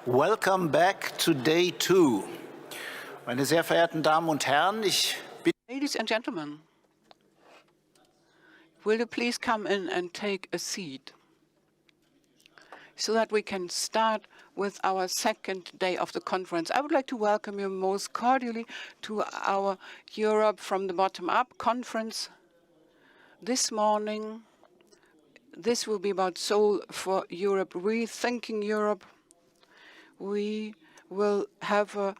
Welcome back to day 2. Meine sehr verehrten Damen und Herren, ich bitte... Ladies and gentlemen, will you please come in and take a seat so that we can start with our second day of the conference. I would like to welcome you most cordially to our Europe from the Bottom Up conference. This morning, this will be about Soul for Europe, rethinking Europe. We will have a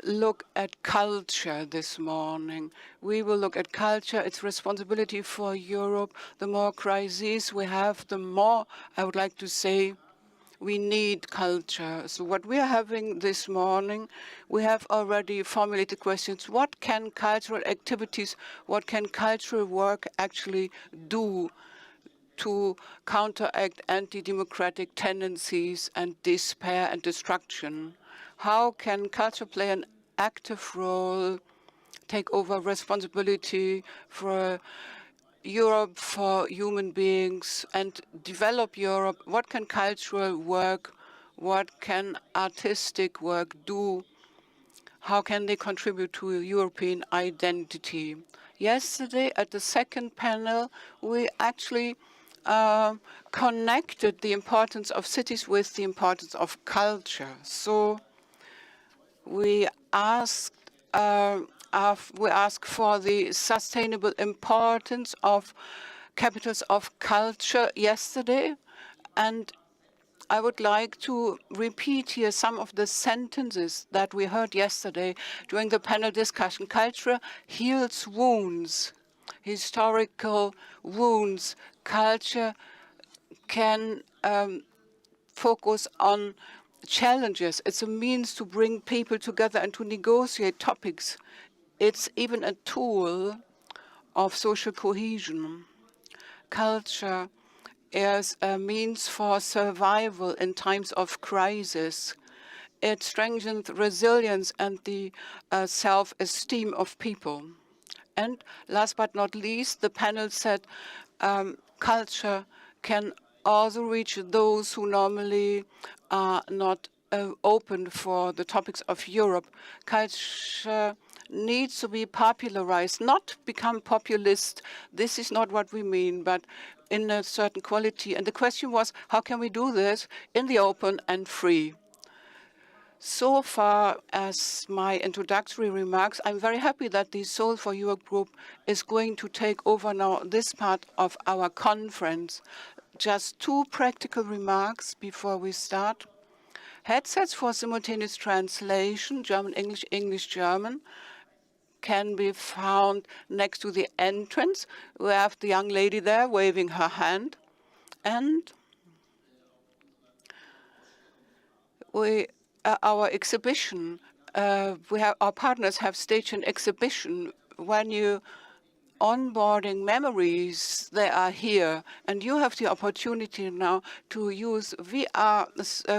look at culture this morning. We will look at culture, its responsibility for Europe. The more crises we have, the more, I would like to say, we need culture. So what we are having this morning, we have already formulated questions. What can cultural activities, what can cultural work actually do to counteract anti-democratic tendencies and despair and destruction? How can culture play an active role, take over responsibility for Europe for human beings and develop Europe? What can cultural work, what can artistic work do? How can they contribute to European identity? Yesterday at the second panel, we actually connected the importance of cities with the importance of culture. So we ask for the sustainable importance of capitals of culture yesterday, and I would like to repeat here some of the sentences that we heard yesterday during the panel discussion. Culture heals wounds, historical wounds. Culture can focus on challenges. It's a means to bring people together and to negotiate topics. It's even a tool of social cohesion. Culture is a means for survival in times of crisis. It strengthens resilience and the self-esteem of people. And last but not least, the panel said culture can also reach those who normally are not open for the topics of Europe. Culture needs to be popularized, not become populist. This is not what we mean, but in a certain quality. And the question was, how can we do this in the open and free? So far as my introductory remarks, I'm very happy that the Soul for Europe group is going to take over now this part of our conference. Just 2 practical remarks before we start. Headsets for simultaneous translation, German-English, English-German, can be found next to the entrance. We have the young lady there waving her hand. And our exhibition, our partners have staged an exhibition. When you onboarding memories, they are here, and you have the opportunity now to use VR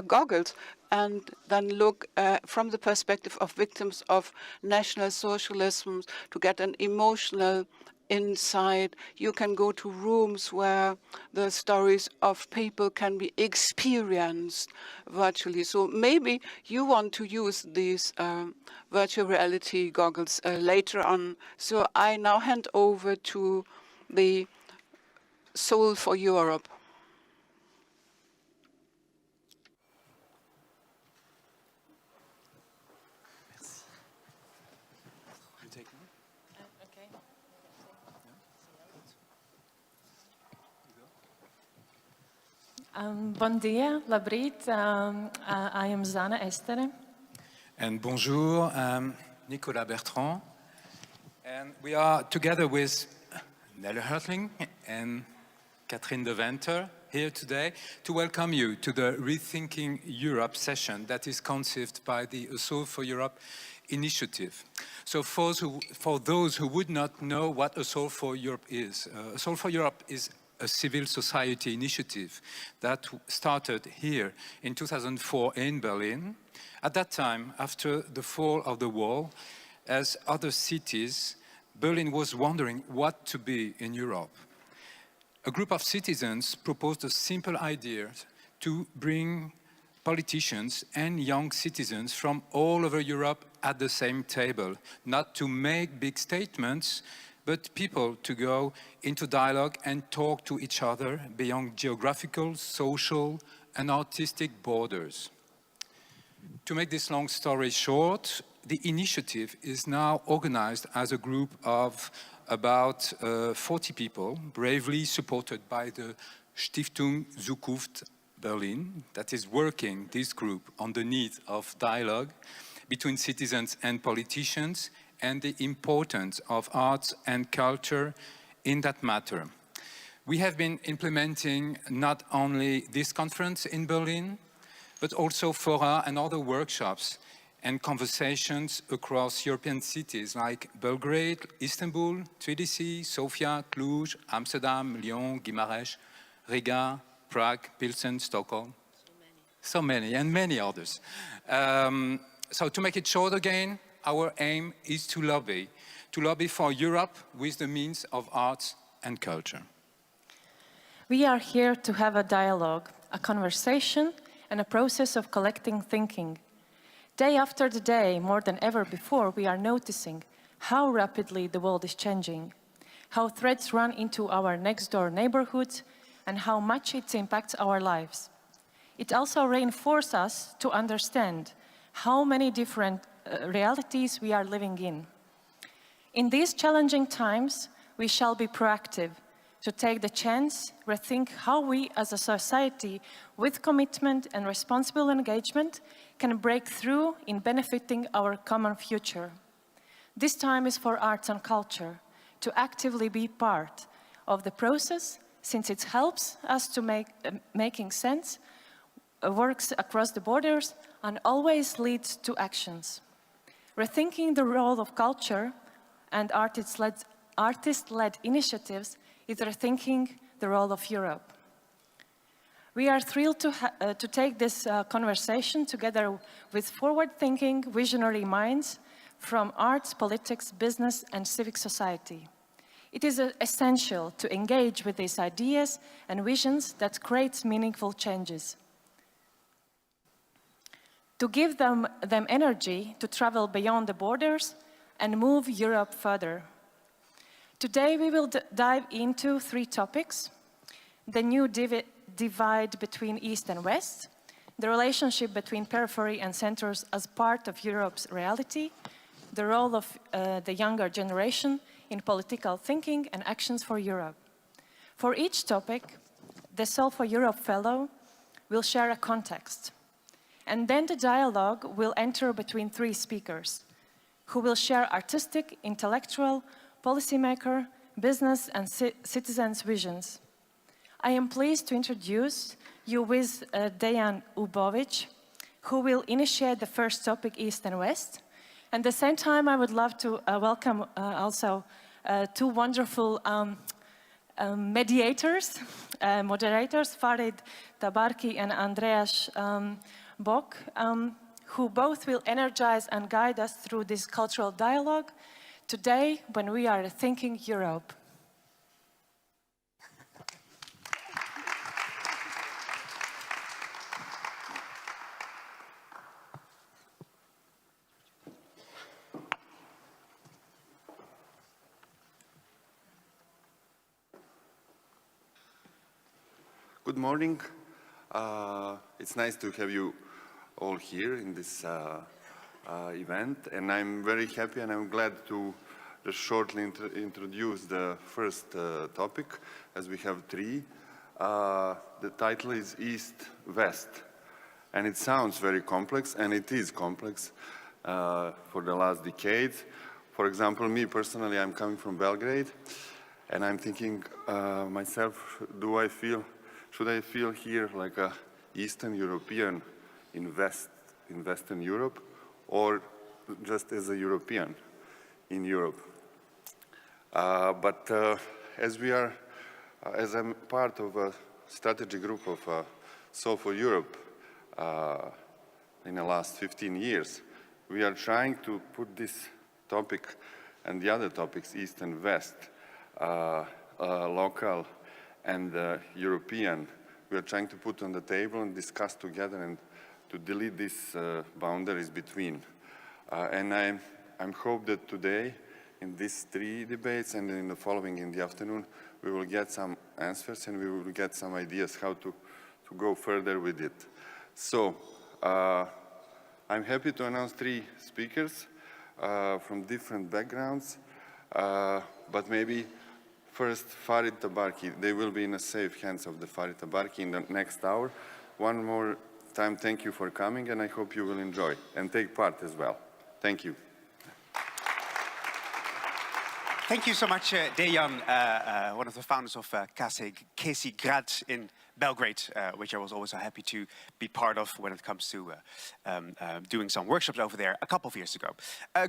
goggles and then look from the perspective of victims of National Socialism to get an emotional insight. You can go to rooms where the stories of people can be experienced virtually. So maybe you want to use these virtual reality goggles later on. So I now hand over to the Soul for Europe. Bon dia, labrīt. I am Zana Estere. And bonjour, I'm Nicolas Bertrand. And we are together with Nelle Hertling and Catherine de Venter here today to welcome you to the Rethinking Europe session that is conceived by the Soul for Europe initiative. So for those who would not know what A Soul for Europe is, A Soul for Europe is a civil society initiative that started here in 2004 in Berlin. At that time, after the fall of the wall, as other cities, Berlin was wondering what to be in Europe. A group of citizens proposed a simple idea to bring politicians and young citizens from all over Europe at the same table, not to make big statements, but people to go into dialogue and talk to each other beyond geographical, social, and artistic borders. To make this long story short, the initiative is now organized as a group of about 40 people, bravely supported by the Stiftung Zukunft Berlin, that is working, this group, on the need of dialogue between citizens and politicians and the importance of arts and culture in that matter. We have been implementing not only this conference in Berlin, but also fora and other workshops and conversations across European cities like Belgrade, Istanbul, Tbilisi, Sofia, Cluj, Amsterdam, Lyon, Guimarães, Riga, Prague, Pilsen, Stockholm. So many, and many others. So to make it short again, our aim is to lobby for Europe with the means of arts and culture. We are here to have a dialogue, a conversation, and a process of collecting thinking. Day after the day, more than ever before, we are noticing how rapidly the world is changing, how threats run into our next-door neighborhoods, and how much it impacts our lives. It also reinforces us to understand how many different realities we are living in. In these challenging times, we shall be proactive, to take the chance, rethink how we as a society, with commitment and responsible engagement, can break through in benefiting our common future. This time is for arts and culture, to actively be part of the process, since it helps us to making sense, works across the borders, and always leads to actions. Rethinking the role of culture and artist-led initiatives is rethinking the role of Europe. We are thrilled to take this conversation together with forward-thinking, visionary minds from arts, politics, business, and civic society. It is essential to engage with these ideas and visions that create meaningful changes. To give them energy to travel beyond the borders and move Europe further. Today we will dive into 3 topics: the new divide between East and West, the relationship between periphery and centers as part of Europe's reality, the role of the younger generation in political thinking and actions for Europe. For each topic, the Solve for Europe Fellow will share a context. And then the dialogue will enter between 3 speakers, who will share artistic, intellectual, policymaker, business, and citizens' visions. I am pleased to introduce you with Dejan Ubovic, who will initiate the first topic, East and West. At the same time, I would love to welcome also 2 wonderful moderators, Farid Tabarki and Andreas Bock, who both will energize and guide us through this cultural dialogue today when we are thinking Europe. Good morning. It's nice to have you all here in this event, and I'm very happy and I'm glad to just shortly introduce the first topic, as we have 3. The title is East-West, and it sounds very complex, and it is complex for the last decade. For example, me personally, I'm coming from Belgrade, and I'm thinking myself, should I feel here like a Eastern European in Western Europe, or just as a European in Europe? But as I'm part of a strategy group of Solve for Europe in the last 15 years, we are trying to put this topic and the other topics, East and West, local and European, we are trying to put on the table and discuss together and delete these boundaries between. And I'm hope that today, in these 3 debates and in the following in the afternoon, we will get some answers and we will get some ideas how to go further with it. So, I'm happy to announce 3 speakers from different backgrounds, but maybe first Farid Tabarki. They will be in the safe hands of the Farid Tabarki in the next hour. One more time, thank you for coming, and I hope you will enjoy and take part as well. Thank you. Thank you so much, Dejan, one of the founders of Casey Grad in Belgrade, which I was always happy to be part of when it comes to doing some workshops over there a couple of years ago.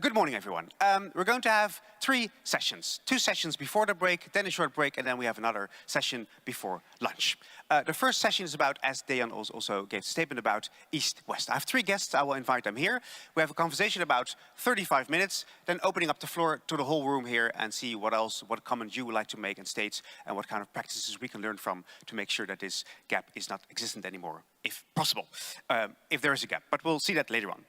Good morning, everyone. We're going to have 3 sessions. 2 sessions before the break, then a short break, and then we have another session before lunch. The first session is about, as Dejan also gave a statement about, East-West. I have 3 guests. I will invite them here. We have a conversation about 35 minutes, then opening up the floor to the whole room here and see what comments you would like to make and state, and what kind of practices we can learn from to make sure that this gap is not existent anymore, if possible, if there is a gap. But we'll see that later on.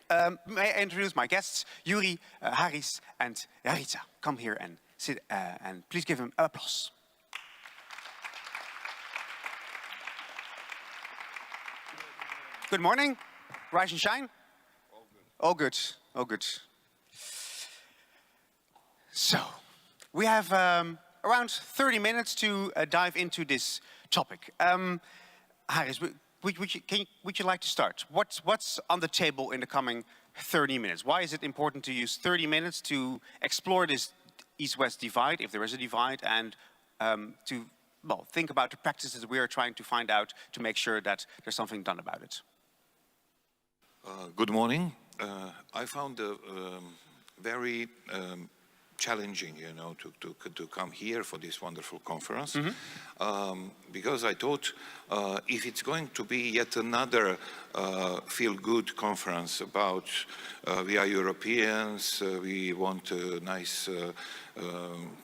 May I introduce my guests, Yuri, Haris, and Jaritza. Come here and sit, and please give them applause. Good morning. Rise and shine. All good. All good. So, we have around 30 minutes to dive into this topic. Haris, would you like to start? What's on the table in the coming 30 minutes? Why is it important to use 30 minutes to explore this East-West divide, if there is a divide, and to think about the practices we are trying to find out to make sure that there's something done about it? Good morning. I found very challenging, to come here for this wonderful conference, because I thought if it's going to be yet another feel-good conference about we are Europeans, we want a nice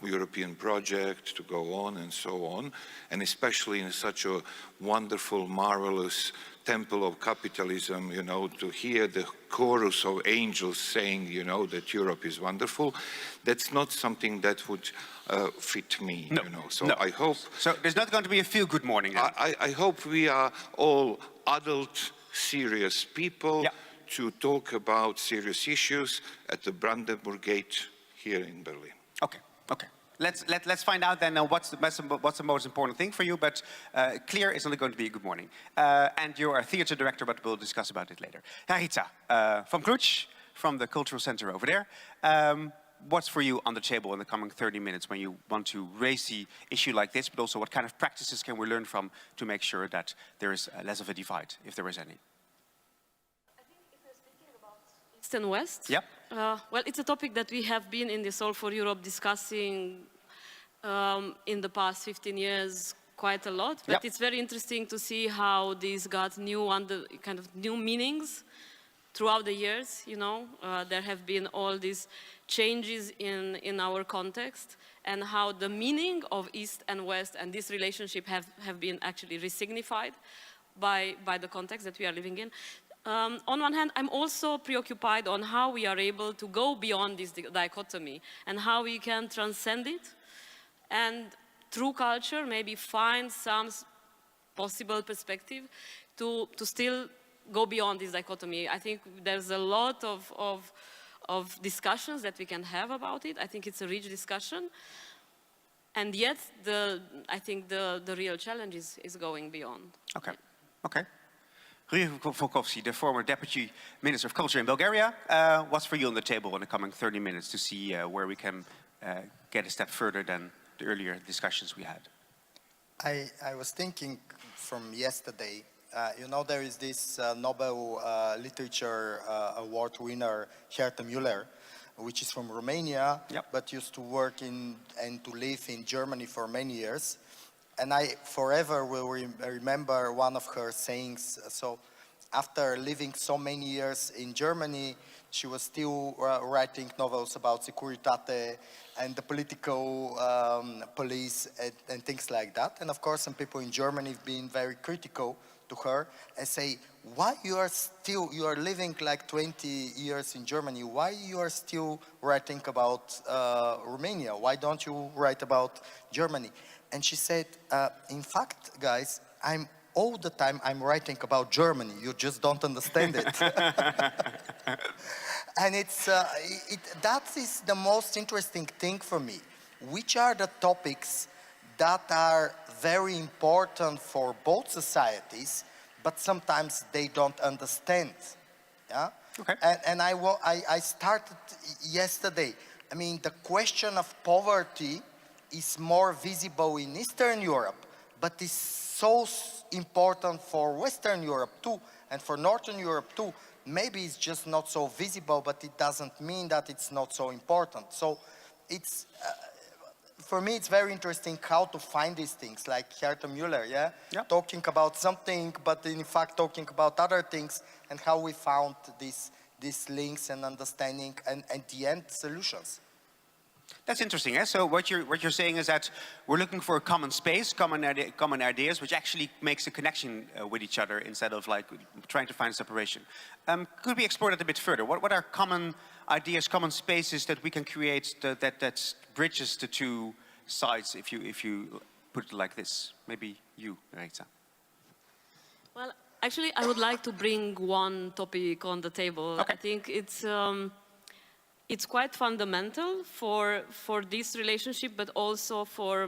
European project to go on and so on, and especially in such a wonderful, marvelous temple of capitalism, to hear the chorus of angels saying, that Europe is wonderful, that's not something that would fit me, So I hope... So there's not going to be a feel-good morning then? I hope we are all adult, serious people to talk about serious issues at the Brandenburg Gate here in Berlin. Okay, okay. Let's find out then what's the most important thing for you, but clear is only going to be a good morning. And you're a theater director, but we'll discuss about it later. Jaritza, from Cluj, from the Cultural Center over there. What's for you on the table in the coming 30 minutes when you want to raise the issue like this, but also what kind of practices can we learn from to make sure that there is less of a divide, if there is any? I think if we're speaking about East and West, well, it's a topic that we have been in the Soul for Europe discussing in the past 15 years quite a lot, but it's very interesting to see how these got new meanings throughout the years. There have been all these changes in our context, and how the meaning of East and West and this relationship have been actually resignified by the context that we are living in. On one hand, I'm also preoccupied on how we are able to go beyond this dichotomy and how we can transcend it, and through culture maybe find some possible perspective to still go beyond this dichotomy. I think there's a lot of discussions that we can have about it. I think it's a rich discussion, and yet I think the real challenge is going beyond. Okay, okay. Rudy Volkovsky, the former Deputy Minister of Culture in Bulgaria. What's for you on the table in the coming 30 minutes to see where we can get a step further than the earlier discussions we had? I was thinking from yesterday, there is this Nobel Literature Award winner, Herta Müller, which is from Romania, but used to work and to live in Germany for many years. And I forever will remember one of her sayings. So after living so many years in Germany, she was still writing novels about Securitate and the political police and things like that. And of course, some people in Germany have been very critical to her and say, why you are living like 20 years in Germany, why you are still writing about Romania? Why don't you write about Germany? And she said, in fact, guys, all the time I'm writing about Germany. You just don't understand it. And that is the most interesting thing for me. Which are the topics that are very important for both societies, but sometimes they don't understand? Yeah? Okay. And I started yesterday. I mean, the question of poverty is more visible in Eastern Europe, but is so important for Western Europe too, and for Northern Europe too. Maybe it's just not so visible, but it doesn't mean that it's not so important. So it's, for me, it's very interesting how to find these things, like Herta Müller, yeah? Yep. Talking about something, but in fact talking about other things, and how we found these links and understanding, and at the end, solutions. That's interesting. Eh? So what you're saying is that we're looking for a common space, common ideas, which actually makes a connection with each other instead of like trying to find separation. Could we explore that a bit further? What are common ideas, common spaces that we can create that bridges the two sides? If you put it like this, maybe you, Reita. Well, actually, I would like to bring one topic on the table. Okay. I think it's quite fundamental for this relationship, but also for,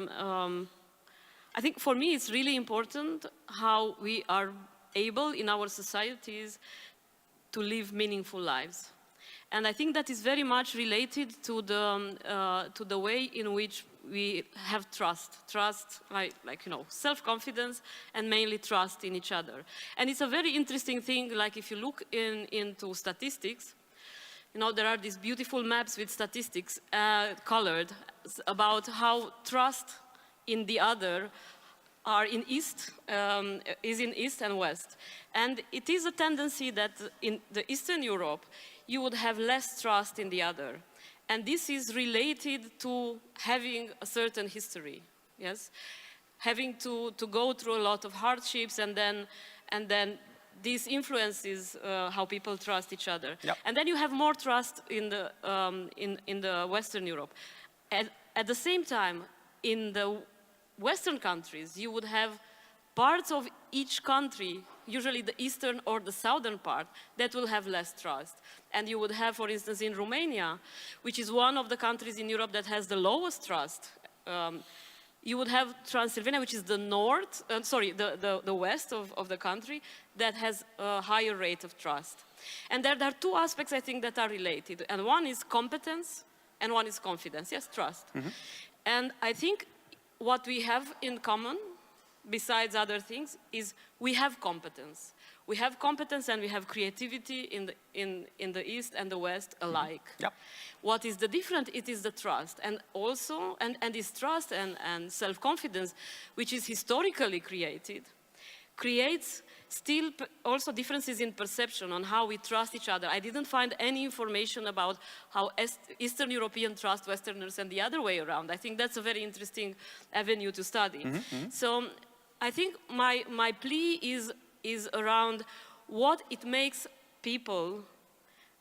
I think for me it's really important how we are able in our societies to live meaningful lives. And I think that is very much related to the way in which we have trust, like you know, self-confidence, and mainly trust in each other. And it's a very interesting thing, like if you look into statistics, you know, there are these beautiful maps with statistics colored about how trust in the other is in East and West. And it is a tendency that in the Eastern Europe, you would have less trust in the other. And this is related to having a certain history, yes? Having to go through a lot of hardships, and then this influences how people trust each other. Yep. And then you have more trust in the Western Europe. At the same time, in the Western countries, you would have parts of each country, usually the eastern or the southern part, that will have less trust. And you would have, for instance, in Romania, which is one of the countries in Europe that has the lowest trust, you would have Transylvania, which is the north, the west of the country, that has a higher rate of trust. And there are two aspects, I think, that are related. And one is competence, and one is confidence, yes, trust. Mm-hmm. And I think what we have in common, besides other things, is we have competence. We have competence and we have creativity in the East and the West alike. Mm-hmm. Yep. What is the difference? It is the trust. And also, and this trust and self-confidence, which is historically created, creates still also differences in perception on how we trust each other. I didn't find any information about how Eastern European trust Westerners and the other way around. I think that's a very interesting avenue to study. Mm-hmm. So I think my plea is around what it makes people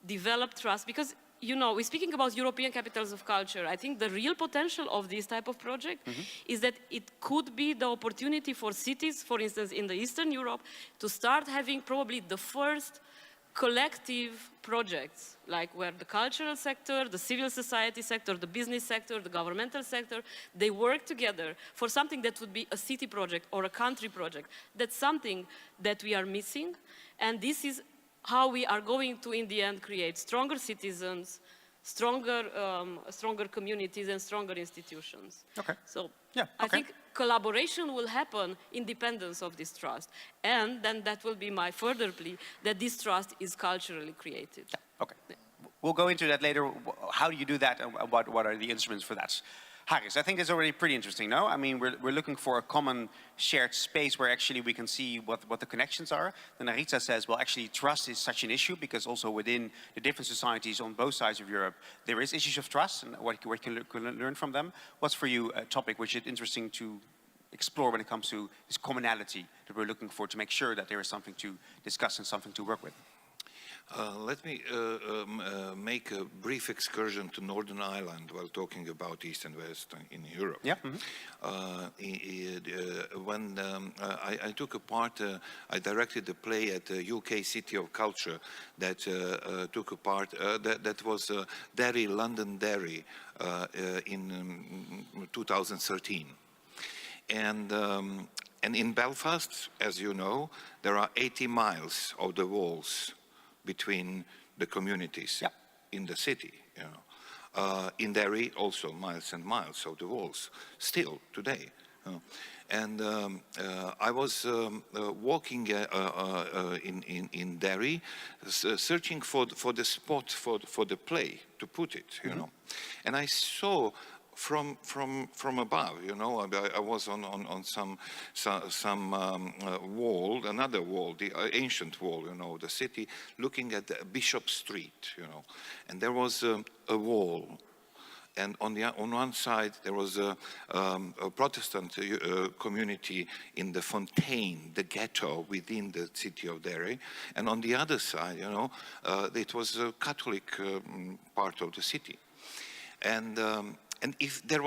develop trust, because you know, we're speaking about European capitals of culture. I think the real potential of this type of project is that it could be the opportunity for cities, for instance, in the Eastern Europe, to start having probably the first collective projects, like where the cultural sector, the civil society sector, the business sector, the governmental sector, they work together for something that would be a city project or a country project. That's something that we are missing, and this is how we are going to, in the end, create stronger citizens, stronger communities, and stronger institutions. Okay. So yeah, okay. I think collaboration will happen independent of this trust. And then that will be my further plea, that this trust is culturally created. Yeah. Okay. We'll go into that later. How do you do that, and what are the instruments for that? Haris, I think that's already pretty interesting, no? I mean, we're looking for a common shared space where actually we can see what the connections are. Then Aritza says, well, actually trust is such an issue because also within the different societies on both sides of Europe, there is issues of trust and what can learn from them. What's for you a topic which is interesting to explore when it comes to this commonality that we're looking for to make sure that there is something to discuss and something to work with? Let me make a brief excursion to Northern Ireland while talking about East and West in Europe. Yeah. When I took a part, I directed a play at the UK City of Culture that took a part, that was Derry, London Derry in 2013. And in Belfast, as you know, there are 80 miles of the walls between the communities in the city, you know. In Derry, also miles and miles of the walls, still today. And I was walking in Derry, searching for the spot for the play to put it, you know. And I saw from above, you know, I was on some wall, another wall, the ancient wall, you know, the city, looking at the Bishop Street, you know, and there was a wall, and on one side there was a Protestant community in the Fontaine, the ghetto within the city of Derry, and on the other side, you know, it was a Catholic part of the city, and if there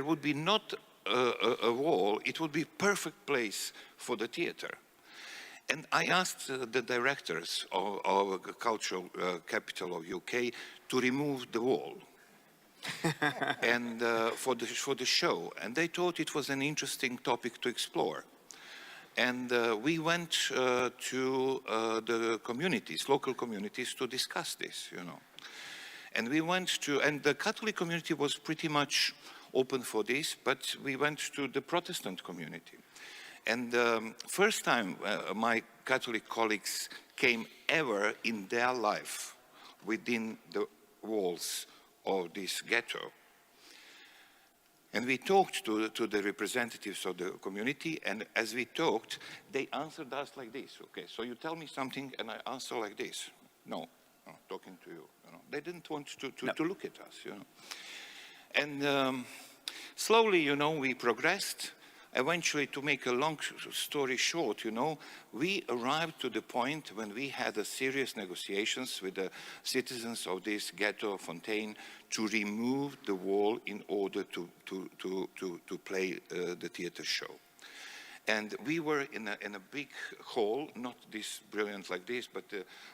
would be not a wall, it would be a perfect place for the theater. And I asked the directors of the cultural capital of UK to remove the wall and for the show. And they thought it was an interesting topic to explore. And we went to the communities, local communities, to discuss this, you know. And we went to, and the Catholic community was pretty much open for this, but we went to the Protestant community. And first time my Catholic colleagues came ever in their life within the walls of this ghetto. And we talked to the representatives of the community, and as we talked, they answered us like this. Okay, so you tell me something and I answer like this. No, talking to you. You know, they didn't want to look at us, you know. And slowly, you know, we progressed. Eventually, to make a long story short, you know, we arrived to the point when we had a serious negotiations with the citizens of this ghetto Fontaine to remove the wall in order to play the theater show. And we were in a big hall, not this brilliant like this, but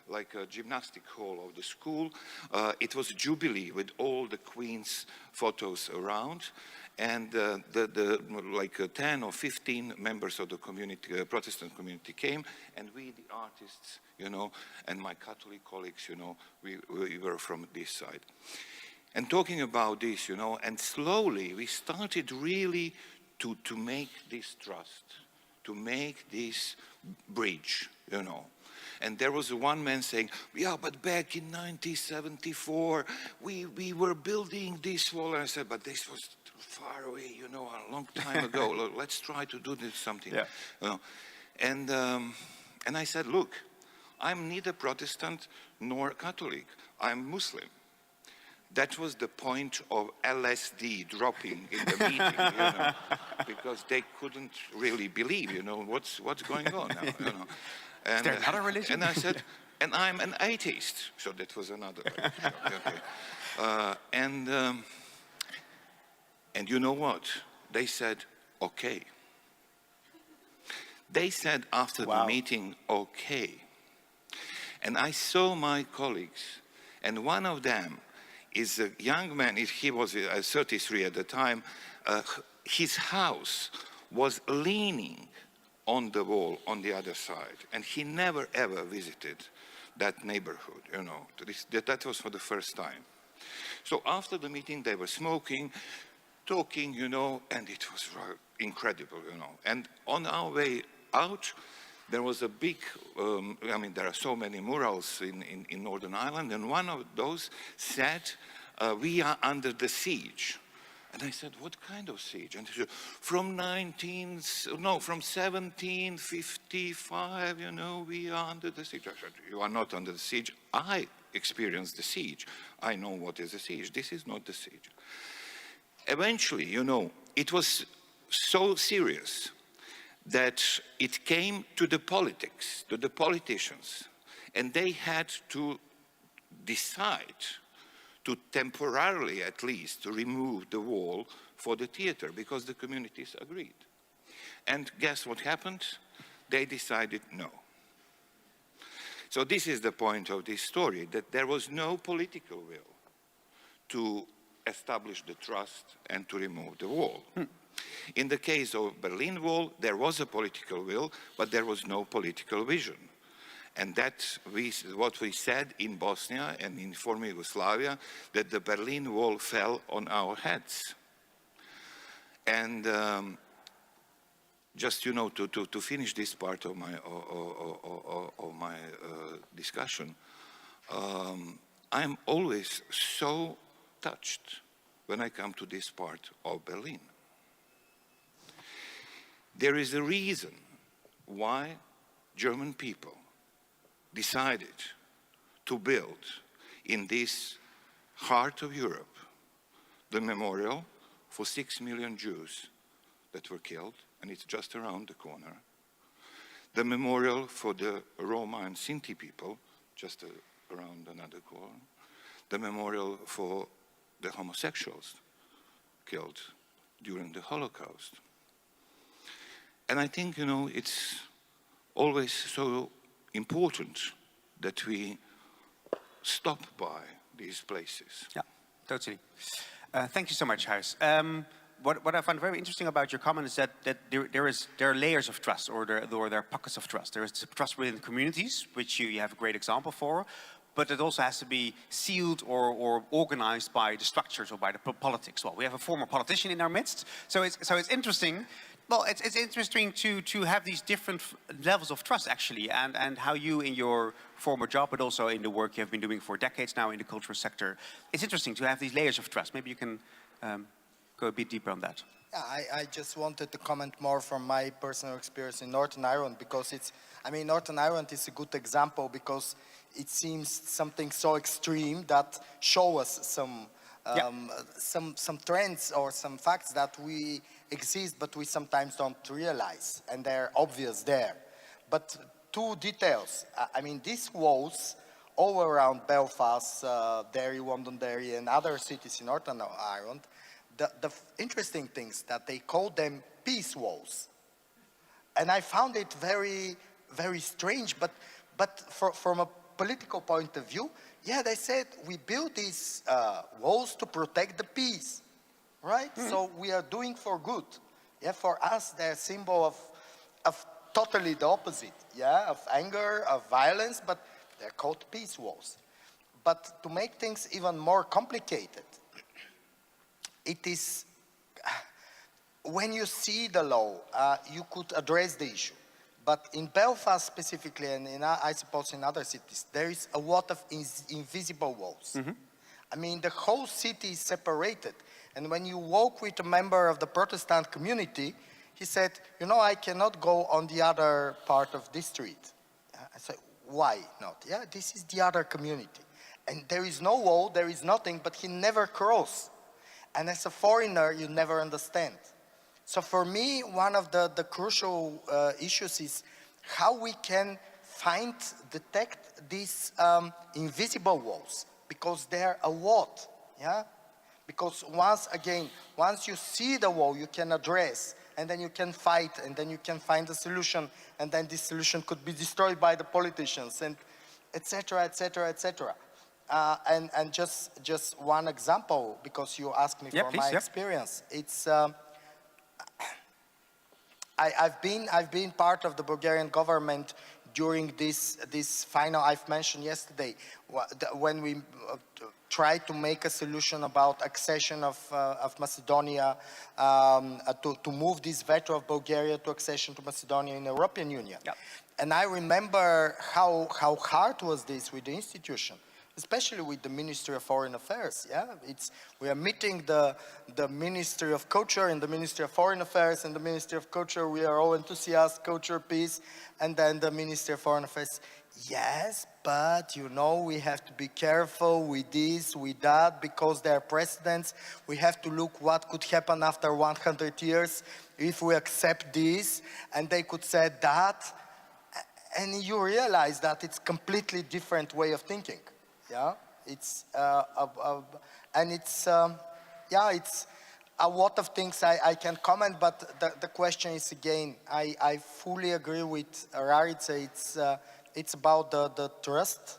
like a gymnastic hall of the school. It was a jubilee with all the Queen's photos around. And like 10 or 15 members of the community, Protestant community came, and we, the artists, you know, and my Catholic colleagues, you know, we were from this side. And talking about this, you know, and slowly we started really to make this trust, to make this bridge, you know. And there was one man saying, yeah, but back in 1974, we were building this wall. And I said, but this was far away, you know, a long time ago. Let's try to do this something. Yeah. You know? And I said, look, I'm neither Protestant nor Catholic. I'm Muslim. That was the point of LSD dropping in the meeting, you know, because they couldn't really believe, you know, what's going on now, you know. And, is there another religion? And I said, and I'm an atheist. So that was another. Okay. And you know what? They said, okay. They said after the meeting, okay. And I saw my colleagues, and one of them is a young man, he was 33 at the time, his house was leaning on the wall on the other side, and he never ever visited that neighborhood, you know. That was for the first time. So after the meeting, they were smoking, talking, you know, and it was incredible, you know. And on our way out, there was a big, I mean, there are so many murals in Northern Ireland, and one of those said, we are under the siege. And I said, what kind of siege? And he said, from 1755, you know, we are under the siege. I said, you are not under the siege. I experienced the siege. I know what is a siege. This is not the siege. Eventually, you know, it was so serious that it came to the politics, to the politicians, and they had to decide to temporarily, at least, to remove the wall for the theater, because the communities agreed. And guess what happened? They decided no. So this is the point of this story, that there was no political will to establish the trust and to remove the wall. In the case of Berlin Wall, there was a political will, but there was no political vision. And that's what we said in Bosnia and in former Yugoslavia, that the Berlin Wall fell on our heads. And just, you know, to finish this part of my, discussion, I'm always so touched when I come to this part of Berlin. There is a reason why German people decided to build in this heart of Europe the memorial for 6 million Jews that were killed, and it's just around the corner. The memorial for the Roma and Sinti people, just around another corner. The memorial for the homosexuals killed during the Holocaust. And I think, you know, it's always so important that we stop by these places. Yeah, totally. Thank you so much, Huis. What I find very interesting about your comment is that there are layers of trust, or there are pockets of trust. There is trust within the communities, which you have a great example for, but it also has to be sealed or organized by the structures or by the politics. Well, we have a former politician in our midst, so it's interesting. Well, it's interesting to have these different levels of trust, actually, and how you, in your former job, but also in the work you have been doing for decades now in the cultural sector, it's interesting to have these layers of trust. Maybe you can go a bit deeper on that. Yeah, I just wanted to comment more from my personal experience in Northern Ireland, because Northern Ireland is a good example because it seems something so extreme that show us some trends or some facts that we exist, but we sometimes don't realize, and they're obvious there. But two details. These walls all around Belfast, Derry, Londonderry, and other cities in Northern Ireland, the interesting things that they call them peace walls. And I found it very, very strange, but from a political point of view, yeah, they said we build these walls to protect the peace, right? Mm-hmm. So we are doing for good. Yeah, for us, they're a symbol of totally the opposite, yeah, of anger, of violence, but they're called peace walls. But to make things even more complicated, it is, when you see the law, you could address the issue. But in Belfast specifically, and I suppose in other cities, there is a lot of invisible walls. Mm-hmm. The whole city is separated. And when you walk with a member of the Protestant community, he said, you know, I cannot go on the other part of this street. I said, why not? Yeah, this is the other community. And there is no wall, there is nothing, but he never crossed. And as a foreigner, you never understand. So for me, one of the crucial issues is how we can detect these invisible walls, because they're a lot, yeah? Because once you see the wall, you can address, and then you can fight, and then you can find a solution, and then this solution could be destroyed by the politicians, and et cetera, et cetera, et cetera. And just one example, because you asked me for my experience. It's I've been part of the Bulgarian government during this final I've mentioned yesterday, when we tried to make a solution about accession of Macedonia, to move this veto of Bulgaria to accession to Macedonia in the European Union. Yep. And I remember how hard was this with the institution. especially with the Ministry of Foreign Affairs. Yeah, we are meeting the Ministry of Culture and the Ministry of Foreign Affairs, and the Ministry of Culture, we are all enthusiasts, culture, peace, and then the Ministry of Foreign Affairs, yes, but you know, we have to be careful with this, with that, because there are precedents. We have to look what could happen after 100 years if we accept this, and they could say that, and you realize that it's completely different way of thinking. Yeah, it's it's a lot of things I can comment, but the question is again, I fully agree with Rarica. It's about the trust,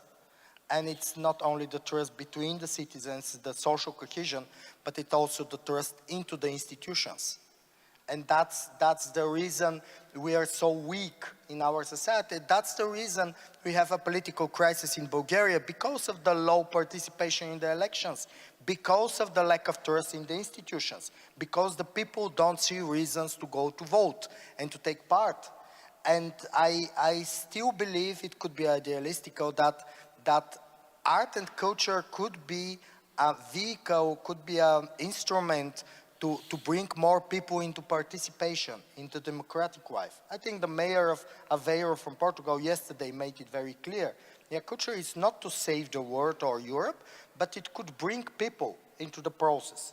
and it's not only the trust between the citizens, the social cohesion, but it's also the trust into the institutions. And that's the reason we are so weak in our society. That's the reason we have a political crisis in Bulgaria, because of the low participation in the elections, because of the lack of trust in the institutions, because the people don't see reasons to go to vote and to take part. And I still believe it could be idealistical that art and culture could be a vehicle, could be an instrument to bring more people into participation, into democratic life. I think the mayor of Aveiro from Portugal yesterday made it very clear. Yeah, culture is not to save the world or Europe, but it could bring people into the process.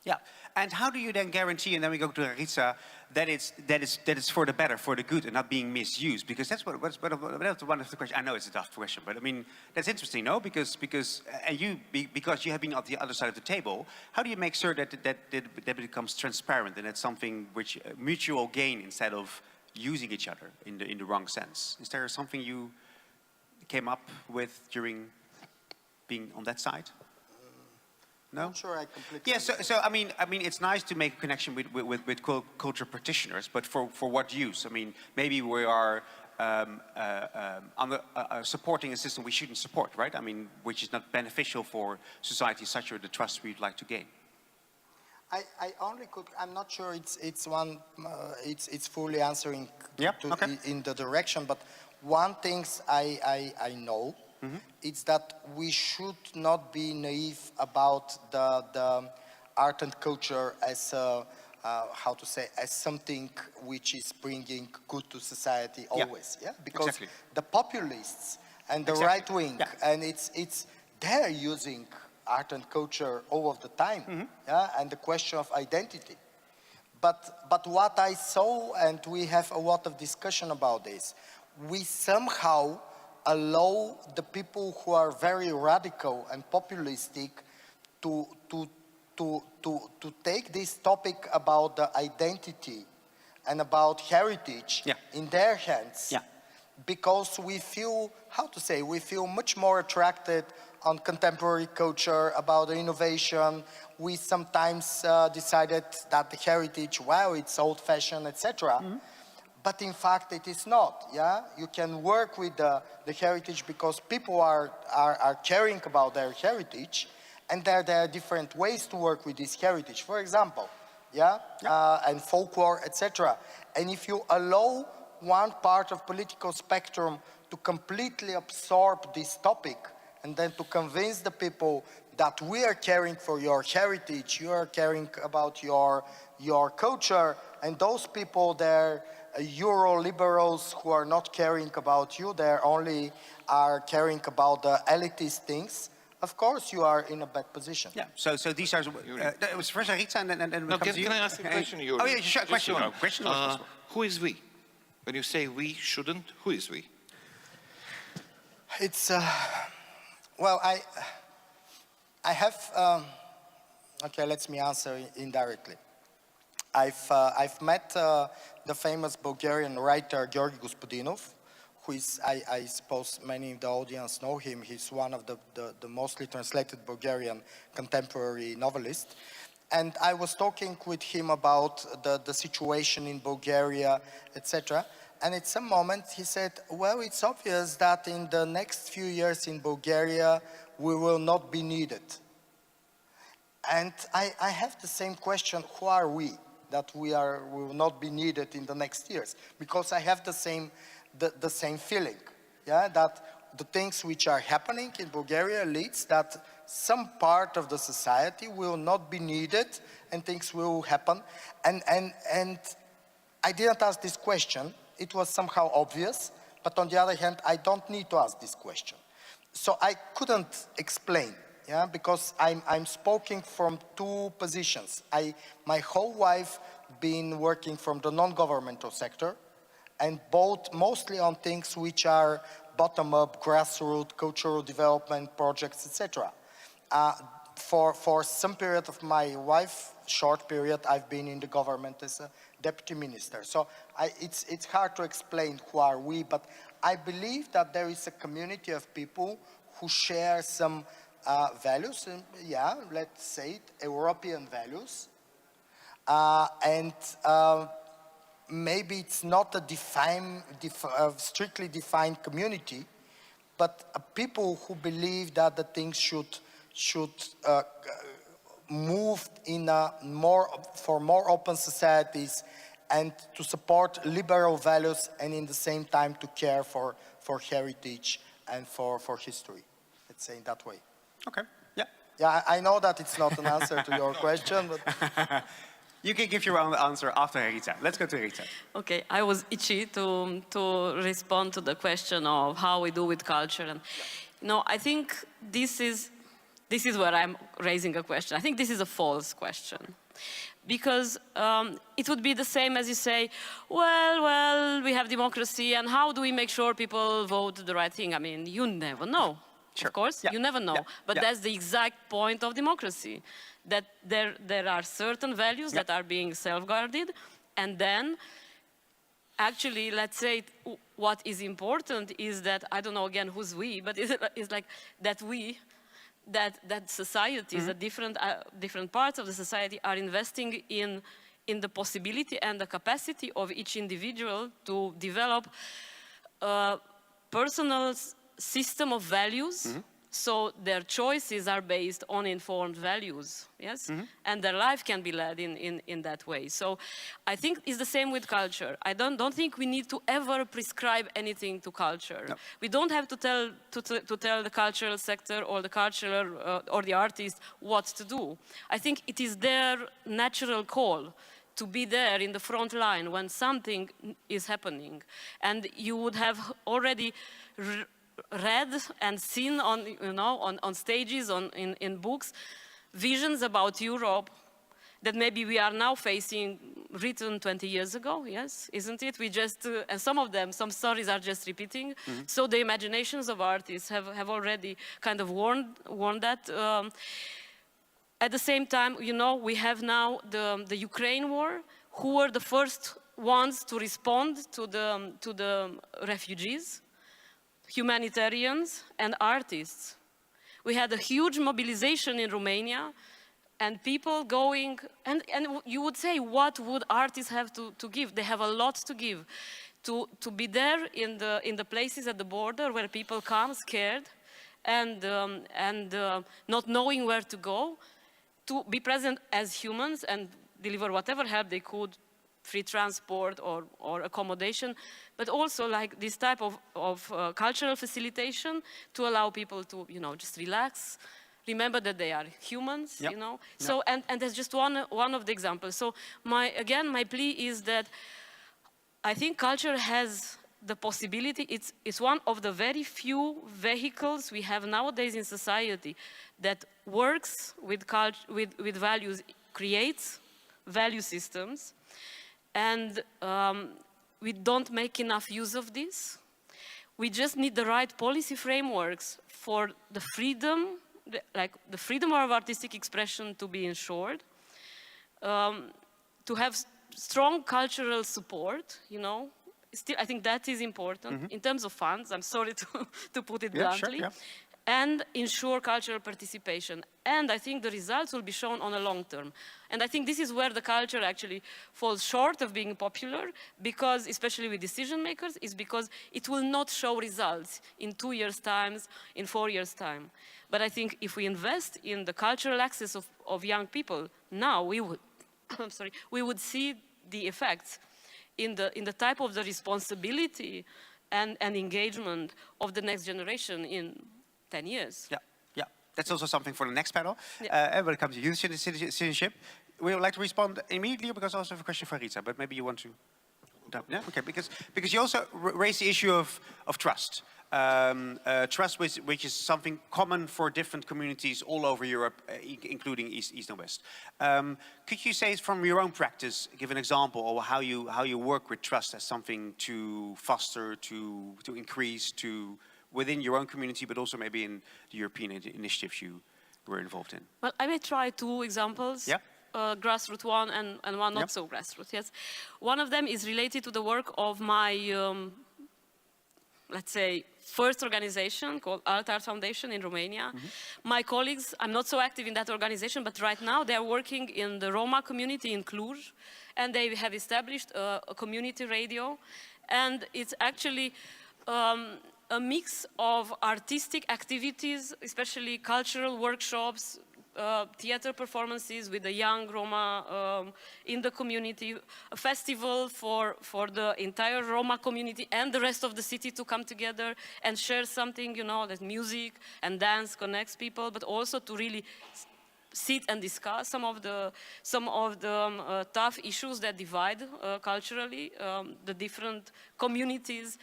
Yeah, and how do you then guarantee, and then we go to Rarica, that it's for the better, for the good, and not being misused? Because that's one of the questions. I know it's a tough question, but I mean that's interesting, no? Because you have been on the other side of the table. How do you make sure that it becomes transparent and it's something which mutual gain instead of using each other in the wrong sense? Is there something you came up with during being on that side? No? I'm sure I completely. Yeah, so I mean, it's nice to make a connection with culture practitioners, but for what use? I mean, maybe we are supporting a system we shouldn't support, right? I mean, which is not beneficial for society, such as the trust we'd like to gain. I only could. I'm not sure it's fully answering in the direction, but one thing I know. Mm-hmm. It's that we should not be naive about the art and culture as as something which is bringing good to society always. Yeah, because the populists and the right wing, and they're using art and culture all of the time. Mm-hmm. Yeah, and the question of identity. But what I saw, and we have a lot of discussion about this, we somehow allow the people who are very radical and populistic to take this topic about the identity and about heritage in their hands, because we feel, we feel much more attracted on contemporary culture, about the innovation. We sometimes decided that the heritage, well, it's old-fashioned, etc. Mm-hmm. But in fact, it is not. Yeah, you can work with the heritage because people are caring about their heritage, and there are different ways to work with this heritage. For example, and folklore, etc. And if you allow one part of political spectrum to completely absorb this topic, and then to convince the people that we are caring for your heritage, you are caring about your culture, and those people, they're Euro-liberals who are not caring about you, they only are caring about the elitist things, of course you are in a bad position. Yeah, so these are, it was first Rarica and then no, can I ask a question, Yuri? Oh yeah, sure, question. Who is we? When you say we shouldn't, who is we? It's, well, I have, okay, let me answer indirectly. I've met the famous Bulgarian writer Georgi Gospodinov, who is, I suppose many in the audience know him. He's one of the mostly translated Bulgarian contemporary novelists. And I was talking with him about the situation in Bulgaria, etc. And at some moment he said, well, it's obvious that in the next few years in Bulgaria, we will not be needed. And I have the same question, who are we? That we will not be needed in the next years, because I have the same feeling, that the things which are happening in Bulgaria leads that some part of the society will not be needed and things will happen. And I didn't ask this question. It was somehow obvious, but on the other hand, I don't need to ask this question. So I couldn't explain, yeah, because I'm speaking from two positions. My whole life been working from the non-governmental sector, and both mostly on things which are bottom-up, grassroots, cultural development projects, etc. For some period of my life, short period, I've been in the government as a deputy minister. So it's hard to explain who are we, but I believe that there is a community of people who share some values, and yeah, let's say it, European values. Maybe it's not a strictly defined community, but people who believe that the things should move in for more open societies and to support liberal values and in the same time to care for heritage and for history. Let's say in that way. Okay, yeah. Yeah, I know that it's not an answer to your question, but... You can give your own answer after Rita. Let's go to Rita. Okay, I was itchy to respond to the question of how we do with culture. And, you know, I think this is where I'm raising a question. I think this is a false question. Because it would be the same as you say, well, we have democracy, and how do we make sure people vote the right thing? I mean, you never know. Sure. Of course, yeah. You never know. Yeah. But yeah. That's the exact point of democracy, that there are certain values that are being safeguarded, and then actually, let's say, what is important is that, I don't know again who's we, but it's like that that societies, that different parts of the society are investing in the possibility and the capacity of each individual to develop a personal system of values, so their choices are based on informed values, yes? And their life can be led in that way. So I think it's the same with culture. I don't think we need to ever prescribe anything to culture. No. We don't have to tell the cultural sector or the cultural or the artist what to do. I think it is their natural call to be there in the front line when something is happening. And you would have already read and seen on stages, in books, visions about Europe that maybe we are now facing, written 20 years ago, yes, isn't it? We just, and some stories are just repeating. So the imaginations of artists have already kind of warned that. At the same time, you know, we have now the Ukraine war, who were the first ones to respond to the refugees, humanitarians and artists. We had a huge mobilization in Romania, and people going, and you would say, what would artists have to give? They have a lot to give. To be there in the places at the border where people come scared and not knowing where to go, to be present as humans and deliver whatever help they could, free transport or accommodation, but also like this type of cultural facilitation to allow people to, you know, just relax, remember that they are humans, you know. So, and that's just one of the examples. So my plea is that I think culture has the possibility, it's one of the very few vehicles we have nowadays in society that works with values, creates value systems, and we don't make enough use of this. We just need the right policy frameworks for the freedom, like the freedom of artistic expression to be ensured, to have strong cultural support, you know. Still, I think that is important. In terms of funds, I'm sorry to put it bluntly. Sure, and ensure cultural participation. And I think the results will be shown on a long term. And I think this is where the culture actually falls short of being popular, because, especially with decision makers, is because it will not show results in 2 years' time, in 4 years' time. But I think if we invest in the cultural access of young people, now we would, I'm sorry, we would see the effects in the type of the responsibility and engagement of the next generation in 10 years. Yeah, yeah. That's also something for the next panel. Yeah. When it comes to youth citizenship, we would like to respond immediately because I also have a question for Rita, but maybe you want to... Yeah, okay, because you also raised the issue of trust. Trust which is something common for different communities all over Europe, including East and West. Could you say from your own practice, give an example of how you work with trust as something to foster, to increase, within your own community, but also maybe in the European initiatives you were involved in? Well, I may try 2 examples. Yeah. Grassroots one and one not so grassroots, yes. One of them is related to the work of my, let's say, first organization called Altar Foundation in Romania. My colleagues, I'm not so active in that organization, but right now they're working in the Roma community in Cluj, and they have established a community radio, and it's actually a mix of artistic activities, especially cultural workshops, theater performances with the young Roma in the community, a festival for the entire Roma community and the rest of the city to come together and share something, you know, that music and dance connects people, but also to really sit and discuss some of the tough issues that divide culturally the different communities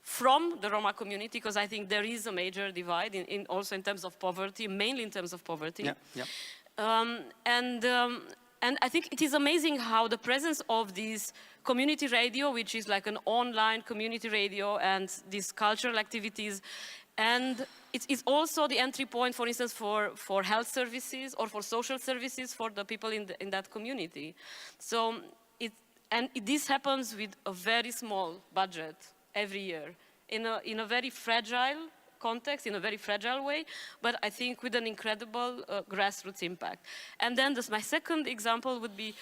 from the Roma community, because I think there is a major divide also in terms of poverty, mainly in terms of poverty. Yeah, yeah. And I think it is amazing how the presence of this community radio, which is like an online community radio, and these cultural activities, and it's also the entry point, for instance, for health services or for social services for the people in that community. So this happens with a very small budget every year, in a very fragile context, in a very fragile way, but I think with an incredible grassroots impact. And then my second example would be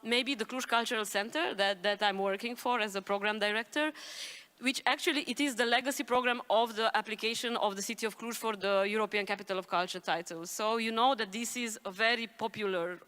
maybe the Cluj Cultural Center that I'm working for as a program director, which actually it is the legacy program of the application of the city of Cluj for the European Capital of Culture title. So you know that this is a very popular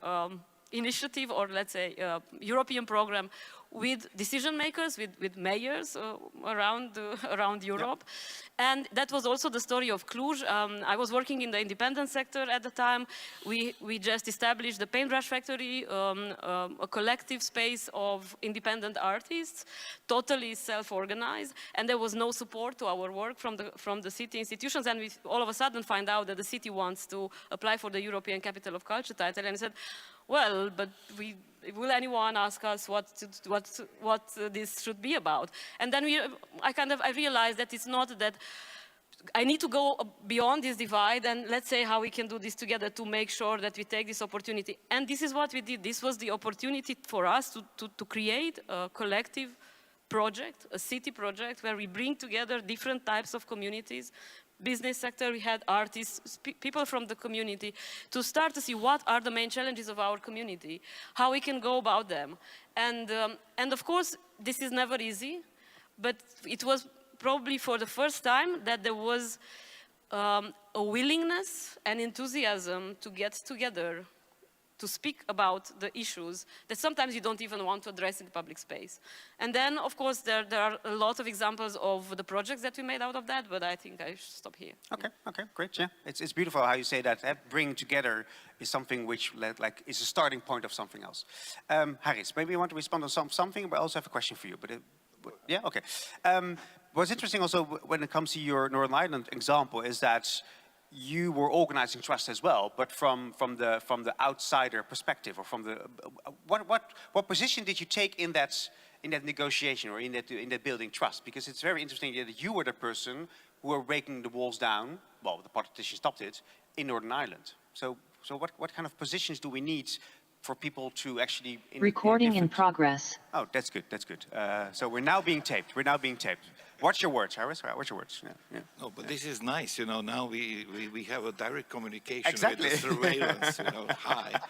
initiative, or let's say European program with decision makers, with mayors around Europe. Yeah. And that was also the story of Cluj. I was working in the independent sector at the time. We just established the Paintbrush Factory, a collective space of independent artists, totally self-organized, and there was no support to our work from the city institutions, and we all of a sudden find out that the city wants to apply for the European Capital of Culture title, and I said, well, but will anyone ask us what this should be about? And then I realized that it's not that I need to go beyond this divide, and let's say how we can do this together to make sure that we take this opportunity. And this is what we did. This was the opportunity for us to create a collective project, a city project, where we bring together different types of communities. Business sector, we had artists, people from the community, to start to see what are the main challenges of our community, how we can go about them. And of course, this is never easy, but it was probably for the first time that there was a willingness and enthusiasm to get together, to speak about the issues that sometimes you don't even want to address in the public space. And then, of course, there are a lot of examples of the projects that we made out of that, but I think I should stop here. Okay, okay, great, yeah. It's beautiful how you say that bringing together is something which is a starting point of something else. Haris, maybe you want to respond on something, but I also have a question for you. Yeah, okay. What's interesting also when it comes to your Northern Ireland example is that you were organizing trust as well, but from the outsider perspective, or from the what position did you take in that negotiation, or in that building trust? Because it's very interesting that you were the person who were breaking the walls down. Well, the politicians stopped it in Northern Ireland. So what kind of positions do we need for people to actually recording in progress? Oh, that's good. That's good. So we're now being taped. We're now being taped. Watch your words, Harris. Watch your words. Yeah, yeah. No, but this is nice. You know, now we have a direct communication exactly. with the surveillance. You know, hi.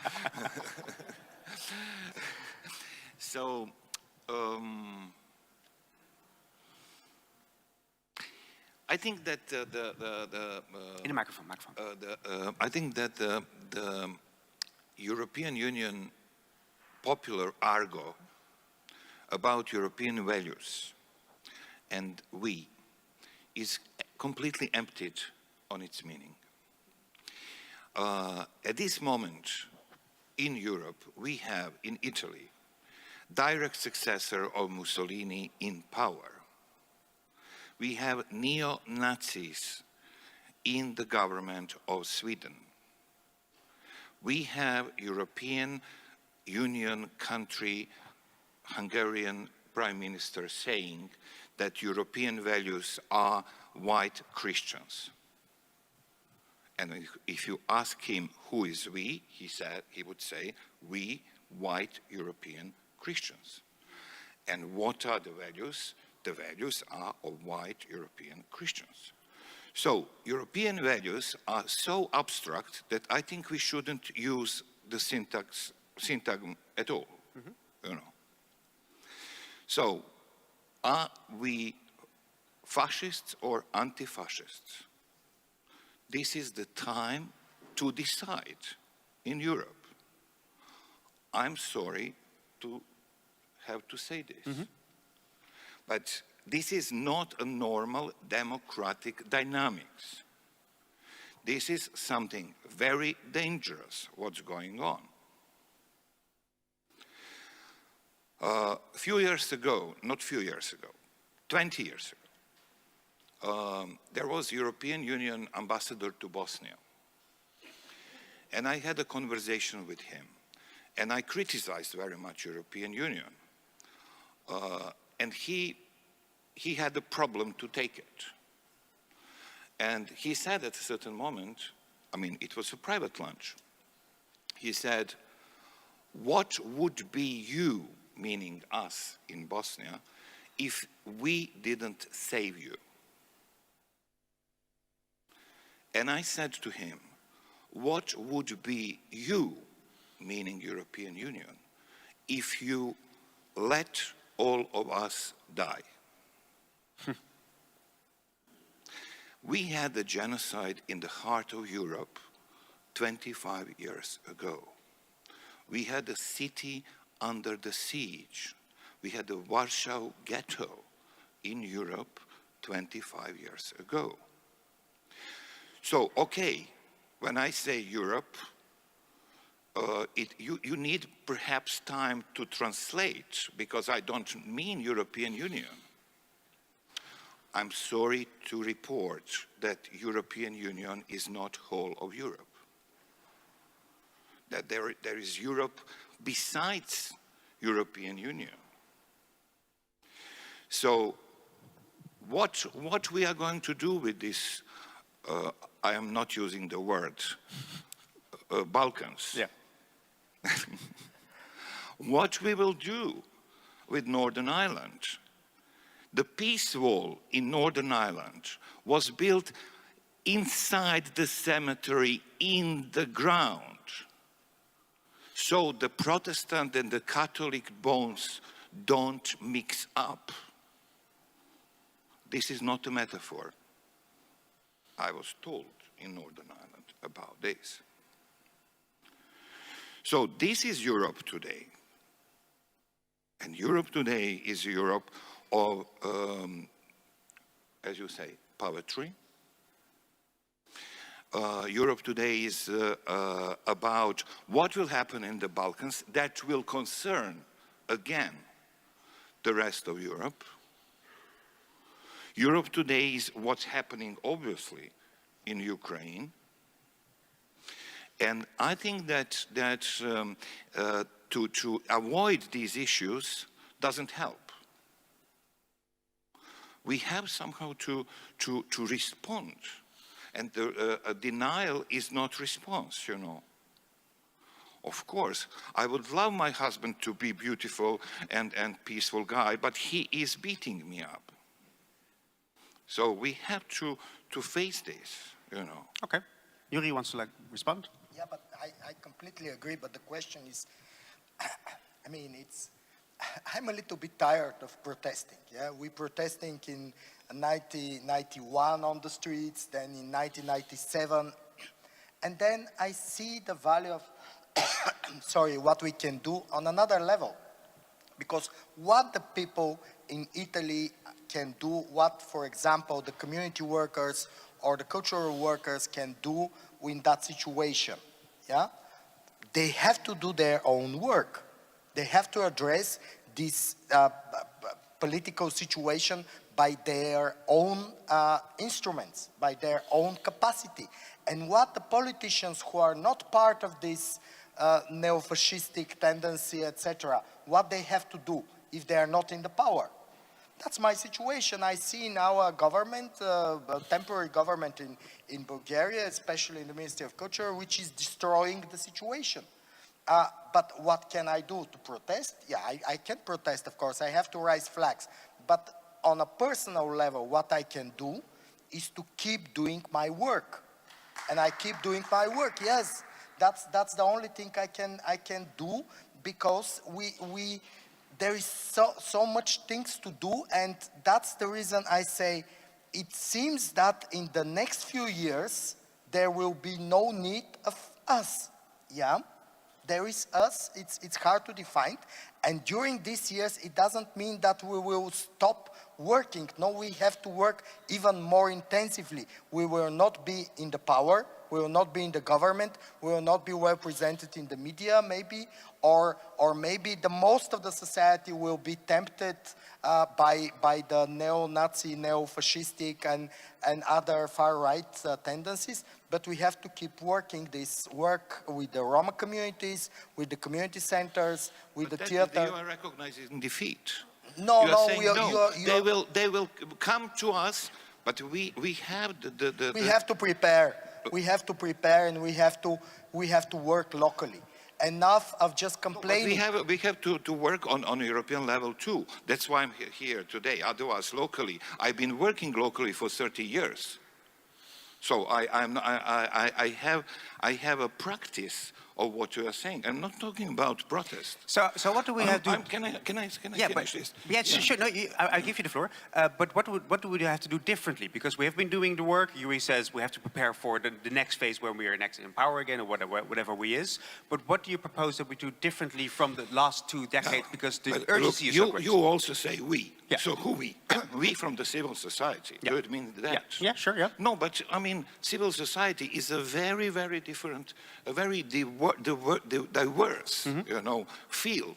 So. I think that in the microphone. I think that the European Union popular argot about European values and we is completely emptied on its meaning. At this moment, in Europe, we have in Italy direct successor of Mussolini in power. We have neo-Nazis in the government of Sweden. We have European Union country, Hungarian Prime Minister saying that European values are white Christians. And if you ask him who is we, he would say, we white European Christians. And what are the values? The values are of white European Christians. So European values are so abstract that I think we shouldn't use the syntagm at all, you know. So are we fascists or anti-fascists? This is the time to decide in Europe. I'm sorry to have to say this, but this is not a normal democratic dynamics. This is something very dangerous, what's going on. A few years ago, not few years ago, 20 years ago, there was European Union ambassador to Bosnia. And I had a conversation with him. And I criticized very much European Union. And he had a problem to take it. And he said at a certain moment, I mean, it was a private lunch. He said, what would be you, meaning us in Bosnia, if we didn't save you? And I said to him, what would be you, meaning European Union, if you let all of us die? We had a genocide in the heart of Europe 25 years ago. We had a city under the siege. We had the Warsaw Ghetto in Europe 25 years ago. So, okay, when I say Europe, you need perhaps time to translate, because I don't mean European Union. I'm sorry to report that European Union is not whole of Europe. That there is Europe besides European Union. So what we are going to do with this, I am not using the word Balkans. Yeah. What we will do with Northern Ireland. The peace wall in Northern Ireland was built inside the cemetery in the ground. So the Protestant and the Catholic bones don't mix up. This is not a metaphor. I was told in Northern Ireland about this. So this is Europe today. And Europe today is Europe of, as you say, poetry. Europe today is about what will happen in the Balkans that will concern, again, the rest of Europe. Europe today is what's happening, obviously, in Ukraine. And I think that to avoid these issues doesn't help. We have somehow to respond. And a denial is not response, you know. Of course, I would love my husband to be beautiful and peaceful guy, but he is beating me up. So we have to face this, you know. Okay. Yuri wants to respond? Yeah, but I completely agree, but the question is, I mean, I'm a little bit tired of protesting. Yeah, we're protesting in 1991 on the streets, then in 1997, and then I see the value of, what we can do on another level. Because what the people in Italy can do, what, for example, the community workers or the cultural workers can do in that situation. Yeah? They have to do their own work. They have to address this political situation by their own instruments, by their own capacity. And what the politicians who are not part of this neo-fascistic tendency, etc., what they have to do if they are not in the power. That's my situation. I see now a government, a temporary government in Bulgaria, especially in the Ministry of Culture, which is destroying the situation. But what can I do to protest? Yeah, I can protest, of course. I have to raise flags. But on a personal level, what I can do is to keep doing my work. And I keep doing my work, yes. That's the only thing I can do, because there is so much things to do, and that's the reason I say it seems that in the next few years there will be no need of us. Yeah, there is us. It's hard to define, and during these years it doesn't mean that we will stop working. No, we have to work even more intensively. We will not be in the power. We will not be in the government, we will not be well presented in the media maybe, or maybe the most of the society will be tempted by the neo-Nazi, neo-fascistic and other far-right tendencies. But we have to keep working this work with the Roma communities, with the community centers, with the theater. You are recognizing defeat. No, They will come to us, but we have we have to prepare. We have to prepare, and we have to work locally. Enough of just complaining. No, we have to work on a European level too. That's why I'm here today. Otherwise, locally, I've been working locally for 30 years. So I have a practice of what you are saying. I'm not talking about protest. So what do we have to do? Can I finish this? Yeah, sure. No, I'll give you the floor. But what do we have to do differently? Because we have been doing the work. Yuri says we have to prepare for the next phase when we are next in power again, or whatever we is. But what do you propose that we do differently from the last 2 decades? Because the urgency is so great. You also say we. Yeah. So who we? We from the civil society. Yeah. Do it mean that? Yeah, sure, yeah. No, but I mean, civil society is a very, very different, a very diverse, field.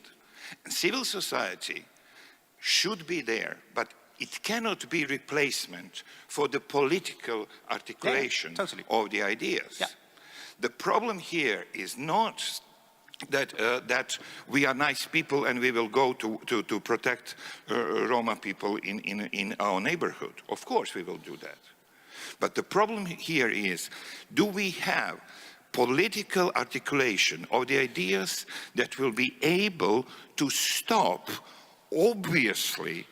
And civil society should be there, but it cannot be replacement for the political articulation of the ideas. Yeah. The problem here is not that we are nice people and we will go to protect Roma people in our neighborhood. Of course we will do that. But the problem here is, do we have political articulation of the ideas that will be able to stop, obviously,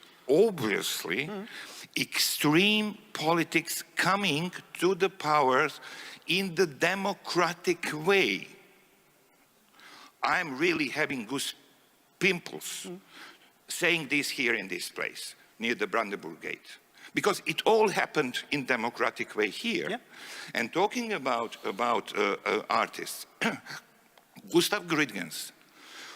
extreme politics coming to the powers in the democratic way? I'm really having goose pimples saying this here in this place, near the Brandenburg Gate. Because it all happened in democratic way here. Yeah. And talking about artists, Gustav Gründgens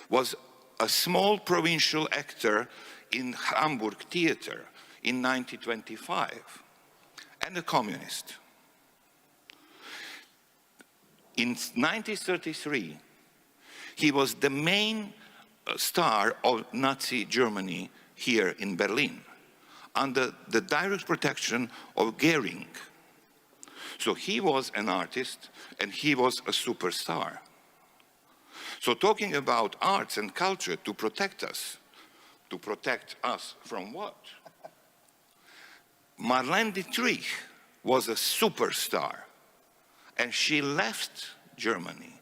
was a small provincial actor in Hamburg theater in 1925, and a communist. In 1933, he was the main star of Nazi Germany here in Berlin, under the direct protection of Goering. So he was an artist and he was a superstar. So talking about arts and culture to protect us from what? Marlene Dietrich was a superstar and she left Germany.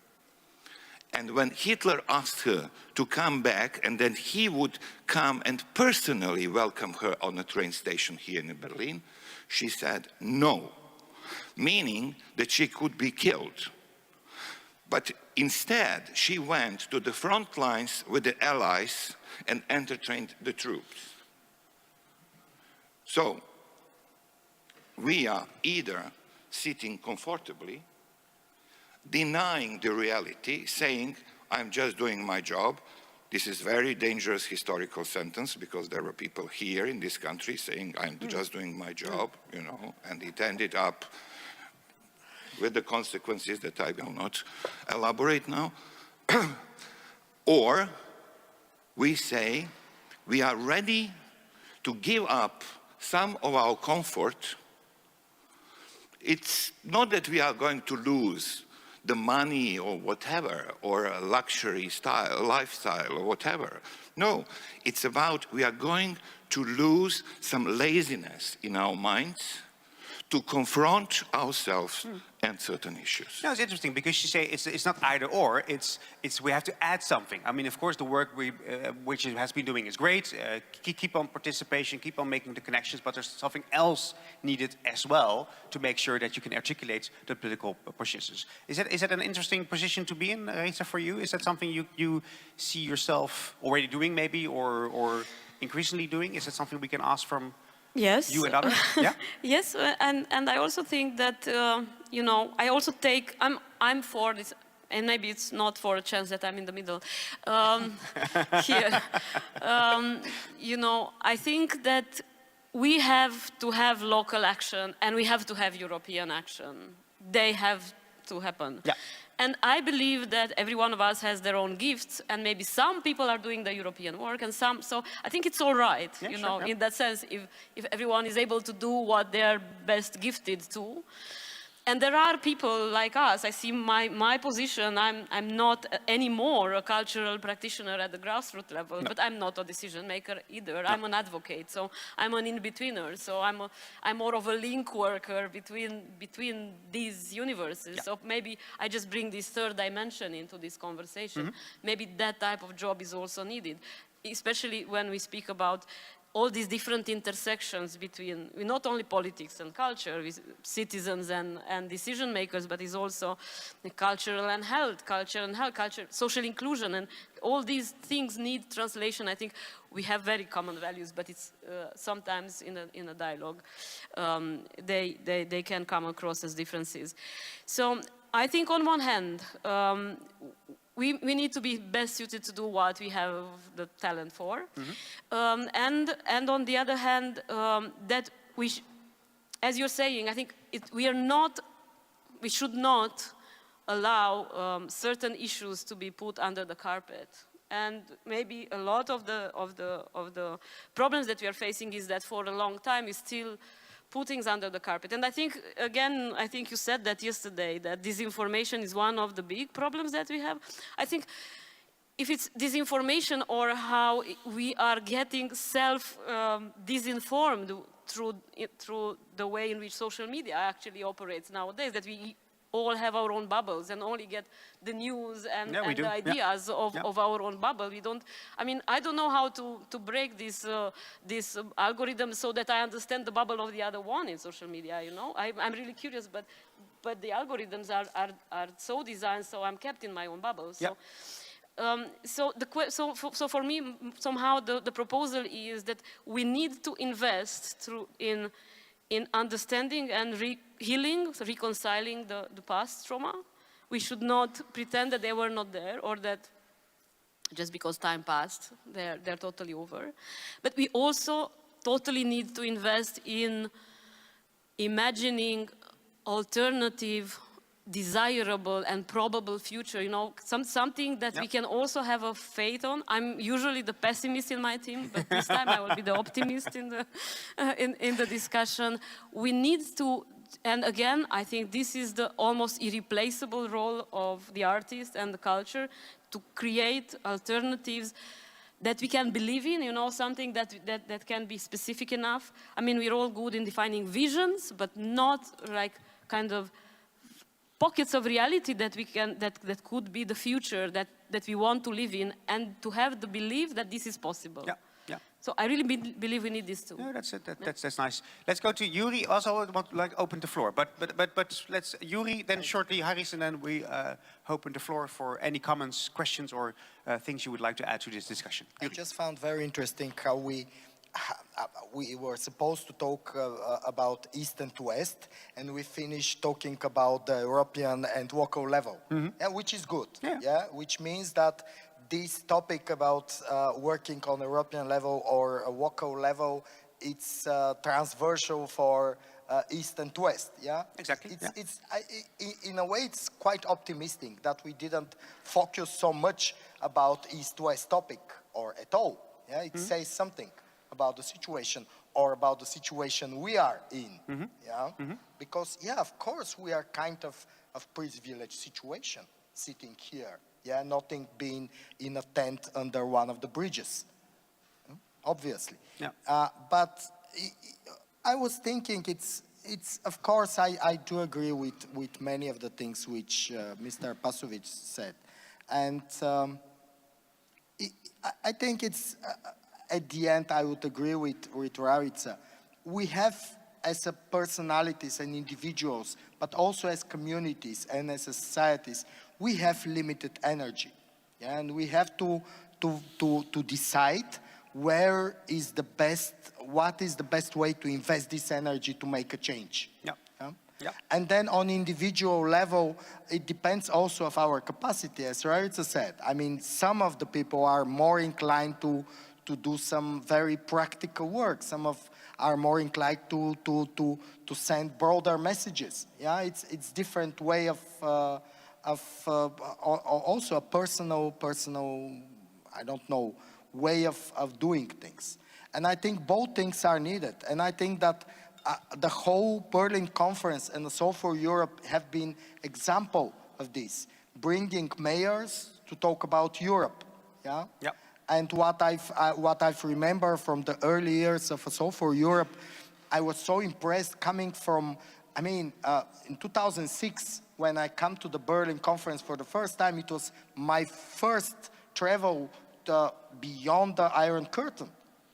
And when Hitler asked her to come back, and then he would come and personally welcome her on a train station here in Berlin, she said no, meaning that she could be killed. But instead, she went to the front lines with the Allies and entertained the troops. So, we are either sitting comfortably, denying the reality, saying, I'm just doing my job, This is very dangerous historical sentence because there were people here in this country saying, I'm just doing my job, you know, and it ended up with the consequences that I will not elaborate now. Or we say we are ready to give up some of our comfort. It's not that we are going to lose the money or whatever, or a luxury style, lifestyle or whatever. No, it's about we are going to lose some laziness in our minds to confront ourselves and certain issues. No, it's interesting because you say it's not either or, it's we have to add something. I mean, of course, the work which it has been doing is great. Keep on participation, keep on making the connections, but there's something else needed as well to make sure that you can articulate the political positions. Is that an interesting position to be in, Rita, for you? Is that something you see yourself already doing maybe, or increasingly doing? Is that something we can ask from yes. you and others? Yeah? Yes, and I also think that, you know, I also take, I'm for this, and maybe it's not for a chance that I'm in the middle here. You know, I think that we have to have local action and we have to have European action. They have to happen. Yeah. And I believe that every one of us has their own gifts, and maybe some people are doing the European work, and some. So I think it's all right, yeah, you sure, know, yeah. in that sense, if everyone is able to do what they are best gifted to. And there are people like us. I see my position. I'm not anymore a cultural practitioner at the grassroots level, No. but I'm not a decision maker either. No. I'm an advocate, so I'm an in-betweener. So I'm more of a link worker between these universes. Yeah. So maybe I just bring this third dimension into this conversation. Maybe that type of job is also needed, especially when we speak about all these different intersections between not only politics and culture, with citizens and decision makers, but is also cultural and health, culture, social inclusion, and all these things need translation. I think we have very common values, but it's sometimes in a dialogue, they can come across as differences. So I think on one hand, we need to be best suited to do what we have the talent for. And on the other hand, that as you're saying, I think we should not allow certain issues to be put under the carpet. And maybe a lot of the problems that we are facing is that for a long time we still put things under the carpet. And I think, again, I think you said that yesterday, that disinformation is one of the big problems that we have. I think if it's disinformation or how we are getting disinformed through the way in which social media actually operates nowadays, that we all have our own bubbles and only get the news and the ideas of our own bubble. We don't, I mean, I don't know how to break this algorithm so that I understand the bubble of the other one in social media, you know? I'm really curious, but the algorithms are so designed, so I'm kept in my own bubble. So, so for me, somehow the proposal is that we need to invest in understanding and healing, reconciling the past trauma. We should not pretend that they were not there, or that just because time passed, they're totally over. But we also totally need to invest in imagining alternative, desirable and probable future, you know, something that we can also have a faith on. I'm usually the pessimist in my team, but this time I will be the optimist in the discussion. We need to, and again, I think this is the almost irreplaceable role of the artist and the culture, to create alternatives that we can believe in, you know, something that can be specific enough. I mean, we're all good in defining visions, but not like kind of pockets of reality that that could be the future that we want to live in, and to have the belief that this is possible. Yeah, yeah. So I really believe we need this too. No, that's it. That's nice. Let's go to Yuri. Also, I want to open the floor, but let's Yuri, then shortly Haris, and then we open the floor for any comments, questions, or things you would like to add to this discussion. Yuri. I just found very interesting how we were supposed to talk about East and West, and we finished talking about the European and local level, which is good, which means that this topic about working on a European level or a local level, it's transversal for East and West, yeah? Exactly. In a way, it's quite optimistic that we didn't focus so much about East-West topic, or at all, yeah? It says something about the situation, or about the situation we are in, yeah? Because, yeah, of course, we are kind of privileged situation, sitting here, yeah? Nothing being in a tent under one of the bridges, obviously. Yeah. But I was thinking it's of course, I do agree with many of the things which Mr. Pasovic said. And I think it's, at the end, I would agree with Rarica. We have, as a personalities and individuals, but also as communities and as societies, we have limited energy. Yeah? And we have to decide where is the best, what is the best way to invest this energy to make a change. Yeah. Yeah. And then on individual level, it depends also of our capacity, as Rarica said. I mean, some of the people are more inclined to do some very practical work. Some are more inclined to send broader messages. Yeah, it's different way of also a personal, I don't know, way of doing things. And I think both things are needed. And I think that the whole Berlin conference and the Soul for Europe have been example of this, bringing mayors to talk about Europe. Yeah. Yeah. And what I've remembered from the early years of Soul for Europe, I was so impressed coming from, I mean, in 2006, when I come to the Berlin conference for the first time, it was my first travel beyond the Iron Curtain.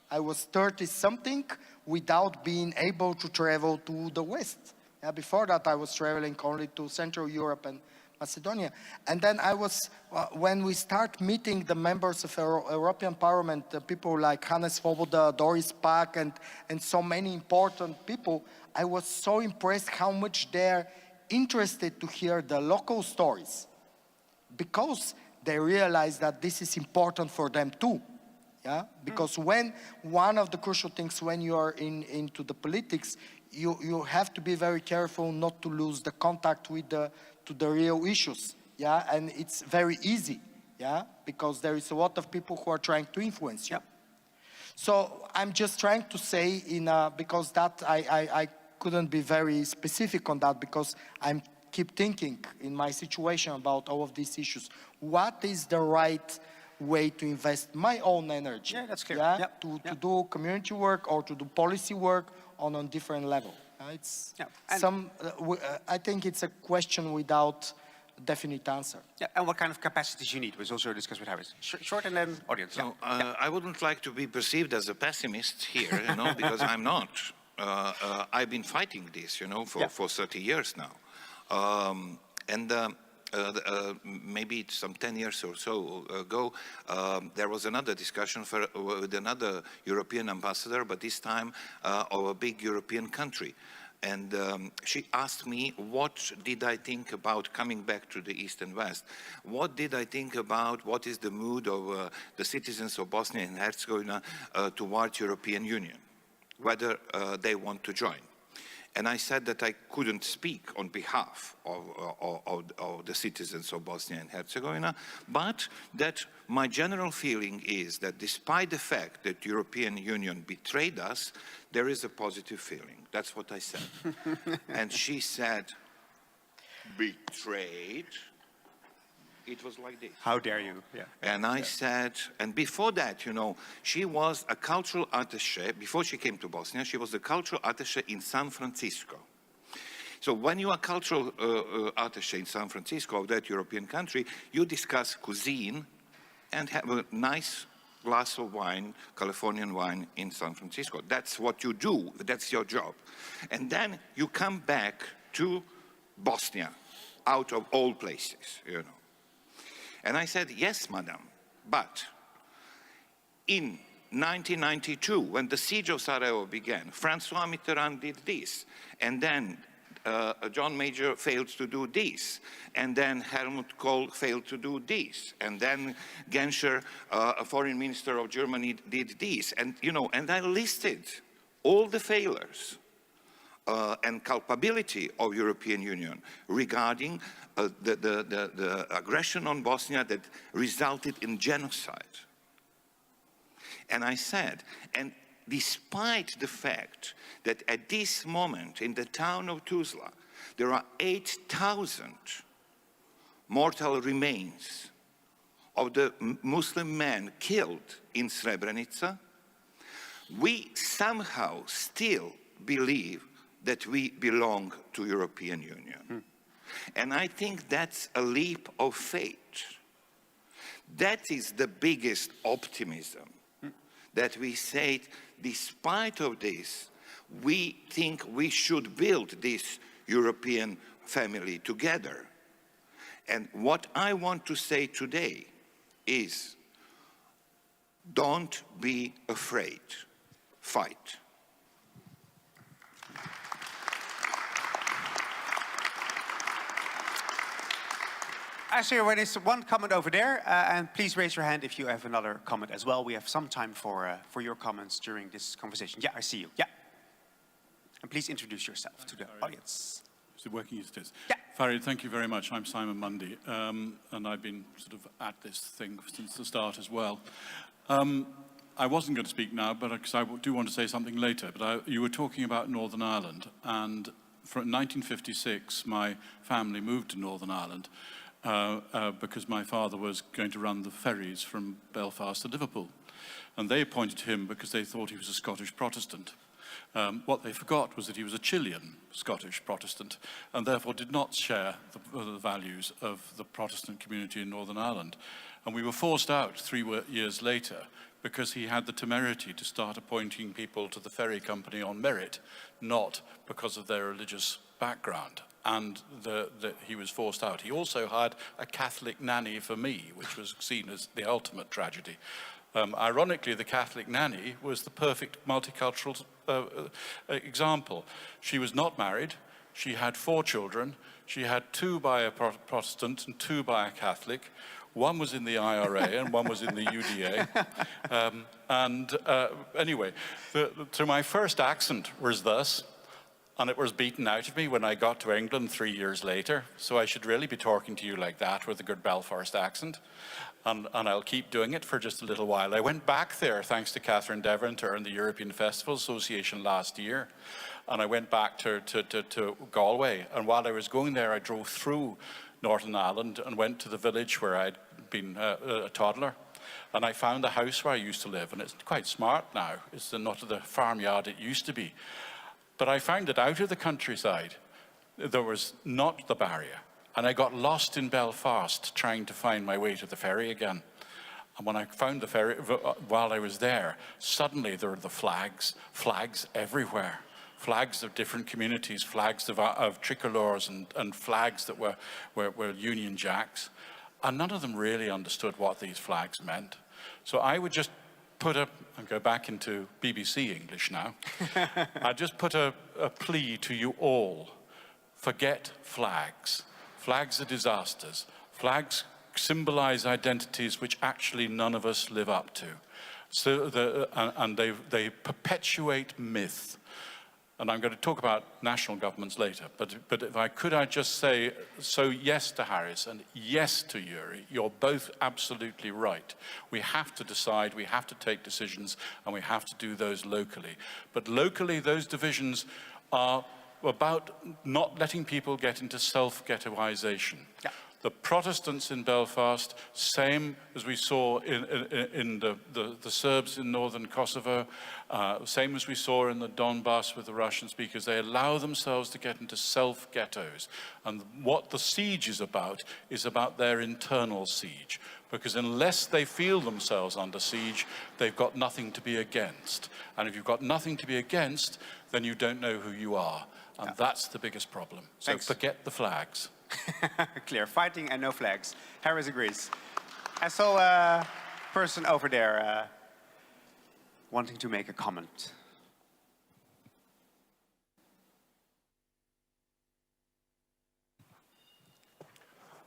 I was 30-something without being able to travel to the West. Yeah, before that, I was traveling only to Central Europe and Macedonia. And then I was, when we start meeting the members of European Parliament, people like Hannes Svoboda, Doris Pack, and so many important people, I was so impressed how much they're interested to hear the local stories, because they realize that this is important for them too. Yeah, because when one of the crucial things when you are into the politics, you have to be very careful not to lose the contact with the real issues. Yeah, and it's very easy. Yeah, because there is a lot of people who are trying to influence you. Yep. So I'm just trying to say because that I couldn't be very specific on that, because I'm keep thinking in my situation about all of these issues. What is the right way to invest my own energy? Yeah, that's clear. Yeah, Yep. to do community work or to do policy work on a different level. It's I think it's a question without a definite answer. Yeah, and what kind of capacities you need was also discussed with Harris. Short and then audience. So, I wouldn't like to be perceived as a pessimist here, you know, because I'm not. I've been fighting this, you know, for 30 years now. Maybe some 10 years or so ago, there was another discussion with another European ambassador, but this time of a big European country. And she asked me, what did I think about coming back to the East and West? What did I think about what is the mood of the citizens of Bosnia and Herzegovina towards European Union, whether they want to join? And I said that I couldn't speak on behalf of the citizens of Bosnia and Herzegovina, but that my general feeling is that despite the fact that the European Union betrayed us, there is a positive feeling. That's what I said. And she said, betrayed? It was like this. How dare you? Yeah. And I said, and before that, you know, she was a cultural attaché. Before she came to Bosnia, she was a cultural attaché in San Francisco. So when you are cultural attaché in San Francisco, of that European country, you discuss cuisine and have a nice glass of wine, Californian wine in San Francisco. That's what you do. That's your job. And then you come back to Bosnia, out of all places, you know. And I said, yes, madam, but in 1992, when the siege of Sarajevo began, François Mitterrand did this, and then John Major failed to do this, and then Helmut Kohl failed to do this, and then Genscher, a foreign minister of Germany, did this, and and I listed all the failures and culpability of European Union regarding the aggression on Bosnia that resulted in genocide. And I said, and despite the fact that at this moment in the town of Tuzla, there are 8,000 mortal remains of the Muslim men killed in Srebrenica, we somehow still believe that we belong to European Union. And I think that's a leap of faith. That is the biggest optimism, that we say, despite of this, we think we should build this European family together. And what I want to say today is, don't be afraid, fight. I see there is one comment over there, and please raise your hand if you have another comment as well. We have some time for your comments during this conversation. Yeah, I see you. Yeah. And please introduce yourself to the audience. Is it working as it is? Yeah. Farid, thank you very much. I'm Simon Mundy, and I've been sort of at this thing since the start as well. I wasn't going to speak now, but because I do want to say something later. But you were talking about Northern Ireland, and from 1956, my family moved to Northern Ireland. Because my father was going to run the ferries from Belfast to Liverpool. And they appointed him because they thought he was a Scottish Protestant. What they forgot was that he was a Chilean Scottish Protestant, and therefore did not share the values of the Protestant community in Northern Ireland. And we were forced out 3 years later because he had the temerity to start appointing people to the ferry company on merit, not because of their religious background. And he was forced out. He also had a Catholic nanny for me, which was seen as the ultimate tragedy. Ironically, the Catholic nanny was the perfect multicultural example. She was not married. She had 4 children. She had 2 by a Protestant and 2 by a Catholic. One was in the IRA and one was in the UDA. Anyway, so my first accent was thus. And it was beaten out of me when I got to England 3 years later. So I should really be talking to you like that with a good Belfast accent. And I'll keep doing it for just a little while. I went back there thanks to Catherine Deventer and the European Festival Association last year. And I went back to Galway. And while I was going there, I drove through Northern Ireland and went to the village where I'd been a toddler. And I found the house where I used to live. And it's quite smart now. It's not the farmyard it used to be. But I found that out of the countryside, there was not the barrier. And I got lost in Belfast trying to find my way to the ferry again. And when I found the ferry, while I was there, suddenly there were the flags everywhere. Flags of different communities, flags of tricolores and flags that were Union Jacks. And none of them really understood what these flags meant. So I would just and go back into BBC English now. I just put a plea to you all. Forget flags. Flags are disasters. Flags symbolize identities which actually none of us live up to. So they perpetuate myth. And I'm going to talk about national governments later, but if I just say, so yes to Harris and yes to Yuri, you're both absolutely right. We have to decide, we have to take decisions, and we have to do those locally. But locally, those divisions are about not letting people get into self-ghettoization. Yeah. The Protestants in Belfast, same as we saw in the Serbs in northern Kosovo, same as we saw in the Donbass with the Russian speakers, they allow themselves to get into self-ghettos. And what the siege is about their internal siege. Because unless they feel themselves under siege, they've got nothing to be against. And if you've got nothing to be against, then you don't know who you are. And that's the biggest problem. So forget the flags. Clear. Fighting and no flags. Harris agrees. I saw a person over there wanting to make a comment.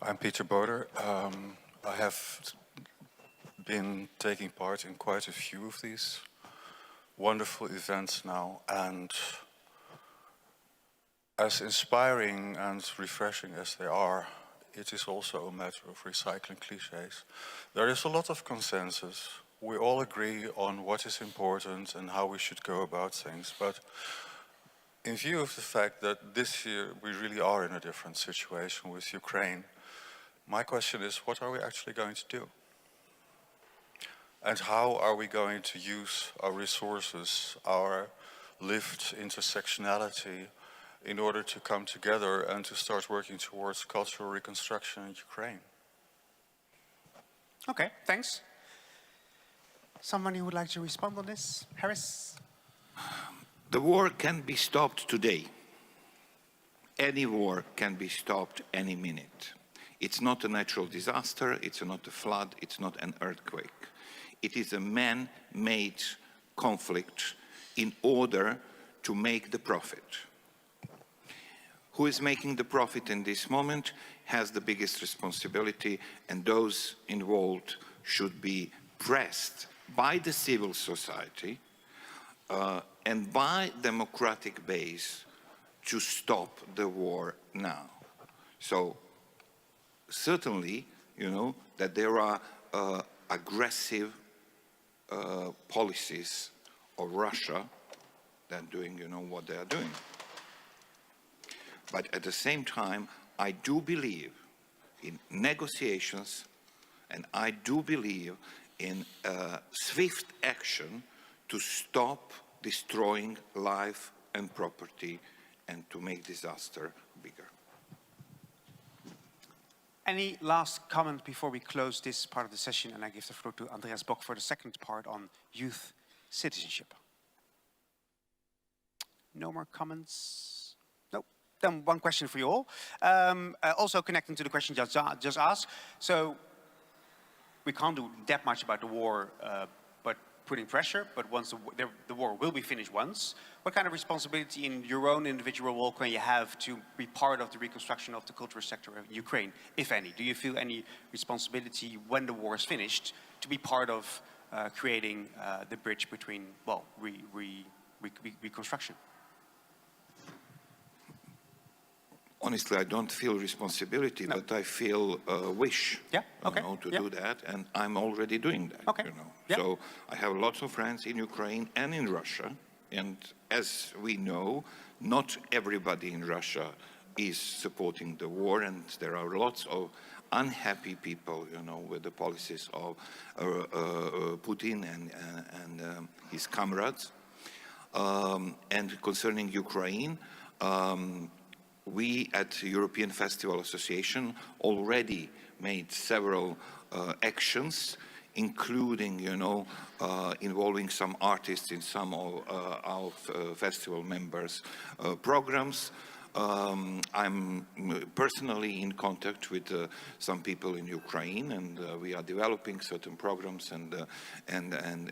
I'm Peter Boder. I have been taking part in quite a few of these wonderful events now, and as inspiring and refreshing as they are, it is also a matter of recycling cliches. There is a lot of consensus. We all agree on what is important and how we should go about things, but in view of the fact that this year we really are in a different situation with Ukraine, my question is, what are we actually going to do? And how are we going to use our resources, our lived intersectionality, in order to come together and to start working towards cultural reconstruction in Ukraine? Okay, thanks. Someone who would like to respond on this? Harris? The war can be stopped today. Any war can be stopped any minute. It's not a natural disaster, it's not a flood, it's not an earthquake. It is a man-made conflict in order to make the profit. Who is making the profit in this moment has the biggest responsibility, and those involved should be pressed by the civil society and by democratic base to stop the war now. So certainly, you know, that there are aggressive policies of Russia that doing, you know, what they are doing. But at the same time, I do believe in negotiations, and I do believe in swift action to stop destroying life and property and to make disaster bigger. Any last comment before we close this part of the session and I give the floor to Andreas Bock for the second part on youth citizenship? No more comments? No. Then one question for you all. Also connecting to the question just asked. So we can't do that much about the war, but putting pressure, but once the war will be finished once, what kind of responsibility in your own individual role can you have to be part of the reconstruction of the cultural sector of Ukraine, if any? Do you feel any responsibility when the war is finished to be part of creating the bridge between, well, reconstruction? Honestly, I don't feel responsibility, but I feel a wish to do that, and I'm already doing that. You know. So I have lots of friends in Ukraine and in Russia, and as we know, not everybody in Russia is supporting the war, and there are lots of unhappy people, you know, with the policies of Putin and his comrades. And concerning Ukraine, we at the European Festival Association already made several actions, including, you know, involving some artists in some of our festival members' programs. I'm personally in contact with some people in Ukraine, and we are developing certain programs and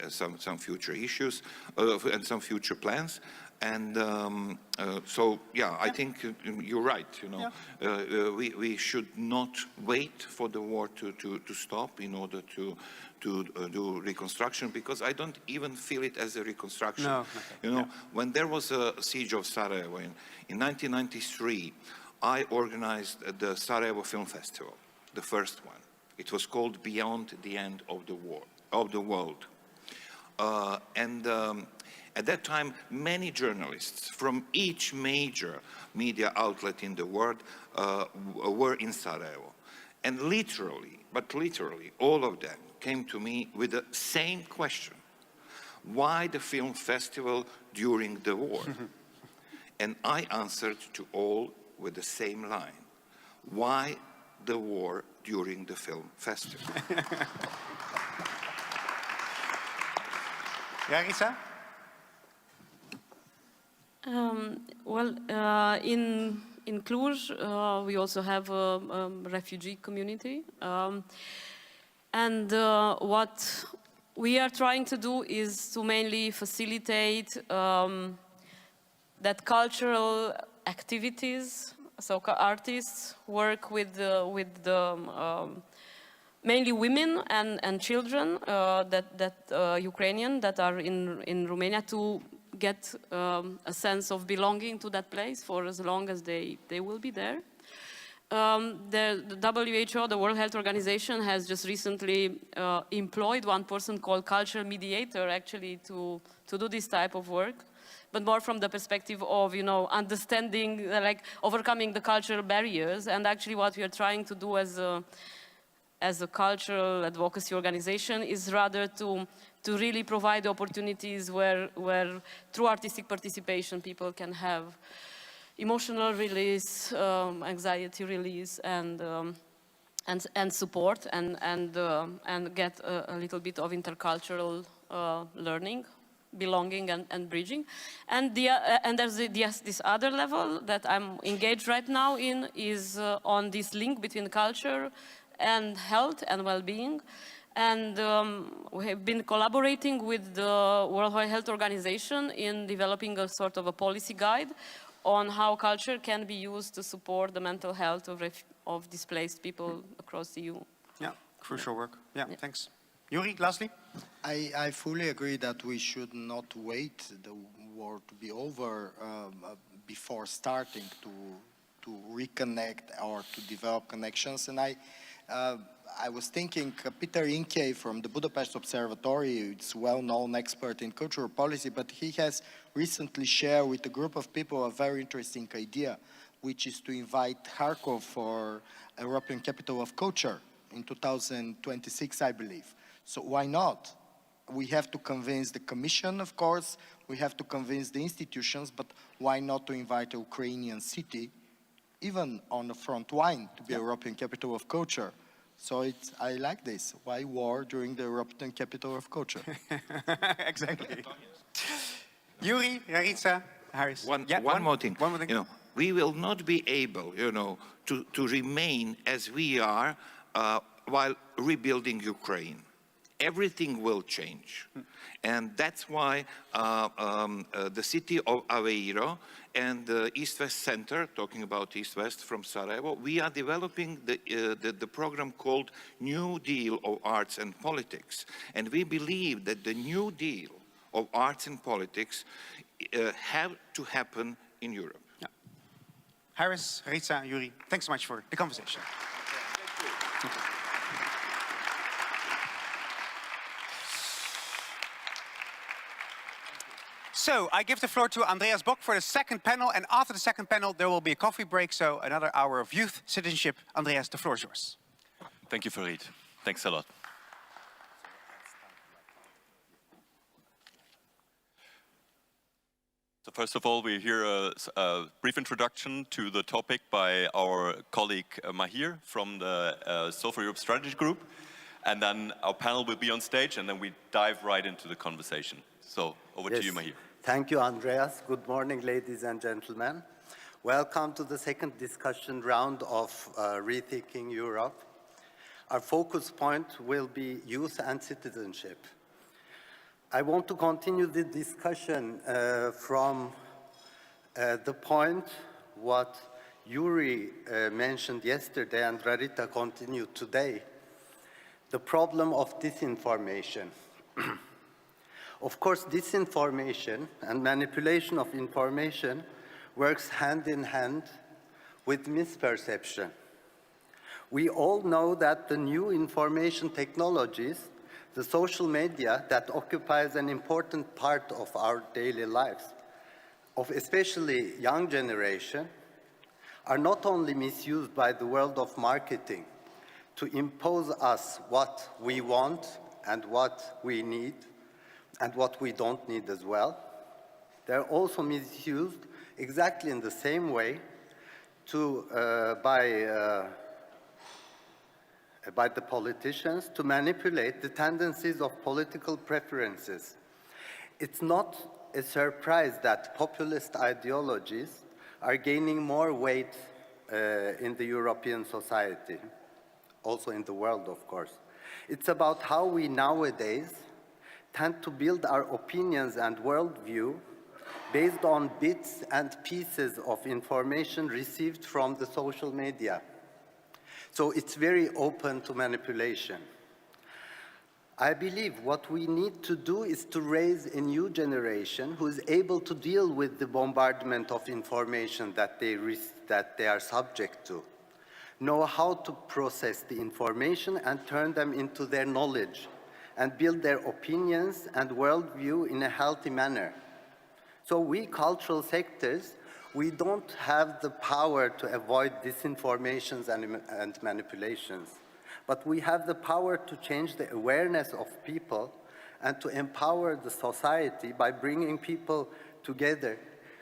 some future issues and some future plans. And so, yeah, I think you're right. You know, we should not wait for the war to stop in order to do reconstruction, because I don't even feel it as a reconstruction. No, you know, when there was a siege of Sarajevo in 1993, I organized the Sarajevo Film Festival, the first one. It was called Beyond the End of the War, of the World. At that time, many journalists from each major media outlet in the world were in Sarajevo. And literally, all of them came to me with the same question. Why the film festival during the war? And I answered to all with the same line. Why the war during the film festival? Larissa? Well, in Cluj, we also have a refugee community. And what we are trying to do is to mainly facilitate that cultural activities, So artists work with mainly women and children Ukrainian that are in Romania to get a sense of belonging to that place for as long as they will be there. The WHO, the World Health Organization, has just recently employed one person called cultural mediator actually to do this type of work, but more from the perspective of, understanding, like overcoming the cultural barriers. And actually what we are trying to do as a cultural advocacy organization is rather to really provide opportunities where through artistic participation people can have emotional release, anxiety release, and support, and get a little bit of intercultural learning, belonging, and bridging. And there's this other level that I'm engaged right now in is on this link between culture and health and well-being. And we have been collaborating with the World Health Organization in developing a sort of a policy guide on how culture can be used to support the mental health of displaced people across the EU. Yeah, crucial work. Yeah, thanks. Yuri, lastly? I fully agree that we should not wait the war to be over before starting to reconnect or to develop connections. And I was thinking, Peter Inke from the Budapest Observatory, it's a well-known expert in cultural policy, but he has recently shared with a group of people a very interesting idea, which is to invite Kharkov for European Capital of Culture in 2026, I believe. So why not? We have to convince the Commission, of course, we have to convince the institutions, but why not to invite a Ukrainian city, even on the front line, to be European Capital of Culture? So I like this. Why war during the European Capital of Culture? Exactly. Yuri, Yaritza, Harris. One more thing. We will not be able, to remain as we are while rebuilding Ukraine. Everything will change. And that's why the city of Aveiro and the East-West Center, talking about East-West from Sarajevo, we are developing the program called New Deal of Arts and Politics. And we believe that the New Deal of Arts and Politics have to happen in Europe. Yeah. Harris, Ritsa, Yuri, thanks so much for the conversation. Thank you. So I give the floor to Andreas Bock for the second panel, and after the second panel there will be a coffee break, so another hour of youth citizenship. Andreas, the floor is yours. Thank you, Farid. Thanks a lot. So first of all, we hear a brief introduction to the topic by our colleague Mahir from the So for Europe Strategy Group, and then our panel will be on stage, and then we dive right into the conversation. So over to you, Mahir. Thank you, Andreas. Good morning, ladies and gentlemen. Welcome to the second discussion round of Rethinking Europe. Our focus point will be youth and citizenship. I want to continue the discussion from the point what Yuri mentioned yesterday and Rarita continued today, the problem of disinformation. Of course, disinformation and manipulation of information works hand in hand with misperception. We all know that the new information technologies, the social media that occupies an important part of our daily lives, of especially young generation, are not only misused by the world of marketing to impose us what we want and what we need, and what we don't need as well. They're also misused exactly in the same way by the politicians to manipulate the tendencies of political preferences. It's not a surprise that populist ideologies are gaining more weight in the European society, also in the world, of course. It's about how we nowadays tend to build our opinions and worldview based on bits and pieces of information received from the social media. So it's very open to manipulation. I believe what we need to do is to raise a new generation who is able to deal with the bombardment of information that they are subject to, know how to process the information and turn them into their knowledge, and build their opinions and worldview in a healthy manner. So we cultural sectors, we don't have the power to avoid disinformations and manipulations, but we have the power to change the awareness of people and to empower the society by bringing people together,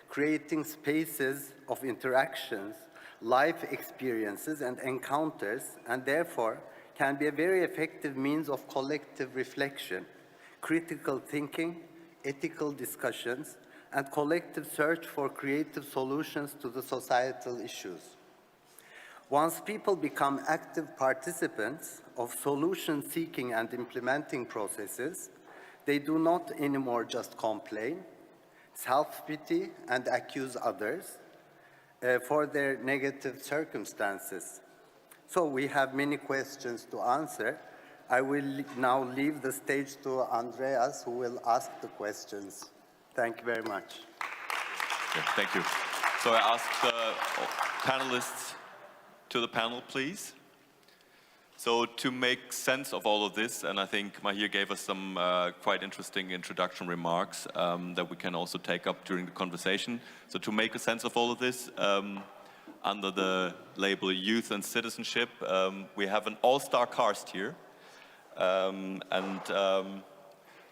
creating spaces of interactions, life experiences and encounters, and therefore can be a very effective means of collective reflection, critical thinking, ethical discussions, and collective search for creative solutions to the societal issues. Once people become active participants of solution-seeking and implementing processes, they do not anymore just complain, self-pity, and accuse others for their negative circumstances. So we have many questions to answer. I will now leave the stage to Andreas, who will ask the questions. Thank you very much. Yeah, thank you. So I ask the panelists to the panel, please. So to make sense of all of this, and I think Mahir gave us some quite interesting introduction remarks that we can also take up during the conversation. So to make a sense of all of this, under the label Youth and Citizenship, we have an all-star cast here.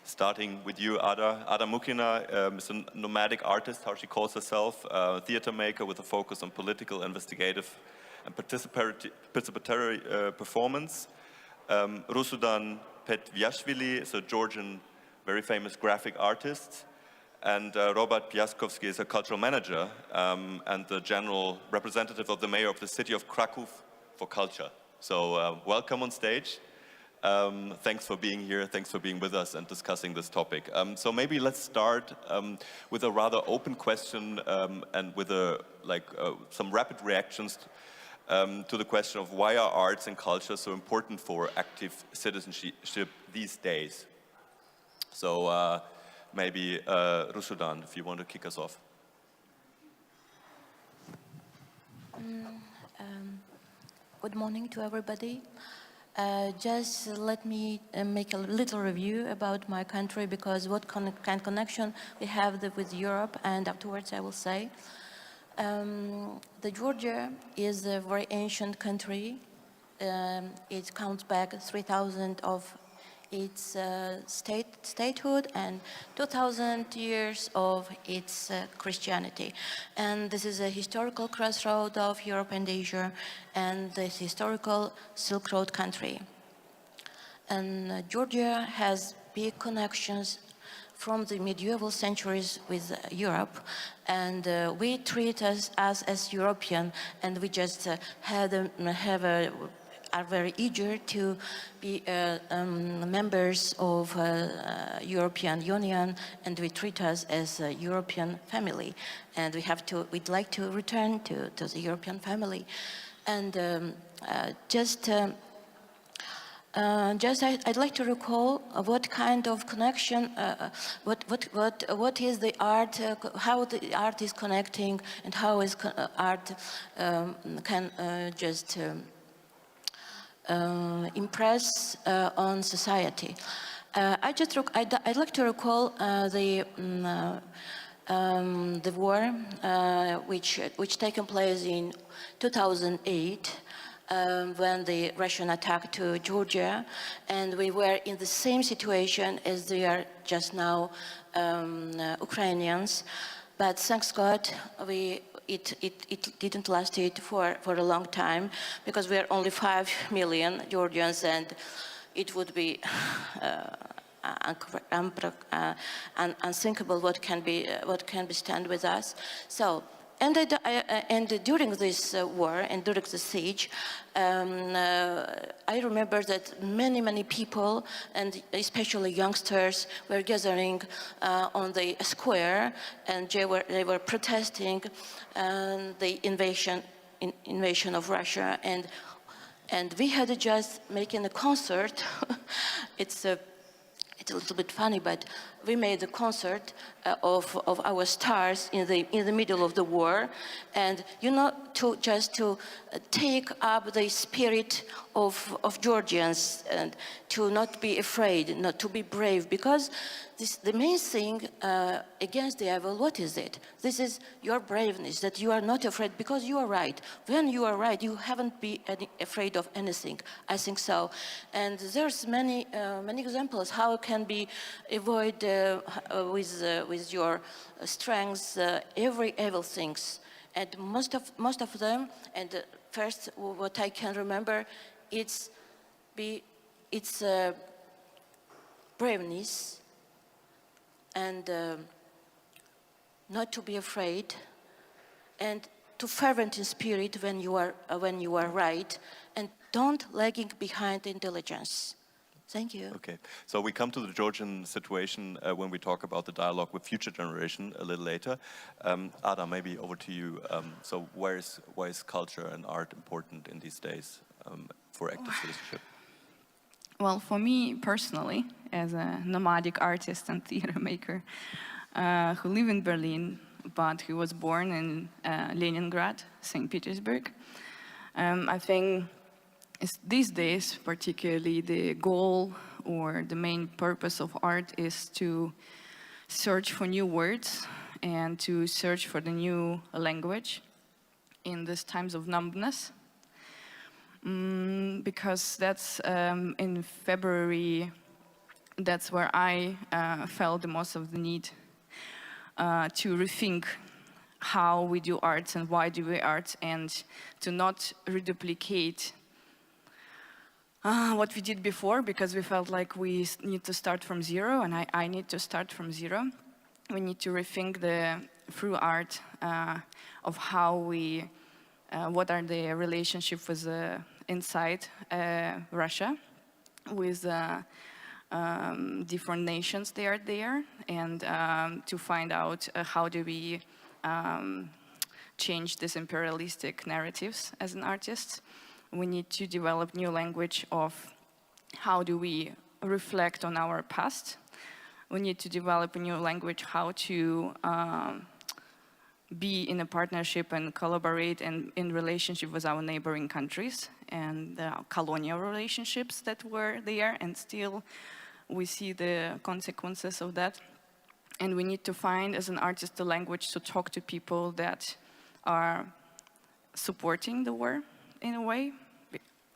Starting with you, Ada Mukina is a nomadic artist, how she calls herself, a theater maker with a focus on political, investigative, and participatory performance. Rusudan Petviashvili is a Georgian, very famous graphic artist. And Robert Piaskovsky is a cultural manager and the general representative of the mayor of the city of Krakow for culture. So welcome on stage. Thanks for being here. Thanks for being with us and discussing this topic. So maybe let's start with a rather open question and with some rapid reactions to the question of why are arts and culture so important for active citizenship these days? So maybe Rusudan, if you want to kick us off. Good morning to everybody. Just let me make a little review about my country, because what kind of connection we have with Europe, and afterwards I will say. The Georgia is a very ancient country. It counts back 3,000 of its statehood and 2,000 years of its Christianity. And this is a historical crossroad of Europe and Asia, and the historical Silk Road country. And Georgia has big connections from the medieval centuries with Europe, and we treat us as European, and we just are very eager to be members of European Union, and we treat us as a European family, and we'd like to return to the European family. And I'd like to recall what kind of connection, what is the art, how the art is connecting, and how is art can impress on society. I'd like to recall the war which taken place in 2008. When the Russian attack to Georgia, and we were in the same situation as they are just now, Ukrainians. But thanks God, it didn't last for a long time, because we are only 5 million Georgians, and it would be unthinkable what can be stand with us. So and during this war and during the siege, I remember that many people, and especially youngsters, were gathering on the square, and they were protesting the invasion of Russia, and we had just making a concert. It's a little bit funny, but we made a concert of our stars in the middle of the war, and to take up the spirit of Georgians, and to not be afraid, not to be brave, because the main thing against the evil, what is it? This is your braveness, that you are not afraid, because you are right. When you are right, you haven't been afraid of anything. I think so. And there's many examples how it can be avoid with your strengths every evil things. And most of them, and first what I can remember, it's braveness, and not to be afraid, and to fervent in spirit when you are right, and don't lagging behind intelligence. Thank you. Okay, so we come to the Georgian situation when we talk about the dialogue with future generation a little later. Ada, maybe over to you. So why is culture and art important in these days for active citizenship? Well, for me personally, as a nomadic artist and theater maker who live in Berlin, but who was born in Leningrad, St. Petersburg, I think these days, particularly, the goal or the main purpose of art is to search for new words and to search for the new language in these times of numbness. Because that's in February, that's where I felt the most of the need to rethink how we do arts and why do we art, and to not reduplicate what we did before, because we felt like we need to start from zero, and I need to start from zero. We need to rethink through art of how we, what are the relationship with inside Russia, with different nations they are there, and to find out how do we change these imperialistic narratives as an artist. We need to develop new language of how do we reflect on our past. We need to develop a new language how to be in a partnership and collaborate and in relationship with our neighboring countries and the colonial relationships that were there, and still we see the consequences of that. And we need to find, as an artist, a language to talk to people that are supporting the war in a way.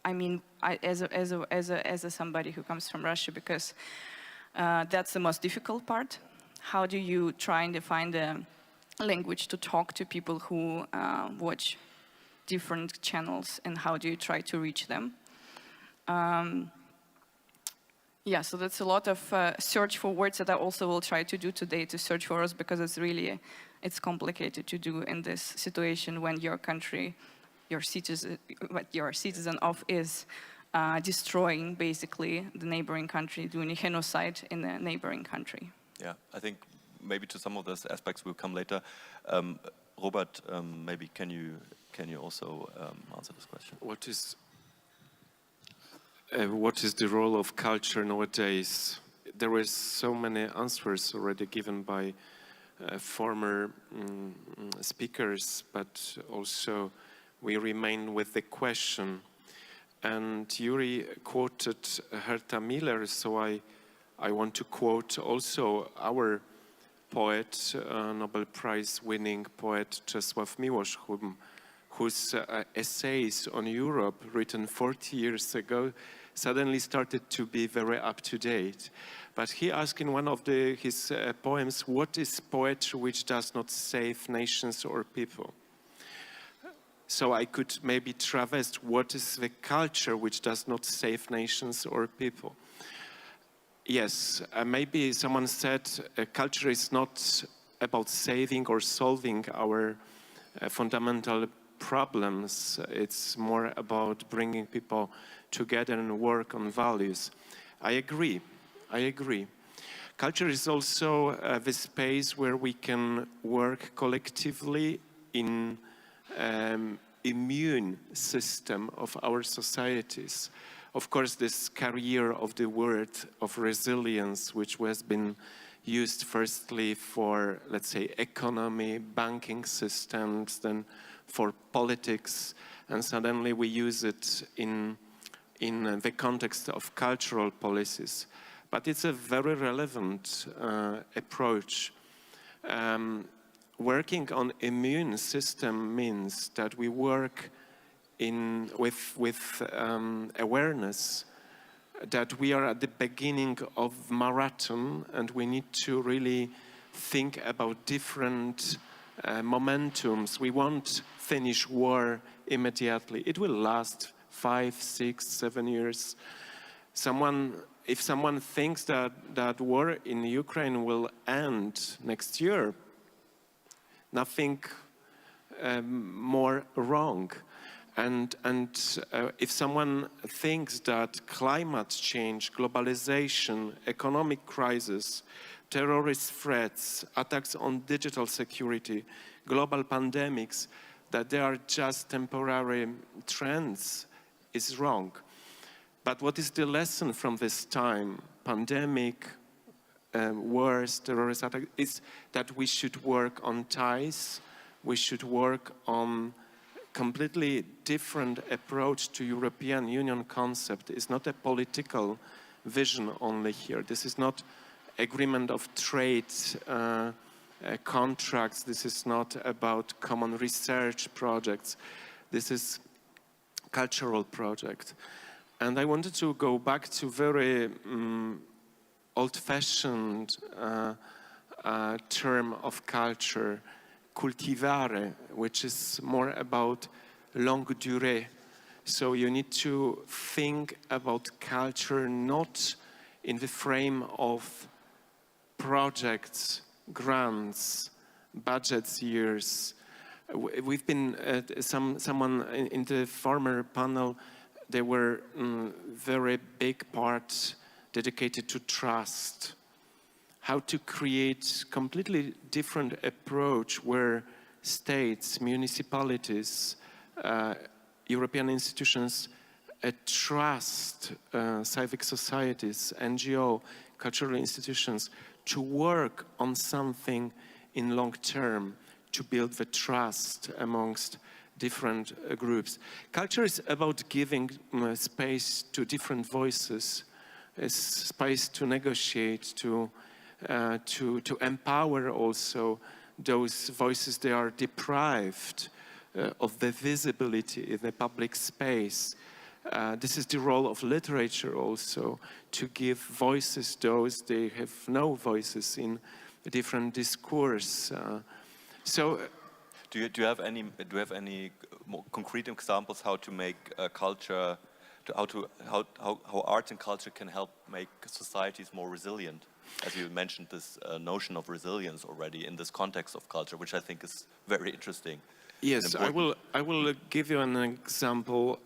I mean, as somebody who comes from Russia, because that's the most difficult part. How do you try and define the language to talk to people who watch different channels, and how do you try to reach them? Yeah, so that's a lot of search for words that I also will try to do today, to search for us, because it's complicated to do in this situation when your country, what you're a citizen of, is destroying basically the neighboring country, doing a genocide in the neighboring country. Yeah, I think maybe to some of those aspects will come later. Robert, maybe can you also answer this question? What is the role of culture nowadays? There were so many answers already given by former speakers, but also we remain with the question. And Yuri quoted Herta Miller, so I want to quote also our poet, Nobel Prize-winning poet Czesław Miłosz, whose essays on Europe, written 40 years ago, suddenly started to be very up-to-date. But he asked in one of his poems, what is poetry which does not save nations or people? So I could maybe traverse, what is the culture which does not save nations or people? Yes, maybe someone said culture is not about saving or solving our fundamental problems. It's more about bringing people together and work on values. I agree. Culture is also the space where we can work collectively in immune system of our societies. Of course, this carrier of the word of resilience, which has been used firstly for, let's say, economy, banking systems, then for politics, and suddenly we use it in the context of cultural policies. But it's a very relevant approach. Working on immune system means that we work with awareness that we are at the beginning of marathon and we need to really think about different momentums. We won't finish war immediately. It will last 5, 6, 7 years. If someone thinks that war in Ukraine will end next year, nothing more wrong. And if someone thinks that climate change, globalization, economic crisis, terrorist threats, attacks on digital security, global pandemics, that they are just temporary trends, is wrong. But what is the lesson from this time, pandemic, wars, terrorist attacks, is that we should work on ties, we should work on completely different approach to European Union concept. It's not a political vision only here. This is not agreement of trade contracts. This is not about common research projects. This is cultural project. And I wanted to go back to very old-fashioned term of culture, cultivare, which is more about longue durée. So you need to think about culture not in the frame of projects, grants, budgets years. We've been, someone in the former panel, there were very big parts dedicated to trust. How to create completely different approach where states, municipalities, European institutions trust civic societies, NGO, cultural institutions to work on something in long term, to build the trust amongst different groups. Culture is about giving space to different voices, space to negotiate, to empower also those voices that are deprived of the visibility in the public space. This is the role of literature also, to give voices to those they have no voices in different discourse. Do you have any more concrete examples how to make culture, how art and culture can help make societies more resilient? As you mentioned, this notion of resilience already in this context of culture, which I think is very interesting. Yes, I will give you an example.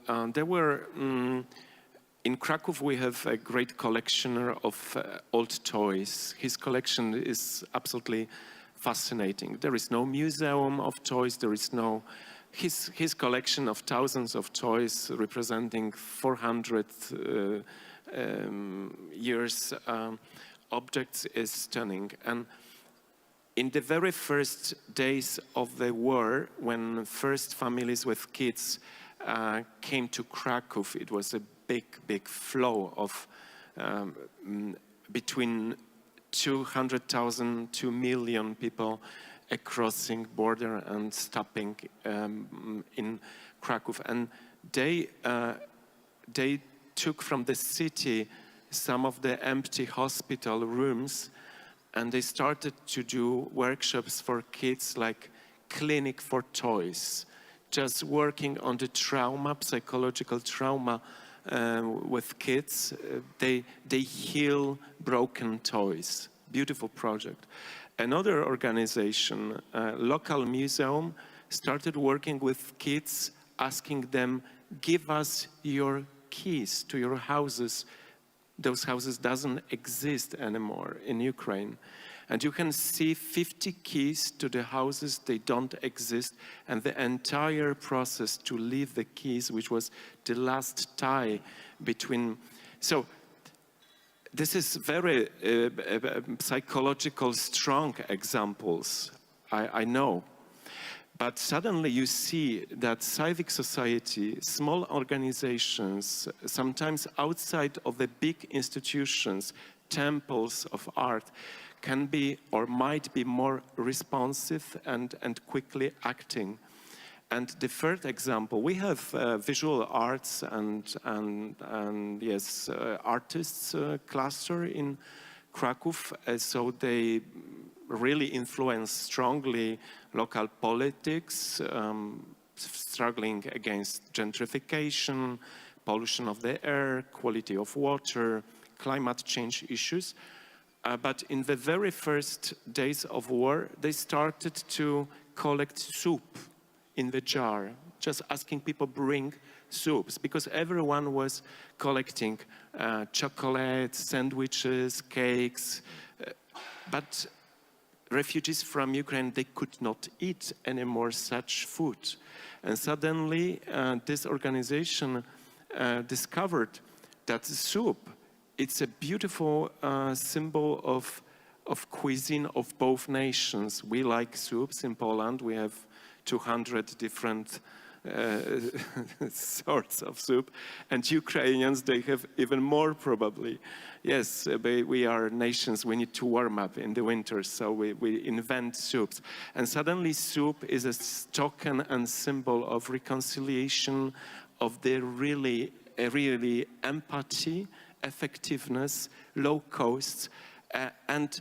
In Krakow we have a great collectioner of old toys. His collection is absolutely fascinating. There is no museum of toys. There is no his collection of thousands of toys representing 400 years objects is stunning. And in the very first days of the war, when first families with kids came to Krakow, it was a big flow of between 200,000 to 2 million people crossing border and stopping in Krakow. And they took from the city some of the empty hospital rooms, and they started to do workshops for kids like clinic for toys, just working on the trauma, psychological trauma with kids. They heal broken toys. Beautiful project. Another organization, local museum, started working with kids, asking them, give us your keys to your houses. Those houses doesn't exist anymore in Ukraine. And you can see 50 keys to the houses, they don't exist, and the entire process to leave the keys, which was the last tie between. So this is very psychological, strong examples, I know. But suddenly you see that civic society, small organizations, sometimes outside of the big institutions, temples of art, can be or might be more responsive and quickly acting. And the third example, we have visual arts and yes, artists cluster in Krakow, so they really influence strongly local politics, struggling against gentrification, pollution of the air, quality of water, climate change issues. But in the very first days of war, they started to collect soup in the jar, just asking people bring soups, because everyone was collecting chocolate, sandwiches, cakes, but refugees from Ukraine, they could not eat anymore such food. And suddenly this organization discovered that soup, it's a beautiful symbol of cuisine of both nations. We like soups in Poland. We have 200 different sorts of soup. And Ukrainians, they have even more probably. Yes, we are nations, we need to warm up in the winter, so we invent soups. And suddenly soup is a token and symbol of reconciliation, of the really empathy, effectiveness, low costs, and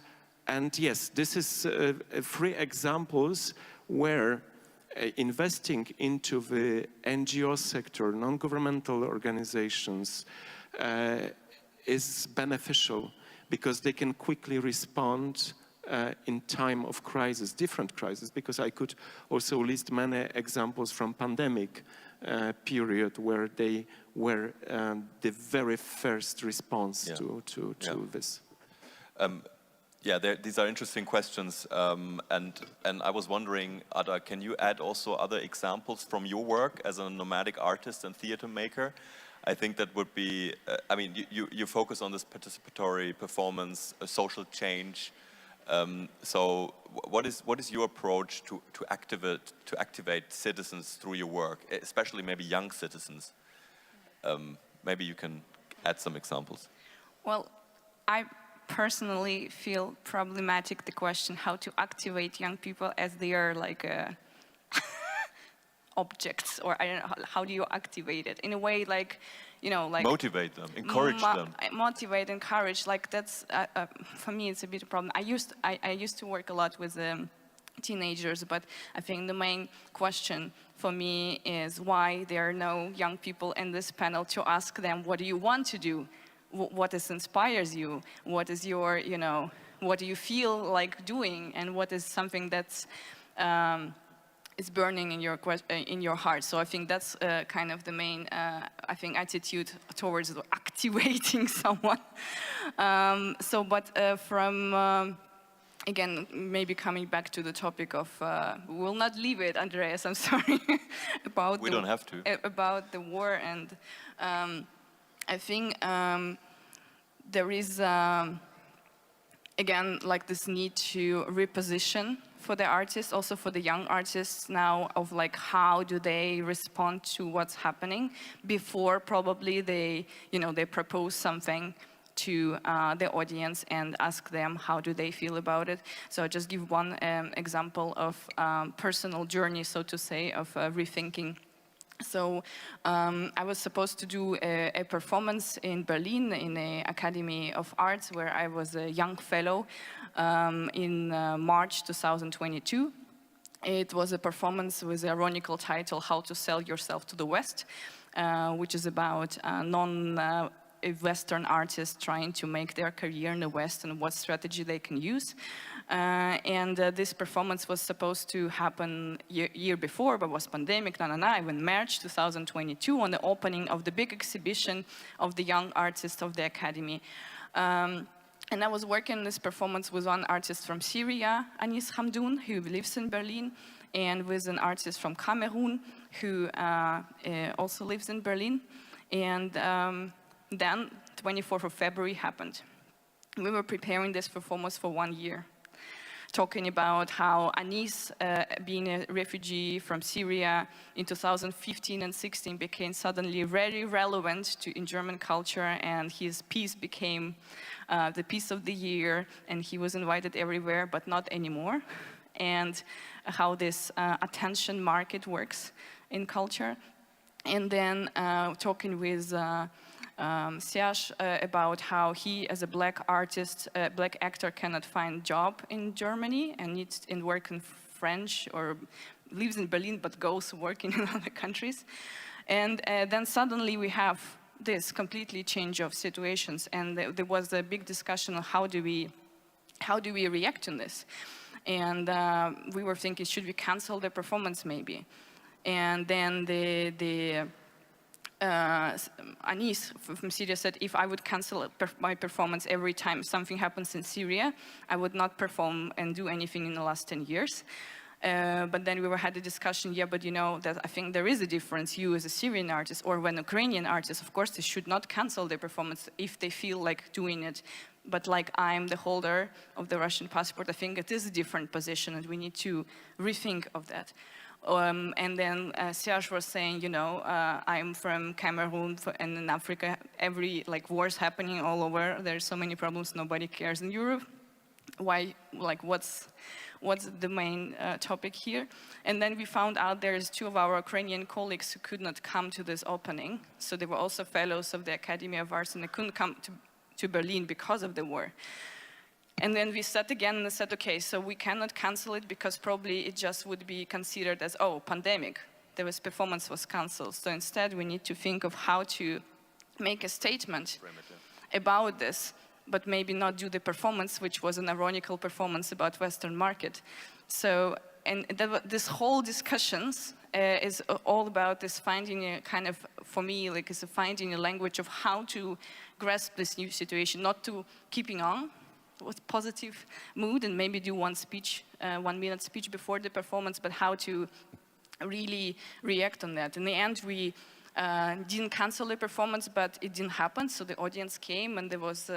yes, this is 3 examples where investing into the NGO sector, non-governmental organizations, is beneficial because they can quickly respond in time of crisis, different crises, because I could also list many examples from pandemic period where they were the very first response to this. These are interesting questions, and I was wondering, Ada, can you add also other examples from your work as a nomadic artist and theater maker? I think that would be, I mean, you focus on this participatory performance, social change. So what is your approach to activate citizens through your work, especially maybe young citizens? Maybe you can add some examples. Well, I personally feel problematic the question how to activate young people as they are like objects, or I don't know, how do you activate it in a way, like, you know, like motivate them, encourage them. Motivate, encourage, like that's for me it's a bit of a problem. I used to work a lot with teenagers, but I think the main question for me is why there are no young people in this panel to ask them, what do you want to do? What inspires you? What is your, you know, what do you feel like doing? And what is something that's is burning in your heart? So I think that's kind of the main, I think, attitude towards activating someone. Again, maybe coming back to the topic of, we'll not leave it, Andreas, I'm sorry, about we don't have to. About the war, and I think there is, again, like this need to reposition for the artists, also for the young artists now, of like how do they respond to what's happening before probably they, you know, they propose something to the audience and ask them how do they feel about it. So I'll just give one example of personal journey, so to say, of rethinking. So I was supposed to do a performance in Berlin in the Academy of Arts, where I was a young fellow in March 2022. It was a performance with the ironical title, How to Sell Yourself to the West, which is about Western artists trying to make their career in the West and what strategy they can use. This performance was supposed to happen year before, but was pandemic, in March 2022, on the opening of the big exhibition of the young artists of the Academy. And I was working on this performance with one artist from Syria, Anis Hamdoun, who lives in Berlin, and with an artist from Cameroon, who also lives in Berlin. And then 24th of February happened. We were preparing this performance for 1 year, talking about how Anis, being a refugee from Syria in 2015 and 16, became suddenly very relevant in German culture, and his piece became the piece of the year, and he was invited everywhere, but not anymore. And how this attention market works in culture. And then talking with Serge about how he, as a black artist, black actor, cannot find job in Germany and needs to work in French, or lives in Berlin but goes working in other countries. And then suddenly we have this completely change of situations, and there was a big discussion on how do we react on this. And we were thinking, should we cancel the performance maybe? And then Anis from Syria said, if I would cancel my performance every time something happens in Syria, I would not perform and do anything in the last 10 years. But then we had a discussion, yeah, but you know, that I think there is a difference. You as a Syrian artist or when Ukrainian artist, of course, they should not cancel their performance if they feel like doing it. But like I'm the holder of the Russian passport, I think it is a different position and we need to rethink of that. And then Serge was saying, you know, I'm from Cameroon, and in Africa, war's happening all over. There's so many problems, nobody cares in Europe. Why, what's the main topic here? And then we found out there's 2 of our Ukrainian colleagues who could not come to this opening. So they were also fellows of the Academy of Arts, and they couldn't come to Berlin because of the war. And then we sat again and said, okay, so we cannot cancel it because probably it just would be considered as, oh, pandemic. Performance was canceled. So instead we need to think of how to make a statement about this, but maybe not do the performance, which was an ironical performance about Western market. So, and this whole discussions is all about this finding a kind of, for me, like it's finding a language of how to grasp this new situation, not to keeping on with positive mood and maybe do one speech, 1 minute speech before the performance, but how to really react on that. In the end, we didn't cancel the performance, but it didn't happen. So the audience came and there was,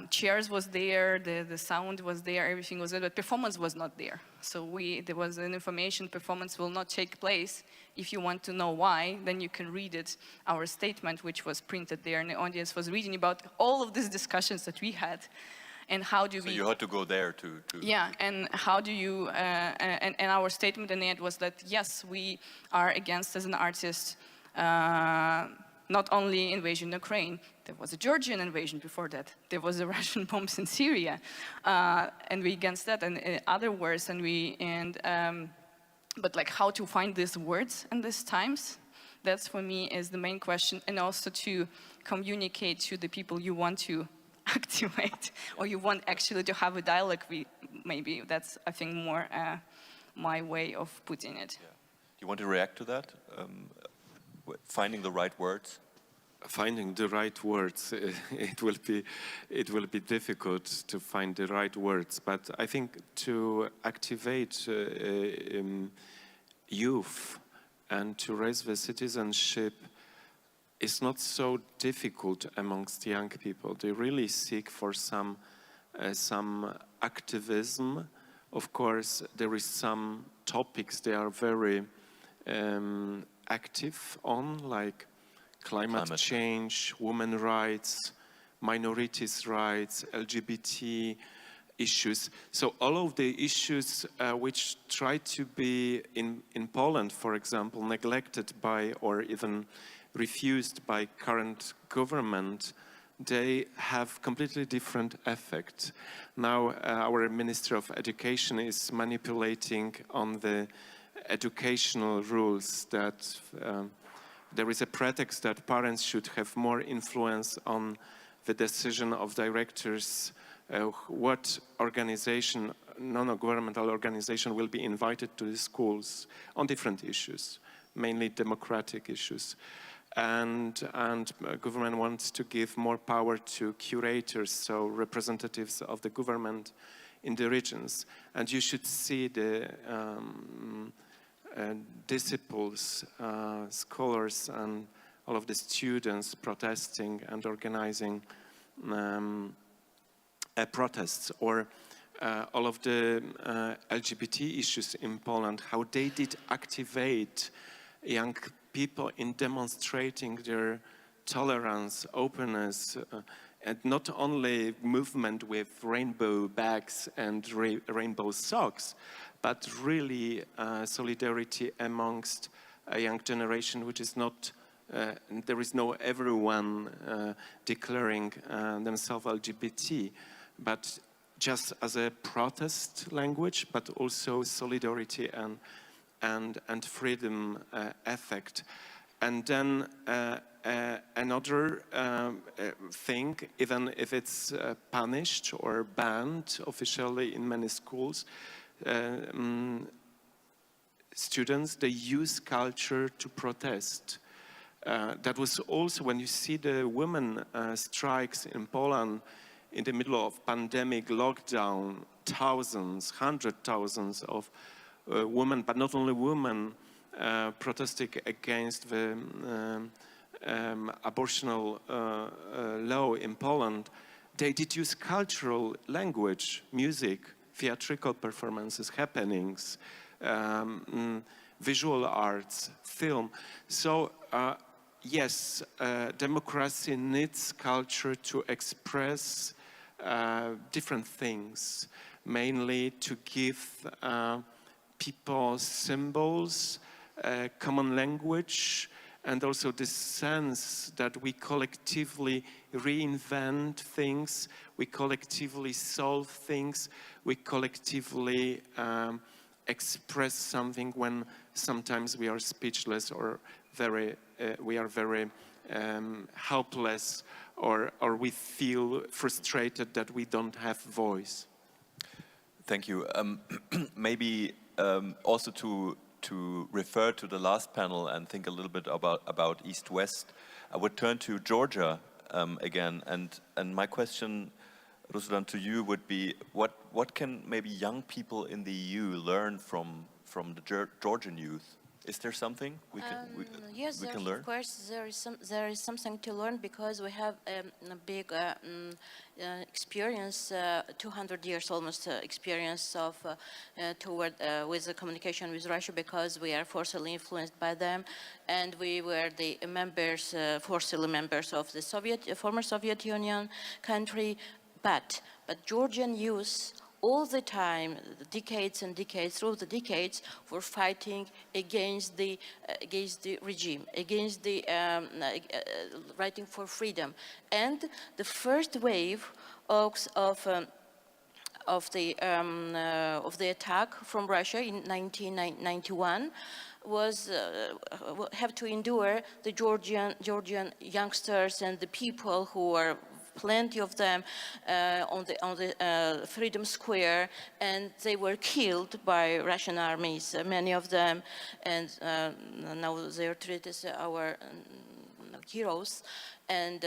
chairs was there, the sound was there, everything was there, but performance was not there. So there was an information, performance will not take place. If you want to know why, then you can read it, our statement, which was printed there, and the audience was reading about all of these discussions that we had. And how do we... So you had to go there to... Yeah, and how do you... and our statement in the end was that, yes, we are against, as an artist, not only invasion in Ukraine, there was a Georgian invasion before that. There was a Russian bombs in Syria, and we against that, and other words, but like how to find these words in these times, that's for me is the main question, and also to communicate to the people you want to activate, or you want actually to have a dialogue with, maybe that's, I think, more my way of putting it. Yeah. Do you want to react to that? Finding the right words? Finding the right words, it will be difficult to find the right words, but I think to activate youth and to raise the citizenship is not so difficult amongst young people. They really seek for some activism. Of course, there is some topics they are very active on, like climate change, women's rights, minorities' rights, LGBT issues. So all of the issues which try to be, in Poland, for example, neglected by or even refused by current government, they have completely different effect. Now our Minister of Education is manipulating on the educational rules that there is a pretext that parents should have more influence on the decision of directors what organization, non-governmental organization will be invited to the schools on different issues, mainly democratic issues. And government wants to give more power to curators, so representatives of the government in the regions. And you should see the disciples, scholars, and all of the students protesting and organizing protests, or all of the LGBT issues in Poland, how they did activate young people in demonstrating their tolerance, openness, and not only movement with rainbow bags and rainbow socks, but really solidarity amongst a young generation, which is not, there is no everyone declaring themselves LGBT, but just as a protest language, but also solidarity and freedom effect. And then another thing, even if it's punished or banned officially in many schools, students, they use culture to protest. That was also when you see the women strikes in Poland in the middle of pandemic lockdown, thousands, hundred thousands of women, but not only women, protesting against the abortional law in Poland. They did use cultural language, music, theatrical performances, happenings, visual arts, film. So yes, democracy needs culture to express different things, mainly to give people symbols, common language, and also this sense that we collectively reinvent things, we collectively solve things, we collectively express something when sometimes we are speechless or we are very helpless, or we feel frustrated that we don't have voice. Thank you. Maybe also to refer to the last panel and think a little bit about East-West, I would turn to Georgia again, and my question, Ruslan, to you would be, what can maybe young people in the EU learn from the Georgian youth? Is there something we can learn? Of course, there is something to learn, because we have a big experience, 200 years almost experience of with the communication with Russia, because we are forcibly influenced by them, and we were the members, forcibly members of the former Soviet Union country, but Georgian youth all the time, decades and decades, through the decades, were fighting against the regime, against the writing for freedom. And the first wave of the attack from Russia in 1991 was have to endure the Georgian youngsters and the people who were plenty of them on the Freedom Square, and they were killed by Russian armies, many of them, and now they are treated as our heroes. And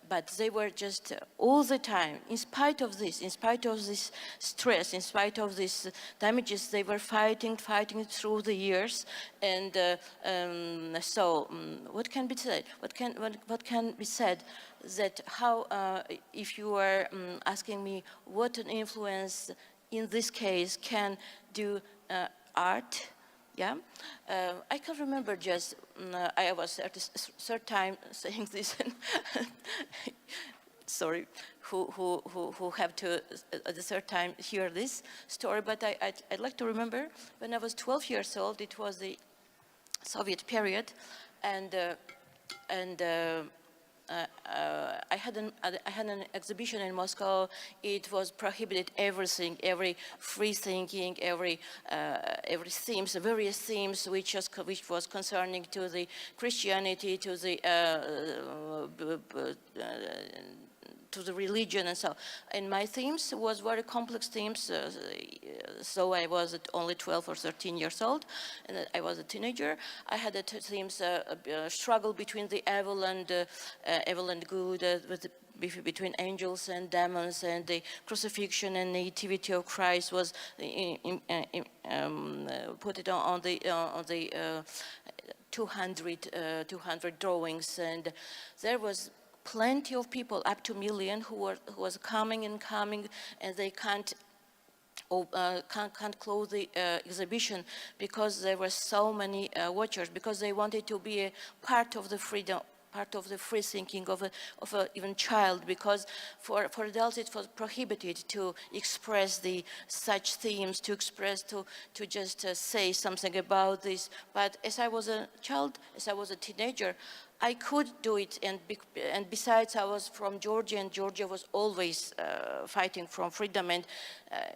but they were just all the time, in spite of this stress, in spite of these damages, they were fighting through the years. And so what can be said? What can be said? That how, if you are asking me what an influence in this case can do art, yeah, I can remember just, I was at the third time saying this, and sorry, who have to at the third time hear this story, but I'd like to remember when I was 12 years old, it was the Soviet period, and I had an exhibition in Moscow. It was prohibited everything, every free thinking, every themes, various themes, which was concerning to the Christianity, to the to the religion and so. And my themes was very complex themes. So I was only 12 or 13 years old, and I was a teenager. I had themes struggle between the evil and good, between angels and demons, and the crucifixion and nativity of Christ was put it on the 200 drawings, and there was plenty of people, up to 1 million, who was coming, and they can't close the exhibition because there were so many watchers, because they wanted to be a part of the freedom, part of the free thinking of a even child, because for adults it was prohibited to express such themes, to just say something about this. But as I was a child, as I was a teenager, I could do it, and besides I was from Georgia, and Georgia was always fighting for freedom, and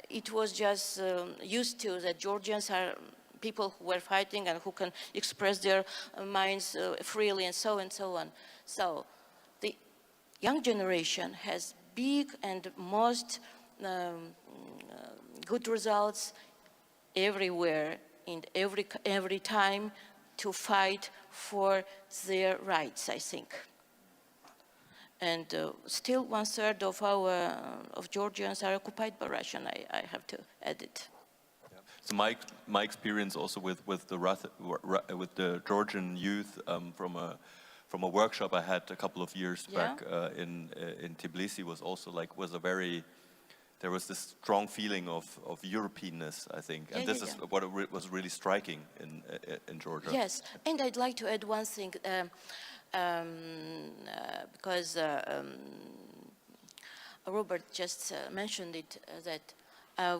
it was just used to that Georgians are people who were fighting and who can express their minds freely, and so on. So the young generation has big and most good results everywhere, in every time, to fight for their rights, I think. And still 1/3 of Georgians are occupied by Russian. I have to add it. So my experience also with the Georgian youth from a workshop I had a couple of years back in Tbilisi there was this strong feeling of Europeanness, I think, and this is what was really striking in Georgia. Yes, and I'd like to add one thing, because Robert just mentioned it, that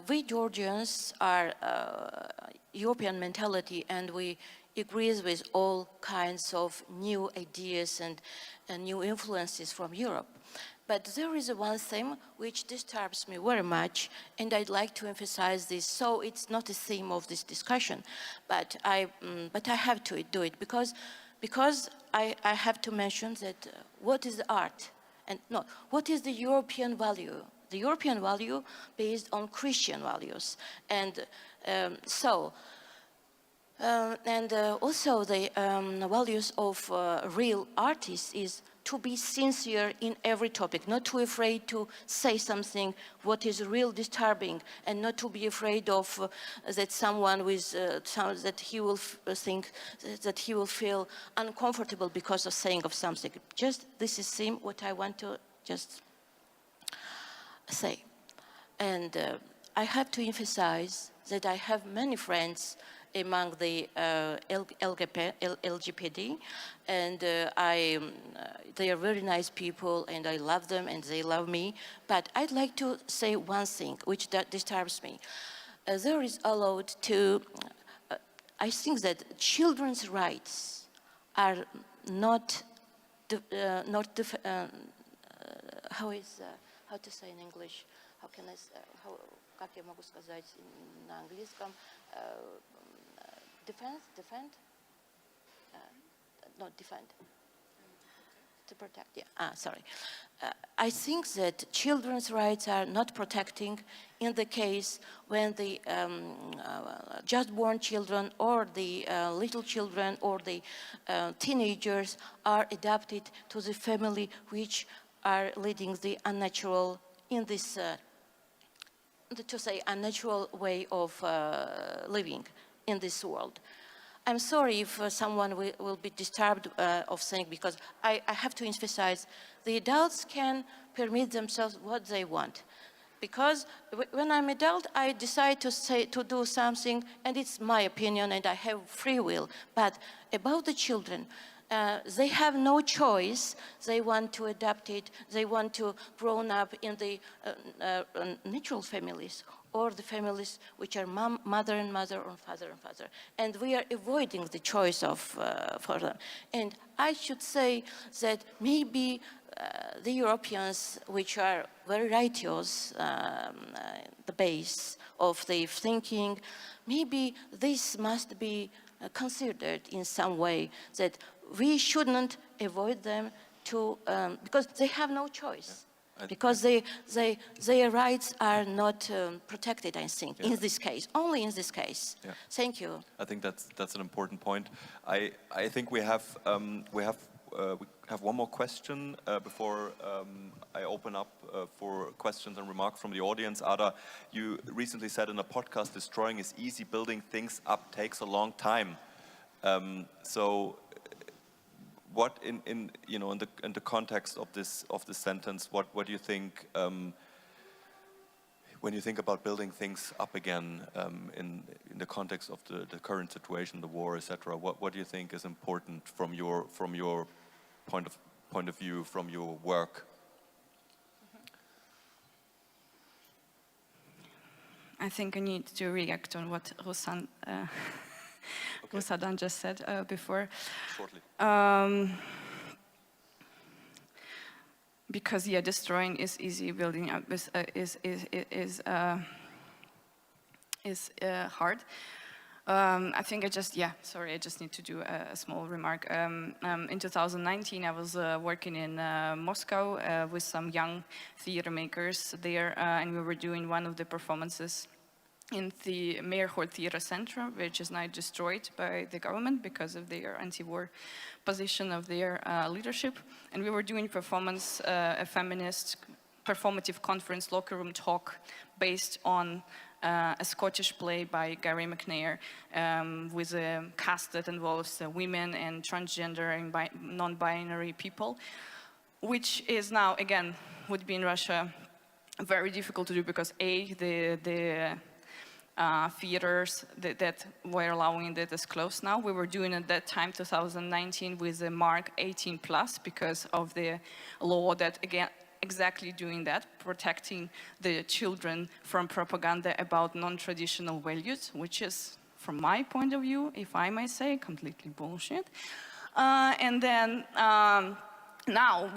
we Georgians are European mentality, and we agree with all kinds of new ideas and new influences from Europe. But there is one theme which disturbs me very much, and I'd like to emphasize this. So it's not a theme of this discussion, but I have to do it because I have to mention that what is art, and no, what is the European value? The European value based on Christian values, and also the values of real artists is to be sincere in every topic, not too afraid to say something what is real disturbing, and not to be afraid of that someone with that he will think that he will feel uncomfortable because of saying of something. Just this is what I want to just say. And I have to emphasize that I have many friends among the LGBT, and they are very nice people, and I love them, and they love me. But I'd like to say one thing which disturbs me. There is allowed to, I think that children's rights are not how to say in English? How can I? Как я могу сказать на английском? Defend? Not defend. To protect. Yeah. Sorry. I think that children's rights are not protecting in the case when the just born children or the little children or the teenagers are adopted to the family which are leading the unnatural in this unnatural way of living in this world. I'm sorry if someone will be disturbed of saying, because I have to emphasize the adults can permit themselves what they want. Because when I'm adult, I decide to do something, and it's my opinion, and I have free will. But about the children, they have no choice. They want to adapt it. They want to grow up in the natural families, or the families which are mother and mother, or father and father. And we are avoiding the choice for them. And I should say that maybe the Europeans, which are very righteous, the base of their thinking, maybe this must be considered in some way, that we shouldn't avoid them because they have no choice. because their rights are not protected, I think, in this case, only in this case. Yeah. Thank you. I think that's an important point. I think we have one more question before I open up for questions and remarks from the audience. Ada, you recently said in a podcast, "Destroying is easy, building things up takes a long time." So, what in the context of this sentence, what do you think when you think about building things up again in the context of the current situation, the war, etc.? What do you think is important from your point of view, from your work? I think I need to react on what Rusadan just said before. Shortly. Because destroying is easy, building up is hard. I think I just need to do a small remark. In 2019, I was working in Moscow with some young theater makers there, and we were doing one of the performances in the Meyerhold Theater Center, which is now destroyed by the government because of their anti-war position of their leadership. And we were doing performance, a feminist performative conference locker room talk based on a Scottish play by Gary McNair with a cast that involves women and transgender and non-binary people, which is now, again, would be in Russia very difficult to do because the theaters that were allowing that is closed now. We were doing at that time, 2019, with the mark 18+ because of the law that, again, exactly doing that, protecting the children from propaganda about non-traditional values, which is, from my point of view, if I may say, completely bullshit. And then now,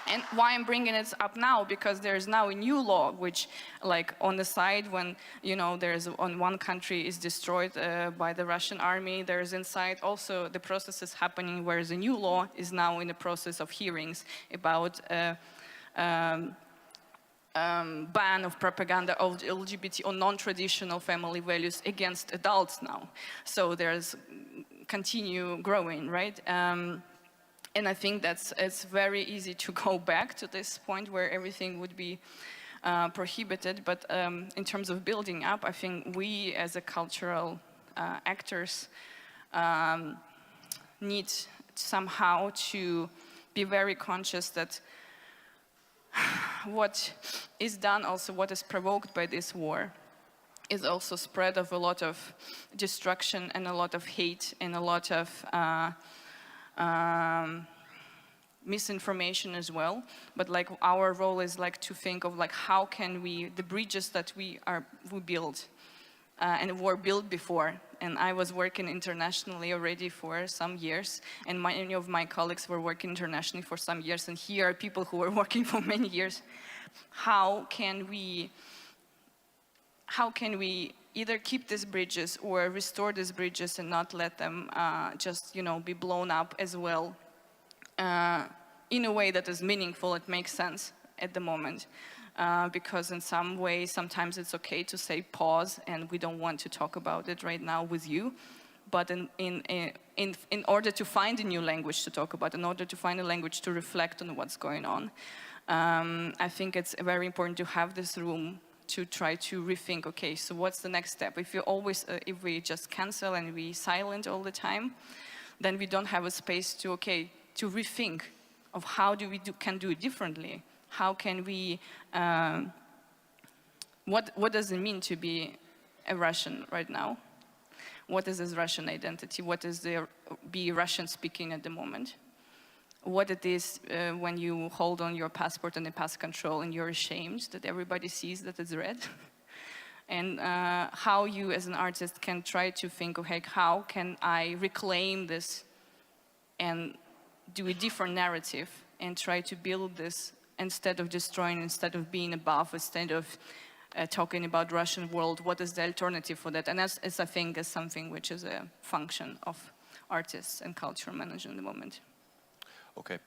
and why I'm bringing it up now, because there's now a new law, which, like, on the side, when, there's on one country is destroyed by the Russian army, there's inside also the process is happening where the new law is now in the process of hearings about ban of propaganda of LGBT or non-traditional family values against adults now. So there's continue growing, right? And I think it's very easy to go back to this point where everything would be prohibited. But in terms of building up, I think we as a cultural actors need somehow to be very conscious that what is done, also what is provoked by this war, is also spread of a lot of destruction and a lot of hate and a lot of misinformation as well. But like our role is like to think of like how can we, the bridges that we build and were built before. And I was working internationally already for some years, and many of my colleagues were working internationally for some years, and here are people who were working for many years. How can we either keep these bridges or restore these bridges and not let them just, be blown up as well in a way that is meaningful, it makes sense at the moment. Because in some way, sometimes it's okay to say pause and we don't want to talk about it right now with you. But in order to find a new language to talk about, in order to find a language to reflect on what's going on, I think it's very important to have this room to try to rethink, okay, so what's the next step? If we just cancel and we silent all the time, then we don't have a space to rethink of how can do it differently. How can we, what does it mean to be a Russian right now? What is this Russian identity? What is be Russian speaking at the moment? What it is when you hold on your passport and the pass control and you're ashamed that everybody sees that it's red? And how you as an artist can try to think, okay, how can I reclaim this and do a different narrative and try to build this instead of destroying, instead of being above, instead of talking about Russian world, what is the alternative for that? And that's I think is something which is a function of artists and cultural management at the moment. Okay.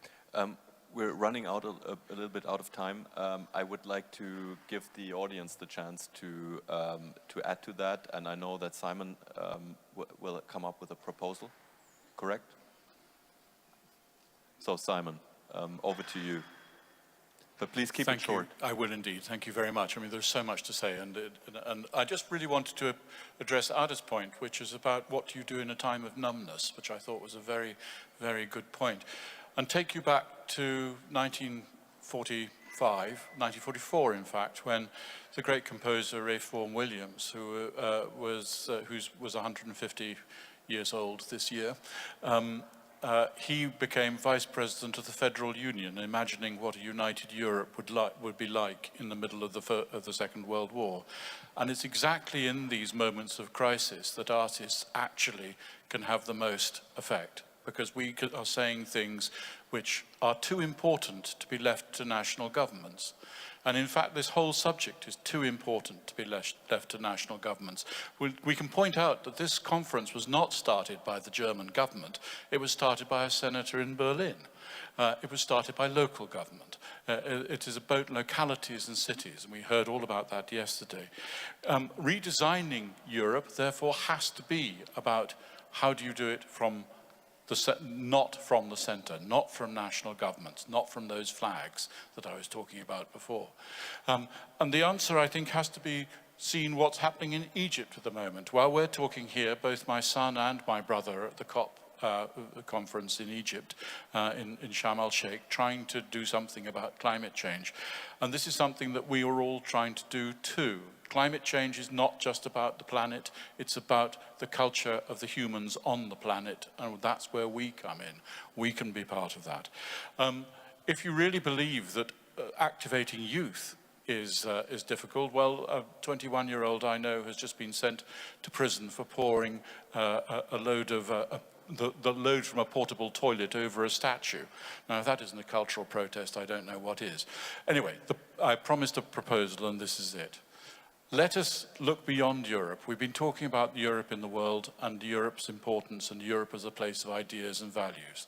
We're running out a little bit out of time. I would like to give the audience the chance to add to that, and I know that Simon will come up with a proposal, correct? So Simon, over to you. But please keep it short. I will indeed. Thank you very much. I mean, there's so much to say, and I just really wanted to address Ada's point, which is about what you do in a time of numbness, which I thought was a very, very good point, and take you back to 1944, in fact, when the great composer Ralph Vaughan Williams, who was 150 years old this year, he became vice president of the Federal Union, imagining what a united Europe would be like in the middle of the Second World War. And it's exactly in these moments of crisis that artists actually can have the most effect, because we are saying things which are too important to be left to national governments. And in fact, this whole subject is too important to be left to national governments. We can point out that this conference was not started by the German government. It was started by a senator in Berlin. It was started by local government. It is about localities and cities, and we heard all about that yesterday. Redesigning Europe, therefore, has to be about how do you do it from not from the centre, not from national governments, not from those flags that I was talking about before. And the answer, I think, has to be seen what's happening in Egypt at the moment. While we're talking here, both my son and my brother at the COP conference in Egypt, in Sharm el-Sheikh, trying to do something about climate change. And this is something that we are all trying to do too. Climate change is not just about the planet, it's about the culture of the humans on the planet, and that's where we come in. We can be part of that. If you really believe that activating youth is difficult, well, a 21-year-old I know has just been sent to prison for pouring a load of the load from a portable toilet over a statue. Now, if that isn't a cultural protest, I don't know what is. Anyway, I promised a proposal, and this is it. Let us look beyond Europe. We've been talking about Europe in the world and Europe's importance and Europe as a place of ideas and values.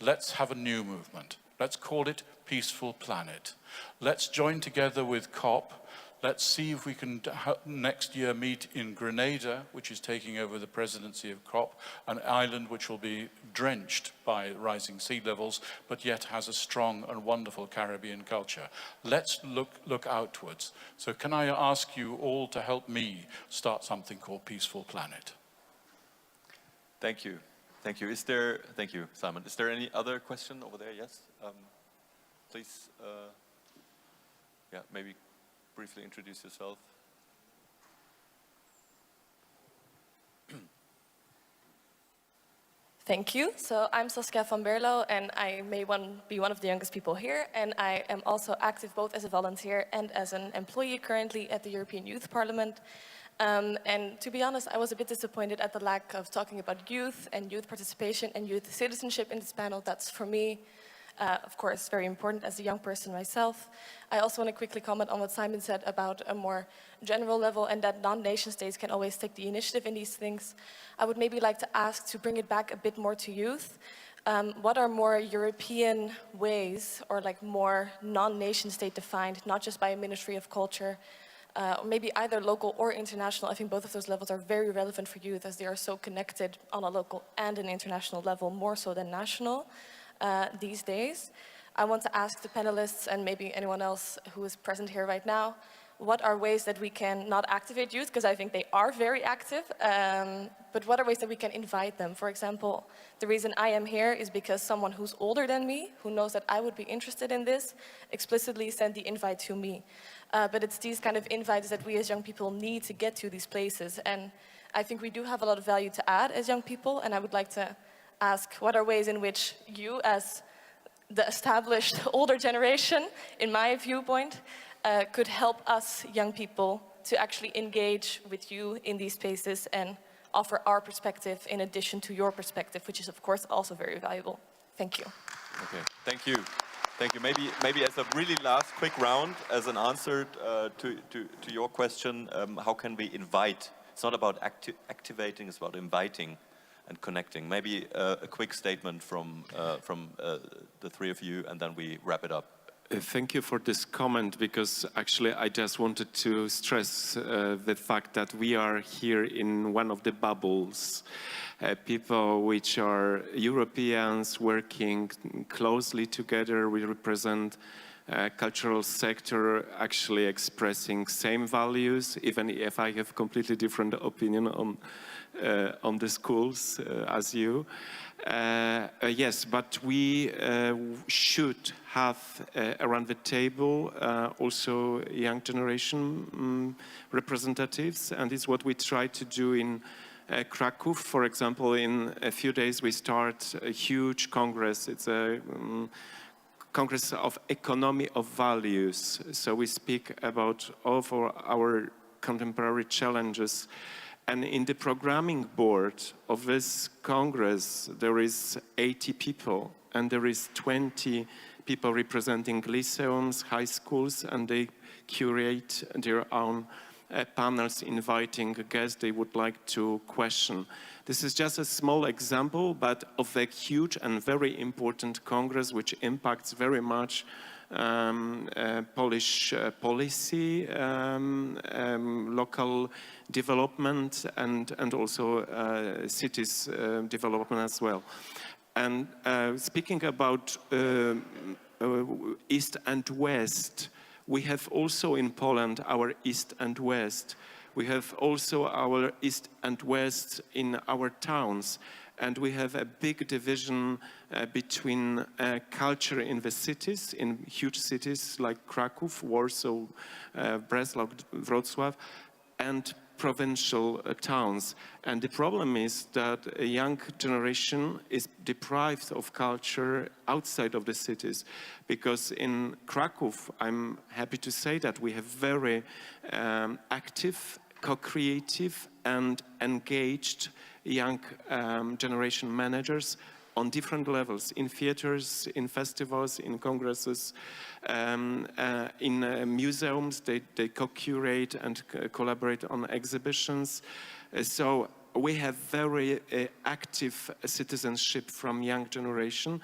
Let's have a new movement. Let's call it Peaceful Planet. Let's join together with COP. Let's see if we can next year meet in Grenada, which is taking over the presidency of COP, an island which will be drenched by rising sea levels, but yet has a strong and wonderful Caribbean culture. Let's look outwards. So can I ask you all to help me start something called Peaceful Planet? Thank you. Thank you. Thank you, Simon. Is there any other question over there? Yes? Please, yeah, maybe briefly introduce yourself. Thank you. So I'm Saskia van Berlo, and I may be one of the youngest people here, and I am also active both as a volunteer and as an employee currently at the European Youth Parliament. And to be honest, I was a bit disappointed at the lack of talking about youth and youth participation and youth citizenship in this panel. That's for me, of course, very important as a young person myself. I also want to quickly comment on what Simon said about a more general level and that non-nation states can always take the initiative in these things. I would maybe like to ask to bring it back a bit more to youth. What are more European ways, or like more non-nation state defined, not just by a Ministry of Culture, or maybe either local or international? I think both of those levels are very relevant for youth as they are so connected on a local and an international level, more so than national. These days. I want to ask the panelists and maybe anyone else who is present here right now, what are ways that we can not activate youth, because I think they are very active, but what are ways that we can invite them? For example, the reason I am here is because someone who's older than me, who knows that I would be interested in this, explicitly sent the invite to me. But it's these kind of invites that we as young people need to get to these places. And I think we do have a lot of value to add as young people, and I would like to ask what are ways in which you, as the established older generation, in my viewpoint, could help us young people to actually engage with you in these spaces and offer our perspective in addition to your perspective, which is of course also very valuable. Thank you. Okay, thank you. Thank you. Maybe as a really last quick round, as an answer to your question, how can we invite? It's not about activating, it's about inviting and connecting. Maybe a quick statement from the three of you, and then we wrap it up. Thank you for this comment, because actually I just wanted to stress the fact that we are here in one of the bubbles. People which are Europeans working closely together. We represent cultural sector actually expressing same values, even if I have completely different opinion on the schools as you. Yes, but we should have around the table also young generation representatives, and it's what we try to do in Krakow. For example, in a few days we start a huge congress. It's a Congress of Economy of Values. So we speak about all of our contemporary challenges. And in the programming board of this Congress, there is 80 people, and there is 20 people representing lyceums, high schools, and they curate their own panels inviting guests they would like to question. This is just a small example, but of a huge and very important Congress which impacts very much Polish policy, local development, and also cities development as well. And speaking about East and West, we have also in Poland our East and West. We have also our East and West in our towns. And we have a big division between culture in the cities, in huge cities like Krakow, Warsaw, Breslau, Wrocław, and provincial towns. And the problem is that a young generation is deprived of culture outside of the cities, because in Krakow, I'm happy to say that we have very active, co-creative and engaged young generation managers on different levels, in theaters, in festivals, in congresses, in museums. They co-curate and collaborate on exhibitions. So we have very active citizenship from young generation.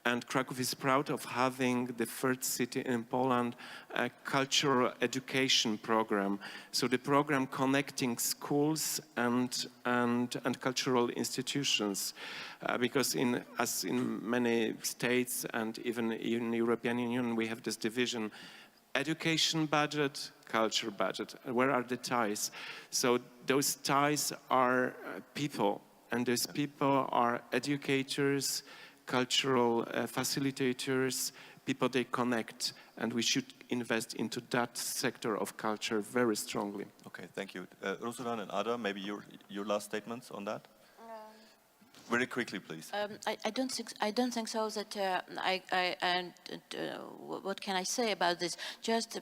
And Krakow is proud of having the third city in Poland a cultural education program. So the program connecting schools and cultural institutions, because as in many states and even in the European Union, we have this division: education budget, culture budget. Where are the ties? So those ties are people, and those people are educators, cultural facilitators, people they connect, and we should invest into that sector of culture very strongly. Okay, thank you. Rosulan and Ada, maybe your last statements on that? Very quickly, please. I don't think so. That what can I say about this? Just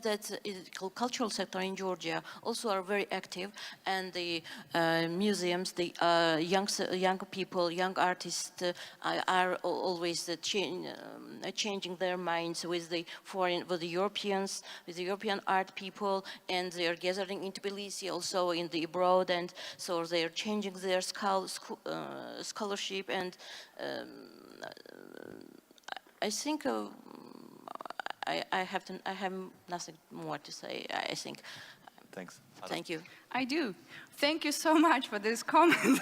that the cultural sector in Georgia also are very active, and the museums, the young people, young artists are always changing their minds with the Europeans, with the European art people, and they are gathering in Tbilisi, also in the abroad, and so they are changing their scholarship, and I think I have nothing more to say. I think. Thanks. Thank you. I do. Thank you so much for this comment,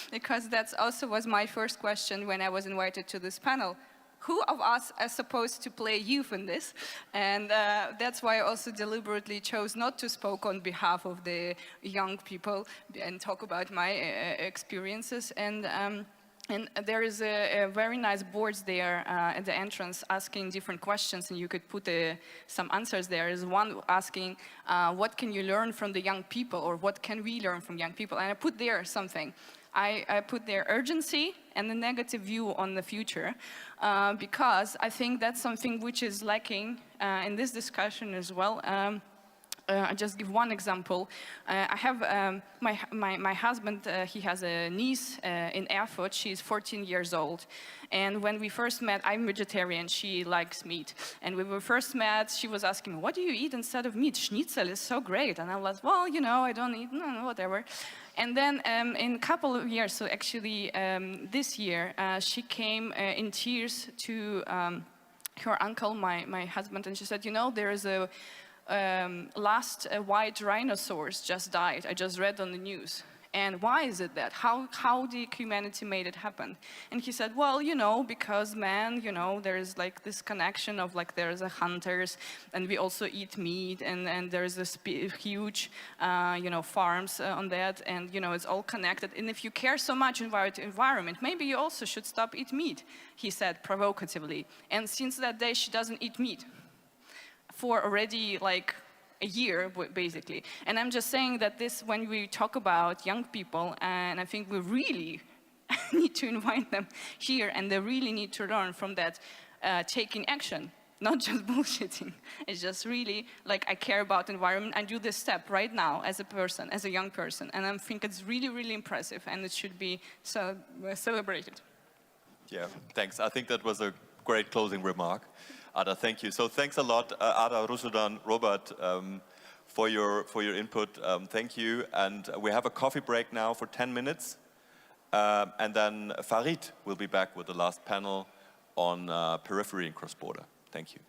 because that's also was my first question when I was invited to this panel. Who of us are supposed to play youth in this? And that's why I also deliberately chose not to speak on behalf of the young people and talk about my experiences. And there is a very nice boards there at the entrance asking different questions, and you could put some answers there. There's one asking, what can you learn from the young people, or what can we learn from young people? And I put there something. I put there urgency and the negative view on the future, because I think that's something which is lacking in this discussion as well. I just give one example. I have my husband, he has a niece in Erfurt. She's 14 years old. And when we first met, I'm vegetarian, she likes meat. And when we first met, she was asking me, what do you eat instead of meat? Schnitzel is so great. And I was, well, you know, I don't eat, no, whatever. And then in a couple of years, so actually this year, she came in tears to her uncle, my husband, and she said, you know, there is a last white rhinoceros just died. I just read on the news. And why is it that? How the humanity made it happen? And he said, well, you know, because man, you know, there's like this connection of like there's a hunters and we also eat meat and there's this huge, you know, farms on that and, you know, it's all connected. And if you care so much about the environment, maybe you also should stop eat meat, he said provocatively. And since that day, she doesn't eat meat for already like a year, basically. And I'm just saying that this, when we talk about young people, and I think we really need to invite them here, and they really need to learn from that, taking action, not just bullshitting. It's just really, like, I care about environment, and do this step right now as a person, as a young person. And I think it's really, really impressive, and it should be celebrated. Yeah, thanks. I think that was a great closing remark. Ada, thank you. So thanks a lot, Ada, Rusudan, Robert, for your input. Thank you. And we have a coffee break now for 10 minutes. And then Farid will be back with the last panel on periphery and cross-border. Thank you.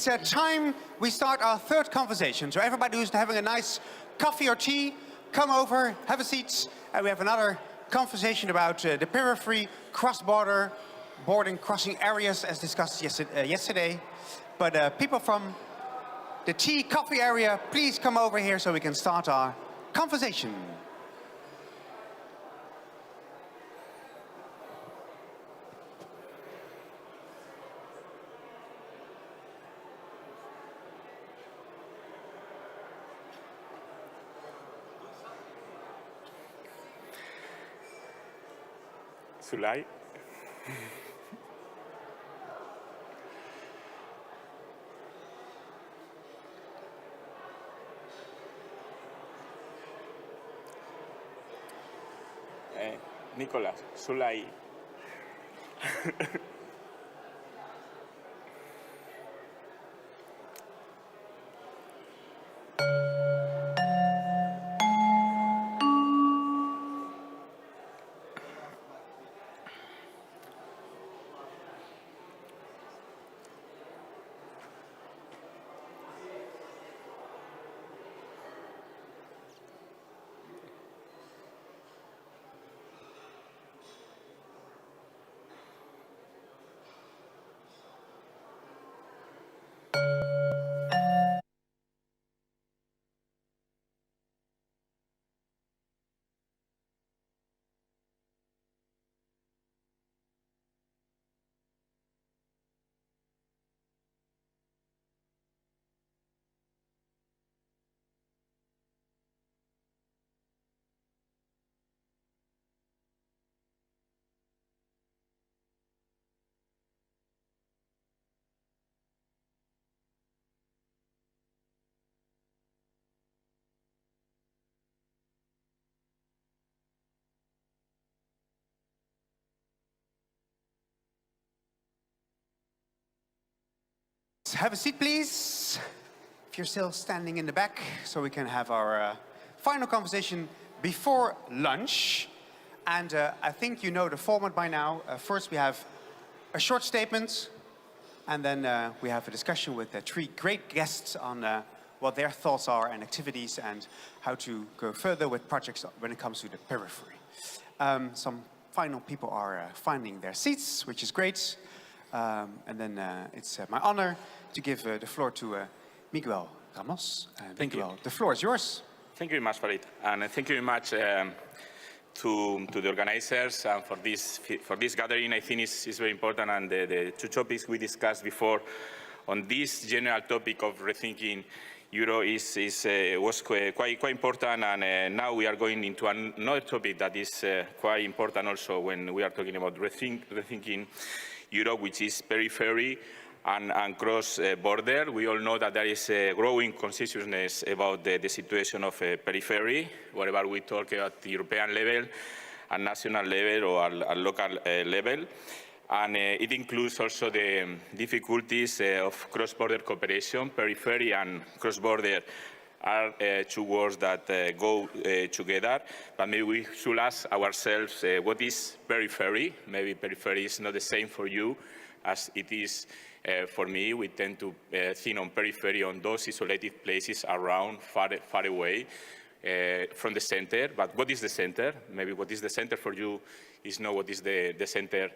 It's time we start our third conversation. So everybody who's having a nice coffee or tea, come over, have a seat, and we have another conversation about the periphery, cross-border, boarding, crossing areas as discussed yesterday. But people from the tea, coffee area, please come over here so we can start our conversation. Sulai. Nicolás, Sulai. Have a seat, please, if you're still standing in the back, so we can have our final conversation before lunch. And I think you know the format by now. First, we have a short statement, and then we have a discussion with three great guests on what their thoughts are and activities and how to go further with projects when it comes to the periphery. Some final people are finding their seats, which is great. And then it's my honor to give the floor to Miguel Ramos. Thank Miguel, you. The floor is yours. Thank you very much, Farid. And thank you very much to the organizers for this gathering. I think it's very important, and the two topics we discussed before on this general topic of rethinking Euro was quite important, and now we are going into another topic that is quite important also when we are talking about rethinking Europe, which is periphery and cross-border. We all know that there is a growing consciousness about the situation of periphery, wherever we talk at the European level, at national level, or at local level. And it includes also the difficulties of cross-border cooperation. Periphery and cross-border are two words that go together, but maybe we should ask ourselves what is periphery. Maybe periphery is not the same for you as it is for me. We tend to think on periphery on those isolated places around, far away from the center. But what is the center? Maybe what is the center for you is not what is the center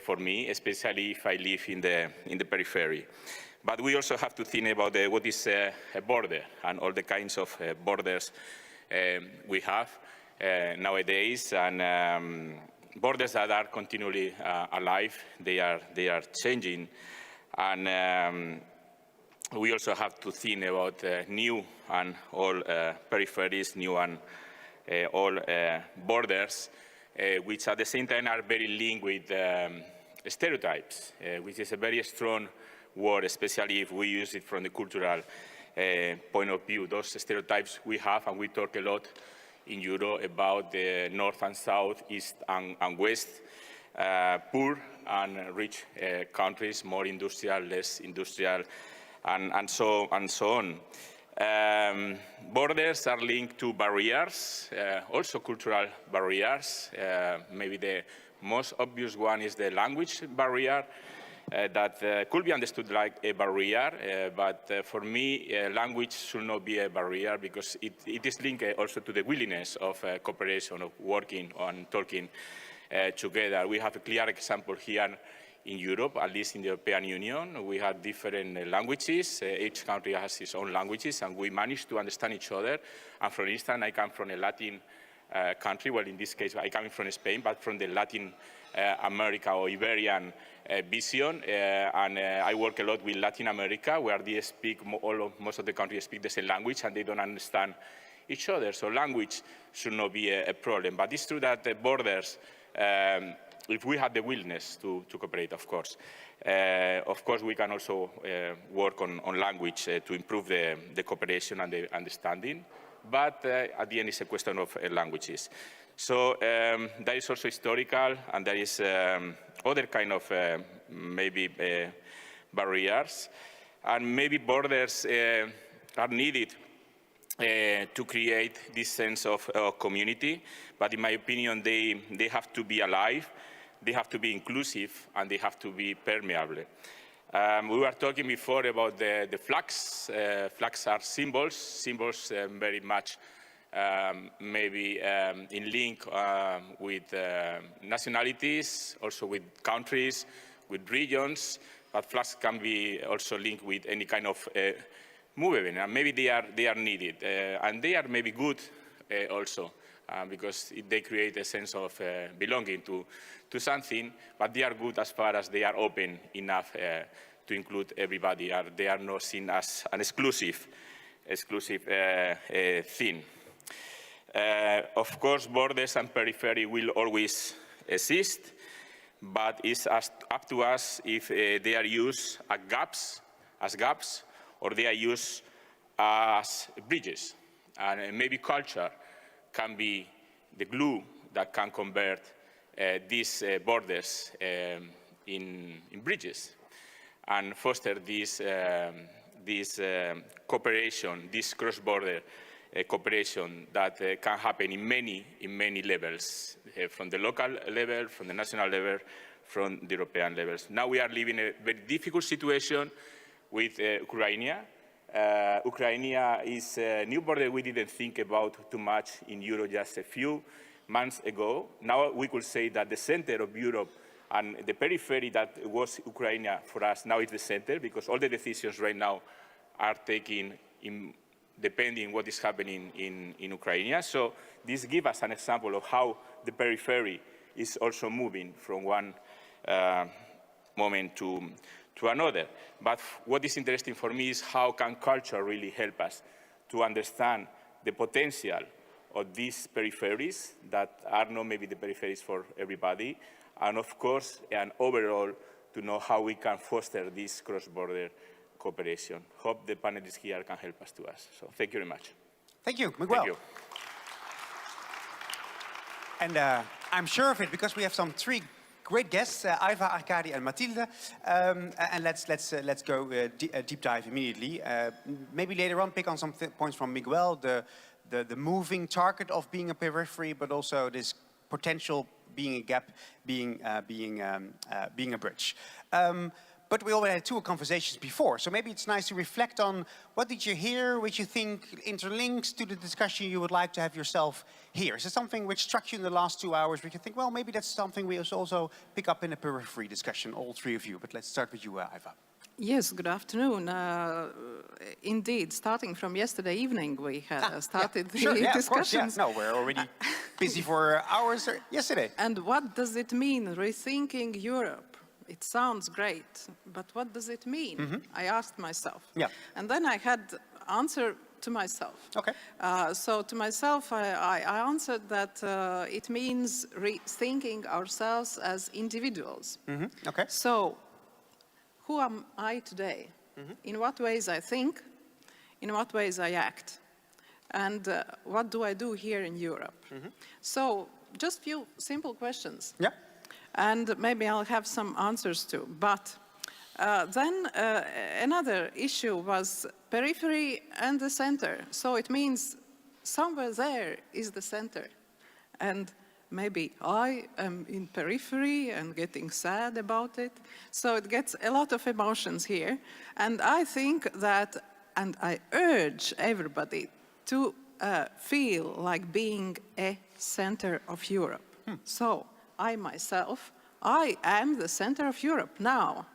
for me, especially if I live in the periphery. But we also have to think about what is a border and all the kinds of borders we have nowadays, and borders that are continually alive. They are changing, and we also have to think about new and old peripheries, new and old borders, which at the same time are very linked with stereotypes, which is a very strong word, especially if we use it from the cultural point of view. Those stereotypes we have, and we talk a lot in Europe about the north and south, east and west, poor and rich countries, more industrial, less industrial, and so on. Borders are linked to barriers, also cultural barriers. Maybe the most obvious one is the language barrier. that could be understood like a barrier, but for me, language should not be a barrier because it is linked also to the willingness of cooperation, of working and talking together. We have a clear example here in Europe, at least in the European Union. We have different languages. Each country has its own languages, and we manage to understand each other. And for instance, I come from a Latin country. Well, in this case, I come from Spain, but from the Latin America or Iberian vision, and I work a lot with Latin America, where they speak, most of the countries speak the same language, and they don't understand each other. So language should not be a problem. But it's true that the borders, if we have the willingness to cooperate, of course, we can also work on language to improve the cooperation and the understanding. But at the end, it's a question of languages. So that is also historical, and there is other kind of maybe barriers, and maybe borders are needed to create this sense of community. But in my opinion, they have to be alive, they have to be inclusive, and they have to be permeable. We were talking before about the flags. Flags are symbols very much maybe in link with nationalities, also with countries, with regions, but flags can be also linked with any kind of movement, and maybe they are needed, and they are maybe good also, because they create a sense of belonging to something, but they are good as far as they are open enough to include everybody, and they are not seen as an exclusive thing. Of course, borders and periphery will always exist, but it's up to us if they are used as gaps, or they are used as bridges. And maybe culture can be the glue that can convert these borders in bridges and foster this cooperation, this cross-border cooperation that can happen in many levels, from the local level, from the national level, from the European levels. Now we are living a very difficult situation with Ukraine. Ukraine is a new border we didn't think about too much in Europe just a few months ago. Now we could say that the center of Europe and the periphery that was Ukraine for us now is the center, because all the decisions right now are taken depending on what is happening in Ukraine. So this gives us an example of how the periphery is also moving from one moment to another. But what is interesting for me is how can culture really help us to understand the potential of these peripheries that are not maybe the peripheries for everybody, and of course, and overall, to know how we can foster this cross-border cooperation. Hope the panelists here can help us to us. So thank you very much. Thank you, Miguel. Thank you. And I'm sure of it because we have some three great guests, Iva, Arkady, and Mathilde. And let's go a deep dive immediately. Maybe later on pick on some points from Miguel, the moving target of being a periphery, but also this potential being a gap, being a bridge. But we already had two conversations before, so maybe it's nice to reflect on what did you hear, which you think interlinks to the discussion you would like to have yourself here. Is there something which struck you in the last 2 hours, which you think, well, maybe that's something we also pick up in a periphery discussion, all three of you. But let's start with you, Iva. Yes, good afternoon. Indeed, starting from yesterday evening, we started the discussions. Of course, yeah. No, we're already busy for hours yesterday. And what does it mean, rethinking Europe? It sounds great, but what does it mean? Mm-hmm. I asked myself. Yeah. And then I had answer to myself. Okay. So to myself, I answered that it means rethinking ourselves as individuals. Mm-hmm. Okay. So who am I today? Mm-hmm. In what ways I think? In what ways I act? And what do I do here in Europe? Mm-hmm. So just few simple questions. Yeah. And maybe I'll have some answers too. But then another issue was periphery and the center. So it means somewhere there is the center. And maybe I am in periphery and getting sad about it. So it gets a lot of emotions here. And I think that, and I urge everybody to feel like being a center of Europe. So I myself, I am the center of Europe now.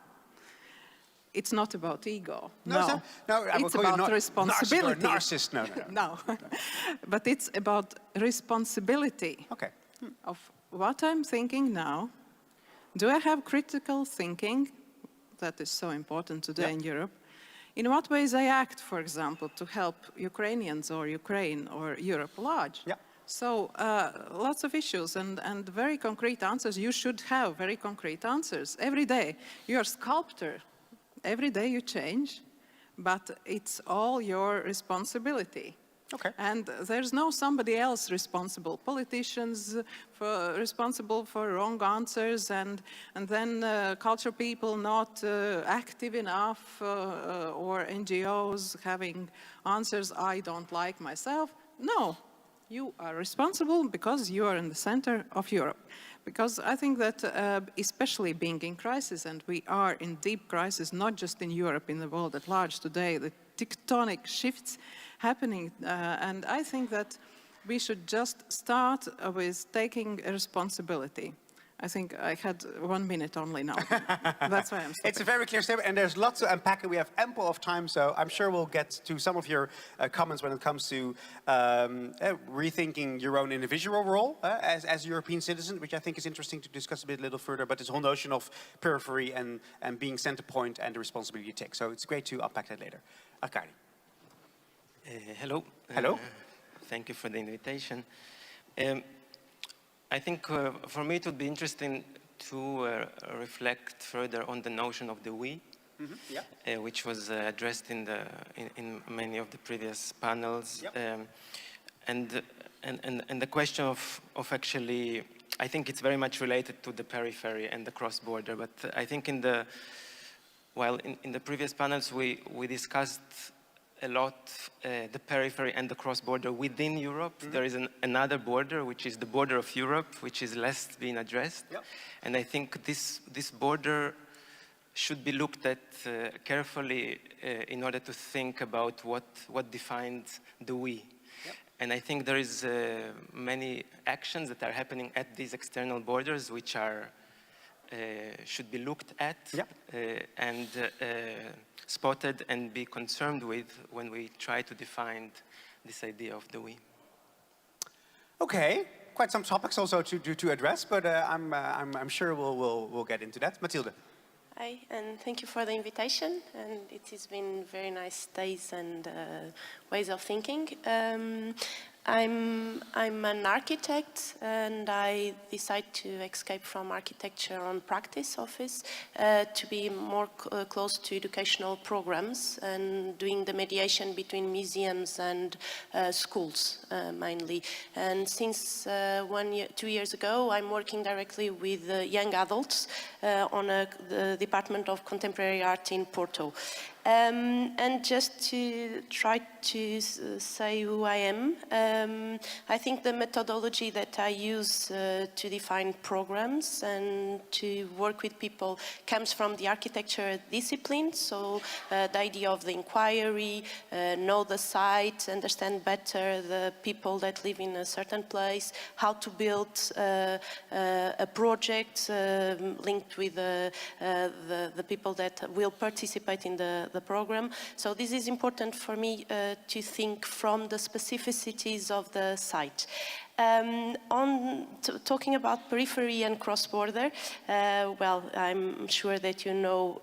It's not about ego. No, it's about responsibility. Narcissist, no. No, but it's about responsibility. Okay. Of what I'm thinking now. Do I have critical thinking? That is so important today in Europe. In what ways I act, for example, to help Ukrainians or Ukraine or Europe large? Yeah. So lots of issues and very concrete answers. You should have very concrete answers every day. You're a sculptor. Every day you change, but it's all your responsibility. Okay. And there's no somebody else responsible. Politicians responsible for wrong answers, and then culture people not active enough, or NGOs having answers I don't like myself. No, you are responsible because you are in the center of Europe. Because I think that especially being in crisis, and we are in deep crisis, not just in Europe, in the world at large today, the tectonic shifts happening. And I think that we should just start with taking a responsibility. I think I had 1 minute only now. That's why I'm stopping. It's a very clear statement, and there's lots to unpack, and we have ample of time, so I'm sure we'll get to some of your comments when it comes to rethinking your own individual role as a European citizen, which I think is interesting to discuss a little further, but this whole notion of periphery and being center point and the responsibility you take. So it's great to unpack that later. Arkady. Hello. Hello. Thank you for the invitation. I think for me it would be interesting to reflect further on the notion of the we, which was addressed in many of the previous panels, and the question of actually, I think it's very much related to the periphery and the cross-border. But I think in the previous panels we discussed a lot the periphery and the cross-border within Europe. There is another border, which is the border of Europe, which is less being addressed. And I think this border should be looked at carefully in order to think about what defines the we. And I think there is many actions that are happening at these external borders which are should be looked at and spotted and be concerned with when we try to define this idea of the we. Okay, quite some topics also to address, but I'm sure we'll get into that. Mathilde. Hi, and thank you for the invitation. And it has been very nice days and ways of thinking. I'm an architect, and I decided to escape from architecture on practice office to be more close to educational programs and doing the mediation between museums and schools mainly. And since 2 years ago, I'm working directly with young adults on the Department of Contemporary Art in Porto. And just to try to say who I am, I think the methodology that I use to define programs and to work with people comes from the architecture discipline. So the idea of the inquiry, know the site, understand better the people that live in a certain place, how to build a project linked with the people that will participate in the program. So this is important for me to think from the specificities of the site. Talking about periphery and cross-border, well, I'm sure that you know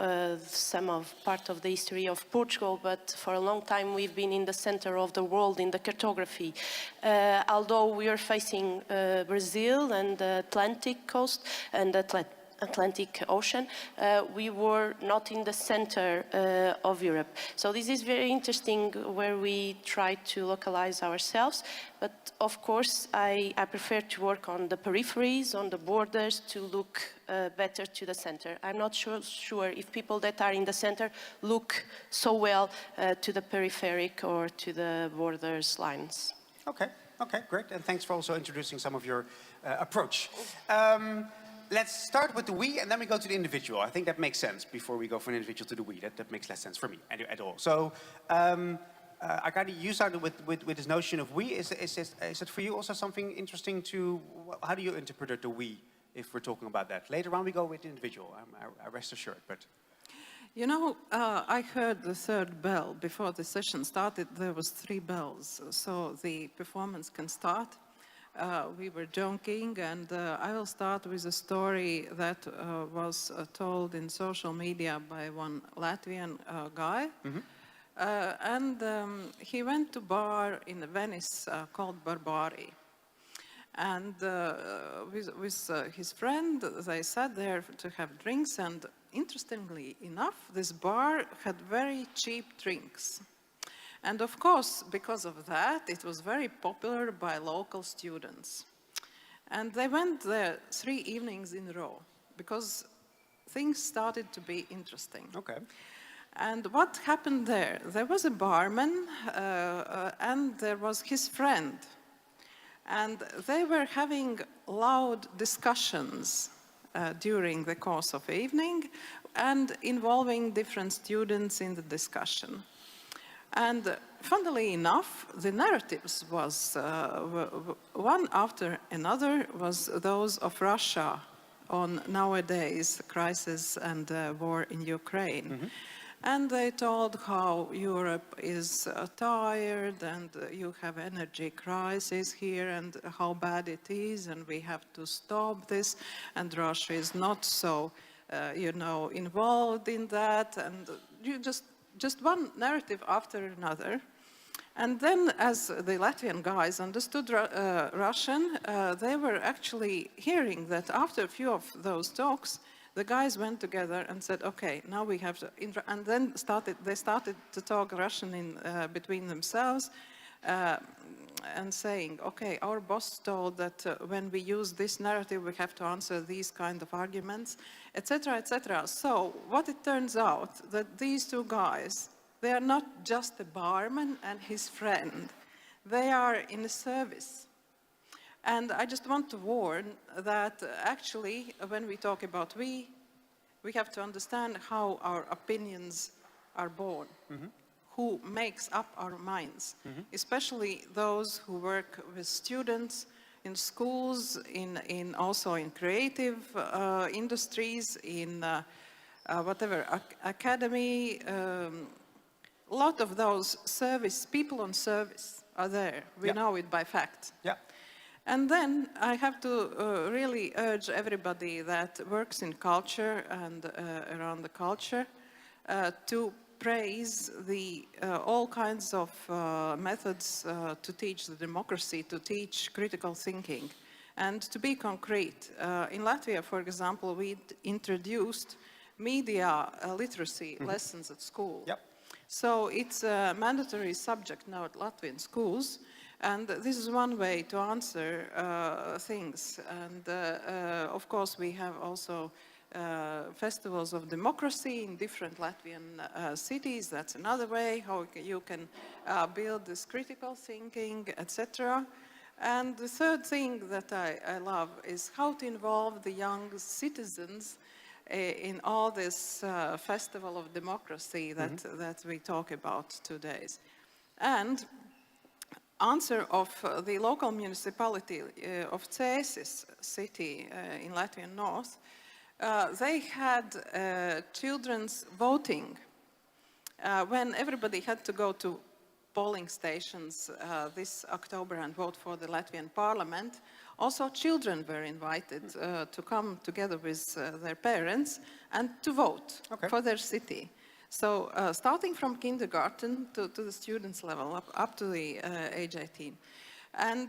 part of the history of Portugal, but for a long time we've been in the center of the world in the cartography. Although we are facing Brazil and the Atlantic coast and Atlantic Ocean, we were not in the center of Europe. So this is very interesting where we try to localize ourselves, but of course I prefer to work on the peripheries, on the borders, to look better to the center. I'm not sure if people that are in the center look so well to the peripheric or to the borders lines. Okay, Okay, great. And thanks for also introducing some of your approach. Let's start with the we, and then we go to the individual. I think that makes sense before we go from an individual to the we. That makes less sense for me at all. So I got you started with this notion of we. Is it for you also something interesting to, how do you interpret the we if we're talking about that? Later on we go with the individual, I rest assured. But you know, I heard the third bell. Before the session started, there was 3 bells, so the performance can start. We were joking, and I will start with a story that was told in social media by one Latvian guy. And he went to a bar in Venice called Barbari. And with his friend, they sat there to have drinks, and interestingly enough, this bar had very cheap drinks. And of course, because of that, it was very popular by local students. And they went there 3 evenings in a row, because things started to be interesting. Okay. And what happened there? There was a barman, and there was his friend. And they were having loud discussions during the course of the evening, and involving different students in the discussion. And funnily enough, the narratives was one after another was those of Russia on nowadays crisis and war in Ukraine. And they told how Europe is tired, and you have energy crisis here, and how bad it is, and we have to stop this, and Russia is not so, you know, involved in that, and you just one narrative after another. And then, as the Latvian guys understood Russian, they were actually hearing that after a few of those talks, the guys went together and said, okay, now we have to, and then they started to talk Russian between themselves, and saying, okay, our boss told that when we use this narrative, we have to answer these kind of arguments, etc., etc. So what it turns out, that these 2 guys, they are not just a barman and his friend. They are in a service. And I just want to warn that actually, when we talk about we have to understand how our opinions are born, who makes up our minds, especially those who work with students in schools, also in creative industries, in whatever, academy. A lot of those people on service are there. We know it by fact. Yeah. And then I have to really urge everybody that works in culture and around the culture to praise all kinds of methods to teach the democracy, to teach critical thinking, and to be concrete. In Latvia, for example, we introduced media literacy lessons at school. So it's a mandatory subject now at Latvian schools. And this is one way to answer things. And of course, we have also festivals of democracy in different Latvian cities. That's another way how you can build this critical thinking, etc. And the third thing that I love is how to involve the young citizens in all this festival of democracy that we talk about today. And answer of the local municipality of Cēsis city in Latvian North, they had children's voting when everybody had to go to polling stations this October and vote for the Latvian parliament. Also, children were invited to come together with their parents and to vote for their city. So starting from kindergarten to the students level, up to the age 18. And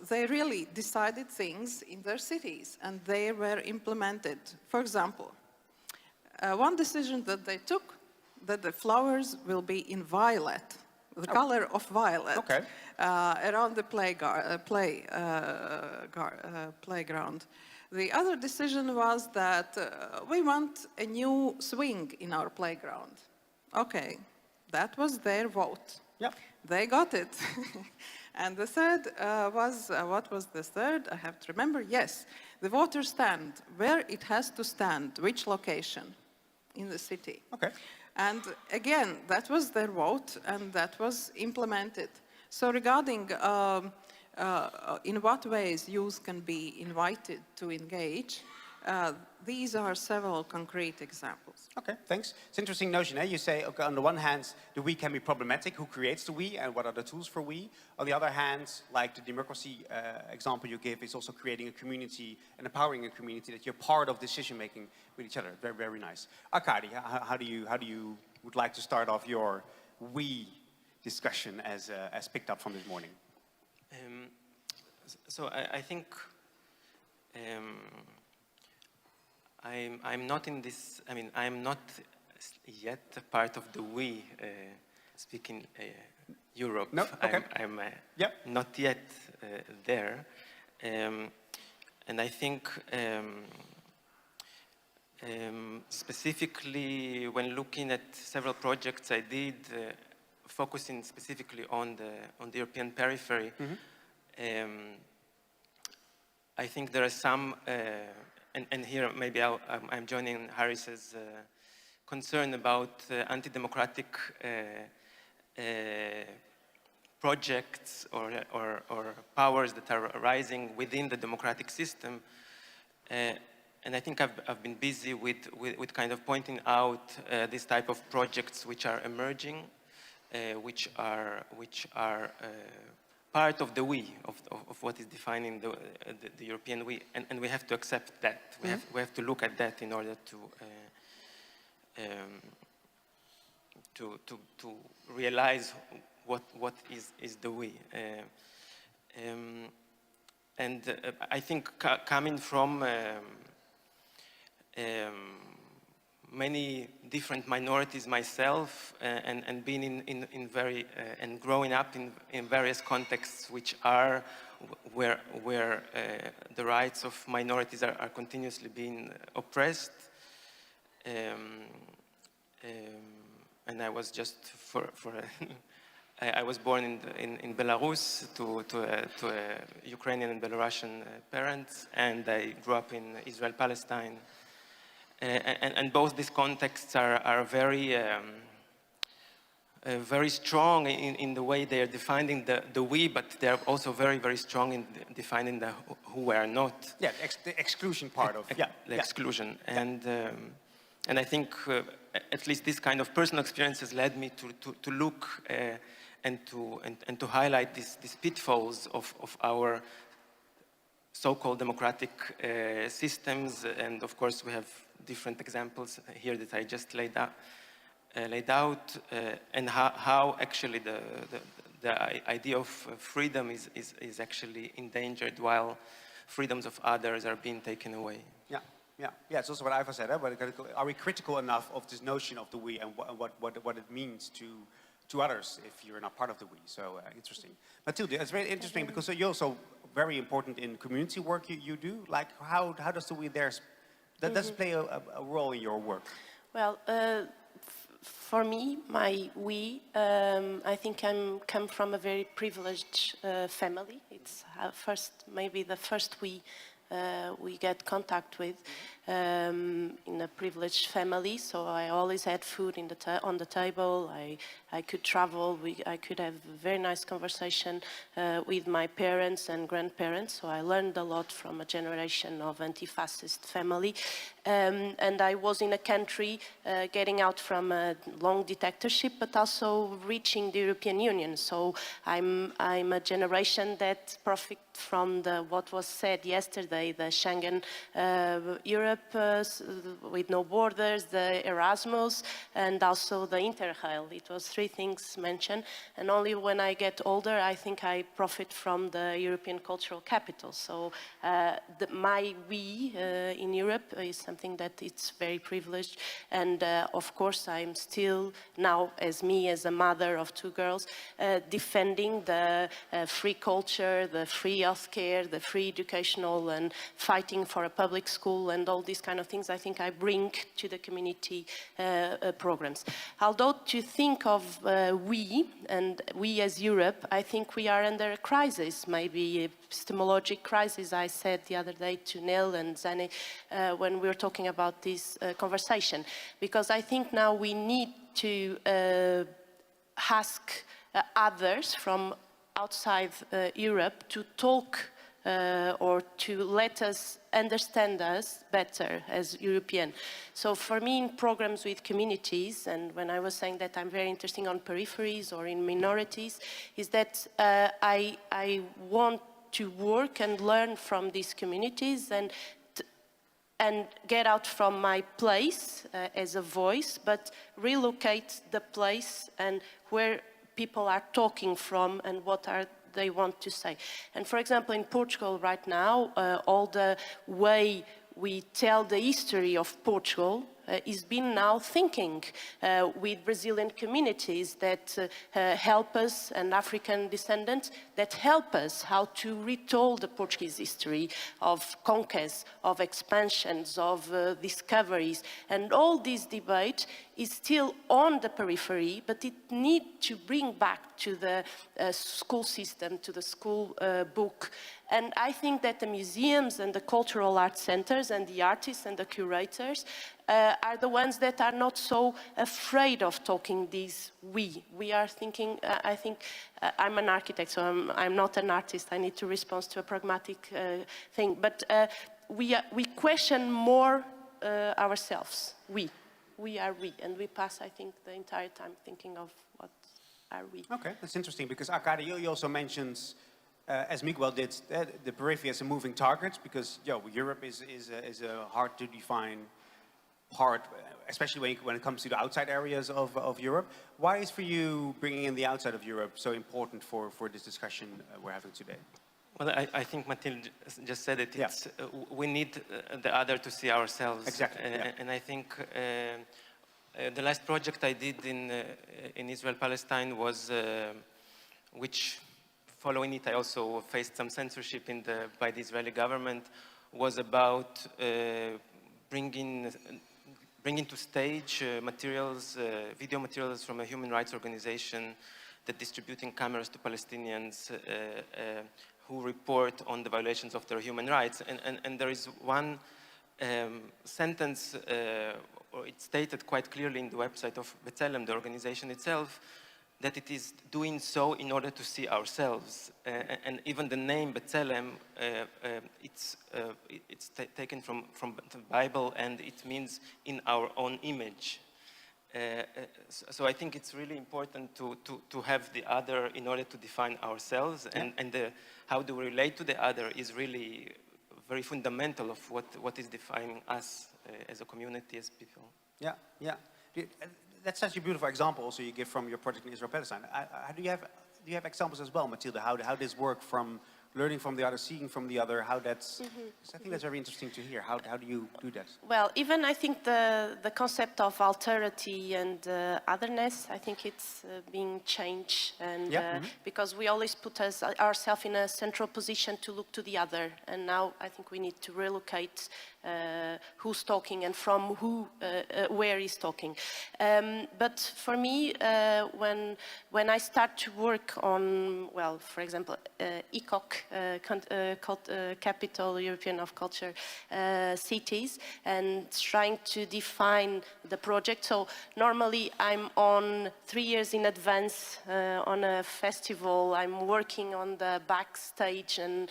they really decided things in their cities, and they were implemented. For example, one decision that they took, that the flowers will be in violet, the color of violet, around the playground. The other decision was that we want a new swing in our playground. Okay, that was their vote. Yep. They got it. And the third was, what was the third? I have to remember. Yes, the water stand, where it has to stand, which location in the city. Okay. And again, that was their vote, and that was implemented. So regarding in what ways youth can be invited to engage, these are several concrete examples. Okay, thanks. It's an interesting notion. Eh? You say, okay, on the one hand, the we can be problematic. Who creates the we and what are the tools for we? On the other hand, like the democracy example you give, is also creating a community and empowering a community that you're part of decision-making with each other. Very, very nice. Arkady, how do you would like to start off your we discussion as picked up from this morning? So I think I'm not in this, I mean, I'm not yet a part of the we speaking Europe. No, okay. I'm not yet there. And I think specifically when looking at several projects I did, focusing specifically on the European periphery, I think there are some, and here maybe I'm joining Harris's concern about anti-democratic projects or powers that are arising within the democratic system. And I think I've been busy with kind of pointing out this type of projects which are emerging, which are part of the we, of what is defining the European we, and we have to accept that. We have to look at that in order to realize what is the we. And I think coming from many different minorities myself, and being in very and growing up in various contexts which are where the rights of minorities are continuously being oppressed, and I was just I was born in Belarus to Ukrainian and Belarusian parents, and I grew up in Israel, Palestine. And both these contexts are very, very strong in the way they are defining the we, but they are also very, very strong in defining the who we are not. Yeah, the exclusion part of the exclusion. And I think at least this kind of personal experiences led me to look and to highlight these pitfalls of our so-called democratic systems, and of course we have different examples here that I just laid out, and how actually the idea of freedom is actually endangered while freedoms of others are being taken away. Yeah, it's also what Ivar said. Are we critical enough of this notion of the we and what it means to others if you're not part of the we? So interesting. Mathilde, it's very interesting because you're also very important in community work you do. Like how does the we there, does it play a role in your work? Well, for me, my we, I think I come from a very privileged family. It's maybe the first we get contact with in a privileged family. So I always had food on the table. I could travel. I could have a very nice conversation with my parents and grandparents. So I learned a lot from a generation of anti-fascist family. And I was in a country getting out from a long dictatorship, but also reaching the European Union. So I'm a generation that profit from what was said yesterday, the Schengen Europe with no borders, the Erasmus, and also the Interrail. It was three things mentioned, and only when I get older, I think I profit from the European cultural capital. So my we in Europe is something that it's very privileged, and of course I'm still now, as a mother of two girls, defending the free culture, the free healthcare, the free educational and and fighting for a public school and all these kind of things, I think I bring to the community programs. Although to think of we as Europe, I think we are under a crisis, maybe a epistemologic crisis. I said the other day to Neil and Zane when we were talking about this conversation, because I think now we need to ask others from outside Europe to talk or to let us understand us better as European. So for me, in programs with communities, and when I was saying that I'm very interested on peripheries or in minorities, is that I want to work and learn from these communities and get out from my place as a voice, but relocate the place and where people are talking from and what are they want to say. And for example, in Portugal right now, all the way we tell the history of Portugal is been now thinking with Brazilian communities that help us, and African descendants that help us how to retell the Portuguese history of conquests, of expansions, of discoveries. And all this debate is still on the periphery, but it needs to bring back to the school system, to the school book. And I think that the museums and the cultural arts centers and the artists and the curators are the ones that are not so afraid of talking this we are thinking, I think, I'm an architect, so I'm not an artist. I need to respond to a pragmatic thing. But we question more ourselves, we are we, and we pass, I think, the entire time thinking of what are we. Okay, that's interesting, because Arkady, you also mentions, as Miguel did, the periphery as a moving target, because Europe is a hard to define part, especially when it comes to the outside areas of Europe. Why is for you bringing in the outside of Europe so important for this discussion we're having today? Well, I think Mathilde just said it. It's, we need the other to see ourselves. Exactly. And I think the last project I did in Israel-Palestine was, which following it I also faced some censorship by the Israeli government, was about bringing to stage materials, video materials from a human rights organization that distributing cameras to Palestinians who report on the violations of their human rights. And there is one sentence, or it's stated quite clearly in the website of B'Tselem, the organization itself, that it is doing so in order to see ourselves. And even the name B'Tselem, it's taken from the Bible, and it means in our own image. So I think it's really important to have the other in order to define ourselves, and how do we relate to the other is really very fundamental of what is defining us as a community, as people. Yeah, yeah. That's such a beautiful example also you give from your project in Israel-Palestine. Do you have examples as well, Mathilde, how this work from learning from the other, seeing from the other, how that's, I think that's very interesting to hear. How do you do that? Well, even I think the concept of alterity and otherness, I think it's being changed, and because we always put ourselves in a central position to look to the other, and now I think we need to relocate who's talking and from where is talking. But for me, when I start to work on, well, for example, ECOC, Capital European of Culture Cities, and trying to define the project. So normally I'm on 3 years in advance on a festival. I'm working on the backstage and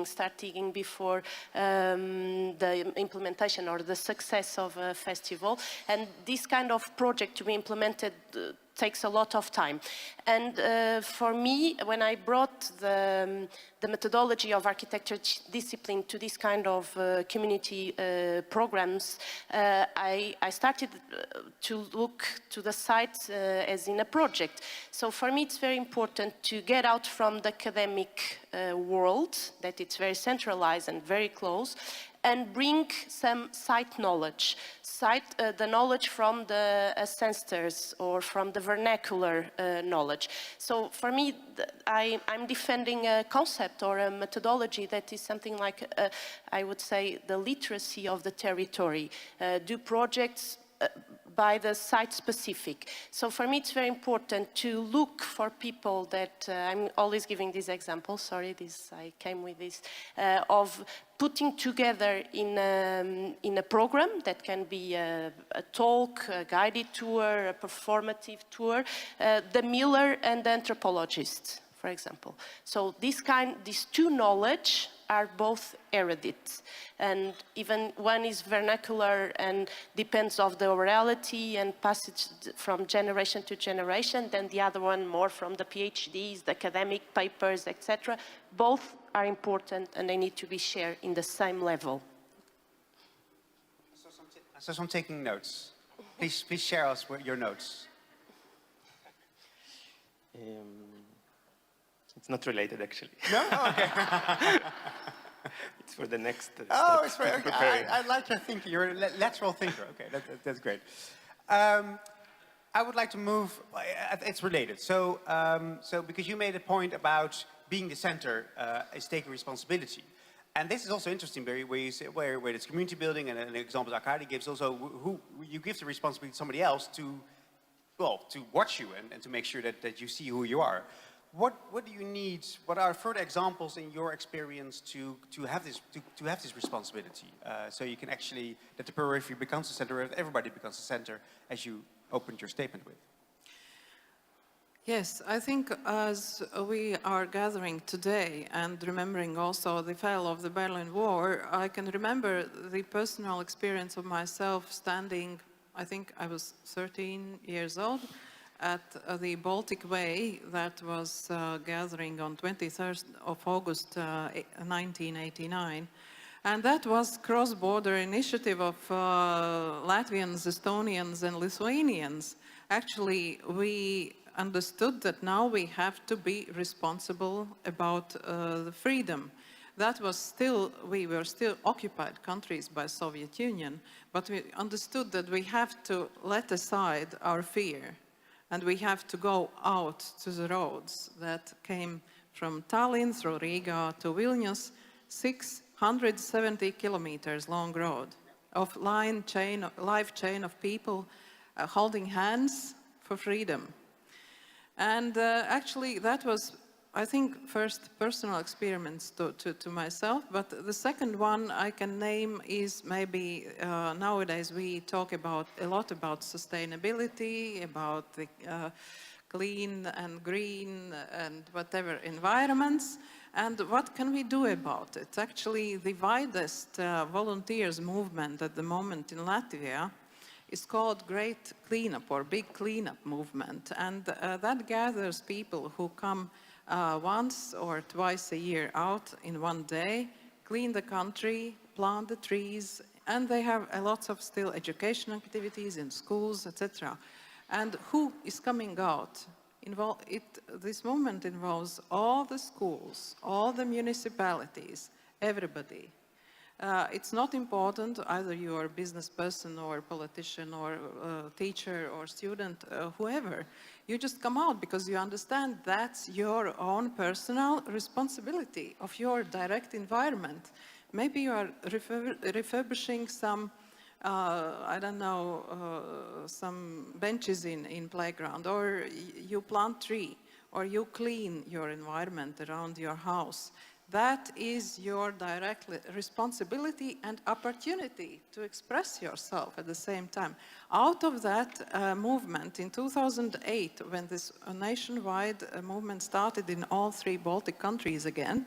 start digging before the implementation or the success of a festival. And this kind of project to be implemented takes a lot of time. And for me, when I brought the methodology of architecture discipline to this kind of community programs, I started to look to the site as in a project. So for me, it's very important to get out from the academic world, that it's very centralized and very close, and bring some site knowledge, the knowledge from the ancestors or from the vernacular knowledge. So for me, I'm defending a concept or a methodology that is something like, I would say, the literacy of the territory. Do projects by the site specific. So for me it's very important to look for people that, I'm always giving this example, sorry, I came with this, of putting together in a program that can be a talk, a guided tour, a performative tour, the miller and the anthropologist, for example. So these two knowledge are both erudite, and even one is vernacular and depends on the orality and passage from generation to generation, then the other one more from the PhDs, the academic papers, etc. Both are important and they need to be shared in the same level. So I'm taking notes. Please share us your notes. It's not related, actually. No? Oh, okay. It's for the next step. Oh, it's for, okay. I like your thinking. You're a lateral thinker. Okay, that's great. I would like to move, it's related. So because you made a point about being the center is taking responsibility. And this is also interesting, Barry, where you say, where it's community building, and an example Arkady gives also, who you give the responsibility to somebody else to watch you and to make sure that you see who you are. What do you need? What are further examples in your experience to have this responsibility? So you can actually, that the periphery becomes the center, that everybody becomes the center, as you opened your statement with. Yes, I think as we are gathering today and remembering also the fall of the Berlin Wall, I can remember the personal experience of myself standing, I think I was 13 years old, at the Baltic Way that was gathering on 23rd of August 1989. And that was cross-border initiative of Latvians, Estonians and Lithuanians. Actually, we understood that now we have to be responsible about the freedom. That was still, we were still occupied countries by Soviet Union, but we understood that we have to let aside our fear. And we have to go out to the roads that came from Tallinn through Riga to Vilnius, 670 kilometers long road of life chain of people holding hands for freedom. And actually that was, I think, first personal experiments to myself, but the second one I can name is maybe nowadays we talk a lot about sustainability, about the clean and green and whatever environments, and what can we do about it? Actually, the widest volunteers movement at the moment in Latvia is called Great Cleanup or Big Cleanup Movement, and that gathers people who come once or twice a year out in one day, clean the country, plant the trees, and they have a lot of still education activities in schools, etc. And who is coming out? This movement involves all the schools, all the municipalities, everybody. It's not important either you are a business person or politician or teacher or student, whoever. You just come out because you understand that's your own personal responsibility of your direct environment. Maybe you are refurbishing some, I don't know, some benches in playground, or you plant tree, or you clean your environment around your house. That is your direct responsibility and opportunity to express yourself at the same time. Out of that movement in 2008, when this nationwide movement started in all 3 Baltic countries again,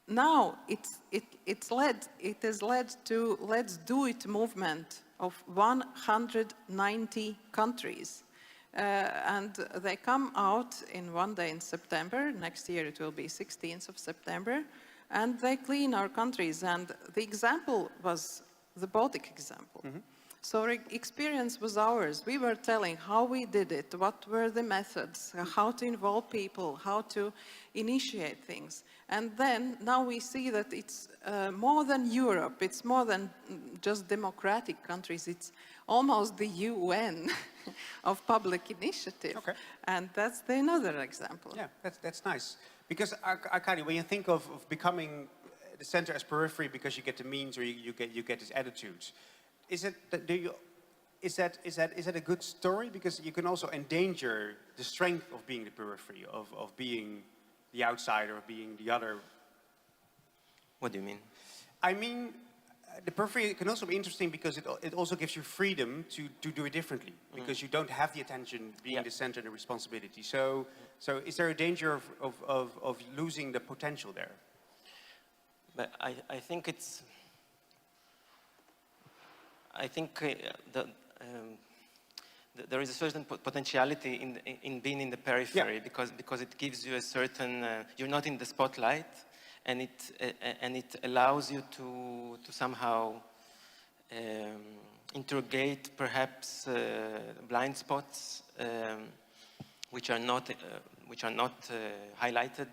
now it has led to Let's Do It movement of 190 countries. And they come out in one day in September. Next year it will be 16th of September. And they clean our countries. And the example was the Baltic example. So experience was ours. We were telling how we did it, what were the methods, how to involve people, how to initiate things. And then now we see that it's more than Europe, it's more than just democratic countries, it's almost the UN of public initiative. Okay. And that's another example. Yeah, that's nice. Because, Arkady, when you think of becoming the center as periphery because you get the means or you get these attitudes, is that a good story? Because you can also endanger the strength of being the periphery, of being the outsider, of being the other. What do you mean? I mean, the periphery can also be interesting because it also gives you freedom to do it differently, because you don't have the attention being the center and the responsibility. So is there a danger of losing the potential there? But I think it's. I think there is a certain potentiality in being in the periphery, because it gives you a certain. You're not in the spotlight, and it allows you to somehow interrogate perhaps blind spots which are not highlighted.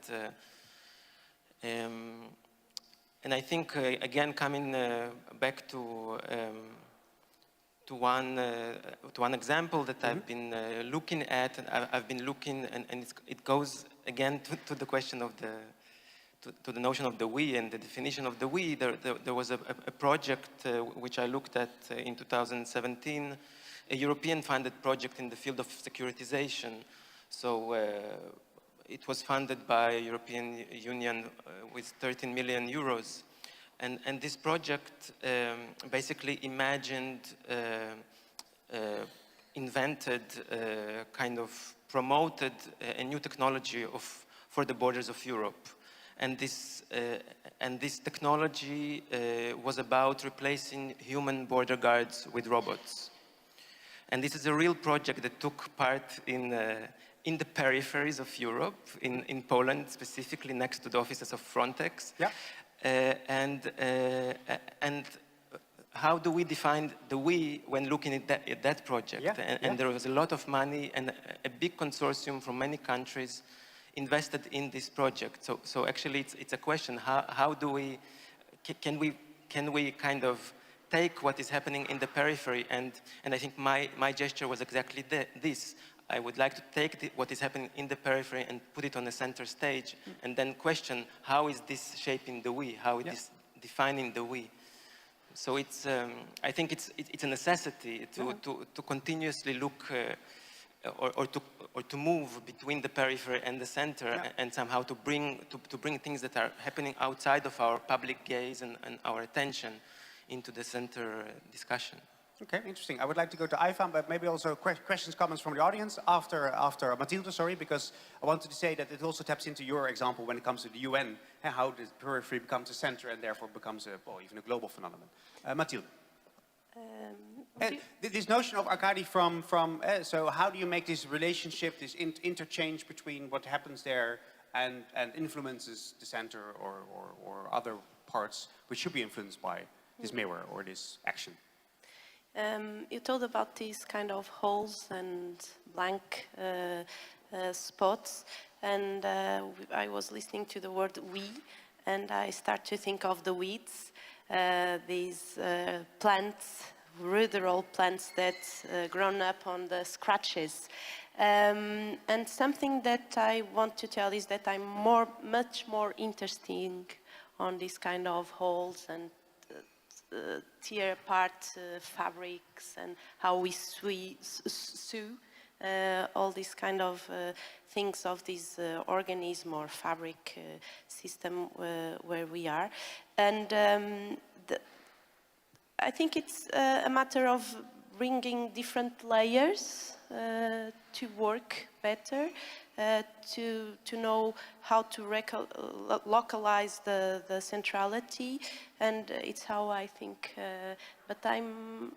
And I think again coming back to one example that I've been looking at, and I've been looking, and it goes again to the question of to the notion of the we and the definition of the we. There was a project which I looked at in 2017, a European-funded project in the field of securitization. So it was funded by European Union with 13 million euros. And this project basically imagined, invented, kind of promoted a new technology for the borders of Europe. And this technology was about replacing human border guards with robots. And this is a real project that took part in the peripheries of Europe, in Poland specifically, next to the offices of Frontex. Yeah. And how do we define the we when looking at that project? Yeah, and there was a lot of money and a big consortium from many countries invested in this project. So actually it's a question, how do we, can we kind of take what is happening in the periphery, and I think my gesture was exactly this. I would like to take what is happening in the periphery and put it on the center stage, and then question, how is this shaping the we? How it is defining the we? So it's, I think it's a necessity to continuously look or to move between the periphery and the center, and somehow to bring things that are happening outside of our public gaze and our attention into the center discussion. Okay, interesting. I would like to go to Ivan, but maybe also questions, comments from the audience after Mathilde, sorry, because I wanted to say that it also taps into your example when it comes to the UN, and how the periphery becomes a center and therefore becomes even a global phenomenon. Mathilde. This notion of Arkady so how do you make this relationship, this interchange between what happens there and influences the center or other parts which should be influenced by this mirror or this action? You told about these kind of holes and blank spots, and I was listening to the word we, and I start to think of the weeds, these plants, ruderal plants that grown up on the scratches. And something that I want to tell is that I'm much more interested on these kind of holes and tear apart fabrics and how we sew all these kind of things of this organism or fabric system where we are. And I think it's a matter of bringing different layers to work better, to know how to localize the centrality, and it's how I think. But I'm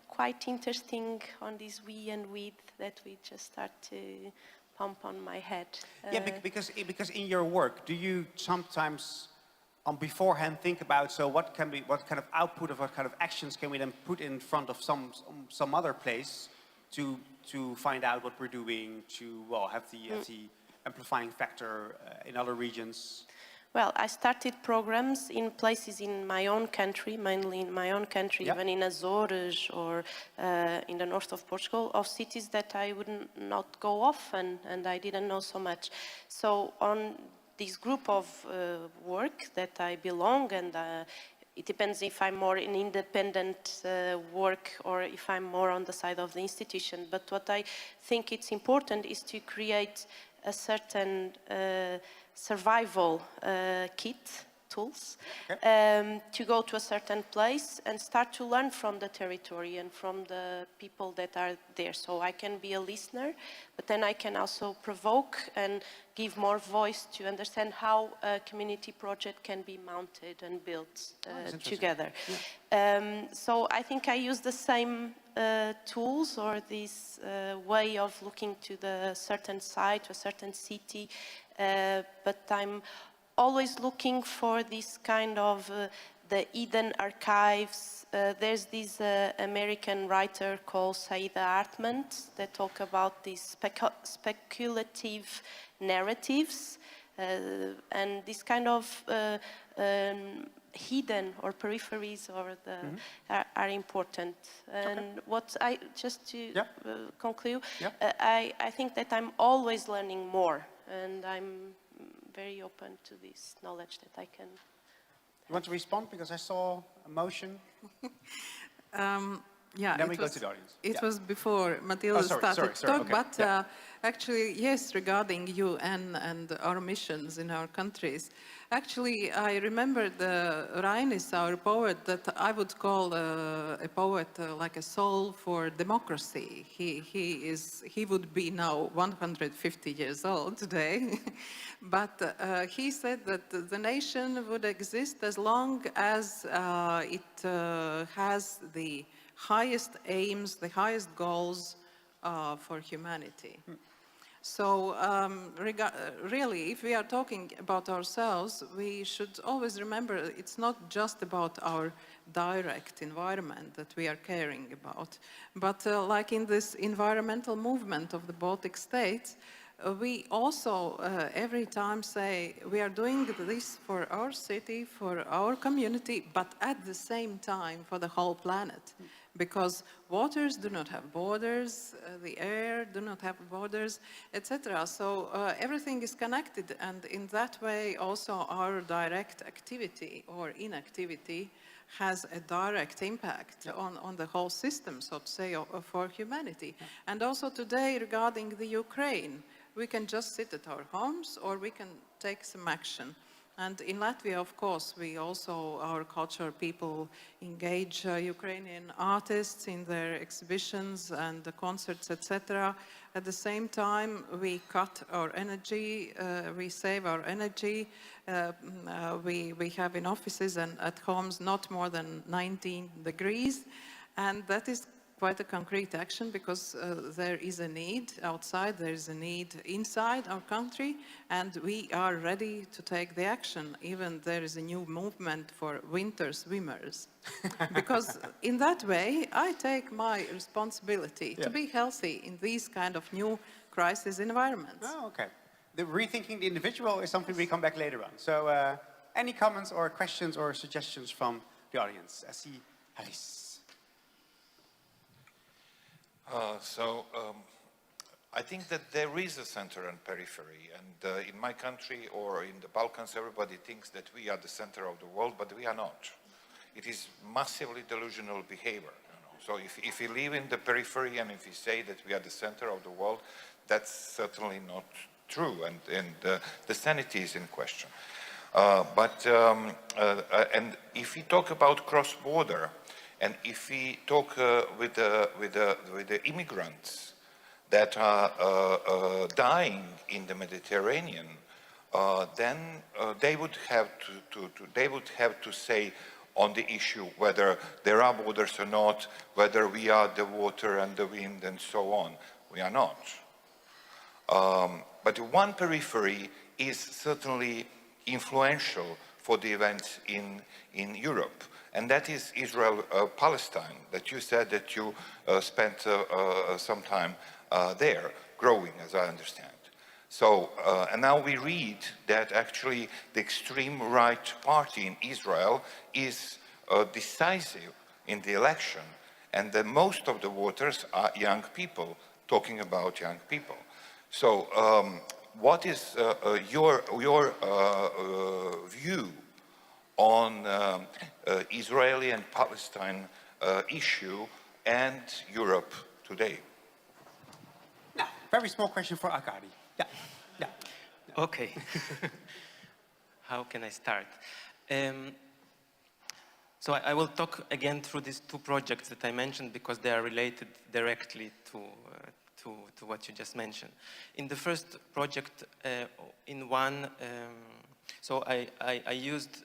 quite interesting on this we and with that we just start to pump on my head. Yeah, because in your work, do you sometimes beforehand think about, so what kind of output of what kind of actions can we then put in front of some other place to find out what we're doing, to have the amplifying factor in other regions? Well, I started programs in places in my own country, mainly in my own country, even in Azores or in the north of Portugal, of cities that I would not go often and I didn't know so much. So on this group of work that I belong, and it depends if I'm more in independent work or if I'm more on the side of the institution. But what I think it's important is to create a certain survival kit, tools, to go to a certain place and start to learn from the territory and from the people that are there. So I can be a listener, but then I can also provoke and give more voice to understand how a community project can be mounted and built together. So I think I use the same tools or this way of looking to the certain site, to a certain city, but I'm always looking for this kind of the hidden archives. There's this American writer called Saida Hartman that talk about these speculative narratives and this kind of hidden or peripheries or are important. And what I just to conclude, I think that I'm always learning more, and I'm very open to this knowledge that I can. You want to respond because I saw a motion? Yeah, then we go to the audience. It was before Matilda started to talk, but actually, yes, regarding UN and our missions in our countries. Actually, I remember Rainis, our poet, that I would call a poet like a soul for democracy. He would be now 150 years old today, but he said that the nation would exist as long as it has the highest aims, the highest goals for humanity. So really, if we are talking about ourselves, we should always remember it's not just about our direct environment that we are caring about, but like in this environmental movement of the Baltic states, we also every time say we are doing this for our city, for our community, but at the same time for the whole planet. Because waters do not have borders, the air do not have borders, etc. So everything is connected, and in that way also our direct activity or inactivity has a direct impact on the whole system, so to say, for humanity. And also today regarding the Ukraine, we can just sit at our homes or we can take some action. And in Latvia, of course, we also, our cultural people engage Ukrainian artists in their exhibitions and the concerts, etc. At the same time, we cut our energy, we save our energy. We have in offices and at homes not more than 19 degrees. And that is quite a concrete action because there is a need outside, there is a need inside our country, and we are ready to take the action. Even there is a new movement for winter swimmers. Because in that way, I take my responsibility to be healthy in these kind of new crisis environments. Oh, okay. The rethinking the individual is something we come back later on. So any comments or questions or suggestions from the audience? I see Haris. I think that there is a center and periphery, and in my country or in the Balkans, everybody thinks that we are the center of the world, but we are not. It is massively delusional behavior. So if we live in the periphery and if we say that we are the center of the world, that's certainly not true, and the sanity is in question. And if we talk about cross-border, and if we talk with the immigrants that are dying in the Mediterranean, then they would have to say on the issue whether there are borders or not, whether we are the water and the wind and so on. We are not. But one periphery is certainly influential for the events in Europe. And that is Israel-Palestine, that you said that you spent some time there, growing, as I understand. So, and now we read that actually the extreme right party in Israel is decisive in the election, and that most of the voters are young people, talking about young people. So, what is your view on Israeli and Palestine issue and Europe today? Now, very small question for Arkady. Yeah, yeah. Okay. How can I start? So I will talk again through these two projects that I mentioned because they are related directly to what you just mentioned. In the first project, in one, so I used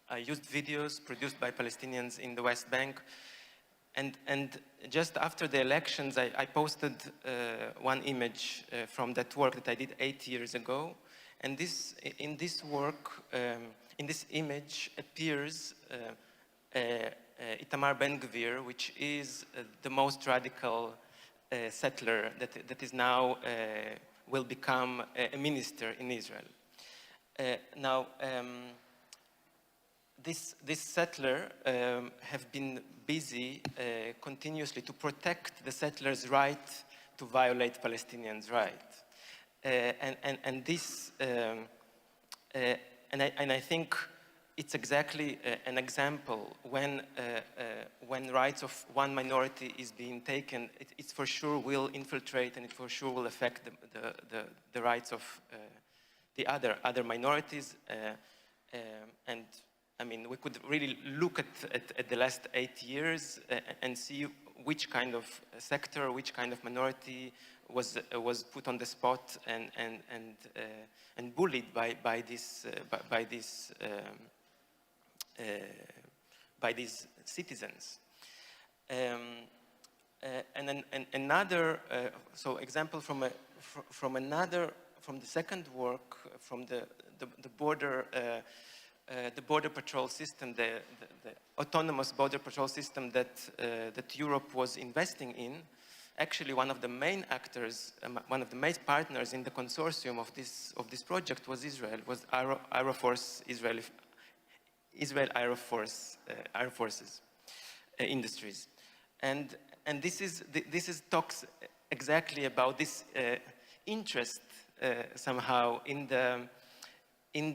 videos produced by Palestinians in the West Bank, and just after the elections, I posted one image from that work that I did 8 years ago, and in this work, in this image appears Itamar Ben-Gvir, which is the most radical settler that is now will become a minister in Israel. Now, this settler have been busy continuously to protect the settlers' right to violate Palestinians' right, and I think it's exactly an example when rights of one minority is being taken, it for sure will infiltrate and it for sure will affect the rights of the other minorities. And I mean, we could really look at the last 8 years and see which kind of sector, which kind of minority was put on the spot and bullied by these citizens. And then another example from the second work, from the border patrol system, the autonomous border patrol system that Europe was investing in. Actually, one of the main actors, one of the main partners in the consortium of this project was Israel, was Air Force Israel Air Forces Industries, and this talks exactly about this interest somehow in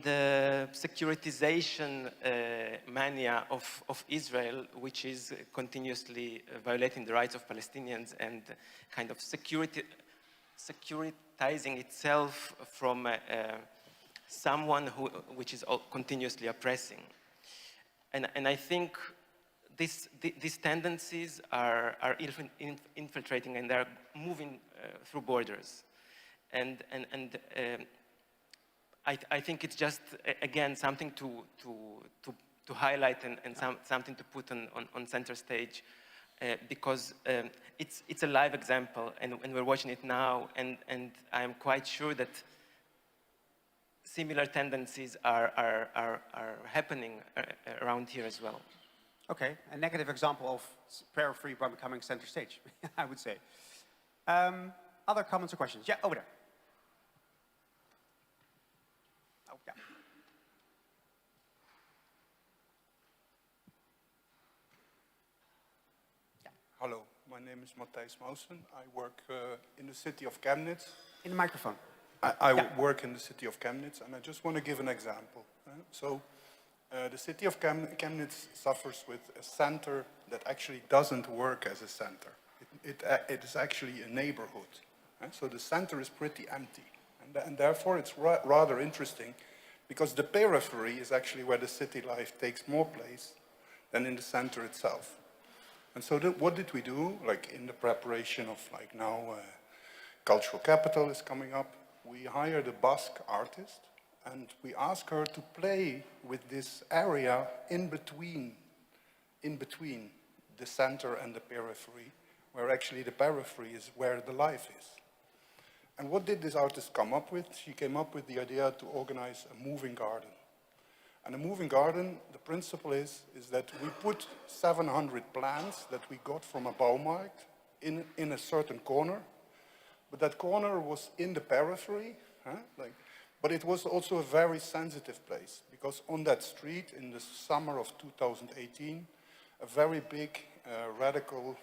the securitization mania of Israel, which is continuously violating the rights of Palestinians and kind of securitizing itself from someone which is continuously oppressing. And I think these tendencies are infiltrating and they're moving through borders. And I think it's just, again, something to highlight and something to put on center stage because it's a live example and we're watching it now, and I'm quite sure that similar tendencies are happening around here as well. Okay, a negative example of prayer-free by becoming center stage, I would say. Other comments or questions? Yeah, over there. Oh, yeah. Hello, my name is Matthijs Mousen. I work in the city of Chemnitz. In the microphone. I work in the city of Chemnitz, and I just want to give an example. The city of Chemnitz suffers with a center that actually doesn't work as a center. It is actually a neighborhood. So the center is pretty empty. And therefore it's rather interesting because the periphery is actually where the city life takes more place than in the center itself. And so what did we do? Like in the preparation of like now cultural capital is coming up. We hired a Basque artist and we asked her to play with this area in between the center and the periphery, where actually the periphery is where the life is. And what did this artist come up with? She came up with the idea to organize a moving garden. And a moving garden, the principle is that we put 700 plants that we got from a Baumarkt in a certain corner, but that corner was in the periphery, but it was also a very sensitive place, because on that street in the summer of 2018, a very big radical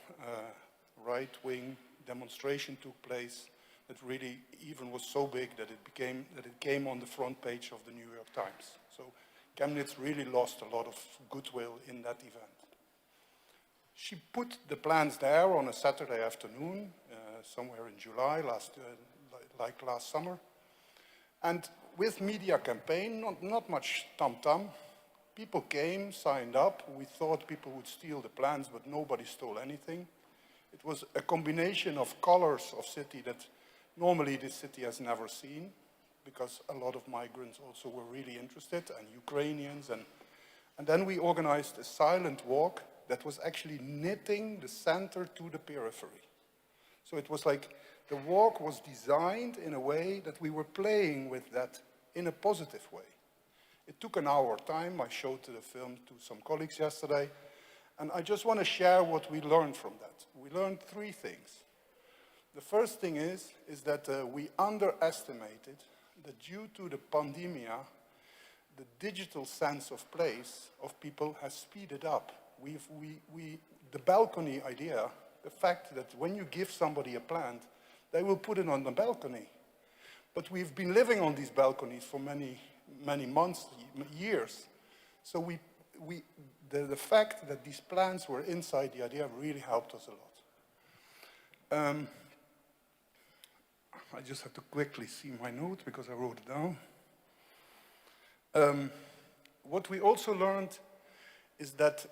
right-wing demonstration took place that really even was so big that it came on the front page of the New York Times. So Chemnitz really lost a lot of goodwill in that event. She put the plans there on a Saturday afternoon, somewhere in July, like last summer. And with media campaign, not much tam-tam, people came, signed up. We thought people would steal the plans, but nobody stole anything. It was a combination of colors of city that normally this city has never seen, because a lot of migrants also were really interested, and Ukrainians. And then we organized a silent walk that was actually knitting the center to the periphery. So it was like the walk was designed in a way that we were playing with that in a positive way. It took an hour time. I showed the film to some colleagues yesterday. And I just want to share what we learned from that. We learned three things. The first thing is that we underestimated that due to the pandemic, the digital sense of place of people has speeded up. The balcony idea, the fact that when you give somebody a plant, they will put it on the balcony. But we've been living on these balconies for many, many months, years. So the fact that these plants were inside the idea really helped us a lot. I just have to quickly see my note because I wrote it down. What we also learned is that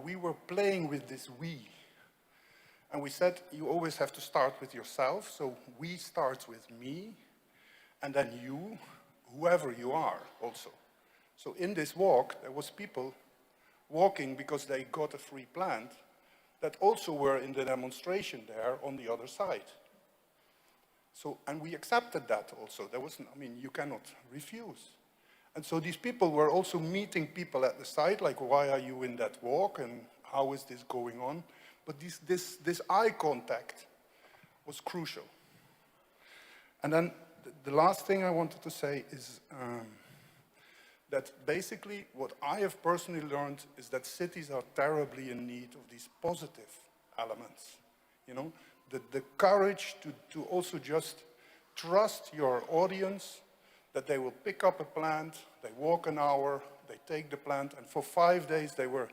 we were playing with this we. And we said, you always have to start with yourself. So we starts with me, and then you, whoever you are also. So in this walk, there was people walking because they got a free plant that also were in the demonstration there on the other side. So, and we accepted that also. There was, you cannot refuse. And so these people were also meeting people at the side, like, why are you in that walk and how is this going on? But this eye contact was crucial. And then the last thing I wanted to say is that basically what I have personally learned is that cities are terribly in need of these positive elements. The courage to also just trust your audience, that they will pick up a plant, they walk an hour, they take the plant, and for 5 days they were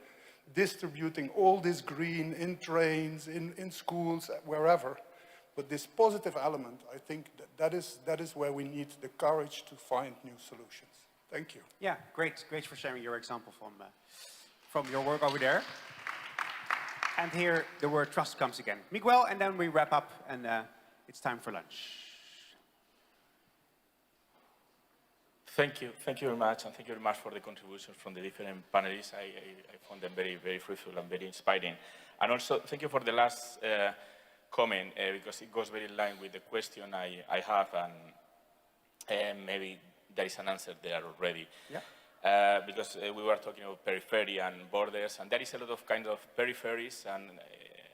distributing all this green in trains, in schools, wherever. But this positive element, I think that is where we need the courage to find new solutions. Thank you. Yeah, great for sharing your example from your work over there. And here the word trust comes again. Miguel, and then we wrap up, and it's time for lunch. Thank you very much, and thank you very much for the contributions from the different panelists. I found them very, very fruitful and very inspiring. And also, thank you for the last comment, because it goes very in line with the question I have, and maybe there is an answer there already. Yeah. Because we were talking about periphery and borders, and there is a lot of kinds of peripheries, and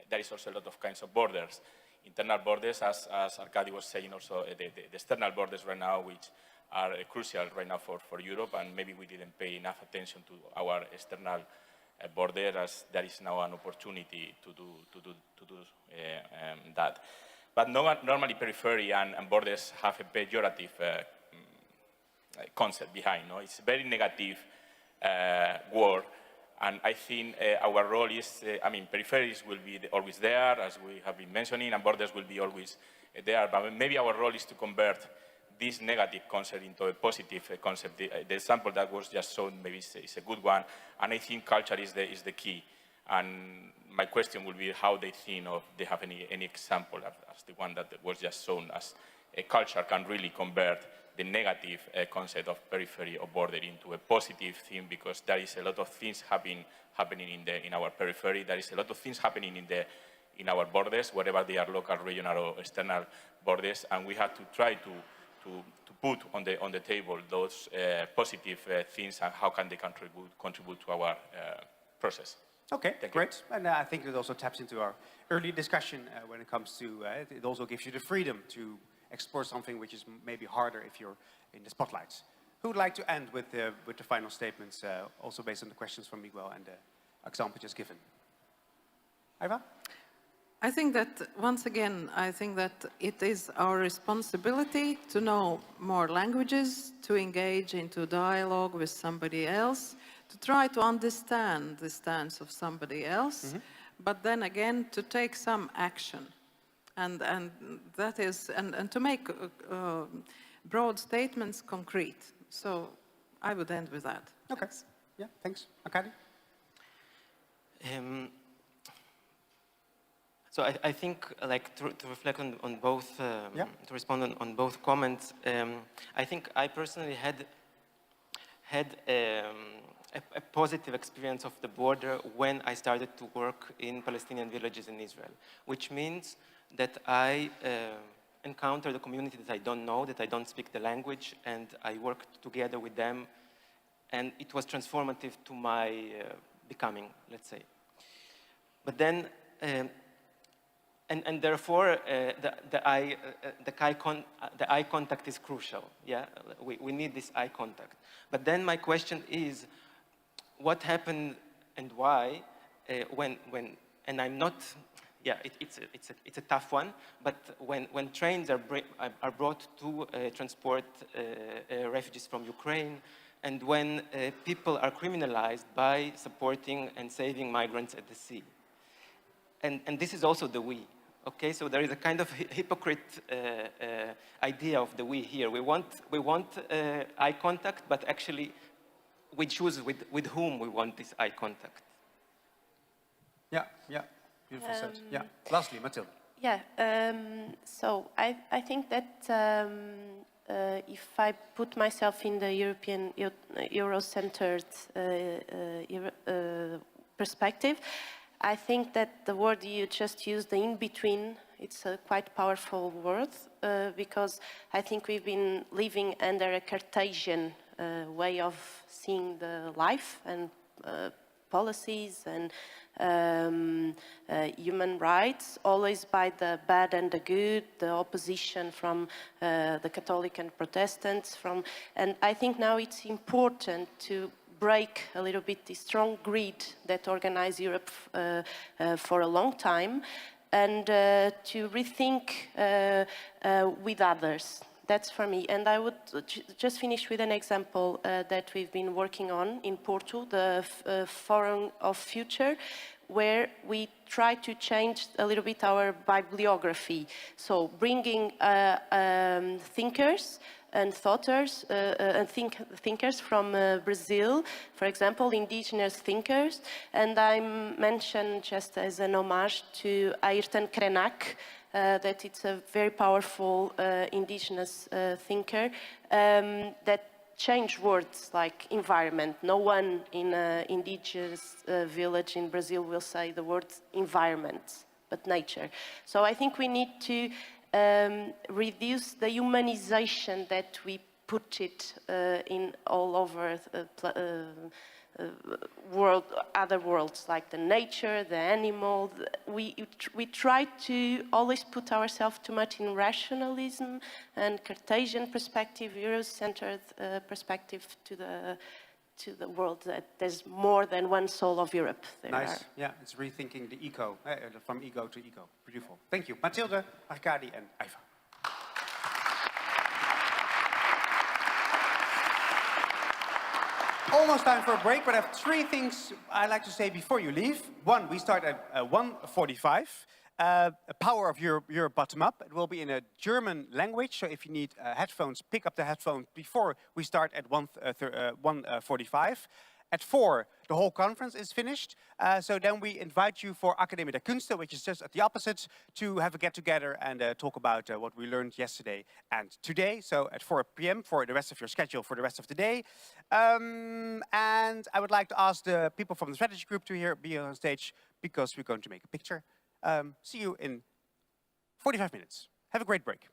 there is also a lot of kinds of borders. Internal borders, as Arkady was saying, also the external borders right now, which are crucial right now for Europe, and maybe we didn't pay enough attention to our external border, as there is now an opportunity to do that. But normally periphery and borders have a pejorative concept behind. No? It's a very negative word, and I think our role is, peripheries will be always there, as we have been mentioning, and borders will be always there, but maybe our role is to convert this negative concept into a positive concept. The example that was just shown maybe is a good one, and I think culture is the key. And my question will be how they think, or they have any example as the one that was just shown, as a culture can really convert the negative concept of periphery or border into a positive thing, because there is a lot of things happening in our periphery. There is a lot of things happening in our borders, whatever they are local, regional, or external borders, and we have to try to put on the table those positive things and how can they contribute to our process. Okay, great. And I think it also taps into our early discussion when it comes to, it also gives you the freedom to explore something which is maybe harder if you're in the spotlights. Who would like to end with the final statements, also based on the questions from Miguel and the example just given? Iva? I think that, once again, I think that it is our responsibility to know more languages, to engage into dialogue with somebody else, to try to understand the stance of somebody else, but then again, to take some action. And that is, and to make broad statements concrete. So I would end with that. Okay. Thanks. Yeah, thanks. Akadi? So I think, like, to reflect on both, to respond on both comments, I think I personally had a positive experience of the border when I started to work in Palestinian villages in Israel, which means that I encountered a community that I don't know, that I don't speak the language, and I worked together with them, and it was transformative to my becoming, let's say. But then, and therefore, the eye contact is crucial. Yeah, we need this eye contact. But then my question is, what happened and why when and I'm not. Yeah, it's a tough one. But when trains are brought to transport refugees from Ukraine, and when people are criminalized by supporting and saving migrants at the sea, and this is also the we. Okay, so there is a kind of hypocrite idea of the we here. We want eye contact, but actually we choose with whom we want this eye contact. Yeah, yeah, beautiful said. Yeah, lastly, Mathilde. Yeah, so I think that if I put myself in the European, Euro-centered perspective, I think that the word you just used, the in-between, it's a quite powerful word because I think we've been living under a Cartesian way of seeing the life and policies and human rights, always by the bad and the good, the opposition from the Catholic and Protestants. And I think now it's important to break a little bit the strong greed that organized Europe for a long time and to rethink with others. That's for me. And I would just finish with an example that we've been working on in Porto, the Forum of Future, where we try to change a little bit our bibliography. So bringing thinkers and thoughters and thinkers from Brazil, for example, indigenous thinkers. And I mentioned just as an homage to Ayrton Krenak, that it's a very powerful indigenous thinker that changed words like environment. No one in an indigenous village in Brazil will say the word environment, but nature. So I think we need to reduce the humanization that we put it in all over the world, other worlds like the nature, the animal. We try to always put ourselves too much in rationalism and Cartesian perspective, Euro-centered perspective to the world, that there's more than one soul of Europe. Nice. Yeah, it's rethinking the eco, from ego to eco. Beautiful. Thank you. Mathilde, Arkadi, and Iva. Almost time for a break, but I have three things I'd like to say before you leave. One, we start at 1:45. Power of Europe bottom up. It will be in a German language, so if you need headphones, pick up the headphones before we start at 1:45. At 4, the whole conference is finished. So then we invite you for Academie der Künste, which is just at the opposite, to have a get-together and talk about what we learned yesterday and today. So at 4 p.m. for the rest of your schedule for the rest of the day. And I would like to ask the people from the strategy group to be on stage because we're going to make a picture. See you in 45 minutes. Have a great break.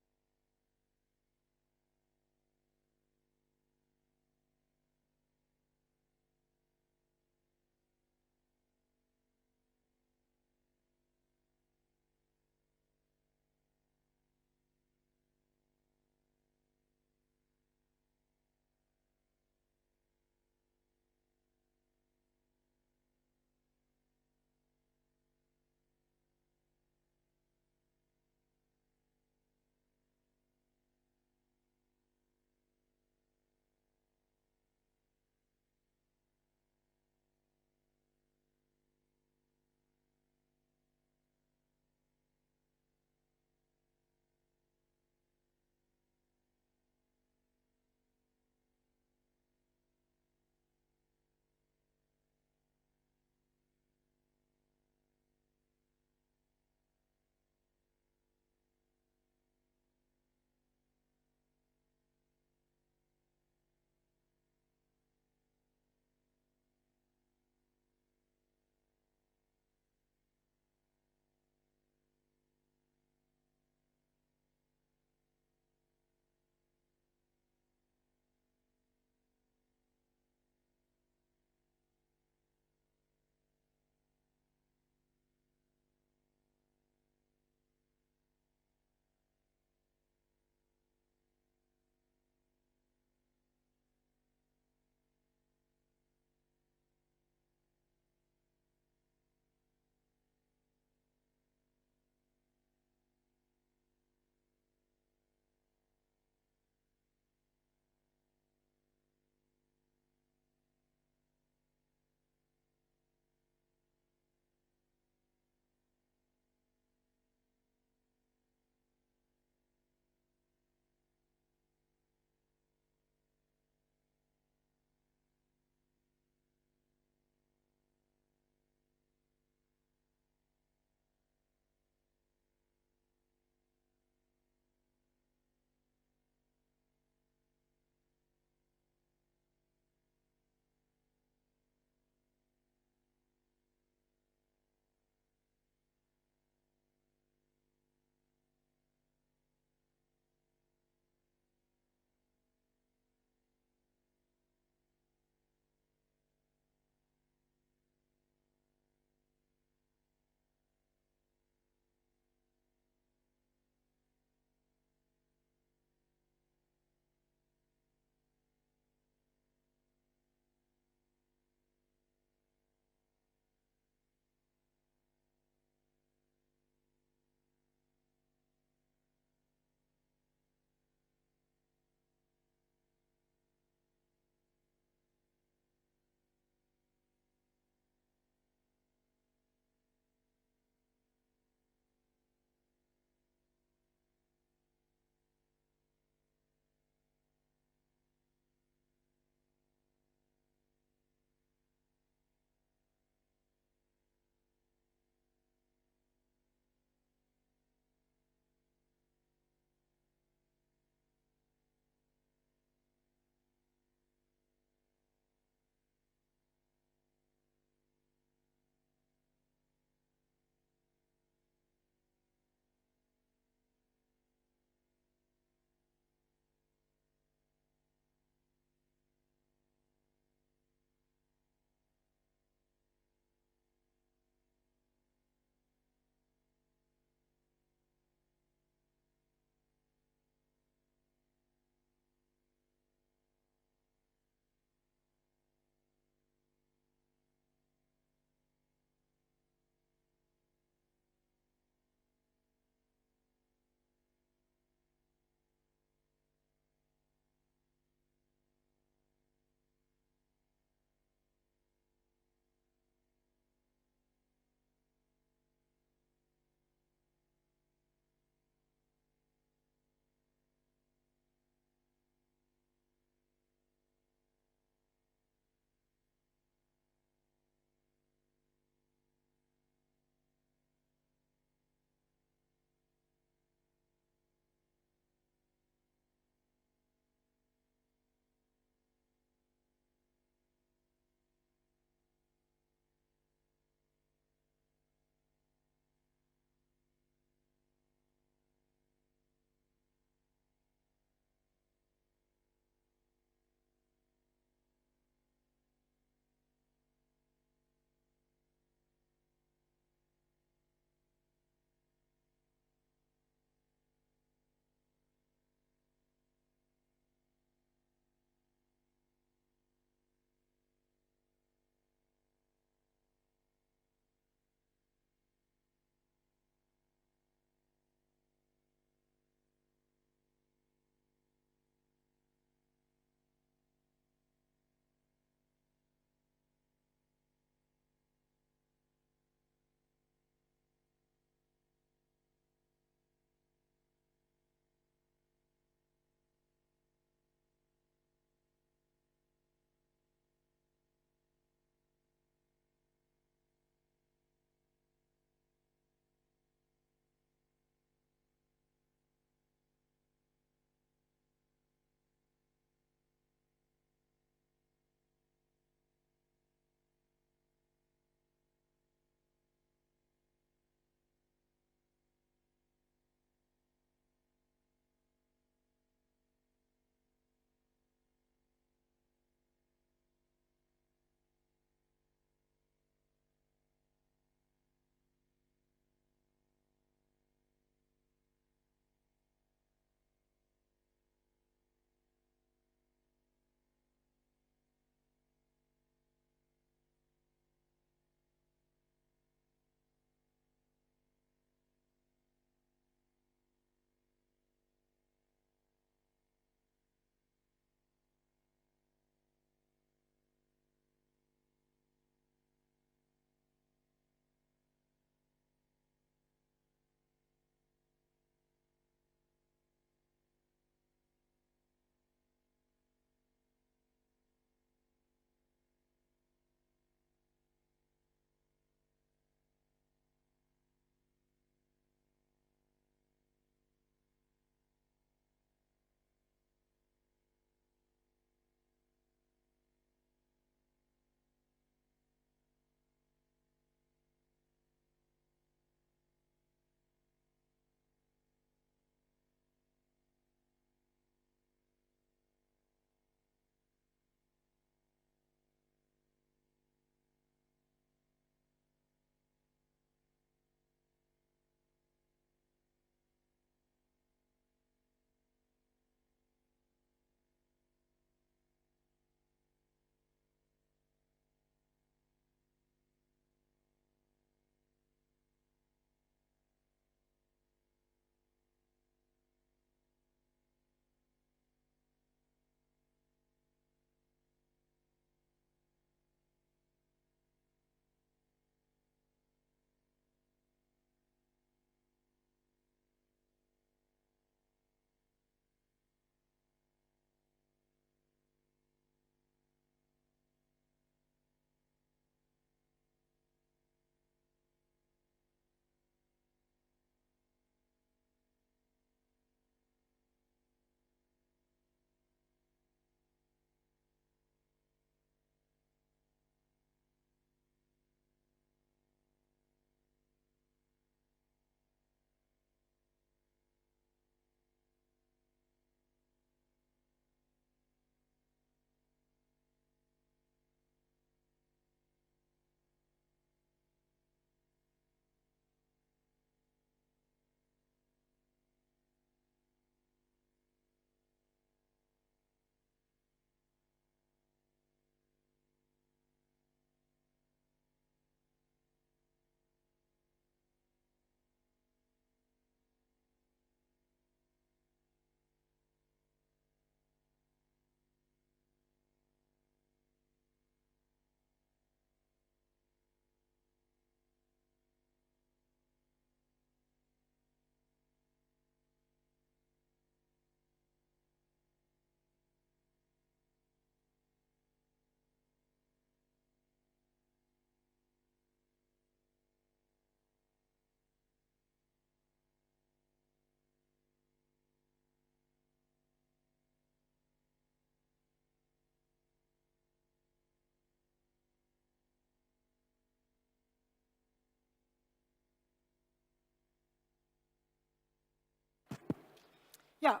Ja,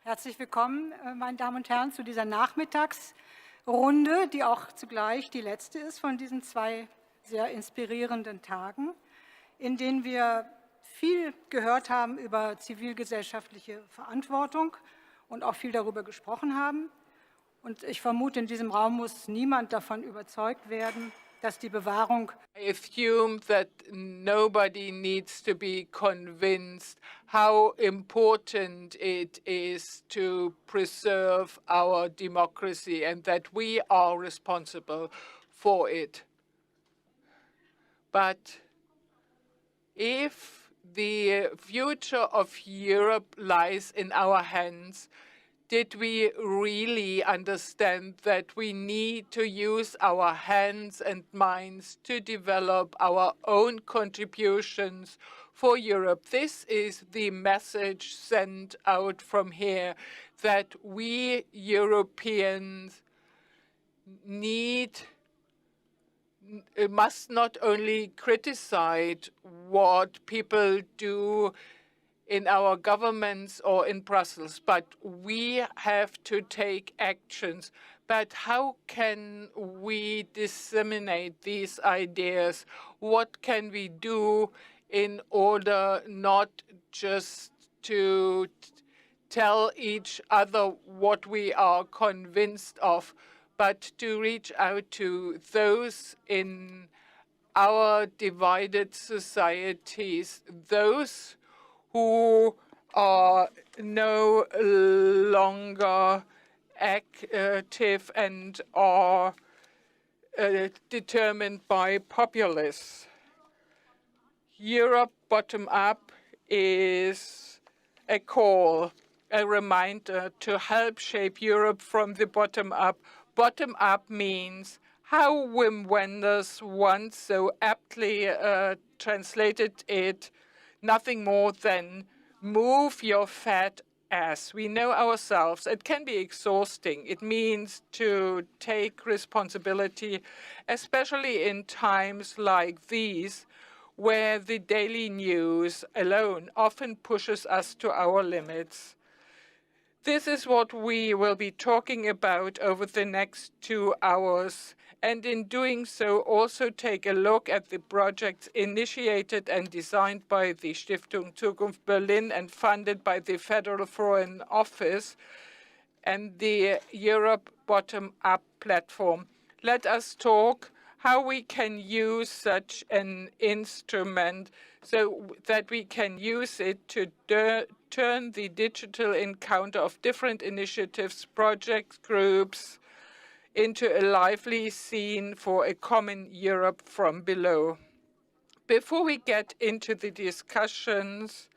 herzlich willkommen, meine Damen und Herren, zu dieser Nachmittagsrunde, die auch zugleich die letzte ist von diesen 2 sehr inspirierenden Tagen, in denen wir viel gehört haben über zivilgesellschaftliche Verantwortung und auch viel darüber gesprochen haben. Und ich vermute, in diesem Raum muss niemand davon überzeugt werden, dass die Bewahrung. I assume that nobody needs to be convinced how important it is to preserve our democracy and that we are responsible for it. But if the future of Europe lies in our hands, did we really understand that we need to use our hands and minds to develop our own contributions for Europe? This is the message sent out from here, that we Europeans must not only criticize what people do in our governments or in Brussels, but we have to take actions. But how can we disseminate these ideas? What can we do in order not just to tell each other what we are convinced of, but to reach out to those in our divided societies, those who are no longer active and are determined by populists. Europe bottom-up is a call, a reminder to help shape Europe from the bottom-up. Bottom-up means how Wim Wenders once so aptly translated it, nothing more than move your fat ass. We know ourselves. It can be exhausting. It means to take responsibility, especially in times like these, where the daily news alone often pushes us to our limits. This is what we will be talking about over the next 2 hours, and in doing so also take a look at the projects initiated and designed by the Stiftung Zukunft Berlin and funded by the Federal Foreign Office and the Europe Bottom-Up platform. Let us talk how we can use such an instrument so that we can use it to turn the digital encounter of different initiatives, project groups, into a lively scene for a common Europe from below. Before we get into the discussions,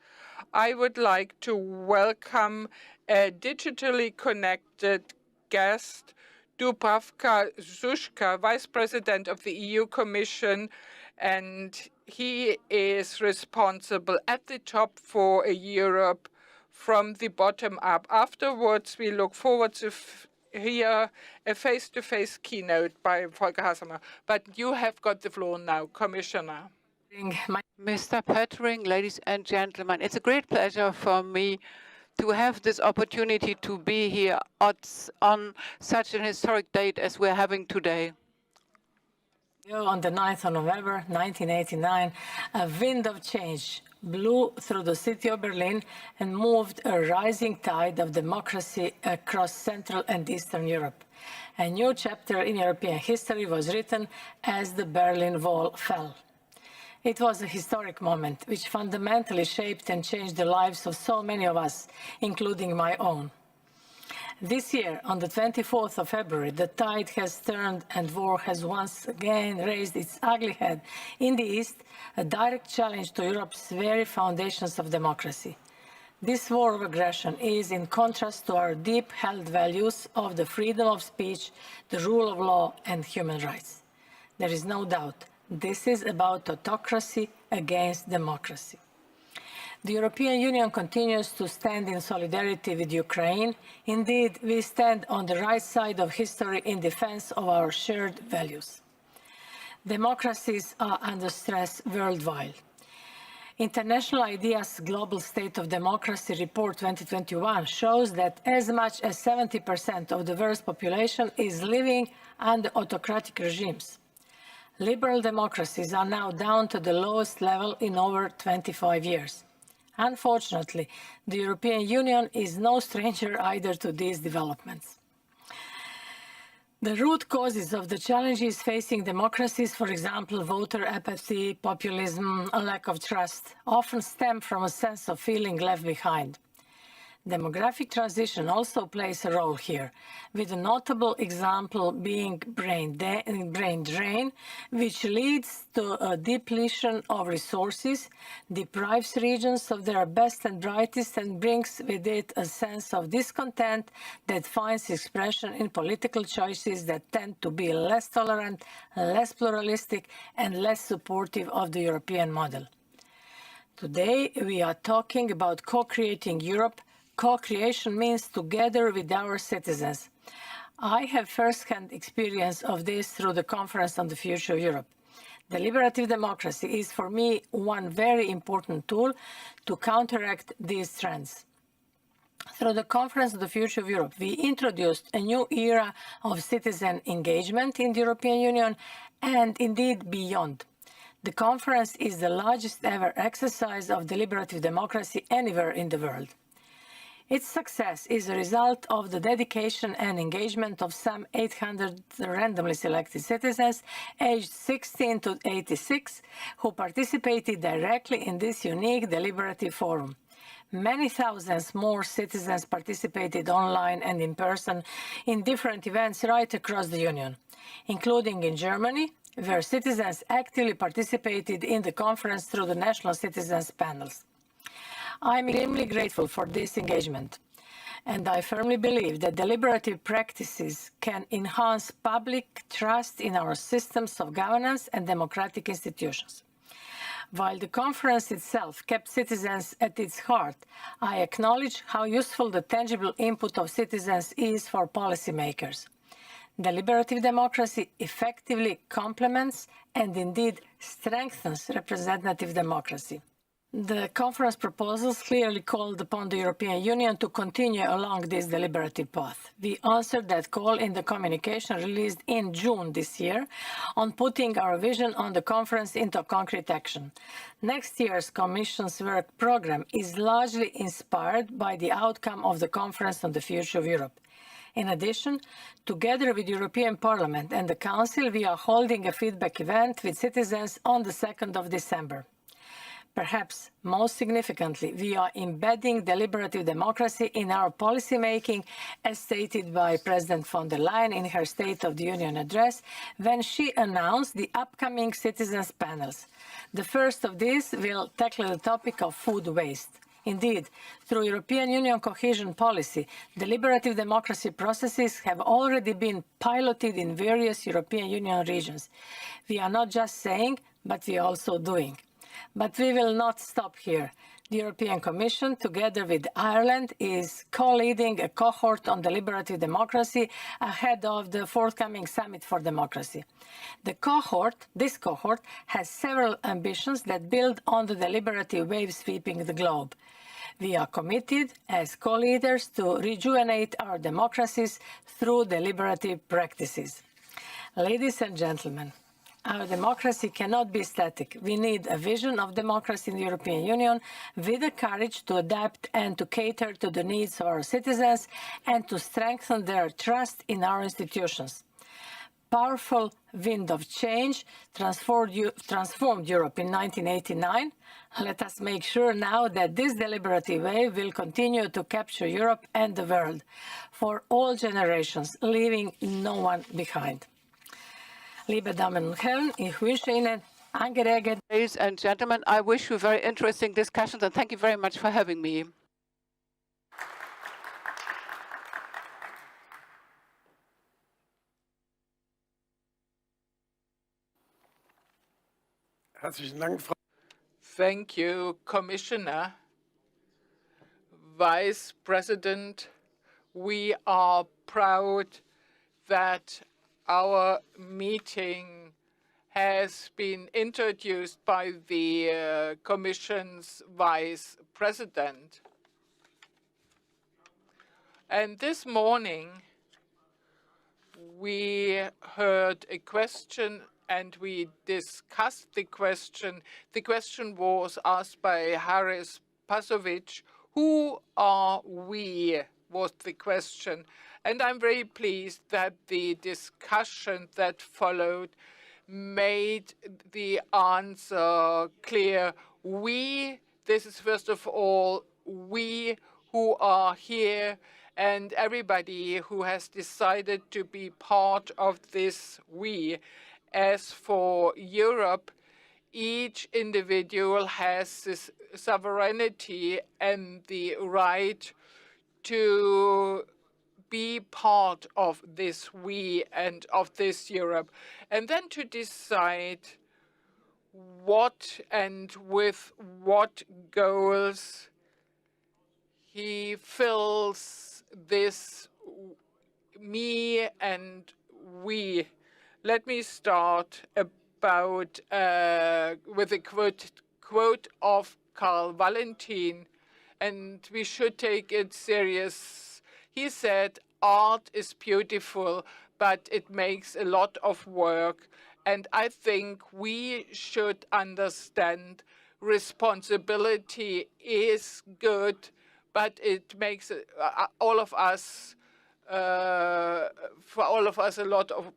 I would like to welcome a digitally connected guest, Dubravka Zuška, Vice President of the EU Commission, and he is responsible at the top for a Europe from the bottom up. Afterwards, we look forward to hear a face-to-face keynote by Volker Hasselmann. But you have got the floor now, Commissioner. Mr. Pöttering, ladies and gentlemen, it's a great pleasure for me to have this opportunity to be here on such an historic date as we're having today. On the 9th of November 1989, a wind of change blew through the city of Berlin and moved a rising tide of democracy across Central and Eastern Europe. A new chapter in European history was written as the Berlin Wall fell. It was a historic moment which fundamentally shaped and changed the lives of so many of us, including my own. This year, on the 24th of February, the tide has turned and war has once again raised its ugly head in the East, a direct challenge to Europe's very foundations of democracy. This war of aggression is in contrast to our deep-held values of the freedom of speech, the rule of law, and human rights. There is no doubt this is about autocracy against democracy. The European Union continues to stand in solidarity with Ukraine. Indeed, we stand on the right side of history in defense of our shared values. Democracies are under stress worldwide. International Ideas Global State of Democracy Report 2021 shows that as much as 70% of the world's population is living under autocratic regimes. Liberal democracies are now down to the lowest level in over 25 years. Unfortunately, the European Union is no stranger either to these developments. The root causes of the challenges facing democracies, for example, voter apathy, populism, a lack of trust, often stem from a sense of feeling left behind. Demographic transition also plays a role here, with a notable example being brain drain, which leads to a depletion of resources, deprives regions of their best and brightest, and brings with it a sense of discontent that finds expression in political choices that tend to be less tolerant, less pluralistic, and less supportive of the European model. Today, we are talking about co-creating Europe. Co-creation means together with our citizens. I have first-hand experience of this through the Conference on the Future of Europe. Deliberative democracy is for me one very important tool to counteract these trends. Through the Conference on the Future of Europe, we introduced a new era of citizen engagement in the European Union and indeed beyond. The conference is the largest ever exercise of deliberative democracy anywhere in the world. Its success is a result of the dedication and engagement of some 800 randomly selected citizens aged 16 to 86 who participated directly in this unique deliberative forum. Many thousands more citizens participated online and in person in different events right across the Union, including in Germany, where citizens actively participated in the conference through the national citizens panels. I'm extremely grateful for this engagement, and I firmly believe that deliberative practices can enhance public trust in our systems of governance and democratic institutions. While the conference itself kept citizens at its heart, I acknowledge how useful the tangible input of citizens is for policymakers. Deliberative democracy effectively complements and indeed strengthens representative democracy. The conference proposals clearly called upon the European Union to continue along this deliberative path. We answered that call in the communication released in June this year on putting our vision on the conference into concrete action. Next year's Commission's work program is largely inspired by the outcome of the Conference on the Future of Europe. In addition, together with the European Parliament and the Council, we are holding a feedback event with citizens on the 2nd of December. Perhaps most significantly, we are embedding deliberative democracy in our policymaking, as stated by President von der Leyen in her State of the Union address, when she announced the upcoming citizens' panels. The first of these will tackle the topic of food waste. Indeed, through European Union cohesion policy, deliberative democracy processes have already been piloted in various European Union regions. We are not just saying, but we are also doing. But we will not stop here. The European Commission, together with Ireland, is co-leading a cohort on deliberative democracy ahead of the forthcoming Summit for Democracy. This cohort has several ambitions that build on the deliberative wave sweeping the globe. We are committed as co-leaders to rejuvenate our democracies through deliberative practices. Ladies and gentlemen, our democracy cannot be static. We need a vision of democracy in the European Union with the courage to adapt and to cater to the needs of our citizens and to strengthen their trust in our institutions. Powerful wind of change transformed Europe in 1989. Let us make sure now that this deliberative wave will continue to capture Europe and the world for all generations, leaving no one behind. Liebe Damen und Herren, ich wünsche Ihnen angeregt. Ladies and gentlemen, I wish you very interesting discussions and thank you very much for having me. Thank you, Commissioner. Vice President, we are proud that our meeting has been introduced by the Commission's Vice President. And this morning, we heard a question and we discussed the question. The question was asked by Haris Pasovic, who are we, was the question. And I'm very pleased that the discussion that followed made the answer clear. We, this is first of all, we who are here and everybody who has decided to be part of this we. As for Europe, each individual has this sovereignty and the right to be part of this we and of this Europe, and then to decide what and with what goals he fills this me and we. Let me start about with a quote of Karl Valentin, and we should take it serious. He said, "Art is beautiful, but it makes a lot of work." And I think we should understand responsibility is good, but it makes all of us, for all of us,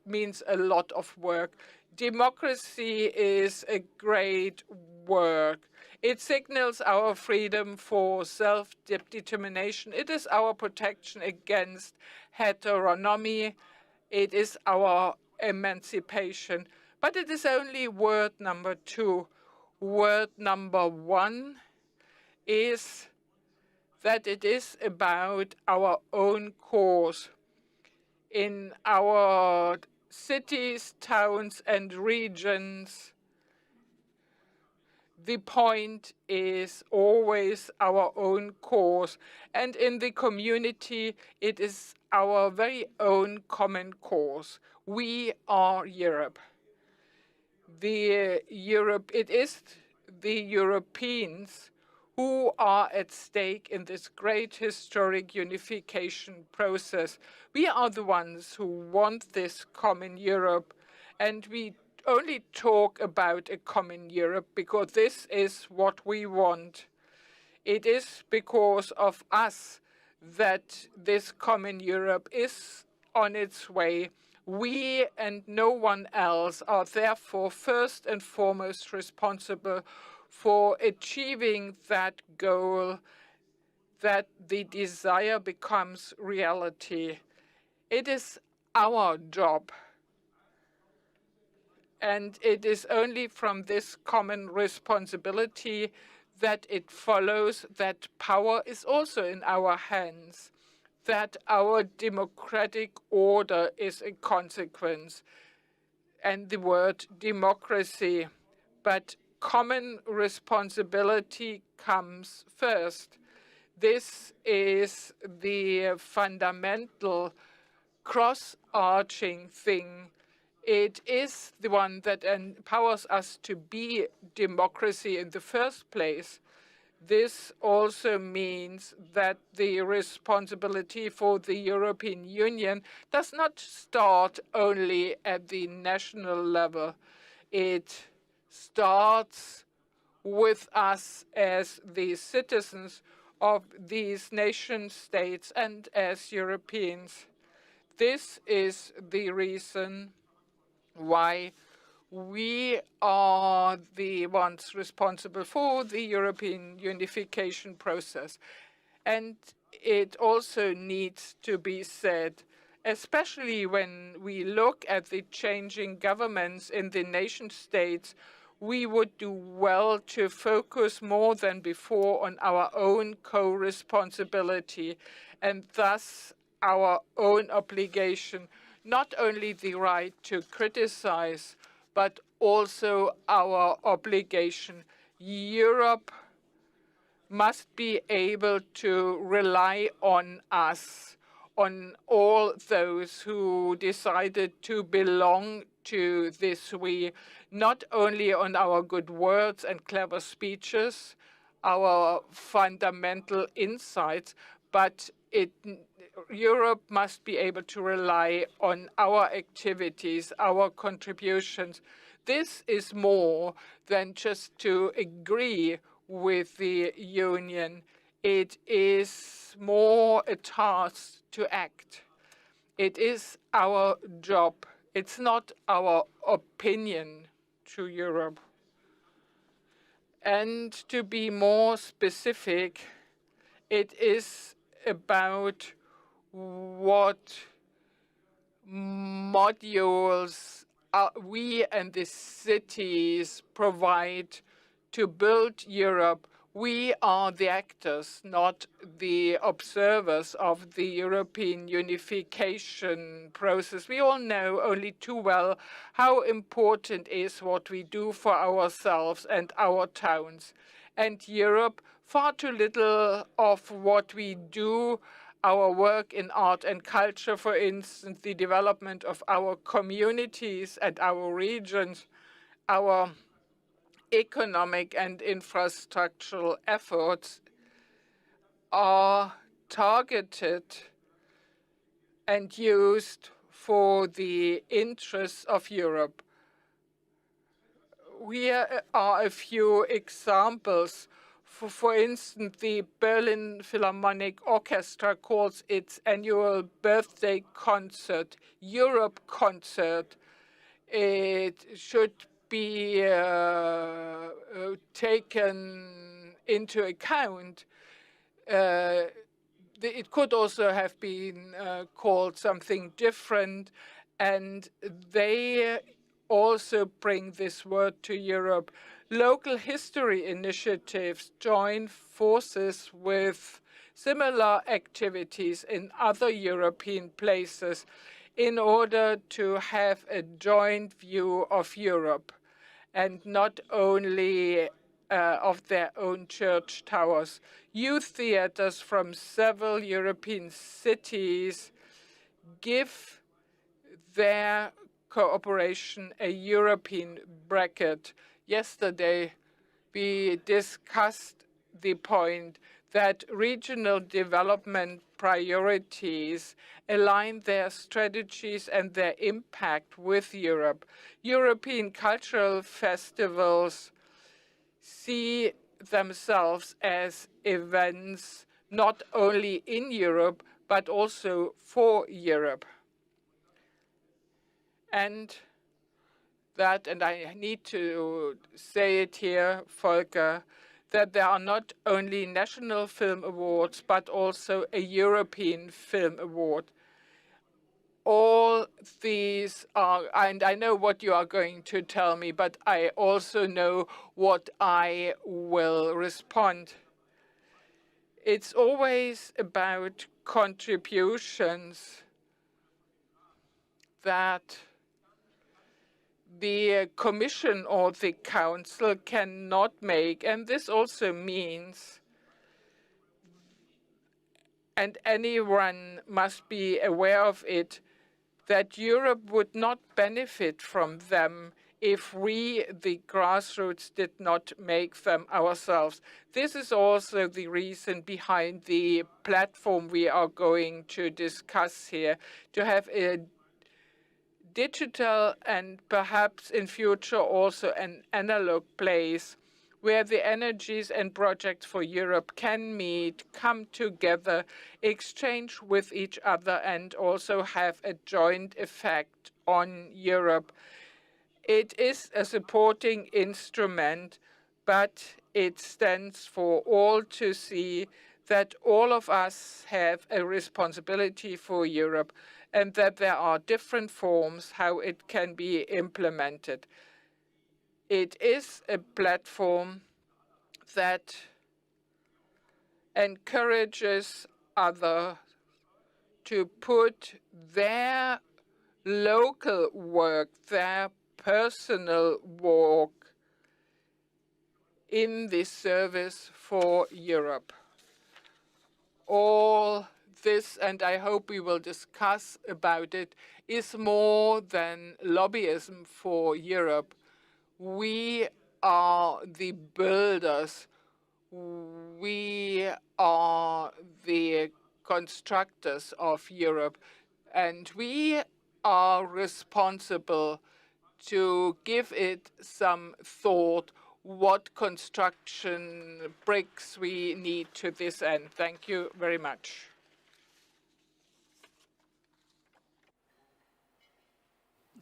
means a lot of work. Democracy is a great work. It signals our freedom for self-determination. It is our protection against heteronomy. It is our emancipation. But it is only word number 2. Word number 1 is that it is about our own cause. In our cities, towns, and regions, the point is always our own cause. And in the community, it is our very own common cause. We are Europe. It is the Europeans who are at stake in this great historic unification process. We are the ones who want this common Europe, and we only talk about a common Europe because this is what we want. It is because of us that this common Europe is on its way. We and no one else are therefore first and foremost responsible for achieving that goal, that the desire becomes reality. It is our job. And it is only from this common responsibility that it follows that power is also in our hands, that our democratic order is a consequence, and the word democracy. But common responsibility comes first. This is the fundamental cross-arching thing. It is the one that empowers us to be democracy in the first place. This also means that the responsibility for the European Union does not start only at the national level. It starts with us as the citizens of these nation states and as Europeans. This is the reason why we are the ones responsible for the European unification process. And it also needs to be said, especially when we look at the changing governments in the nation states, we would do well to focus more than before on our own co-responsibility and thus our own obligation, not only the right to criticize, but also our obligation. Europe must be able to rely on us, on all those who decided to belong to this we, not only on our good words and clever speeches, our fundamental insights, but Europe must be able to rely on our activities, our contributions. This is more than just to agree with the Union. It is more a task to act. It is our job. It's not our opinion to Europe. And to be more specific, it is about what modules we and the cities provide to build Europe. We are the actors, not the observers of the European unification process. We all know only too well how important is what we do for ourselves and our towns. And Europe, far too little of what we do, our work in art and culture, for instance, the development of our communities and our regions, our economic and infrastructural efforts are targeted and used for the interests of Europe. Here are a few examples. For instance, the Berlin Philharmonic Orchestra calls its annual birthday concert Europe Concert. It should be taken into account. It could also have been called something different, and they also bring this word to Europe. Local history initiatives join forces with similar activities in other European places in order to have a joint view of Europe, and not only of their own church towers. Youth theaters from several European cities give their cooperation a European bracket. Yesterday, we discussed the point that regional development priorities align their strategies and their impact with Europe. European cultural festivals see themselves as events not only in Europe, but also for Europe. And I need to say it here, Volker, that there are not only national film awards, but also a European Film Award. All these are, and I know what you are going to tell me, but I also know what I will respond. It's always about contributions that the Commission or the Council cannot make. And this also means, and anyone must be aware of it, that Europe would not benefit from them if we, the grassroots, did not make them ourselves. This is also the reason behind the platform we are going to discuss here, to have a digital and perhaps in future also an analog place where the energies and projects for Europe can meet, come together, exchange with each other, and also have a joint effect on Europe. It is a supporting instrument, but it stands for all to see that all of us have a responsibility for Europe, and that there are different forms how it can be implemented. It is a platform that encourages others to put their local work, their personal work in the service for Europe. All this, and I hope we will discuss about it, is more than lobbyism for Europe. We are the builders. We are the constructors of Europe, and we are responsible to give it some thought what construction bricks we need to this end. Thank you very much.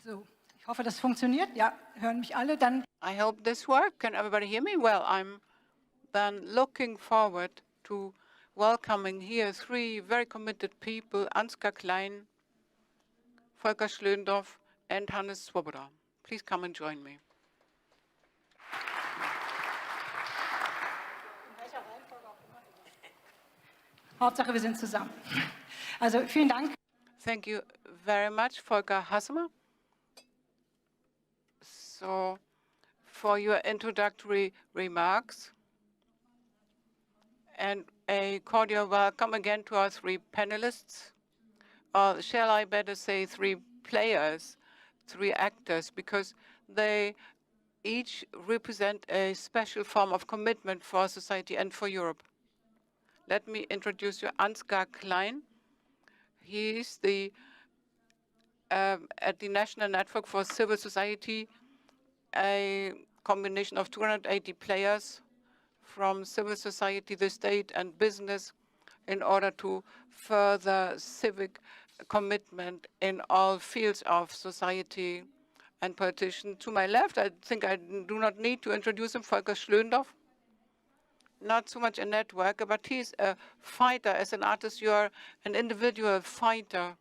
So, ich hoffe, das funktioniert. Ja, hören mich alle. Dann. I hope this works. Can everybody hear me? Well, I'm then looking forward to welcoming here three very committed people, Ansgar Klein, Volker Schlöndorff, and Hannes Swoboda. Please come and join me. Hauptsache, wir sind zusammen. Also, vielen Dank. Thank you very much, Volker Hassemer. So, for your introductory remarks, and a cordial welcome again to our three panelists. Shall I better say three players, three actors, because they each represent a special form of commitment for society and for Europe. Let me introduce you, Ansgar Klein. He is at the National Network for Civil Society, a combination of 280 players from civil society, the state, and business in order to further civic commitment in all fields of society and politician. To my left, I think I do not need to introduce him, Volker Schlöndorff. Not so much a networker, but he's a fighter. As an artist, you are an individual fighter.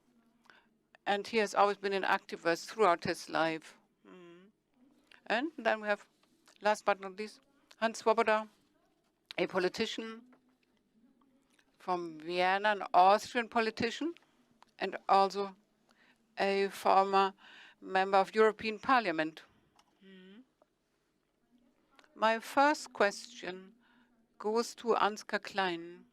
And he has always been an activist throughout his life. And then we have, last but not least, Hans Swoboda, a politician from Vienna, an Austrian politician, and also a former member of European Parliament. My first question goes to Ansgar Klein.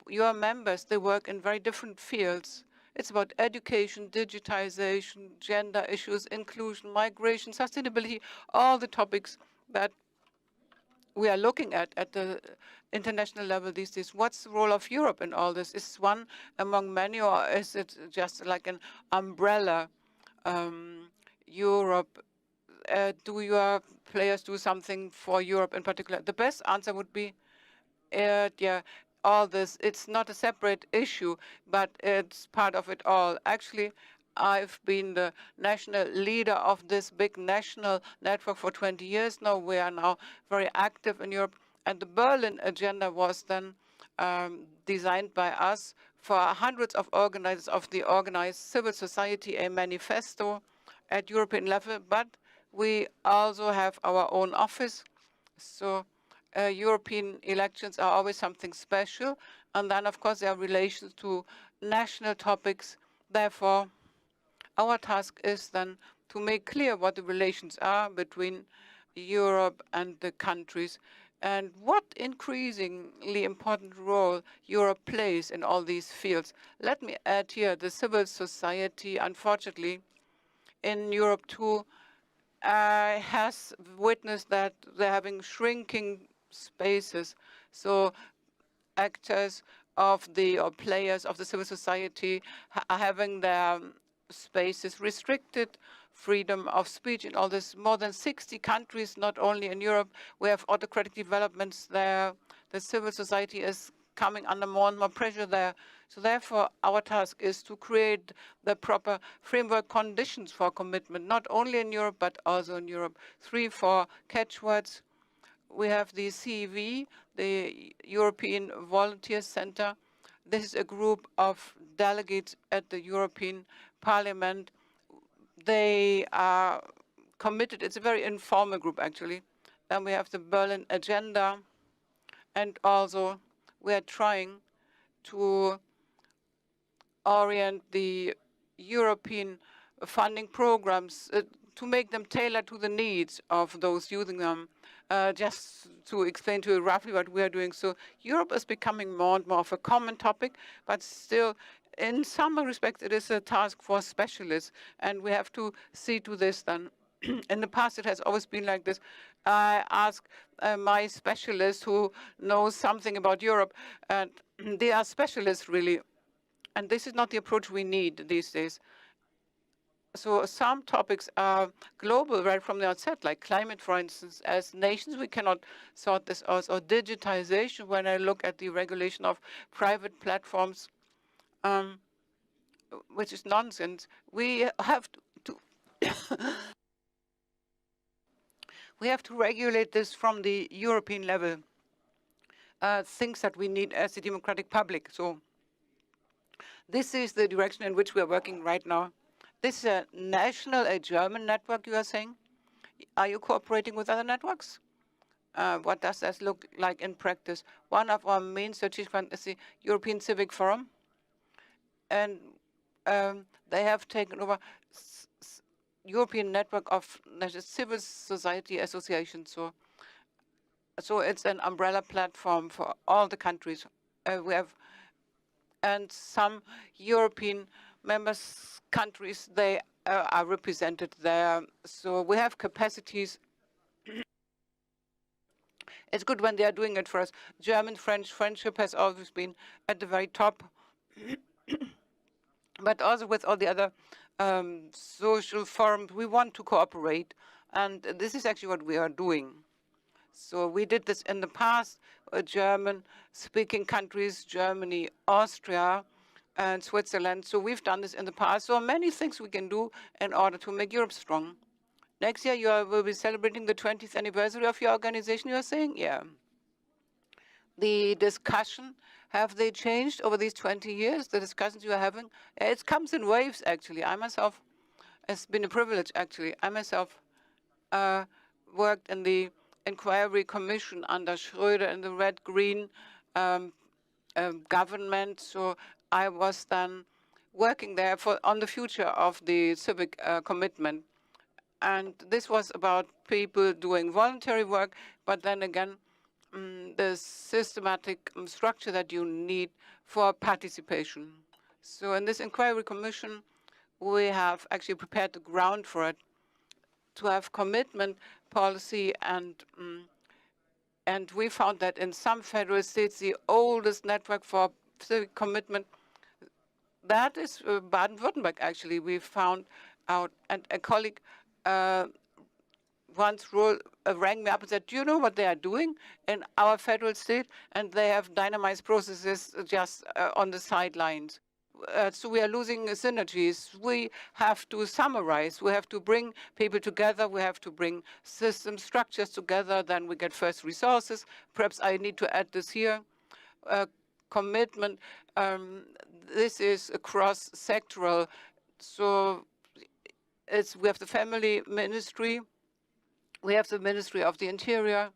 Your members, they work in very different fields. It's about education, digitization, gender issues, inclusion, migration, sustainability, all the topics that we are looking at the international level these days. What's the role of Europe in all this? Is one among many, or is it just like an umbrella? Europe, do your players do something for Europe in particular? The best answer would be, yeah, all this, it's not a separate issue, but it's part of it all. Actually, I've been the national leader of this big national network for 20 years now. We are now very active in Europe. And the Berlin agenda was then designed by us for hundreds of organizers of the organized civil society, a manifesto at European level. But we also have our own office. So European elections are always something special. And then, of course, there are relations to national topics. Therefore, our task is then to make clear what the relations are between Europe and the countries and what increasingly important role Europe plays in all these fields. Let me add here the civil society, unfortunately, in Europe too, has witnessed that they're having shrinking spaces. So actors of or players of the civil society are having their spaces restricted, freedom of speech in all this. More than 60 countries, not only in Europe, we have autocratic developments there. The civil society is coming under more and more pressure there. So therefore, our task is to create the proper framework conditions for commitment, not only in Europe, but also in Europe. 3, 4 catchwords. We have the CEV, the European Volunteer Center. This is a group of delegates at the European Parliament. They are committed. It's a very informal group, actually. Then we have the Berlin Agenda. And also, we are trying to orient the European funding programs to make them tailored to the needs of those using them. Just to explain to you roughly what we are doing. So Europe is becoming more and more of a common topic, but still, in some respects, it is a task for specialists, and we have to see to this then. In the past, it has always been like this. I ask my specialist who knows something about Europe, and they are specialists, really. And this is not the approach we need these days. So some topics are global right from the outset, like climate, for instance. As nations, we cannot sort this out. Or digitization, when I look at the regulation of private platforms, which is nonsense. We have to we have to regulate this from the European level, things that we need as a democratic public. So this is the direction in which we are working right now. This is a national, a German network, you are saying? Are you cooperating with other networks? What does that look like in practice? One of our main strategic funds is the European Civic Forum. And they have taken over European network of civil society associations. So it's an umbrella platform for all the countries. We have, and some European countries, they are represented there. So we have capacities. It's good when they are doing it for us. German-French friendship has always been at the very top, but also with all the other social forums, we want to cooperate. And this is actually what we are doing. So we did this in the past, German-speaking countries, Germany, Austria, and Switzerland. So we've done this in the past. So many things we can do in order to make Europe strong. Next year, you will be celebrating the 20th anniversary of your organization, you are saying? Yeah. The discussion, have they changed over these 20 years, the discussions you are having? It comes in waves, actually. I myself, it's been a privilege, actually. I myself worked in the Inquiry Commission under Schröder in the red-green government. So I was then working there on the future of the civic commitment. And this was about people doing voluntary work, but then again, the systematic structure that you need for participation. So in this Inquiry Commission, we have actually prepared the ground for it, to have commitment policy, and we found that in some federal states, the oldest network for civic commitment, that is Baden-Württemberg, actually. We found out, and a colleague once rang me up and said, do you know what they are doing in our federal state? And they have dynamized processes just on the sidelines. So we are losing synergies. We have to summarize. We have to bring people together. We have to bring system structures together. Then we get first resources. Perhaps I need to add this here. Commitment. This is cross-sectoral. So we have the family ministry. We have the Ministry of the Interior.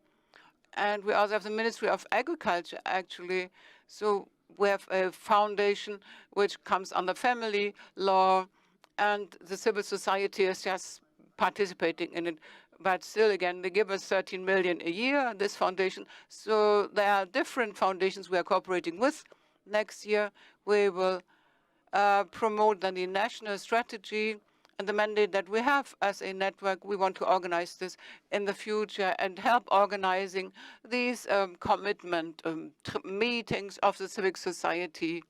And we also have the Ministry of Agriculture, actually. So we have a foundation which comes under family law, and the civil society is just participating in it. But still, again, they give us 13 million a year, this foundation. So there are different foundations we are cooperating with. Next year, we will promote then the national strategy and the mandate that we have as a network. We want to organize this in the future and help organizing these commitment meetings of the civic society,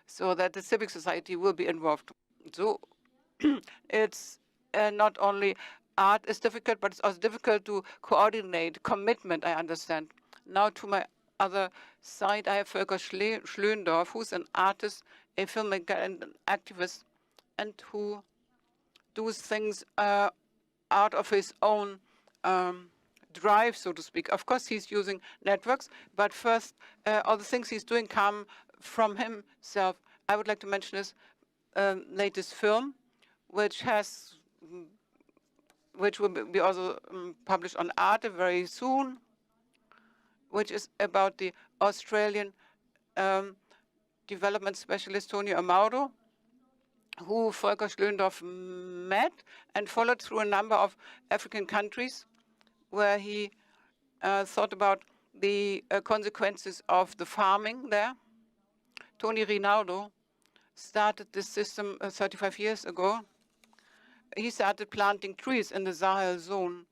so that the civic society will be involved. So it's not only art is difficult, but it's also difficult to coordinate commitment, I understand. Now to my other side, I have Volker Schlöndorff, who's an artist, a filmmaker, and an activist, and who does things out of his own drive, so to speak. Of course, he's using networks, but first, all the things he's doing come from himself. I would like to mention his latest film, which will be also published on Arte very soon, which is about the Australian development specialist Tony Amado. who Volker Schlöndorff met and followed through a number of African countries where he thought about the consequences of the farming there. Tony Rinaldo started this system 35 years ago. He started planting trees in the Sahel zone,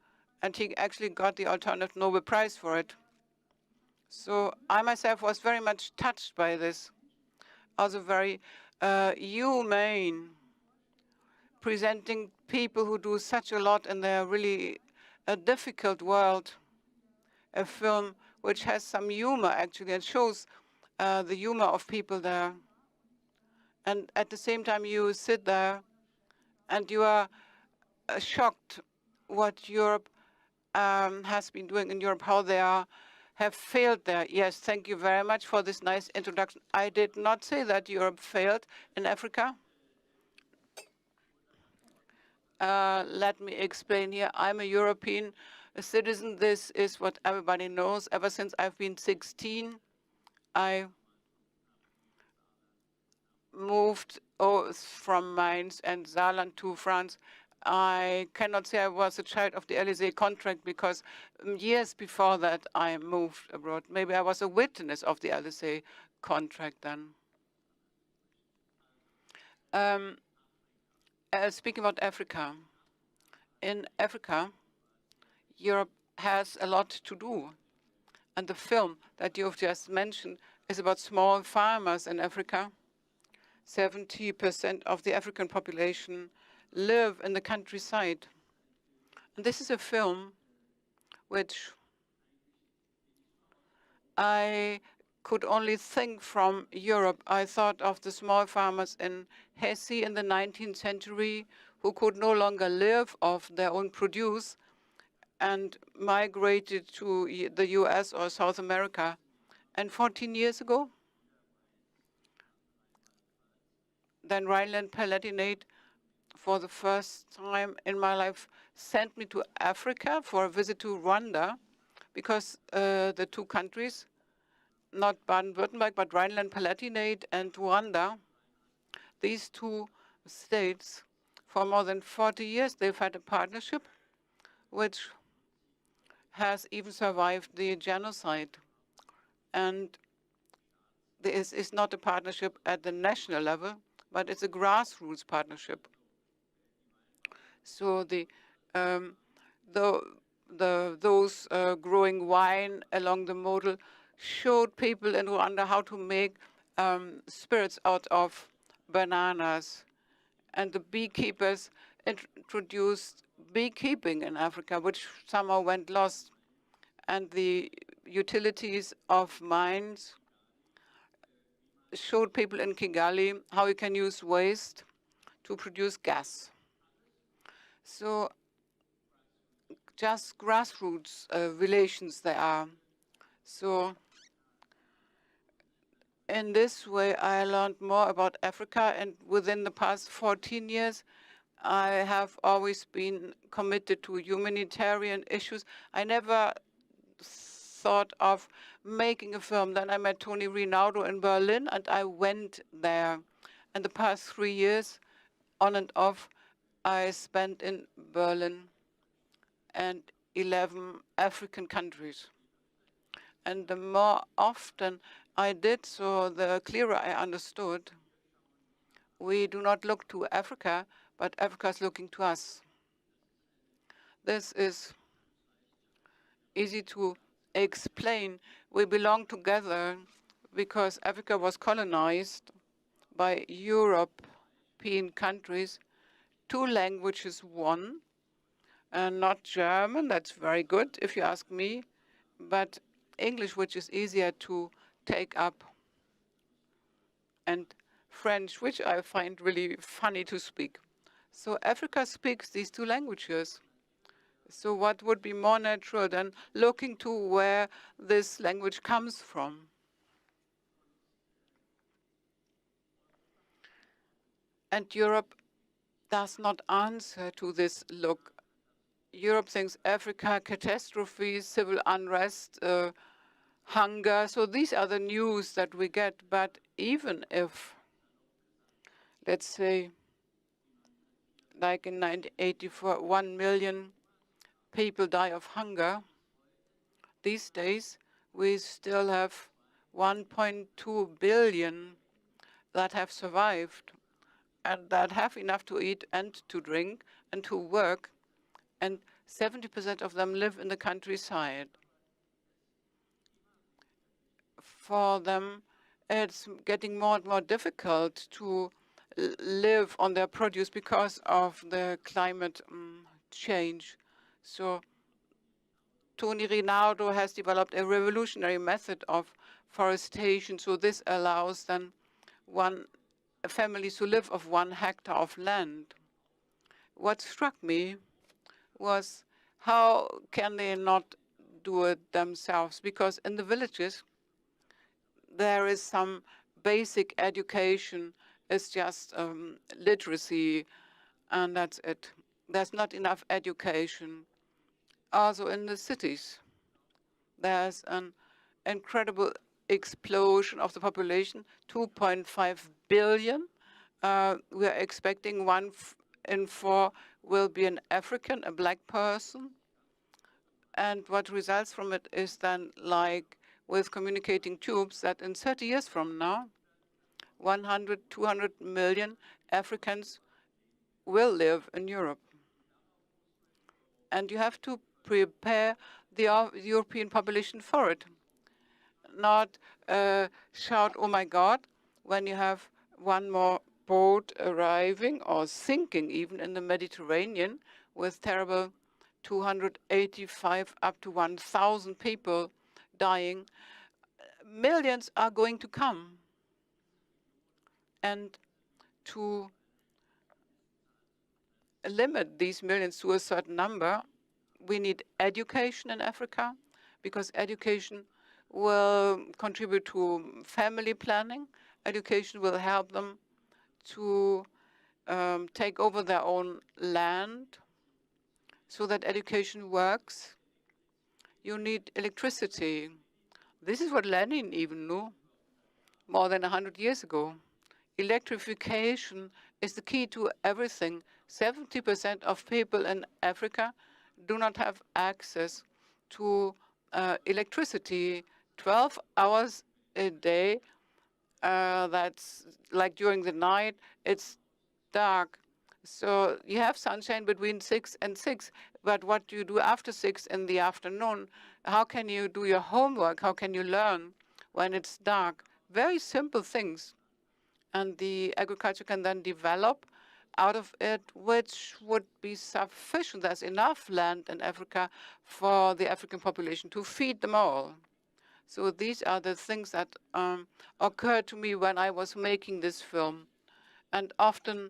and he actually got the Alternative Nobel Prize for it. So I myself was very much touched by this. Also very humane, presenting people who do such a lot in their really a difficult world. A film which has some humor, actually, and shows the humor of people there. And at the same time, you sit there and you are shocked what Europe has been doing in Europe, how they have failed there. Yes, thank you very much for this nice introduction. I did not say that Europe failed in Africa. Let me explain here. I'm a European citizen. This is what everybody knows. Ever since I've been 16, I moved from Mainz and Saarland to France. I cannot say I was a child of the Élysée contract because years before that I moved abroad. Maybe I was a witness of the Élysée contract then. Speaking about Africa, in Africa, Europe has a lot to do. And the film that you've just mentioned is about small farmers in Africa. 70% of the African population live in the countryside. And this is a film which I could only think from Europe. I thought of the small farmers in Hesse in the 19th century who could no longer live off their own produce and migrated to the US or South America. And 14 years ago, then Rhineland-Palatinate, for the first time in my life, sent me to Africa for a visit to Rwanda, because the two countries, not Baden-Württemberg, but Rhineland-Palatinate and Rwanda, these two states, for more than 40 years, they've had a partnership which has even survived the genocide. And this is not a partnership at the national level, but it's a grassroots partnership. So those growing wine along the Model showed people in Rwanda how to make spirits out of bananas. And the beekeepers introduced beekeeping in Africa, which somehow went lost. And the utilities of mines showed people in Kigali how you can use waste to produce gas. So just grassroots relations there are. So in this way, I learned more about Africa, and within the past 14 years, I have always been committed to humanitarian issues. I never thought of making a film. Then I met Tony Rinaldo in Berlin, and I went there. And the past 3 years, on and off, I spent in Berlin and 11 African countries. And the more often I did so, the clearer I understood. We do not look to Africa, but Africa is looking to us. This is easy to explain. We belong together because Africa was colonized by European countries. 2 languages, one, and not German. That's very good, if you ask me, but English, which is easier to take up, and French, which I find really funny to speak. So Africa speaks these 2 languages. So what would be more natural than looking to where this language comes from? And Europe does not answer to this look. Europe thinks Africa, catastrophes, civil unrest, hunger. So these are the news that we get. But even if, let's say, like in 1984, 1 million people die of hunger. These days, we still have 1.2 billion that have survived and that have enough to eat and to drink and to work, and 70% of them live in the countryside. For them, it's getting more and more difficult to live on their produce because of the climate change. So Tony Rinaldo has developed a revolutionary method of forestation. So this allows then families to live off 1 hectare of land. What struck me was how can they not do it themselves? Because in the villages, there is some basic education. It's just literacy, and that's it. There's not enough education. Also in the cities, there's an incredible explosion of the population, 2.5 billion. We are expecting 1 in 4 will be an African, a black person. And what results from it is then like with communicating tubes that in 30 years from now, 100, 200 million Africans will live in Europe. And you have to prepare the European population for it. Not shout, oh my God, when you have 1 more boat arriving or sinking even in the Mediterranean with terrible 285 up to 1,000 people dying. Millions are going to come. And to limit these millions to a certain number, we need education in Africa, because education will contribute to family planning. Education will help them to take over their own land so that education works. You need electricity. This is what Lenin even knew more than 100 years ago. Electrification is the key to everything. 70% of people in Africa do not have access to electricity 12 hours a day. That's like during the night, it's dark. So you have sunshine between 6 and 6, but what do you do after 6 in the afternoon? How can you do your homework? How can you learn when it's dark? Very simple things. And the agriculture can then develop out of it, which would be sufficient. There's enough land in Africa for the African population to feed them all. So these are the things that occurred to me when I was making this film. And often,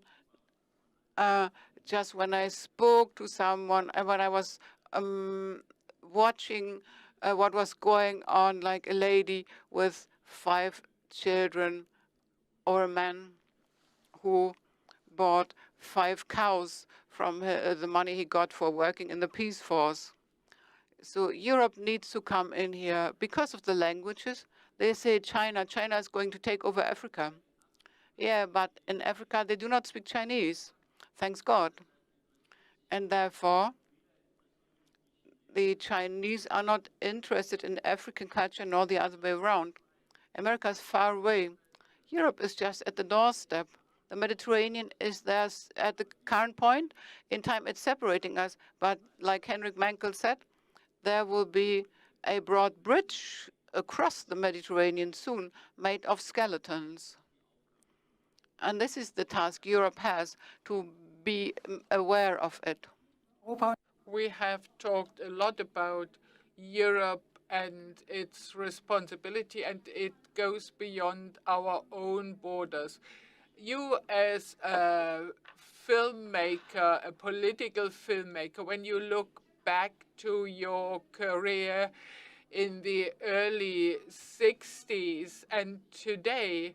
just when I spoke to someone, and when I was watching what was going on, like a lady with 5 children, or a man who bought 5 cows from the money he got for working in the peace force. So Europe needs to come in here because of the languages. They say China is going to take over Africa. Yeah, but in Africa, they do not speak Chinese, thanks God. And therefore, the Chinese are not interested in African culture, nor the other way around. America is far away. Europe is just at the doorstep. The Mediterranean is there at the current point in time. It's separating us. But like Henrik Mankell said, there will be a broad bridge across the Mediterranean soon, made of skeletons. And this is the task Europe has, to be aware of it. We have talked a lot about Europe and its responsibility, and it goes beyond our own borders. You as a filmmaker, a political filmmaker, when you look back to your career in the early 60s and today,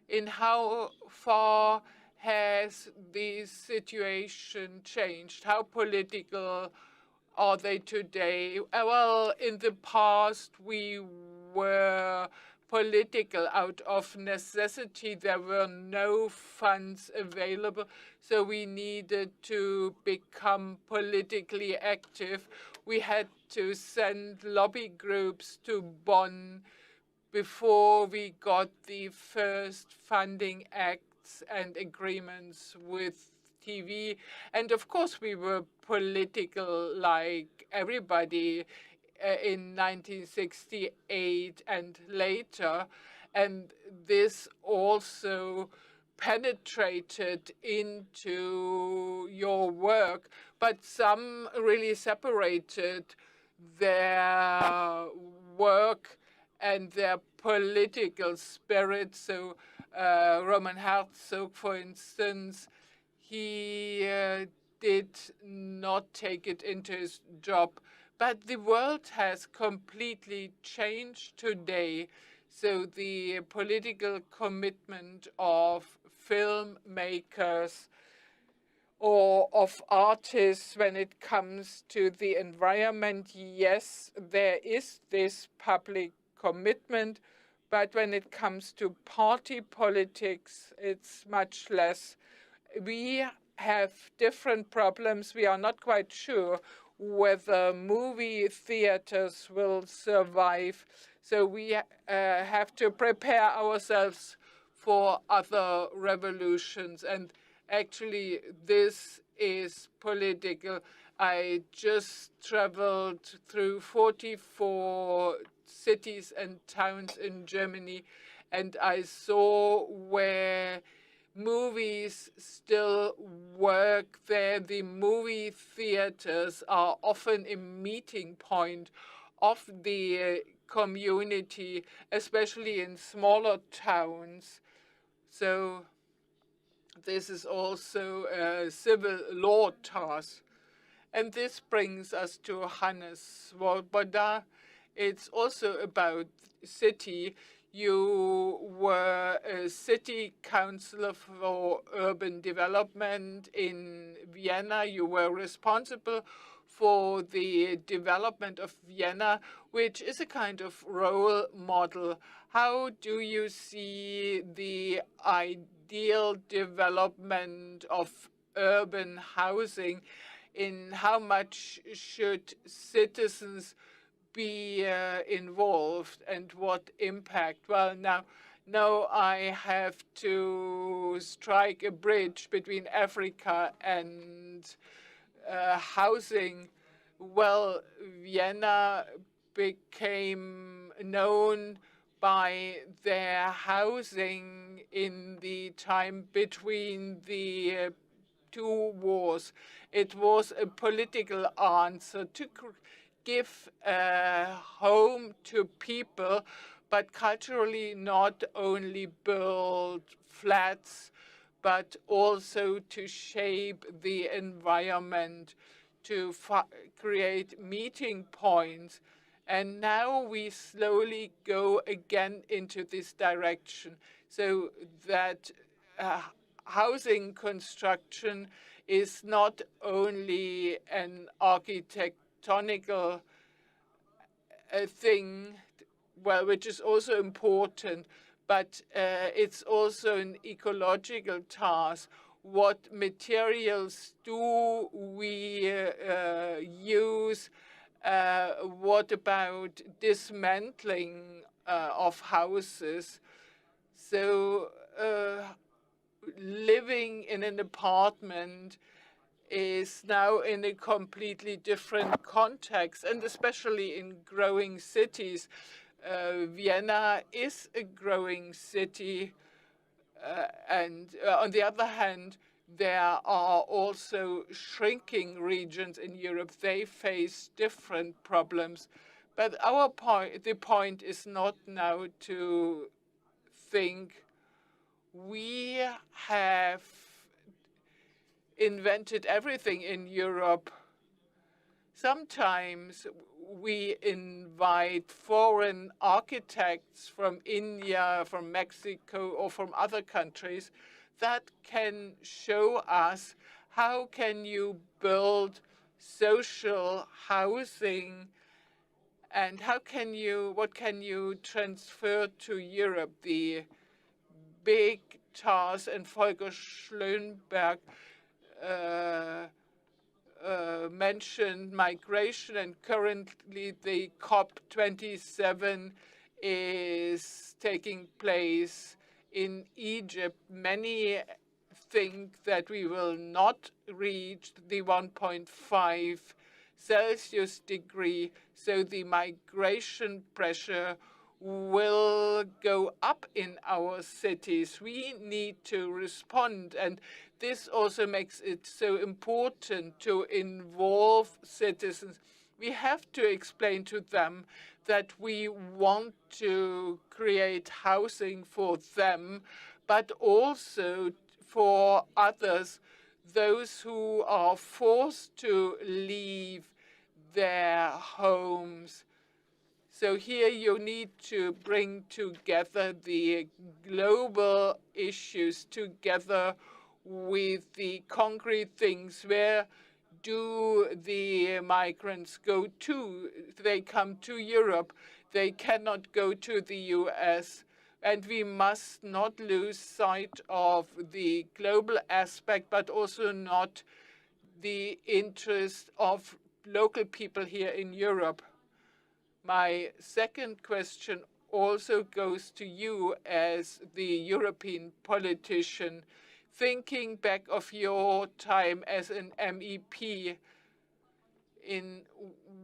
in how far has the situation changed? How political are they today? Well, in the past, we were political. Out of necessity, there were no funds available, so we needed to become politically active. We had to send lobby groups to Bonn before we got the first funding acts and agreements with TV. And of course, we were political like everybody in 1968 and later. And this also penetrated into your work, but some really separated their work and their political spirit. So Roman Herzog, for instance, he did not take it into his job. But the world has completely changed today. So the political commitment of filmmakers or of artists when it comes to the environment, yes, there is this public commitment, but when it comes to party politics, it's much less. We have different problems. We are not quite sure whether movie theaters will survive. So we have to prepare ourselves for other revolutions. And actually, this is political. I just traveled through 44 cities and towns in Germany, and I saw where movies still work there. The movie theaters are often a meeting point of the community, especially in smaller towns. So this is also a civil law task. And this brings us to Hannes Swoboda. It's also about city. You were a city councillor for urban development in Vienna. You were responsible for the development of Vienna, which is a kind of role model. How do you see the ideal development of urban housing? In how much should citizens be involved, and what impact? Well, now I have to strike a bridge between Africa and housing. Well, Vienna became known by their housing in the time between the two wars. It was a political answer to give a home to people, but culturally not only build flats, but also to shape the environment, to create meeting points. And now we slowly go again into this direction, so that housing construction is not only an architectonical thing, well, which is also important, but it's also an ecological task. What materials do we use? What about dismantling of houses? So living in an apartment is now in a completely different context, and especially in growing cities. Vienna is a growing city, and on the other hand, there are also shrinking regions in Europe. They face different problems. But the point is not now to think we have invented everything in Europe. Sometimes we invite foreign architects from India, from Mexico, or from other countries that can show us how can you build social housing And what can you transfer to Europe? The big task, and Volker Schlönberg mentioned migration, and currently the COP27 is taking place in Egypt. Many think that we will not reach the 1.5 Celsius degree, so the migration pressure will go up in our cities. We need to respond, and this also makes it so important to involve citizens. We have to explain to them that we want to create housing for them, but also for others, those who are forced to leave their homes. So here you need to bring together the global issues together with the concrete things. Where do the migrants go to? They come to Europe. They cannot go to the US. And we must not lose sight of the global aspect, but also not the interest of local people here in Europe. My second question also goes to you as the European politician. Thinking back of your time as an MEP, in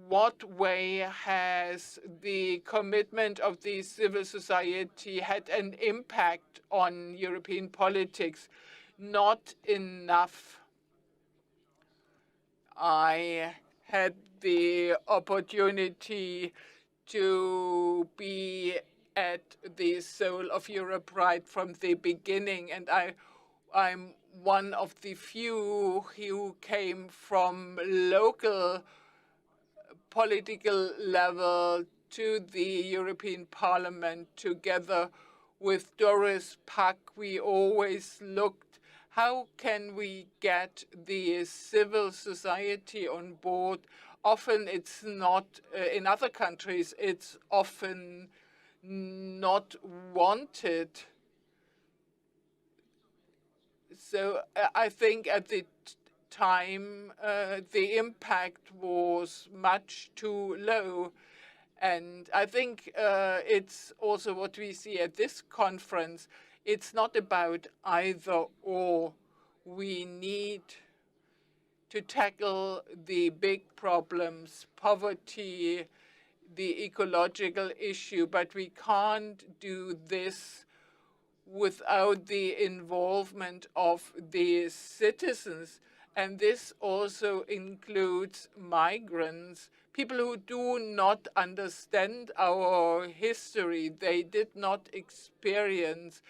what way has the commitment of the civil society had an impact on European politics? Not enough. I had the opportunity to be at the soul of Europe right from the beginning, and I'm one of the few who came from local political level to the European Parliament. Together with Doris Pack, we always looked, how can we get the civil society on board? Often it's not, in other countries, it's often not wanted. So I think at the time, the impact was much too low. And I think it's also what we see at this conference. It's not about either or. We need to tackle the big problems, poverty, the ecological issue, but we can't do this without the involvement of the citizens. And this also includes migrants, people who do not understand our history. They did not experience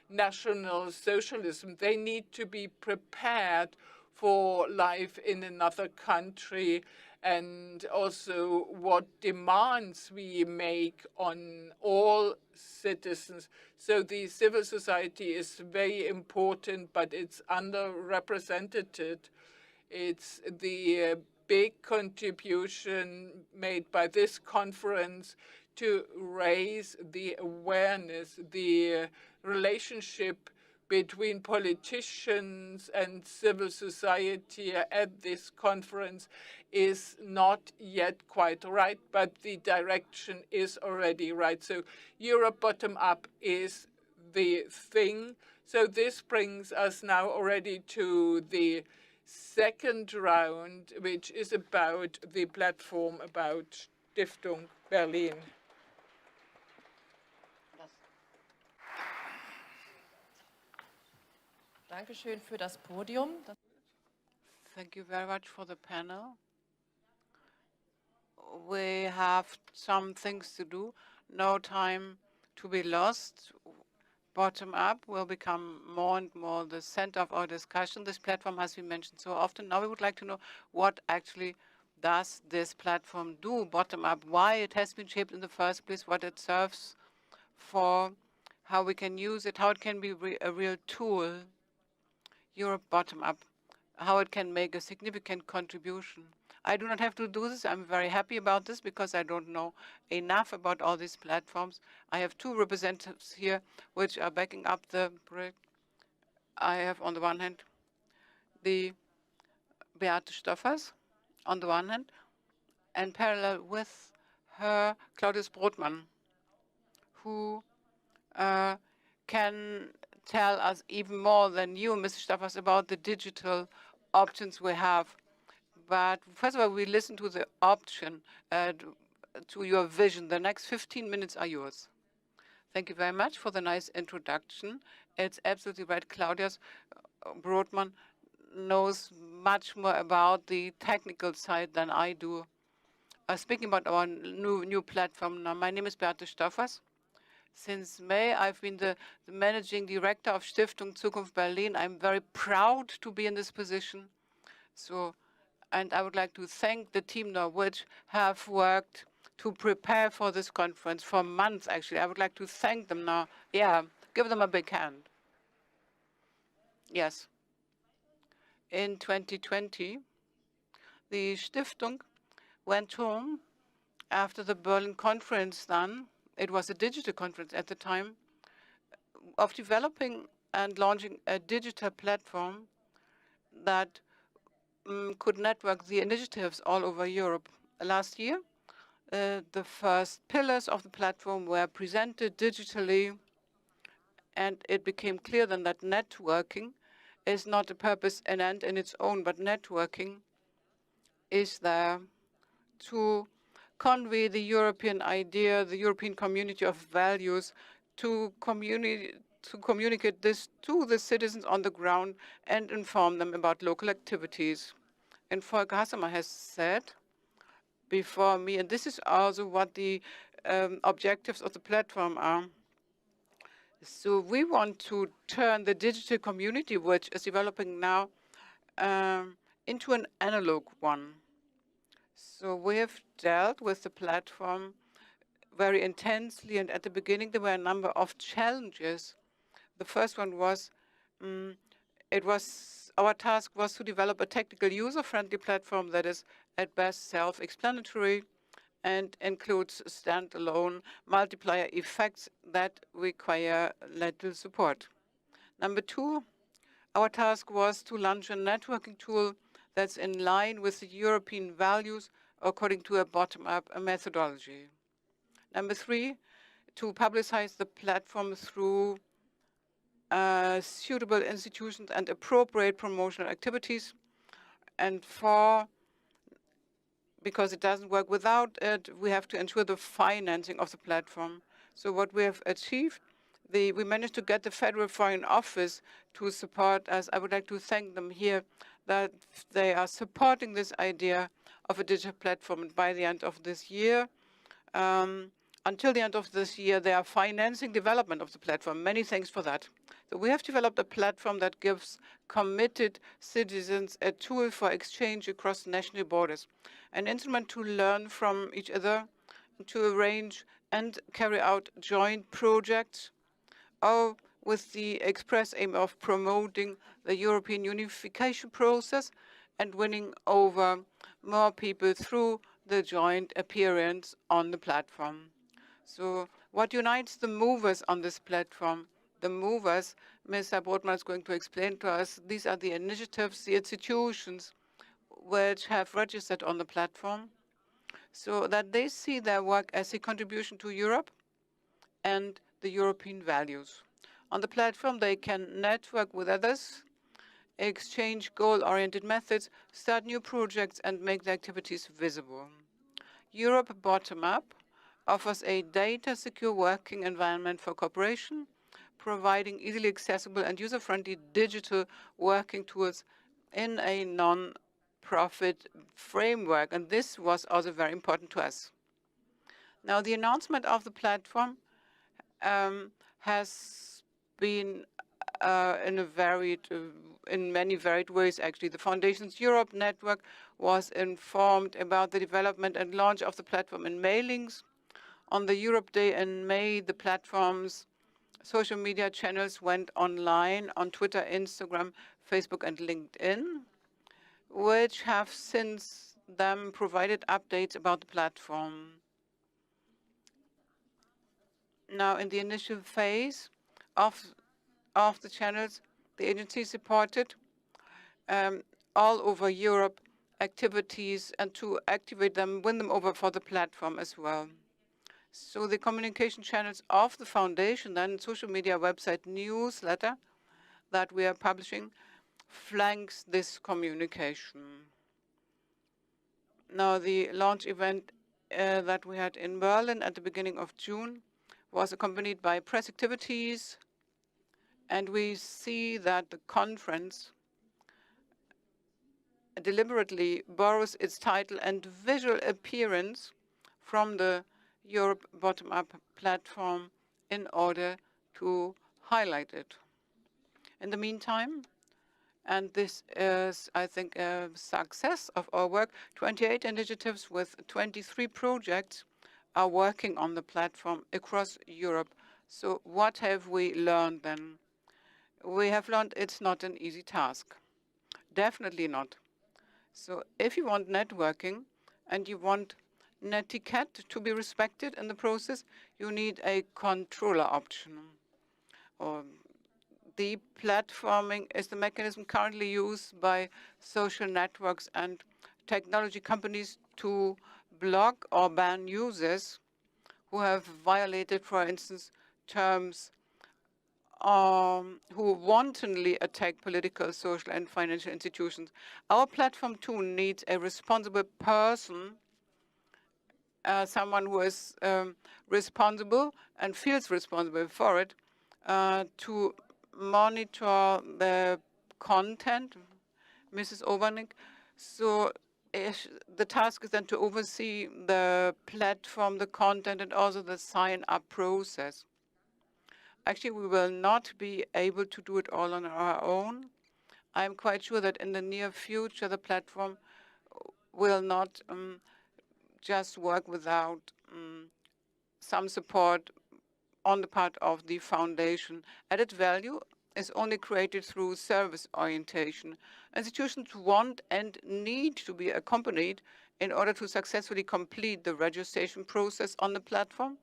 National Socialism. They need to be prepared for life in another country, and also what demands we make on all citizens. So the civil society is very important, but it's underrepresented. It's the big contribution made by this conference to raise the awareness, the relationship between politicians and civil society at this conference is not yet quite right, but the direction is already right. So Europe bottom-up is the thing. So this brings us now already to the second round, which is about the platform about Stiftung Berlin. Dankeschön für das Podium. Thank you very much for the panel. We have some things to do, no time to be lost. Bottom up will become more and more the center of our discussion. This platform has been mentioned so often. Now we would like to know what actually does this platform do, bottom up, why it has been shaped in the first place, what it serves for, how we can use it, how it can be a real tool, Europe bottom up, how it can make a significant contribution. I do not have to do this. I'm very happy about this because I don't know enough about all these platforms. I have two representatives here which are backing up the project. I have on the one hand the Beate Stoffers on the one hand, and parallel with her Claudius Brotmann, who can tell us even more than you, Mr. Stoffers, about the digital options we have. But first of all, we listen to the option, to your vision. The next 15 minutes are yours. Thank you very much for the nice introduction. It's absolutely right. Claudius Brotmann knows much more about the technical side than I do. Speaking about our new platform now, my name is Beate Stoffers. Since May, I've been the managing director of Stiftung Zukunft Berlin. I'm very proud to be in this position. And I would like to thank the team now, which have worked to prepare for this conference for months, actually. I would like to thank them now. Yeah, give them a big hand. Yes. In 2020, the Stiftung went home after the Berlin conference done. It was a digital conference at the time, of developing and launching a digital platform that could network the initiatives all over Europe. Last year, the first pillars of the platform were presented digitally, and it became clear then that networking is not a purpose and end in its own, but networking is there to convey the European idea, the European community of values, to communicate this to the citizens on the ground and inform them about local activities. And Volker Hassemer has said before me, and this is also what the objectives of the platform are. So we want to turn the digital community, which is developing now, into an analog one. So we have dealt with the platform very intensely, and at the beginning there were a number of challenges. The first one was, our task was to develop a technical user-friendly platform that is at best self-explanatory and includes standalone multiplier effects that require little support. Number two, our task was to launch a networking tool that's in line with the European values according to a bottom-up methodology. Number three, to publicize the platform through suitable institutions and appropriate promotional activities. And four, because it doesn't work without it, we have to ensure the financing of the platform. So what we have achieved, we managed to get the Federal Foreign Office to support us. I would like to thank them here that they are supporting this idea of a digital platform. And by the end of this year, until the end of this year, they are financing development of the platform. Many thanks for that. So we have developed a platform that gives committed citizens a tool for exchange across national borders, an instrument to learn from each other, to arrange and carry out joint projects, all with the express aim of promoting the European unification process and winning over more people through the joint appearance on the platform. So what unites the movers on this platform? The movers, Mr. Brotmann is going to explain to us, these are the initiatives, the institutions which have registered on the platform, so that they see their work as a contribution to Europe and the European values. On the platform, they can network with others, exchange goal-oriented methods, start new projects, and make their activities visible. Europe Bottom-Up offers a data-secure working environment for cooperation, providing easily accessible and user-friendly digital working tools in a non-profit framework. And this was also very important to us. Now, the announcement of the platform has been in many varied ways, actually. The Foundations Europe network was informed about the development and launch of the platform in mailings. On the Europe Day in May, the platform's social media channels went online on Twitter, Instagram, Facebook, and LinkedIn, which have since them provided updates about the platform. Now, in the initial phase of the channels, the agency supported all over Europe activities and to activate them, win them over for the platform as well. So the communication channels of the foundation, then social media, website, newsletter that we are publishing, flanks this communication. Now, the launch event that we had in Berlin at the beginning of June was accompanied by press activities, and we see that the conference deliberately borrows its title and visual appearance from the Europe bottom-up platform in order to highlight it. In the meantime, and this is, I think, a success of our work, 28 initiatives with 23 projects are working on the platform across Europe. So what have we learned then? We have learned it's not an easy task. Definitely not. So if you want networking and you want netiquette to be respected in the process, you need a controller option. Deplatforming is the mechanism currently used by social networks and technology companies to block or ban users who have violated, for instance, terms who wantonly attack political, social, and financial institutions. Our platform, too, needs a responsible person, someone who is responsible and feels responsible for it, to monitor the content, Mrs. Obernick. So the task is then to oversee the platform, the content, and also the sign-up process. Actually, we will not be able to do it all on our own. I'm quite sure that in the near future, the platform will not just work without some support on the part of the foundation. Added value is only created through service orientation. Institutions want and need to be accompanied in order to successfully complete the registration process on the platform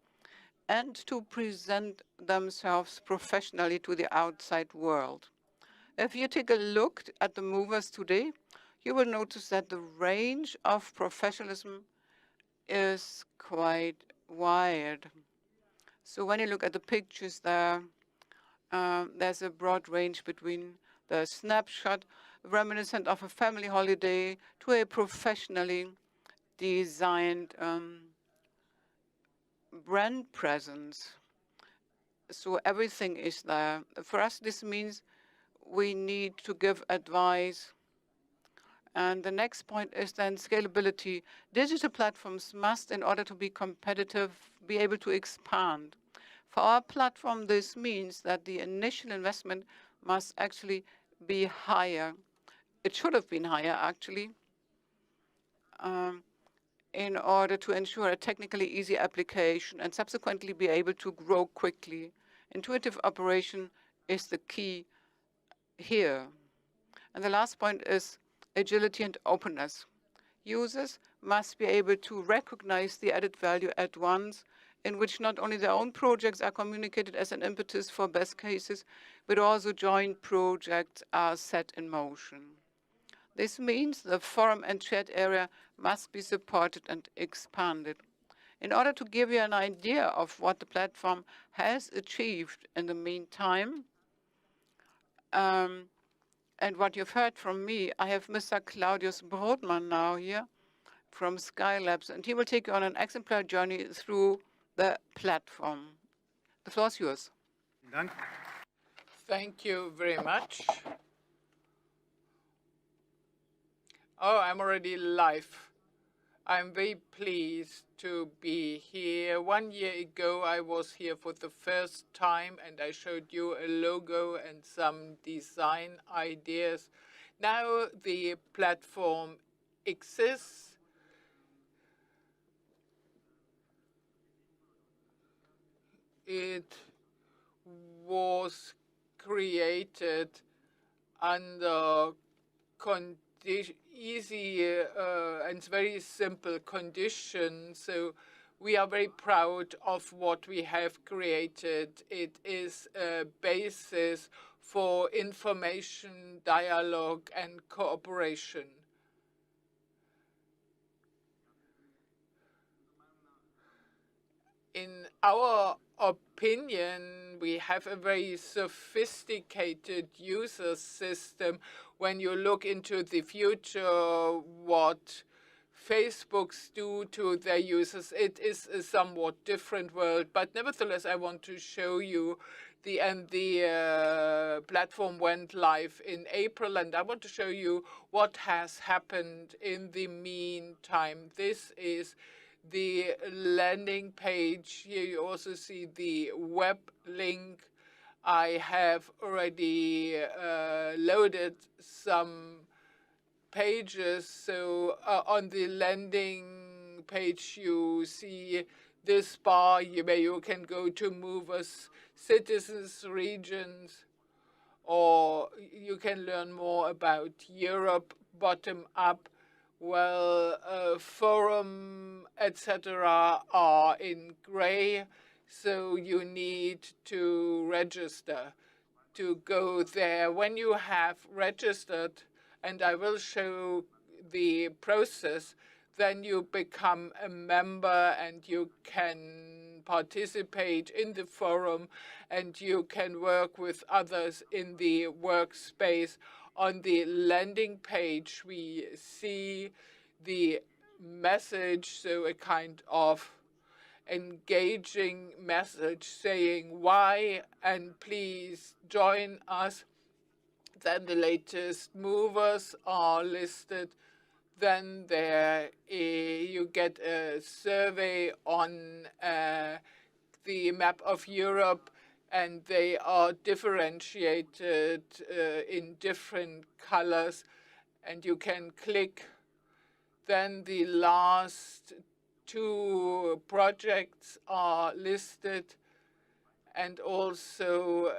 and to present themselves professionally to the outside world. If you take a look at the movers today, you will notice that the range of professionalism is quite wide. So when you look at the pictures there, there's a broad range between the snapshot reminiscent of a family holiday to a professionally designed brand presence. So everything is there. For us, this means we need to give advice. And the next point is then scalability. Digital platforms must, in order to be competitive, be able to expand. For our platform, this means that the initial investment must actually be higher. It should have been higher, actually, in order to ensure a technically easy application and subsequently be able to grow quickly. Intuitive operation is the key here. And the last point is agility and openness. Users must be able to recognize the added value at once, in which not only their own projects are communicated as an impetus for best cases, but also joint projects are set in motion. This means the forum and chat area must be supported and expanded. In order to give you an idea of what the platform has achieved in the meantime, and what you've heard from me, I have Mr. Claudius Brodmann now here from Skylabs, and he will take you on an exemplar journey through the platform. The floor is yours. Thank you very much. Oh, I'm already live. I'm very pleased to be here. 1 year ago, I was here for the first time, and I showed you a logo and some design ideas. Now the platform exists. It was created under easy and very simple conditions. So we are very proud of what we have created. It is a basis for information, dialogue, and cooperation. In our opinion, we have a very sophisticated user system. When you look into the future, what Facebooks do to their users, it is a somewhat different world. But nevertheless, I want to show you the platform went live in April, and I want to show you what has happened in the meantime. This is the landing page. Here you also see the web link. I have already loaded some pages. So on the landing page, you see this bar where you can go to movers, citizens, regions, or you can learn more about Europe, bottom up. Well, forum, etc. are in gray, so you need to register to go there. When you have registered, and I will show the process, then you become a member and you can participate in the forum and you can work with others in the workspace. On the landing page, we see the message, so a kind of engaging message saying why and please join us. Then the latest movers are listed. Then there you get a survey on the map of Europe, and they are differentiated in different colors, and you can click. Then the last 2 projects are listed, and also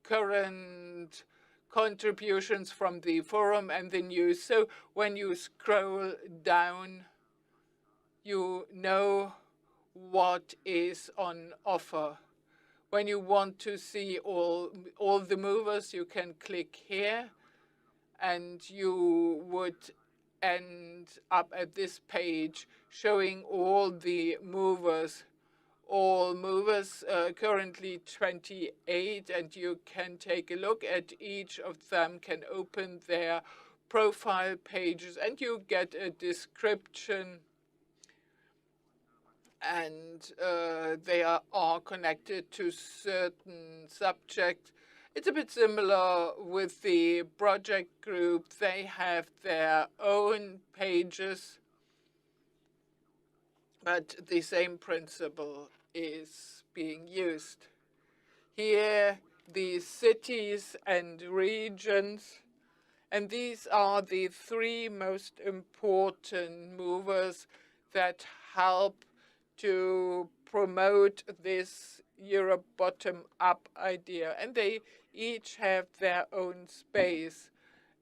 current contributions from the forum and the news. So when you scroll down, you know what is on offer. When you want to see all the movers, you can click here, and you would end up at this page showing all the movers. All movers, currently 28, and you can take a look at each of them, can open their profile pages, and you get a description, and they are connected to certain subjects. It's a bit similar with the project group. They have their own pages, but the same principle is being used. Here, the cities and regions, and these are the 3 most important movers that help to promote this Europe bottom-up idea, and they each have their own space.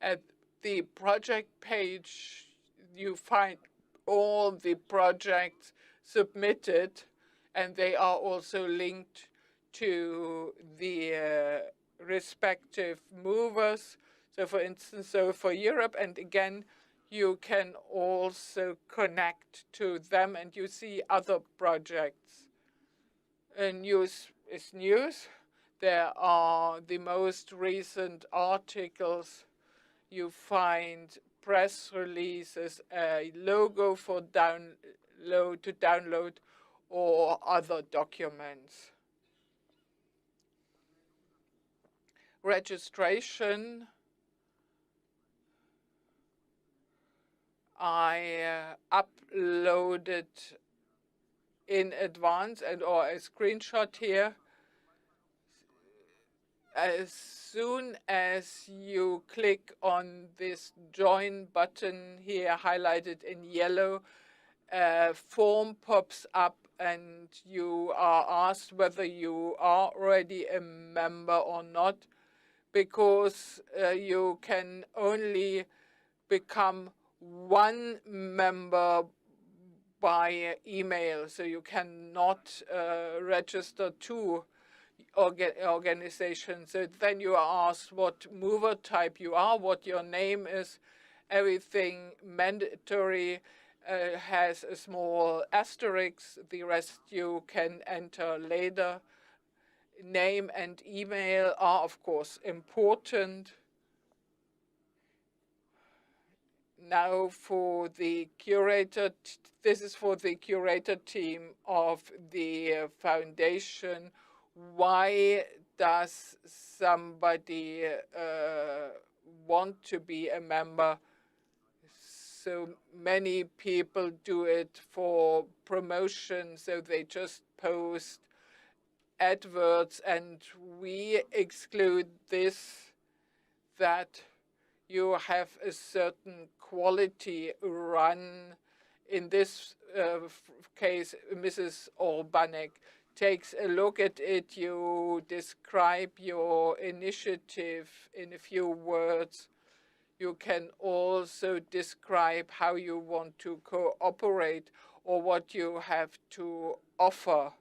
At the project page, you find all the projects submitted, and they are also linked to the respective movers. So for instance, for Europe, and again, you can also connect to them, and you see other projects. News is news. There are the most recent articles. You find press releases, a logo for download, or other documents. Registration. I uploaded in advance or a screenshot here. As soon as you click on this join button here highlighted in yellow, a form pops up and you are asked whether you are already a member or not, because you can only become one member by email, so you cannot register two organizations. So then you are asked what mover type you are, what your name is, everything mandatory has a small asterisk, the rest you can enter later. Name and email are, of course, important. Now for the curator, this is for the curator team of the foundation. Why does somebody want to be a member? So many people do it for promotion, so they just post adverts, and we exclude this, that you have a certain quality run. In this case, Mrs. Orbanek takes a look at it. You describe your initiative in a few words. You can also describe how you want to cooperate or what you have to offer.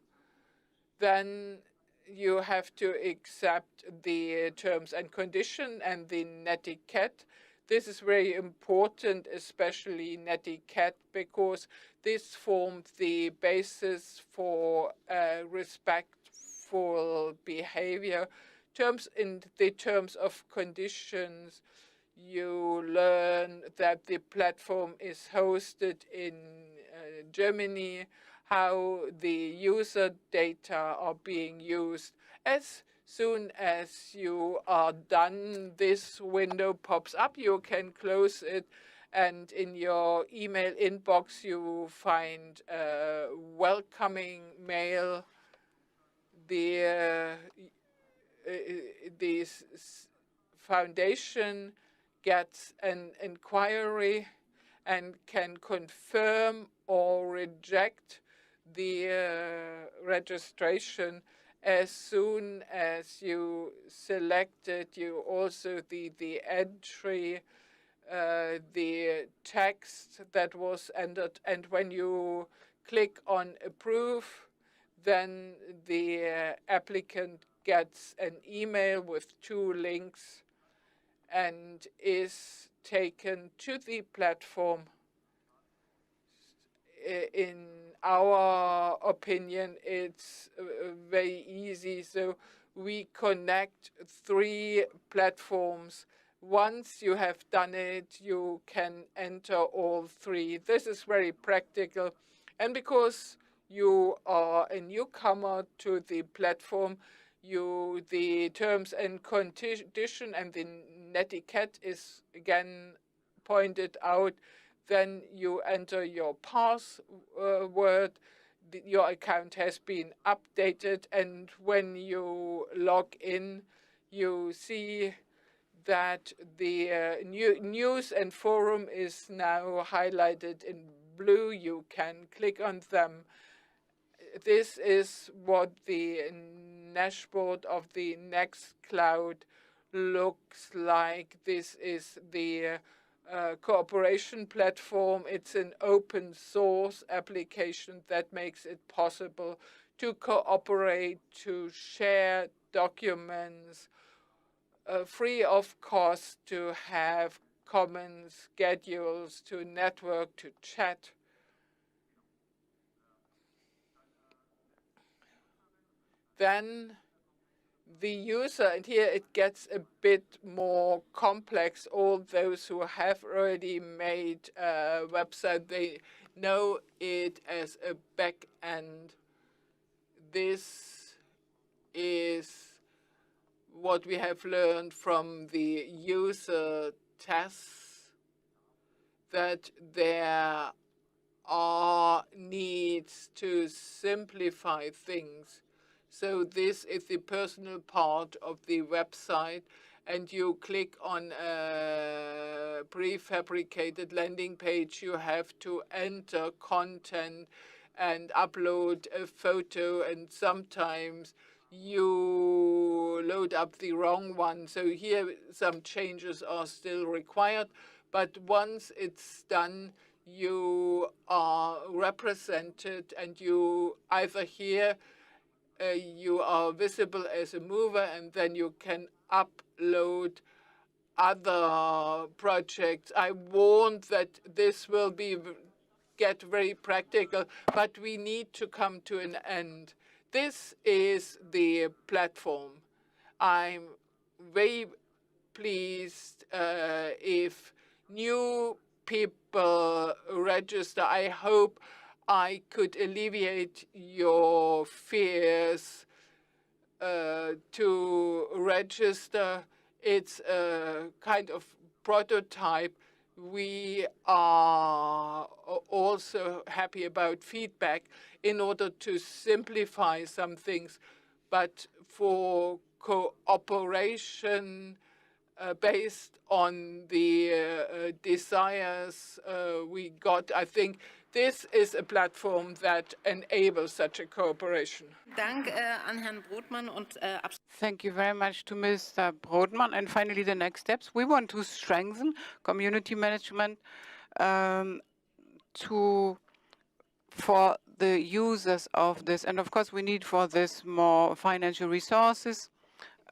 Then you have to accept the terms and conditions and the netiquette. This is very important, especially netiquette, because this formed the basis for respectful behavior. In the terms of conditions, you learn that the platform is hosted in Germany, how the user data are being used. As soon as you are done, this window pops up. You can close it, and in your email inbox you find a welcoming mail. The foundation gets an inquiry and can confirm or reject the registration. As soon as you select it, you also the entry, the text that was entered, and when you click on approve, then the applicant gets an email with 2 links and is taken to the platform. In our opinion, it's very easy. So we connect 3 platforms. Once you have done it, you can enter all 3. This is very practical. And because you are a newcomer to the platform, the terms and condition and the netiquette is again pointed out. Then you enter your password. Your account has been updated, and when you log in, you see that the news and forum is now highlighted in blue. You can click on them. This is what the dashboard of the Nextcloud looks like. This is the cooperation platform. It's an open source application that makes it possible to cooperate, to share documents, free of cost, to have common schedules, to network, to chat. Then the user, and here it gets a bit more complex. All those who have already made a website, they know it as a back end. This is what we have learned from the user tests, that there are needs to simplify things. So this is the personal part of the website, and you click on a prefabricated landing page. You have to enter content and upload a photo, and sometimes you load up the wrong one. So here some changes are still required, but once it's done, you are represented and you either here you are visible as a mover, and then you can upload other projects. I warned that this will get very practical, but we need to come to an end. This is the platform. I'm very pleased if new people register. I hope I could alleviate your fears to register. It's a kind of prototype. We are also happy about feedback in order to simplify some things, but for cooperation based on the desires we got, I think this is a platform that enables such a cooperation. Thank you very much to Mr. Brodmann. And finally, the next steps. We want to strengthen community management for the users of this. And of course, we need for this more financial resources.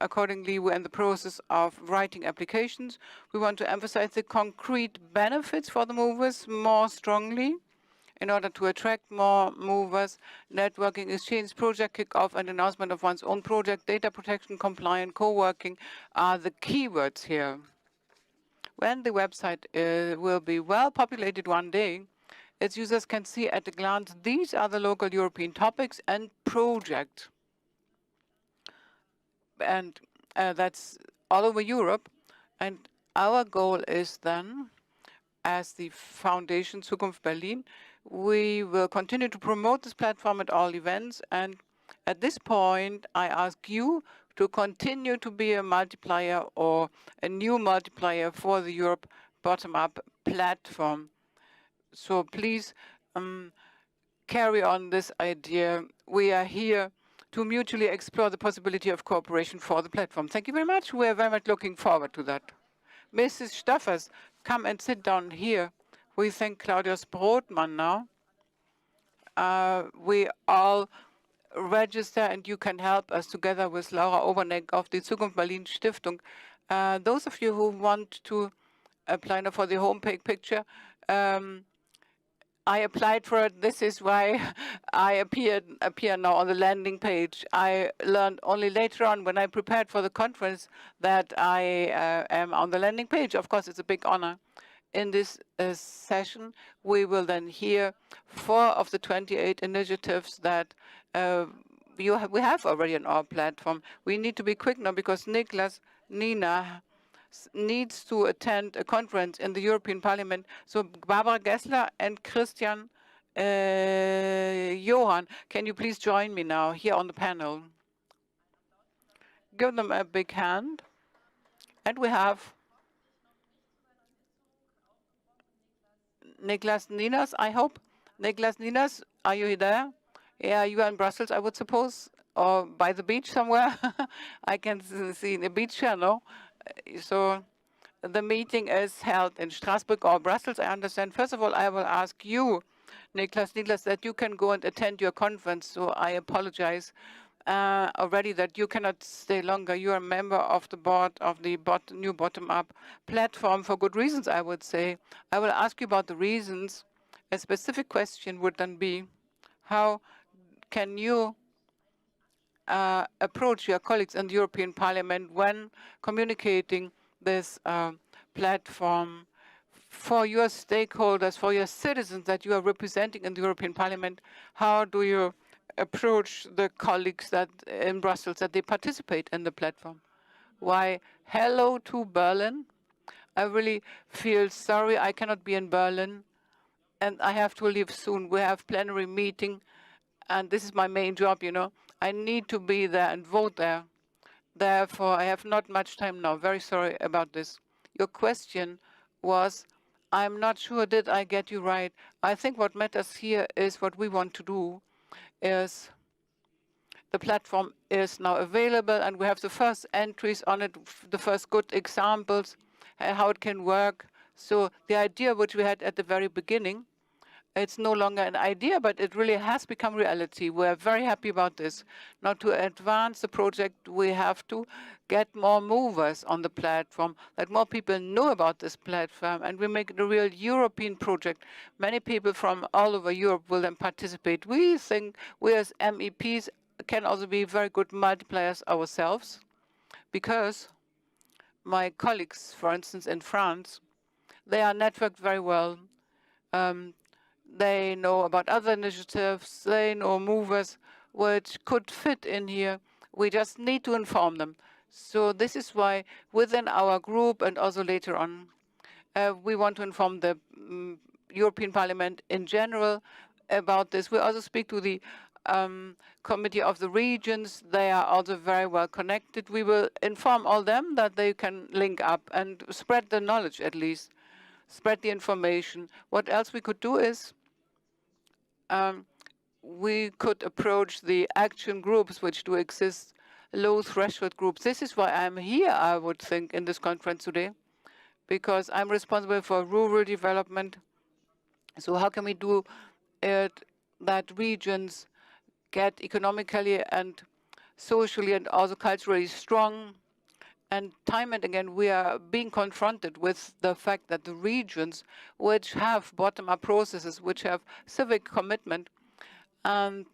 Accordingly, we're in the process of writing applications. We want to emphasize the concrete benefits for the movers more strongly in order to attract more movers. Networking, exchange, project kickoff, and announcement of one's own project, data protection, compliant, co-working are the keywords here. When the website will be well populated one day, its users can see at a glance these are the local European topics and projects. And that's all over Europe. And our goal is then, as the Foundation Zukunft Berlin, we will continue to promote this platform at all events. And at this point, I ask you to continue to be a multiplier or a new multiplier for the Europe bottom-up platform. So please carry on this idea. We are here to mutually explore the possibility of cooperation for the platform. Thank you very much. We are very much looking forward to that. Mrs. Staffers, come and sit down here. We thank Claudius Brodmann now. We all register, and you can help us together with Laura Oberneck of the Zukunft Berlin Stiftung. Those of you who want to apply now for the homepage picture, I applied for it. This is why I appear now on the landing page. I learned only later on when I prepared for the conference that I am on the landing page. Of course, it's a big honor. In this session, we will then hear 4 of the 28 initiatives that we have already on our platform. We need to be quick now because Niklas, Nina, needs to attend a conference in the European Parliament. So Barbara Gessler and Christian Johann, can you please join me now here on the panel? Give them a big hand. And we have Niklas Ninas, I hope. Niklas Ninas, are you there? Yeah, you are in Brussels, I would suppose, or by the beach somewhere. I can see the beach here, no? So the meeting is held in Strasbourg or Brussels, I understand. First of all, I will ask you, Niklas, that you can go and attend your conference. So I apologize already that you cannot stay longer. You are a member of the board of the new bottom-up platform for good reasons, I would say. I will ask you about the reasons. A specific question would then be, how can you approach your colleagues in the European Parliament when communicating this platform for your stakeholders, for your citizens that you are representing in the European Parliament? How do you approach the colleagues that in Brussels that they participate in the platform? Why, hello to Berlin. I really feel sorry I cannot be in Berlin, and I have to leave soon. We have plenary meeting, and this is my main job, you know. I need to be there and vote there. Therefore, I have not much time now. Very sorry about this. Your question was, I'm not sure, did I get you right? I think what matters here is what we want to do is the platform is now available, and we have the first entries on it, the first good examples, how it can work. So the idea which we had at the very beginning, it's no longer an idea, but it really has become reality. We're very happy about this. Now, to advance the project, we have to get more movers on the platform, that more people know about this platform, and we make it a real European project. Many people from all over Europe will then participate. We think we as MEPs can also be very good multipliers ourselves, because my colleagues, for instance, in France, they are networked very well. They know about other initiatives. They know movers which could fit in here. We just need to inform them. So this is why within our group and also later on, we want to inform the European Parliament in general about this. We also speak to the Committee of the Regions. They are also very well connected. We will inform all them that they can link up and spread the knowledge, at least, spread the information. What else we could do is we could approach the action groups which do exist, low threshold groups. This is why I'm here, I would think, in this conference today, because I'm responsible for rural development. So how can we do it that regions get economically and socially and also culturally strong? And time and again, we are being confronted with the fact that the regions which have bottom-up processes, which have civic commitment, and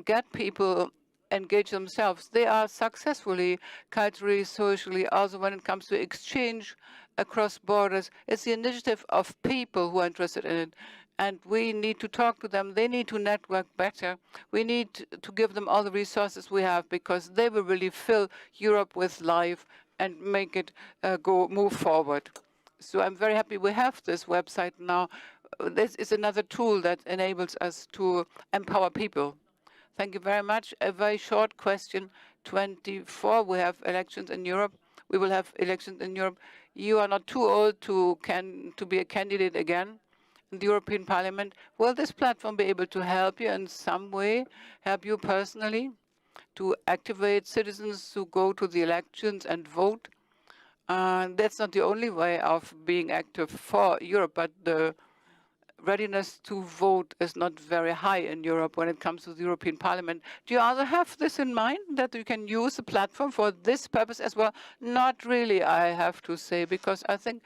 get people engaged themselves, they are successfully culturally, socially, also when it comes to exchange across borders. It's the initiative of people who are interested in it. And we need to talk to them. They need to network better. We need to give them all the resources we have, because they will really fill Europe with life and make it move forward. So I'm very happy we have this website now. This is another tool that enables us to empower people. Thank you very much. A very short question. 24, we have elections in Europe. We will have elections in Europe. You are not too old to be a candidate again in the European Parliament. Will this platform be able to help you in some way, help you personally to activate citizens to go to the elections and vote? That's not the only way of being active for Europe, but the readiness to vote is not very high in Europe when it comes to the European Parliament. Do you also have this in mind, that you can use the platform for this purpose as well? Not really, I have to say, because I think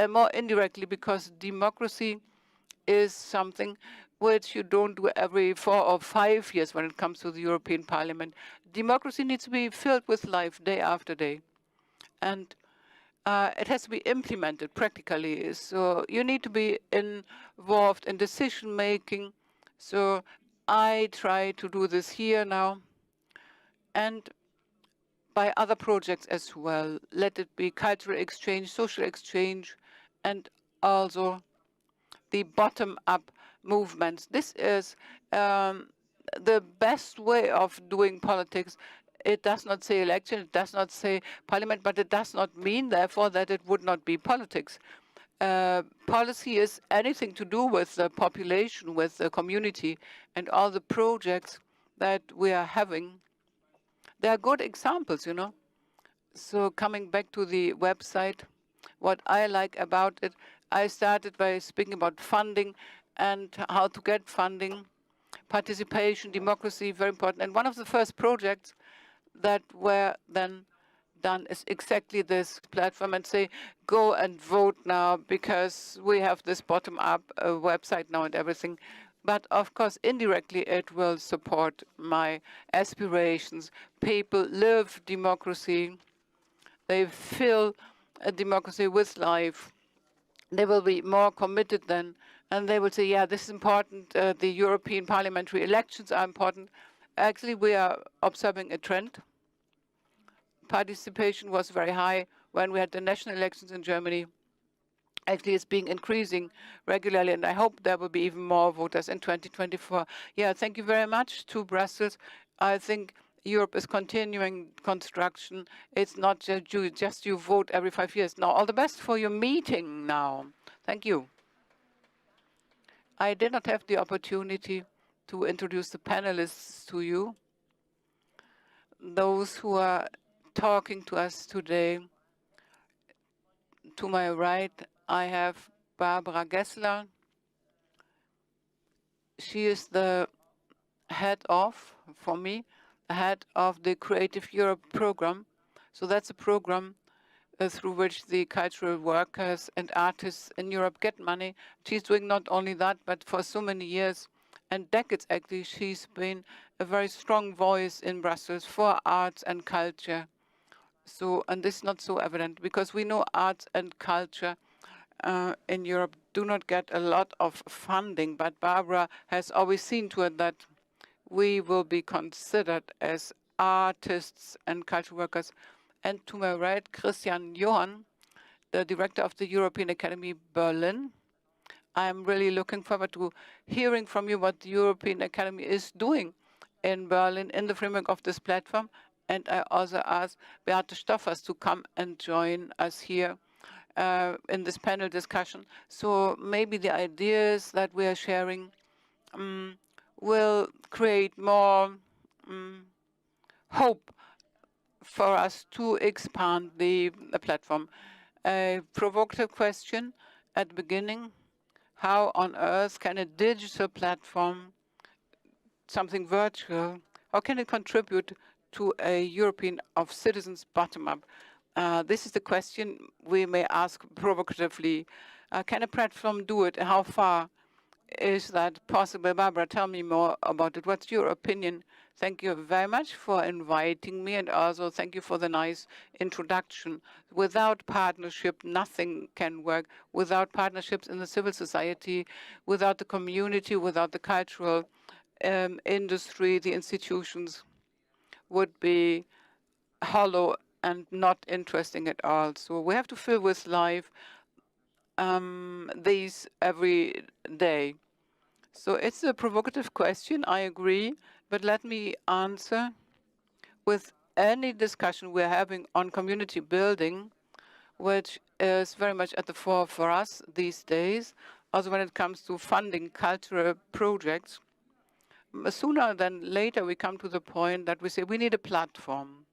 more indirectly, because democracy is something which you don't do every 4 or 5 years when it comes to the European Parliament. Democracy needs to be filled with life day after day. And it has to be implemented practically. So you need to be involved in decision-making. So I try to do this here now, and by other projects as well. Let it be cultural exchange, social exchange, and also the bottom-up movements. This is the best way of doing politics. It does not say election, it does not say parliament, but it does not mean, therefore, that it would not be politics. Policy is anything to do with the population, with the community, and all the projects that we are having. They are good examples, you know. So coming back to the website, what I like about it, I started by speaking about funding and how to get funding, participation, democracy, very important. And one of the first projects that were then done is exactly this platform, and say, go and vote now, because we have this bottom-up website now and everything. But of course, indirectly, it will support my aspirations. People live democracy. They fill a democracy with life. They will be more committed then, and they will say, yeah, this is important. The European parliamentary elections are important. Actually, we are observing a trend. Participation was very high when we had the national elections in Germany. Actually, it's being increasing regularly, and I hope there will be even more voters in 2024. Yeah, thank you very much to Brussels. I think Europe is continuing construction. It's not just you vote every 5 years. Now, all the best for your meeting now. Thank you. I did not have the opportunity to introduce the panelists to you. Those who are talking to us today to my right, I have Barbara Gessler. She is the head of, for me, the head of the Creative Europe program. So that's a program through which the cultural workers and artists in Europe get money. She's doing not only that, but for so many years and decades, actually, she's been a very strong voice in Brussels for arts and culture. So, and this is not so evident because we know arts and culture in Europe do not get a lot of funding, but Barbara has always seen to it that we will be considered as artists and cultural workers. And to my right, Christian Johann, the director of the European Academy Berlin. I'm really looking forward to hearing from you what the European Academy is doing in Berlin in the framework of this platform. And I also asked Beate Stoffers to come and join us here in this panel discussion. So maybe the ideas that we are sharing will create more hope for us to expand the platform. A provocative question at the beginning: how on earth can a digital platform, something virtual, how can it contribute to a European of citizens bottom-up? This is the question we may ask provocatively. Can a platform do it? How far is that possible? Barbara, tell me more about it. What's your opinion? Thank you very much for inviting me, and also thank you for the nice introduction. Without partnership, nothing can work. Without partnerships in the civil society, without the community, without the cultural industry, the institutions would be hollow and not interesting at all. So we have to fill with life these every day. So it's a provocative question, I agree, but let me answer with any discussion we're having on community building, which is very much at the fore for us these days, also when it comes to funding cultural projects. Sooner than later, we come to the point that we say we need a platform.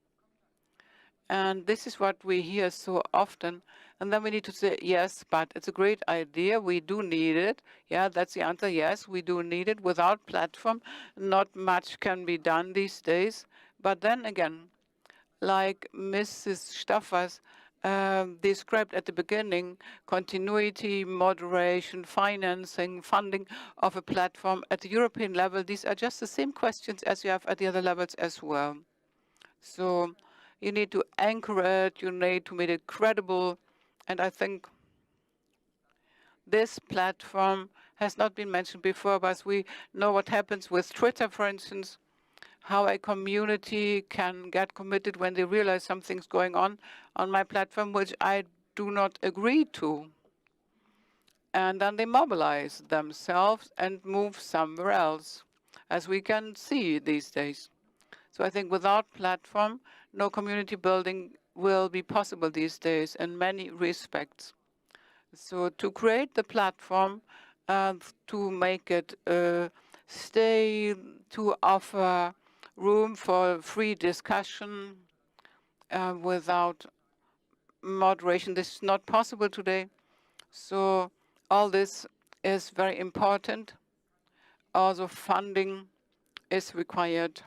And this is what we hear so often. And then we need to say, yes, but it's a great idea. We do need it. Yeah, that's the answer. Yes, we do need it. Without platform, not much can be done these days. But then again, like Mrs. Stoffers described at the beginning, continuity, moderation, financing, funding of a platform at the European level, these are just the same questions as you have at the other levels as well. So you need to anchor it, you need to make it credible. And I think this platform has not been mentioned before, but we know what happens with Twitter, for instance, how a community can get committed when they realize something's going on my platform, which I do not agree to. And then they mobilize themselves and move somewhere else, as we can see these days. So I think without platform, no community building will be possible these days in many respects. So to create the platform, to make it stay, to offer room for free discussion without moderation, this is not possible today. So all this is very important. Also funding is required.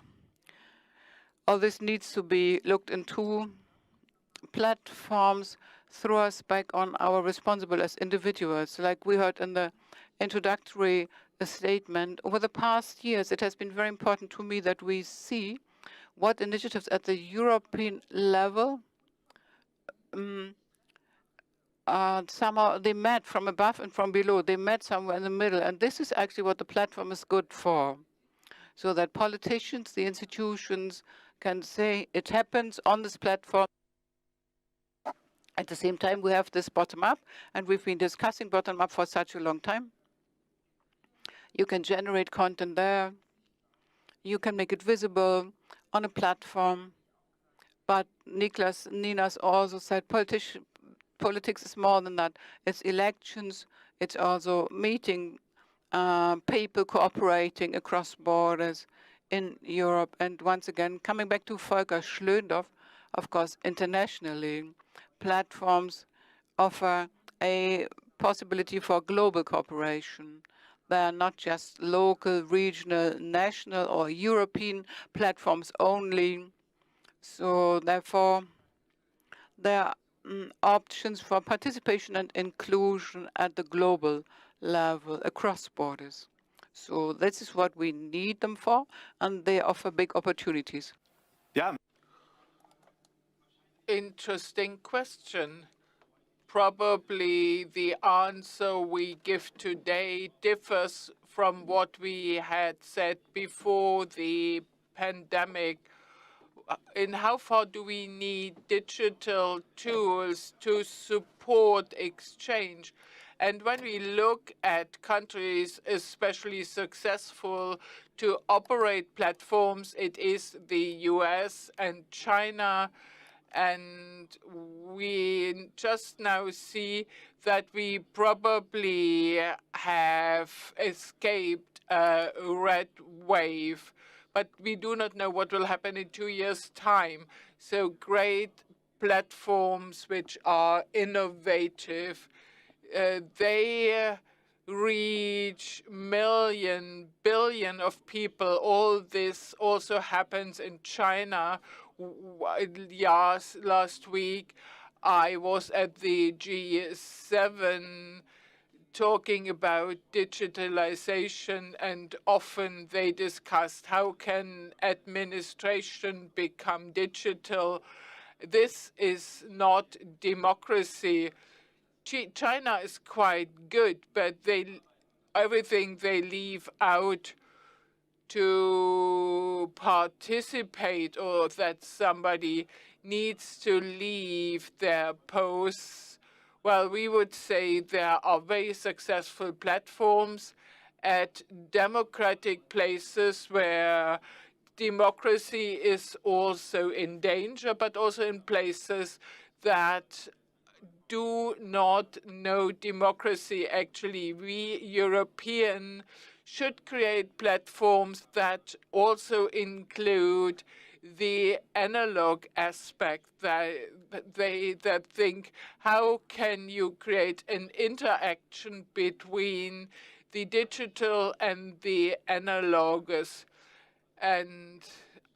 All this needs to be looked into. Platforms throw us back on our responsibility as individuals. Like we heard in the introductory statement, over the past years, it has been very important to me that we see what initiatives at the European level somehow they met from above and from below. They met somewhere in the middle. And this is actually what the platform is good for. So that politicians, the institutions can say it happens on this platform. At the same time, we have this bottom-up, and we've been discussing bottom-up for such a long time. You can generate content there. You can make it visible on a platform. But Ninas also said politics is more than that. It's elections. It's also meeting people cooperating across borders in Europe. And once again, coming back to Volker Schlöndorff, of course, internationally, platforms offer a possibility for global cooperation. They are not just local, regional, national, or European platforms only. So therefore, there are options for participation and inclusion at the global level, across borders. So this is what we need them for, and they offer big opportunities. Yeah. Interesting question. Probably the answer we give today differs from what we had said before the pandemic. In how far do we need digital tools to support exchange? And when we look at countries especially successful to operate platforms, it is the US and China. And we just now see that we probably have escaped a red wave, but we do not know what will happen in 2 years' time. So great platforms which are innovative, they reach billion of people. All this also happens in China. Last week, I was at the G7 talking about digitalization, and often they discussed how can administration become digital. This is not democracy. China is quite good, but everything they leave out to participate, or that somebody needs to leave their posts. Well, we would say there are very successful platforms at democratic places where democracy is also in danger, but also in places that do not know democracy. Actually, we Europeans should create platforms that also include the analog aspect, that think, how can you create an interaction between the digital and the analogous? And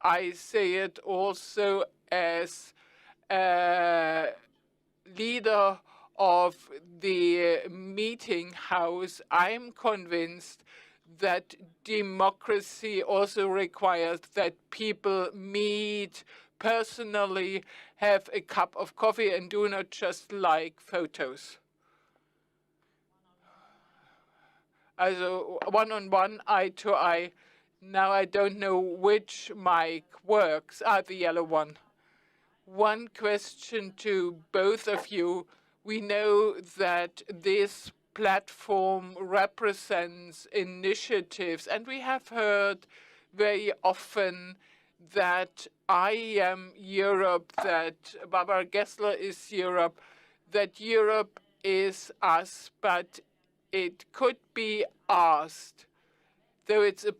I say it also as a leader of the meeting house. I'm convinced that democracy also requires that people meet personally, have a cup of coffee, and do not just like photos. Also one-on-one, eye-to-eye. Now I don't know which mic works. The yellow one. One question to both of you. We know that this platform represents initiatives, and we have heard very often that I am Europe, that Barbara Gessler is Europe, that Europe is us, but it could be asked, though it's a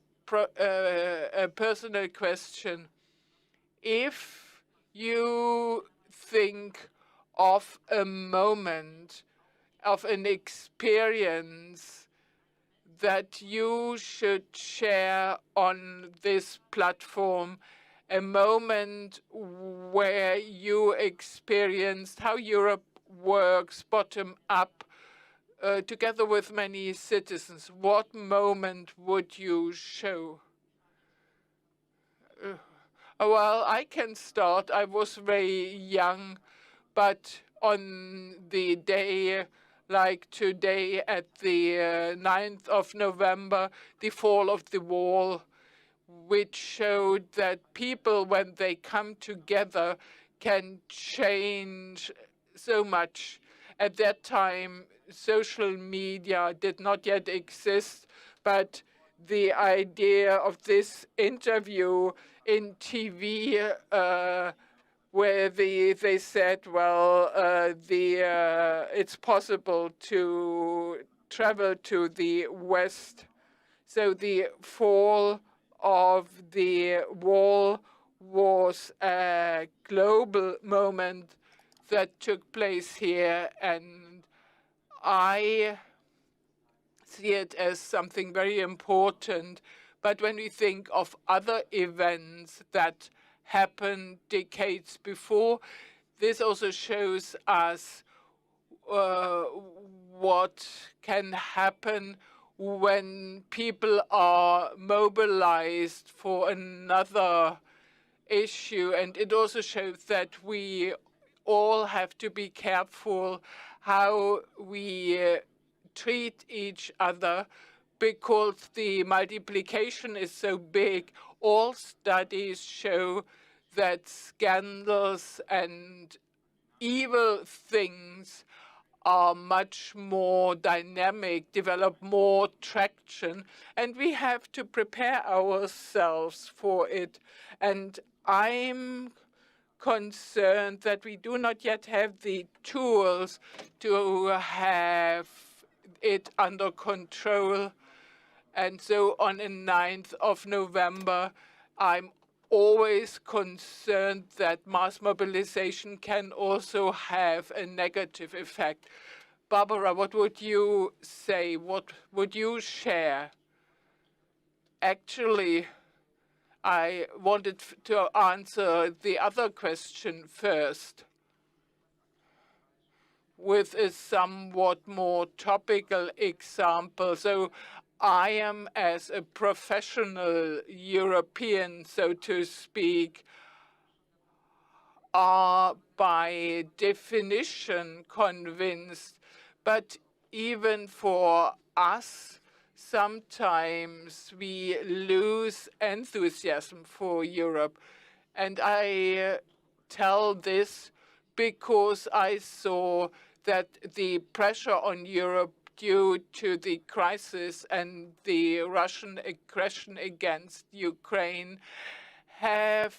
personal question, if you think of a moment, of an experience that you should share on this platform, a moment where you experienced how Europe works bottom up, together with many citizens. What moment would you show? Well, I can start. I was very young, but on the day like today, at the 9th of November, the fall of the wall, which showed that people, when they come together, can change so much. At that time, social media did not yet exist, but the idea of this interview in TV, where they said, well, it's possible to travel to the West. So the fall of the wall was a global moment that took place here, and I see it as something very important. But when we think of other events that happened decades before, this also shows us what can happen when people are mobilized for another issue. And it also shows that we all have to be careful how we treat each other, because the multiplication is so big. All studies show that scandals and evil things are much more dynamic, develop more traction, and we have to prepare ourselves for it. And I'm concerned that we do not yet have the tools to have it under control. And so on the 9th of November, I'm always concerned that mass mobilization can also have a negative effect. Barbara, what would you say? What would you share? Actually, I wanted to answer the other question first with a somewhat more topical example. So I am, as a professional European, so to speak, are by definition convinced, but even for us, sometimes we lose enthusiasm for Europe. And I tell this because I saw that the pressure on Europe due to the crisis and the Russian aggression against Ukraine have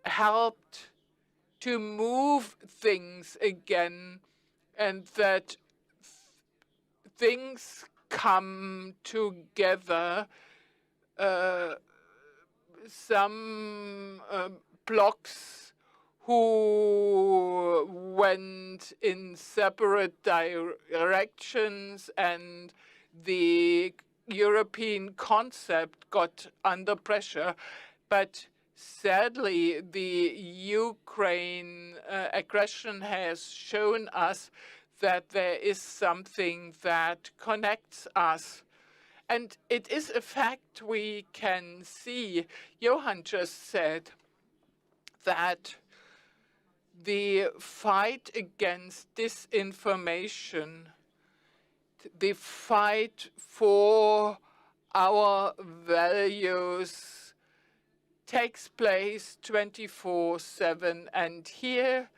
helped to move things again, and that things come together. Some blocks who went in separate directions, and the European concept got under pressure. But sadly, the Ukraine aggression has shown us that there is something that connects us. And it is a fact we can see. Johan just said that the fight against disinformation, the fight for our values, takes place 24/7. And here,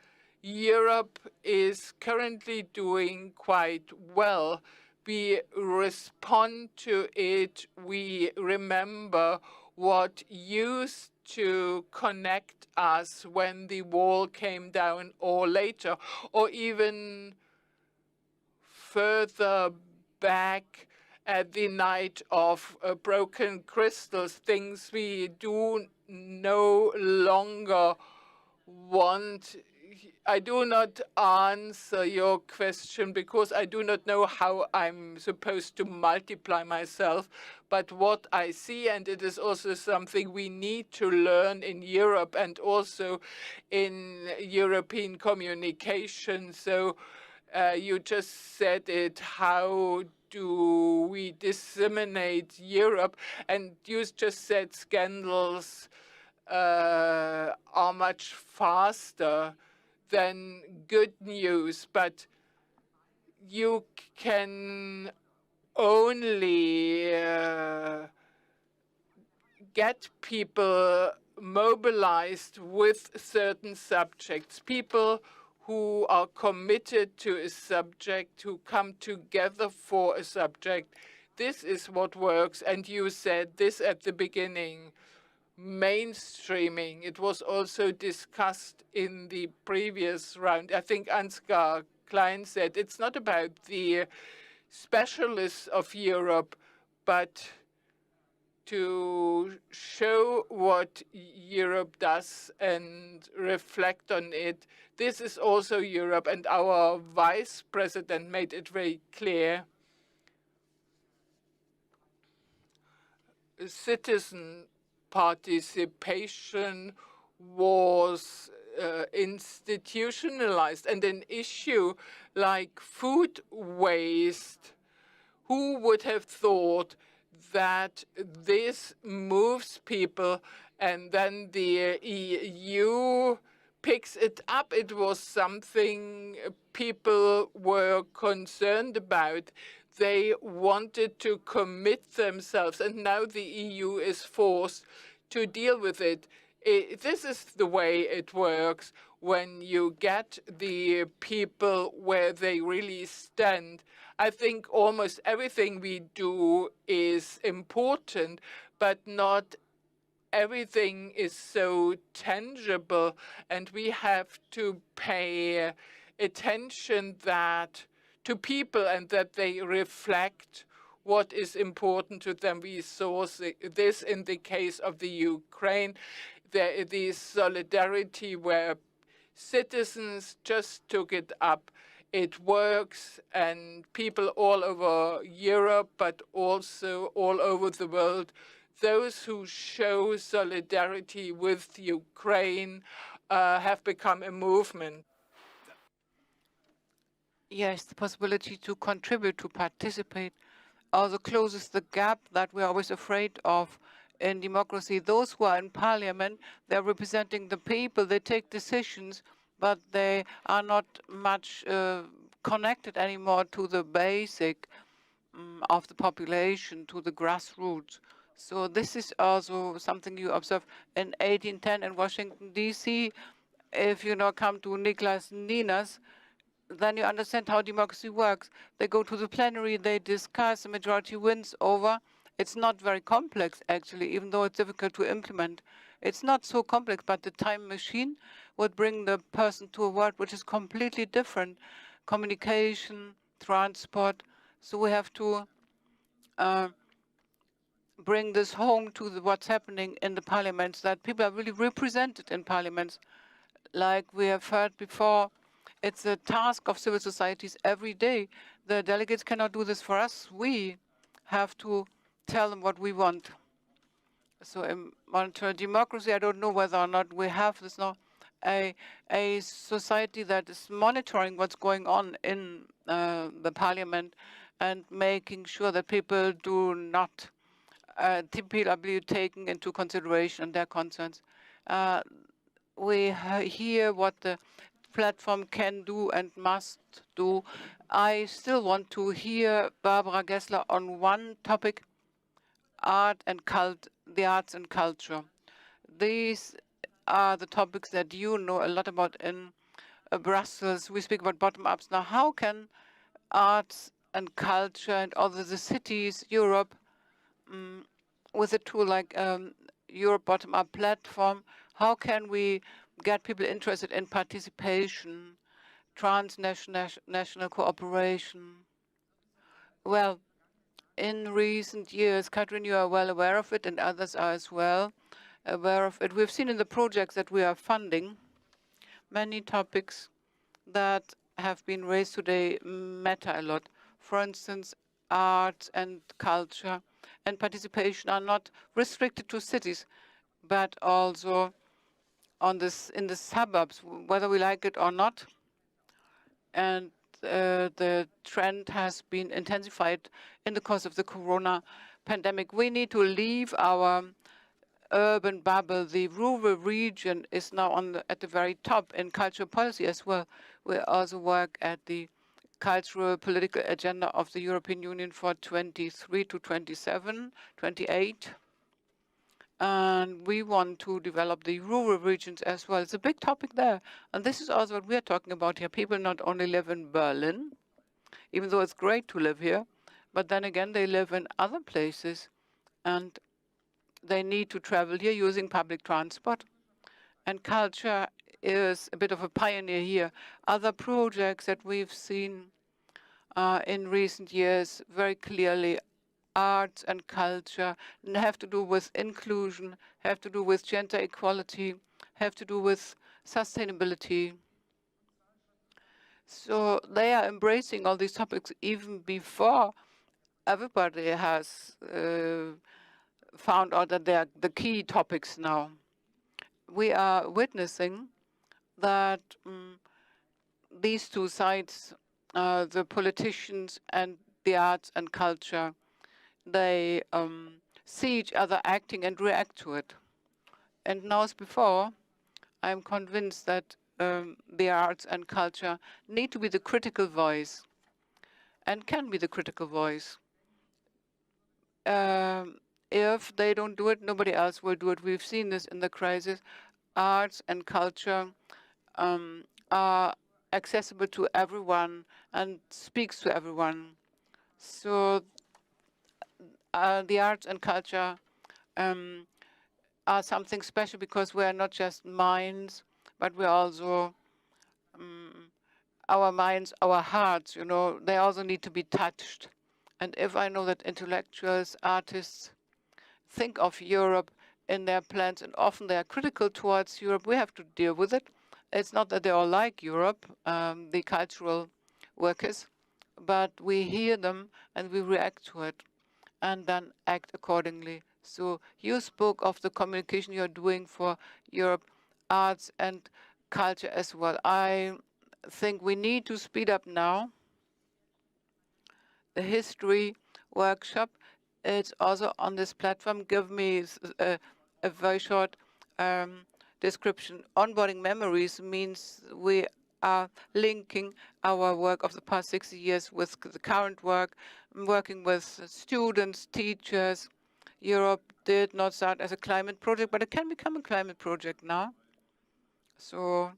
Europe is currently doing quite well. We respond to it. We remember what used to connect us when the wall came down, or later, or even further back at the night of broken crystals, things we do no longer want. I do not answer your question because I do not know how I'm supposed to multiply myself, but what I see, and it is also something we need to learn in Europe and also in European communication. So you just said it, how do we disseminate Europe? And you just said scandals are much faster than good news, but you can only get people mobilized with certain subjects, people who are committed to a subject, who come together for a subject. This is what works, and you said this at the beginning. Mainstreaming. It was also discussed in the previous round. I think Ansgar Klein said it's not about the specialists of Europe, but to show what Europe does and reflect on it. This is also Europe, and our vice president made it very clear. Citizen participation was institutionalized, and an issue like food waste, who would have thought that this moves people and then the EU picks it up? It was something people were concerned about. They wanted to commit themselves, and now the EU is forced to deal with it. This is the way it works when you get the people where they really stand. I think almost everything we do is important, but not everything is so tangible, and we have to pay attention to people and that they reflect what is important to them. We saw this in the case of the Ukraine, the solidarity where citizens just took it up. It works, and people all over Europe, but also all over the world, those who show solidarity with Ukraine have become a movement. Yes, the possibility to contribute, to participate, also closes the gap that we're always afraid of in democracy. Those who are in parliament, they're representing the people, they take decisions, but they are not much connected anymore to the basic of the population, to the grassroots. So this is also something you observe in 1810 in Washington, D.C. If you now come to Niklas Ninas, then you understand how democracy works. They go to the plenary, they discuss, the majority wins over. It's not very complex, actually, even though it's difficult to implement. It's not so complex, but the time machine would bring the person to a world which is completely different. Communication, transport. So we have to bring this home to what's happening in the parliaments, that people are really represented in parliaments. Like we have heard before, it's a task of civil societies every day. The delegates cannot do this for us. We have to tell them what we want. So in monetary democracy, I don't know whether or not we have this now, a society that is monitoring what's going on in the parliament and making sure that people do not, people are being taken into consideration their concerns. We hear what the platform can do and must do. I still want to hear Barbara Gessler on one topic, the arts and culture. These are the topics that you know a lot about in Brussels. We speak about bottom-ups now. How can arts and culture and other the cities, Europe, with a tool like Europe bottom-up platform, how can we get people interested in participation, transnational cooperation? Well, in recent years, Katrin, you are well aware of it, and others are as well aware of it. We've seen in the projects that we are funding many topics that have been raised today matter a lot. For instance, art and culture and participation are not restricted to cities, but also in the suburbs, whether we like it or not. And the trend has been intensified in the course of the corona pandemic. We need to leave our urban bubble. The rural region is now at the very top in cultural policy as well. We also work at the cultural political agenda of the European Union for 23 to 27, 28. And we want to develop the rural regions as well. It's a big topic there. And this is also what we're talking about here. People not only live in Berlin, even though it's great to live here, but then again, they live in other places. And they need to travel here using public transport. And culture is a bit of a pioneer here. Other projects that we've seen in recent years very clearly arts and culture, have to do with inclusion, have to do with gender equality, have to do with sustainability. So they are embracing all these topics even before everybody has found out that they are the key topics now. We are witnessing that these two sides, the politicians and the arts and culture, they see each other acting and react to it. And now as before, I'm convinced that the arts and culture need to be the critical voice and can be the critical voice. If they don't do it, nobody else will do it. We've seen this in the crisis. Arts and culture are accessible to everyone and speaks to everyone. So the arts and culture are something special because we are not just minds, but we're also our minds, our hearts, you know, they also need to be touched. And if I know that intellectuals, artists think of Europe in their plans, and often they are critical towards Europe, we have to deal with it. It's not that they all like Europe, the cultural workers, but we hear them and we react to it and then act accordingly. So you spoke of the communication you're doing for Europe, arts and culture as well. I think we need to speed up now. The history workshop, it's also on this platform. Give me a very short description. Onboarding memories means we are linking our work of the past 60 years with the current work, working with students, teachers. Europe did not start as a climate project, but it can become a climate project now. So,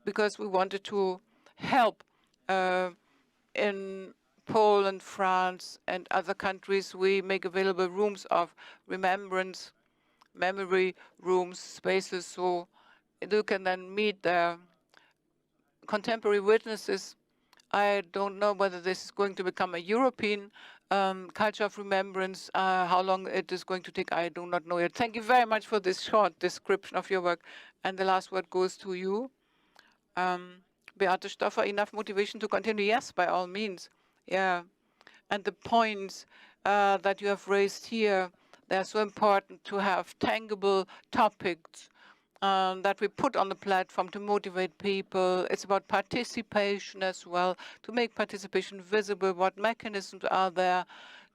because we wanted to help in Poland, France, and other countries, we make available rooms of remembrance, memory rooms, spaces, so you can then meet the contemporary witnesses. I don't know whether this is going to become a European culture of remembrance. How long it is going to take, I do not know yet. Thank you very much for this short description of your work. And the last word goes to you. Beate Stoffer, enough motivation to continue? Yes, by all means. Yeah. And the points that you have raised here, they're so important to have tangible topics that we put on the platform to motivate people. It's about participation as well, to make participation visible, what mechanisms are there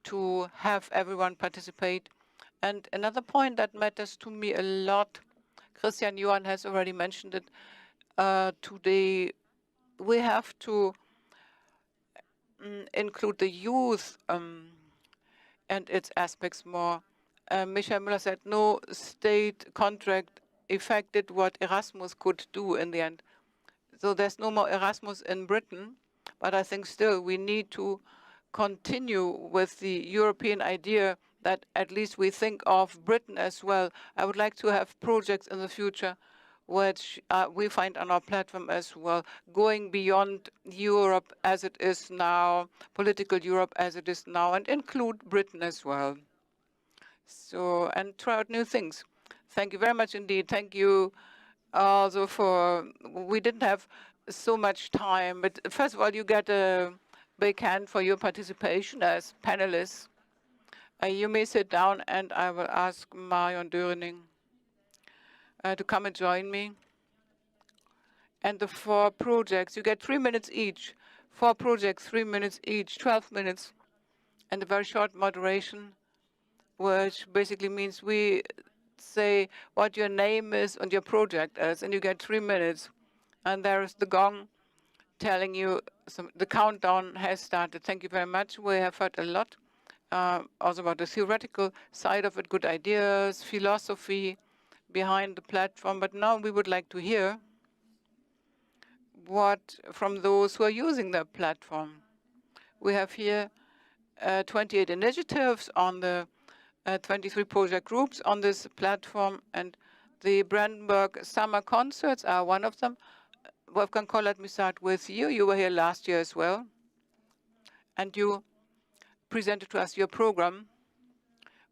to have everyone participate. And another point that matters to me a lot, Christian Johan has already mentioned it today, we have to include the youth and its aspects more. Michael Müller said no state contract affected what Erasmus could do in the end. So there's no more Erasmus in Britain, but I think still we need to continue with the European idea that at least we think of Britain as well. I would like to have projects in the future which we find on our platform as well, going beyond Europe as it is now, political Europe as it is now, and include Britain as well. So, and try out new things. Thank you very much indeed. Thank you also for, we didn't have so much time, but first of all, you get a big hand for your participation as panelists. You may sit down and I will ask Marion Dörening to come and join me. And the 4 projects, you get 3 minutes each. 4 projects, 3 minutes each, 12 minutes. And a very short moderation, which basically means we say what your name is and your project is, and you get 3 minutes. And there is the gong telling you the countdown has started. Thank you very much. We have heard a lot also about the theoretical side of it, good ideas, philosophy behind the platform. But now we would like to hear what from those who are using the platform. We have here 28 initiatives on the 23 project groups on this platform, and the Brandenburg summer concerts are one of them. Wolfgang Koll, let me start with you. You were here last year as well, and you presented to us your program.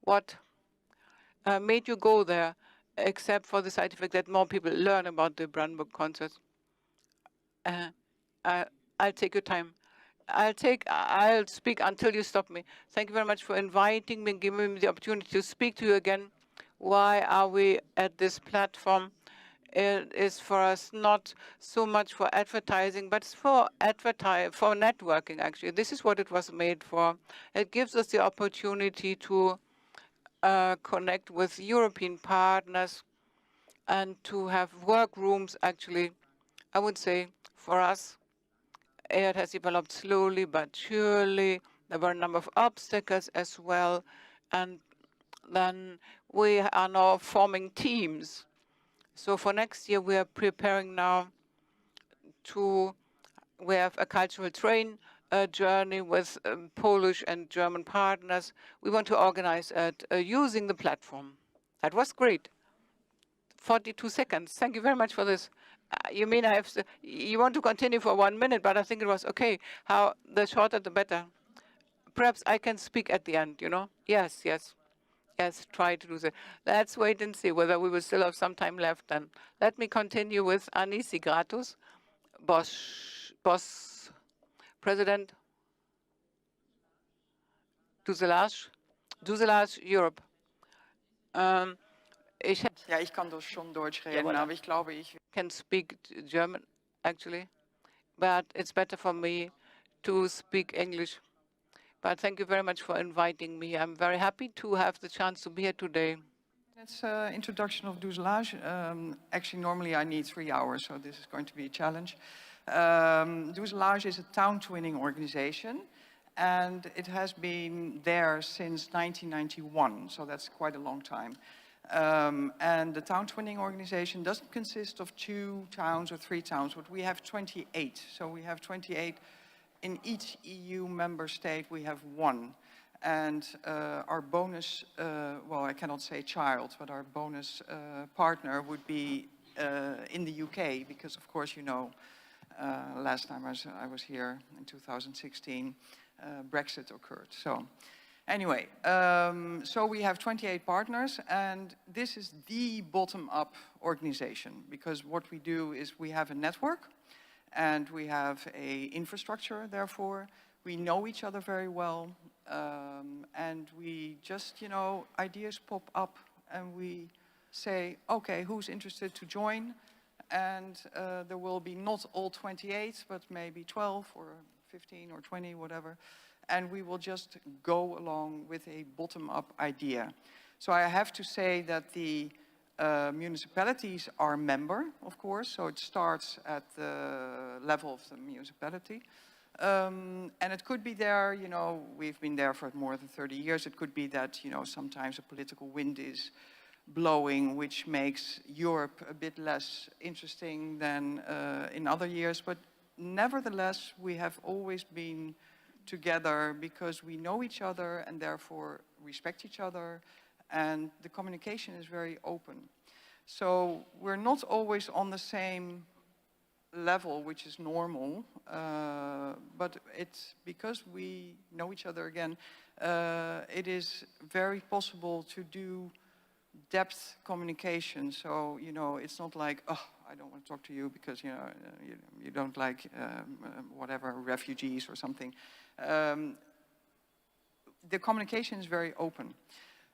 What made you go there, except for the side effect that more people learn about the Brandenburg concerts? I'll take your time. I'll speak until you stop me. Thank you very much for inviting me and giving me the opportunity to speak to you again. Why are we at this platform? It is for us not so much for advertising, but it's for networking, actually. This is what it was made for. It gives us the opportunity to connect with European partners and to have work rooms, actually. I would say, for us, it has developed slowly but surely. There were a number of obstacles as well. And then we are now forming teams. So for next year, we are preparing now we have a cultural train journey with Polish and German partners. We want to organize it using the platform. That was great. 42 seconds. Thank you very much for this. You mean you want to continue for 1 minute, but I think it was okay. The shorter, the better. Perhaps I can speak at the end, Yes, try to do that. Let's wait and see whether we will still have some time left then. Let me continue with Anisi Gratus, boss president, Duselage Europe. Ich kann das schon Deutsch reden, aber ich glaube, ich can speak German, actually. But it's better for me to speak English. But thank you very much for inviting me. I'm very happy to have the chance to be here today. That's introduction of Duselage. Actually, normally I need 3 hours, so this is going to be a challenge. Duselage is a town twinning organization, and it has been there since 1991, so that's quite a long time. And the town twinning organization doesn't consist of 2 towns or 3 towns, but we have 28. So we have 28 in each EU member state. We have 1, and our bonus, well, I cannot say child, but our bonus partner would be in the UK, because of course, last time I was here in 2016, Brexit occurred. So. Anyway, so we have 28 partners, and this is the bottom-up organization, because what we do is we have a network, and we have an infrastructure, therefore. We know each other very well, and we just, ideas pop up, and we say, okay, who's interested to join? And there will be not all 28, but maybe 12 or 15 or 20, whatever. And we will just go along with a bottom-up idea. So I have to say that the municipalities are member, of course, so it starts at the level of the municipality. And it could be there, we've been there for more than 30 years. It could be that, sometimes a political wind is blowing, which makes Europe a bit less interesting than in other years. But nevertheless, we have always been together because we know each other and therefore respect each other, and the communication is very open. So we're not always on the same level, which is normal, but it's because we know each other again, it is very possible to do depth communication. So, it's not like, oh, I don't want to talk to you because, you don't like whatever, refugees or something. The communication is very open.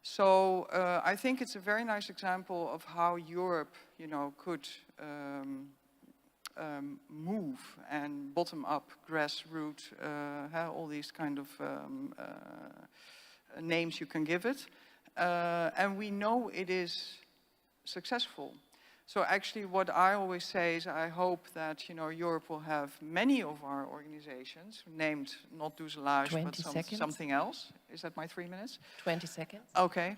So I think it's a very nice example of how Europe, could move and bottom up, grassroots, all these kind of names you can give it. And we know it is successful. So actually what I always say is I hope that, Europe will have many of our organizations named not Duselage, but something else. Is that my 3 minutes? 20 seconds. Okay.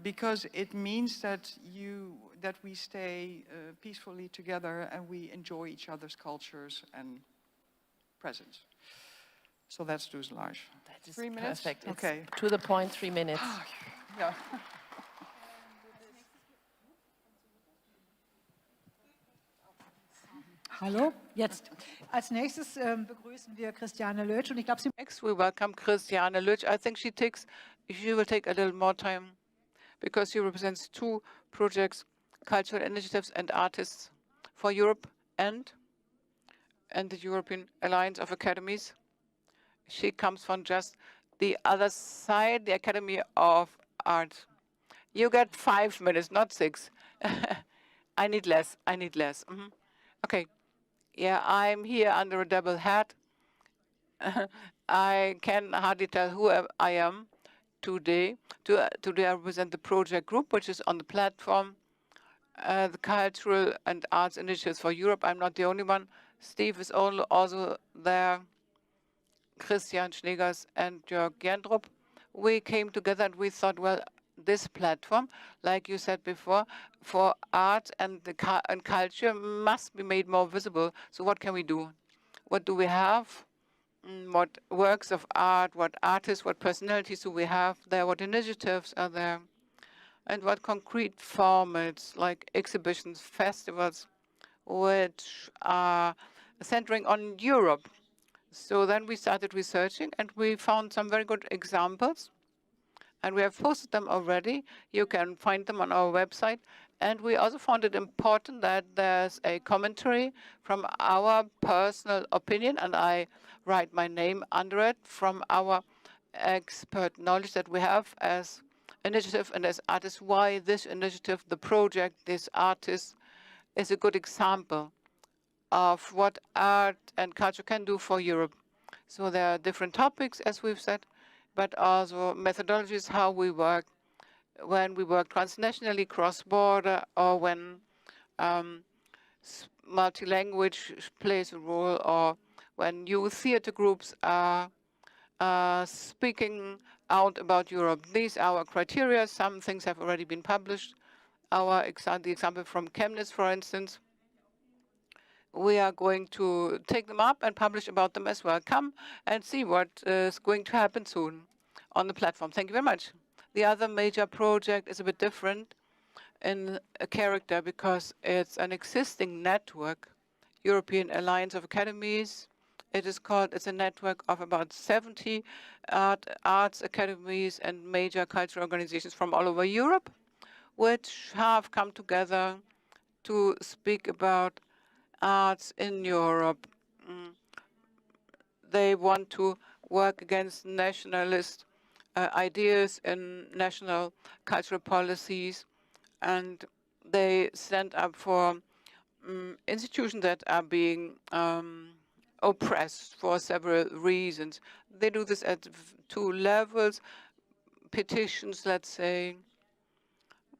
Because it means that we stay peacefully together and we enjoy each other's cultures and presence. So that's Duselage. That is 3 minutes? perfect. Okay. It's to the point, 3 minutes. Yeah. Hallo, jetzt. Als nächstes begrüßen wir Christiane Lötsch und ich glaube, Sie... Next, we welcome Christiane Lötsch. I think she will take a little more time because she represents two projects, cultural initiatives and artists for Europe and the European Alliance of Academies. She comes from just the other side, the Academy of Art. You get 5 minutes, not 6. I need less. Okay. Yeah, I'm here under a double hat. I can hardly tell who I am today. Today I represent the project group, which is on the platform, the Cultural and Arts Initiatives for Europe. I'm not the only one. Steve is also there, Christian Schneegers and Jörg Jendrup. We came together and we thought, well, this platform, like you said before, for art and culture must be made more visible. So what can we do? What do we have? What works of art, what artists, what personalities do we have there? What initiatives are there? And what concrete formats like exhibitions, festivals, which are centering on Europe? So then we started researching and we found some very good examples. And we have posted them already. You can find them on our website. And we also found it important that there's a commentary from our personal opinion, and I write my name under it, from our expert knowledge that we have as initiative and as artists, why this initiative, the project, this artist, is a good example of what art and culture can do for Europe. So there are different topics, as we've said, but also methodologies, how we work, when we work transnationally, cross-border, or when multi-language plays a role, or when youth theater groups are speaking out about Europe. These are our criteria. Some things have already been published. The example from Chemnitz, for instance, we are going to take them up and publish about them as well. Come and see what is going to happen soon on the platform. Thank you very much. The other major project is a bit different in a character because it's an existing network, European Alliance of Academies. It's a network of about 70 arts academies and major cultural organizations from all over Europe, which have come together to speak about arts in Europe. They want to work against nationalist ideas in national cultural policies, and they stand up for institutions that are being oppressed for several reasons. They do this at two levels. Petitions, let's say.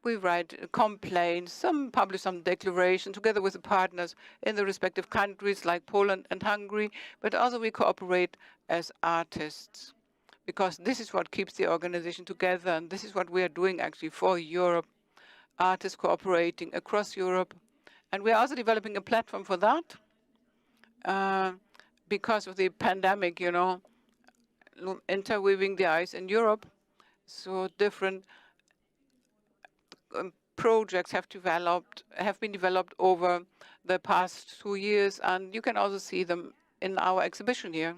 We write complaints, some publish some declarations together with the partners in the respective countries like Poland and Hungary, but also we cooperate as artists because this is what keeps the organization together, and this is what we are doing actually for Europe, artists cooperating across Europe. And we are also developing a platform for that because of the pandemic, you know, interweaving the eyes in Europe. So different projects have been developed over the past 2 years, and you can also see them in our exhibition here.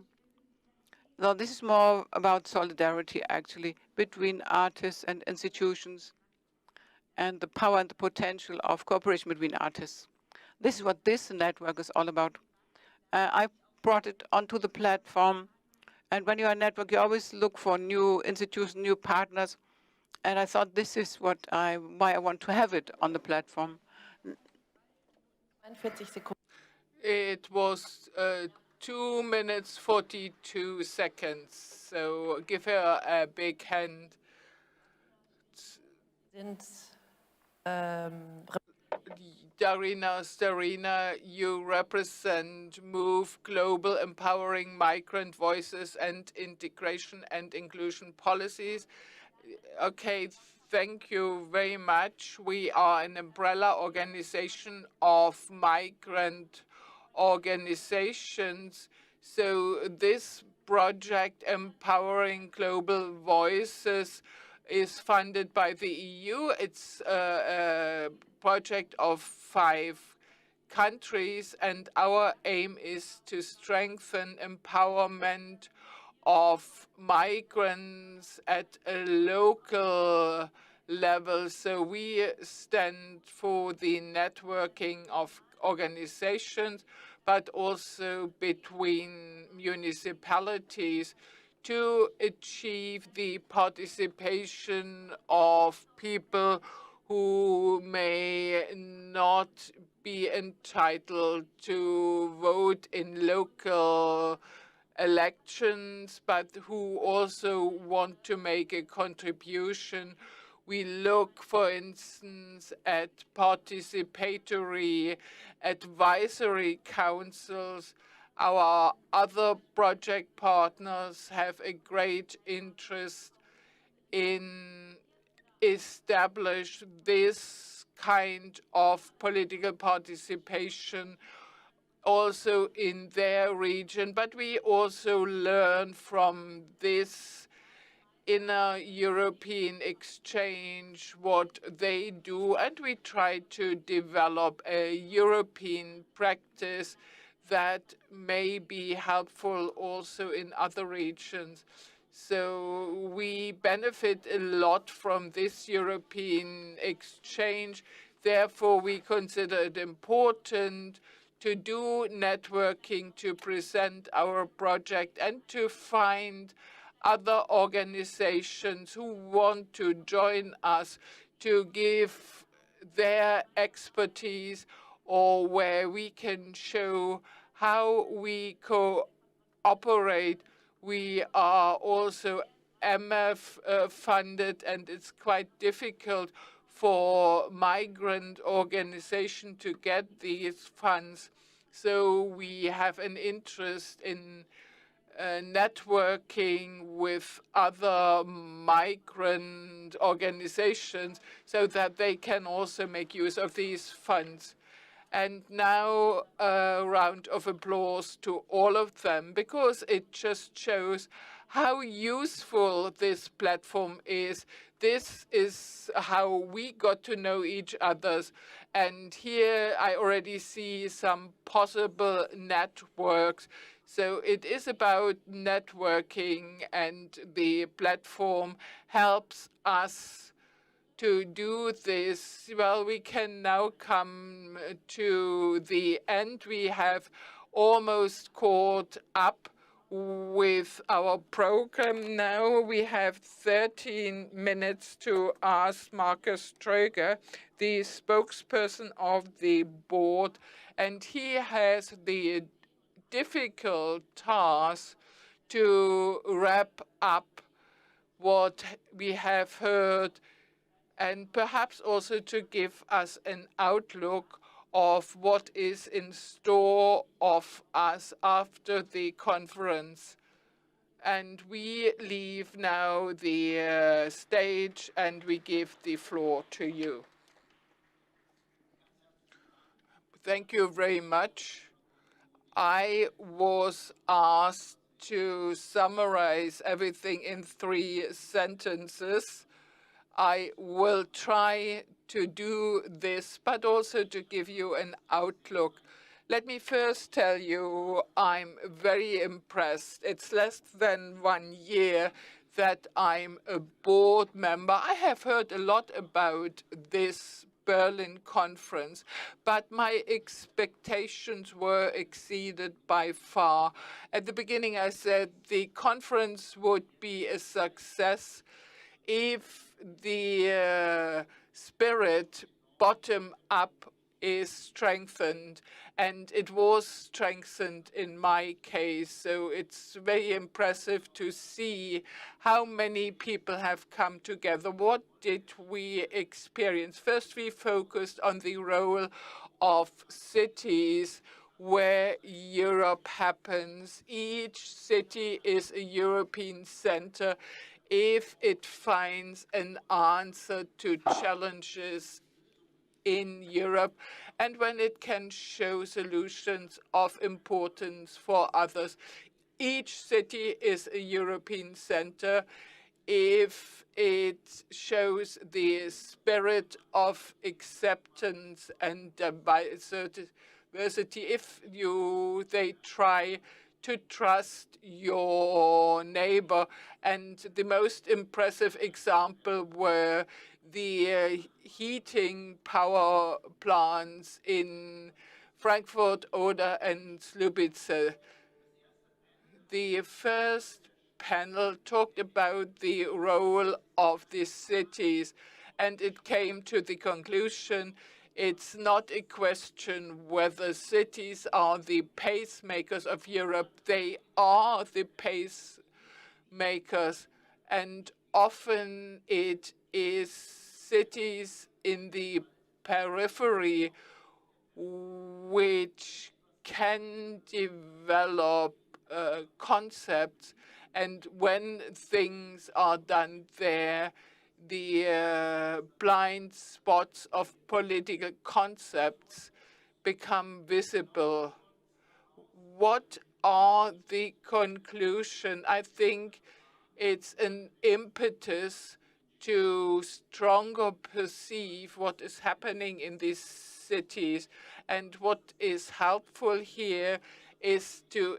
Now, this is more about solidarity, actually, between artists and institutions, and the power and the potential of cooperation between artists. This is what this network is all about. I brought it onto the platform, and when you're a network, you always look for new institutions, new partners. And I thought this is why I want to have it on the platform. It was 2 minutes, 42 seconds. So give her a big hand. Darina Starina, you represent MOVE Global Empowering Migrant Voices and Integration and Inclusion Policies. Okay, thank you very much. We are an umbrella organization of migrant organizations. So this project, Empowering Global Voices, is funded by the EU. It's a project of 5 countries, and our aim is to strengthen empowerment of migrants at a local level. So we stand for the networking of organizations, but also between municipalities to achieve the participation of people who may not be entitled to vote in local elections, but who also want to make a contribution. We look, for instance, at participatory advisory councils. Our other project partners have a great interest in establish this kind of political participation also in their region, but we also learn from this inner European exchange what they do, and we try to develop a European practice that may be helpful also in other regions. So we benefit a lot from this European exchange. Therefore, we consider it important to do networking, to present our project, and to find other organizations who want to join us to give their expertise, or where we can show how we cooperate. We are also MF funded, and it's quite difficult for migrant organizations to get these funds. So we have an interest in networking with other migrant organizations so that they can also make use of these funds. And now a round of applause to all of them, because it just shows how useful this platform is. This is how we got to know each other. And here I already see some possible networks. So it is about networking, and the platform helps us to do this. Well, we can now come to the end. We have almost caught up with our program now. We have 13 minutes to ask Markus Ströger, the spokesperson of the board, and he has the difficult task to wrap up what we have heard, and perhaps also to give us an outlook of what is in store of us after the conference. And we leave now the stage, and we give the floor to you. Thank you very much. I was asked to summarize everything in 3 sentences. I will try to do this, but also to give you an outlook. Let me first tell you I'm very impressed. It's less than 1 year that I'm a board member. I have heard a lot about this Berlin conference, but my expectations were exceeded by far. At the beginning, I said the conference would be a success if the spirit bottom up is strengthened, and it was strengthened in my case. So it's very impressive to see how many people have come together. What did we experience? First, we focused on the role of cities where Europe happens. Each city is a European center if it finds an answer to challenges in Europe, and when it can show solutions of importance for others. Each city is a European center if it shows the spirit of acceptance and diversity if they try to trust your neighbor. And the most impressive example were the heating power plants in Frankfurt, Oder, and Slubice. The first panel talked about the role of the cities, and it came to the conclusion it's not a question whether cities are the pacemakers of Europe. They are the pacemakers, and often it is cities in the periphery which can develop concepts, and when things are done there, the blind spots of political concepts become visible. What are the conclusions? I think it's an impetus to stronger perceive what is happening in these cities. And what is helpful here is to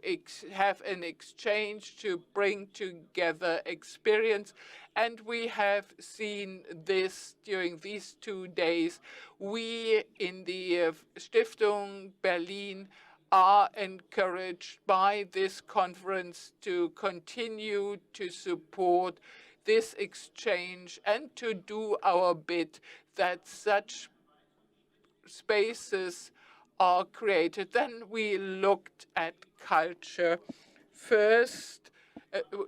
have an exchange, to bring together experience. And we have seen this during these 2 days. We in the Stiftung Berlin are encouraged by this conference to continue to support this exchange and to do our bit that such spaces are created. Then we looked at culture first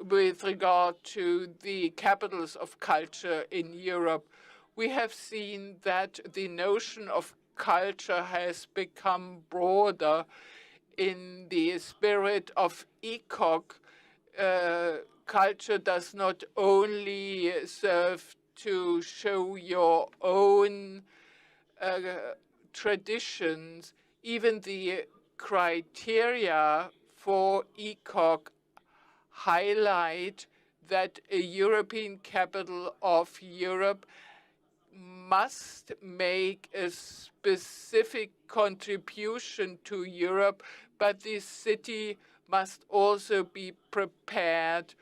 with regard to the capitals of culture in Europe. We have seen that the notion of culture has become broader in the spirit of ECOC. Culture does not only serve to show your own traditions, even the criteria for ECOC highlight that a European capital of Europe must make a specific contribution to Europe, but this city must also be prepared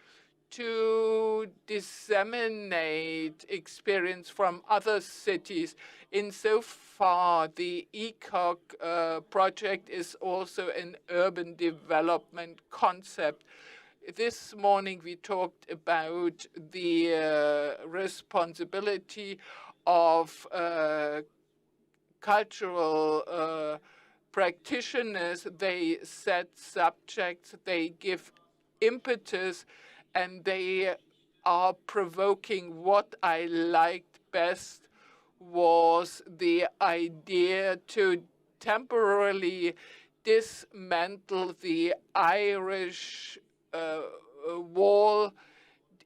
to disseminate experience from other cities. Insofar, the ECOC project is also an urban development concept. This morning we talked about the responsibility of cultural practitioners. They set subjects, they give impetus, and they are provoking. What I liked best was the idea to temporarily dismantle the Irish wall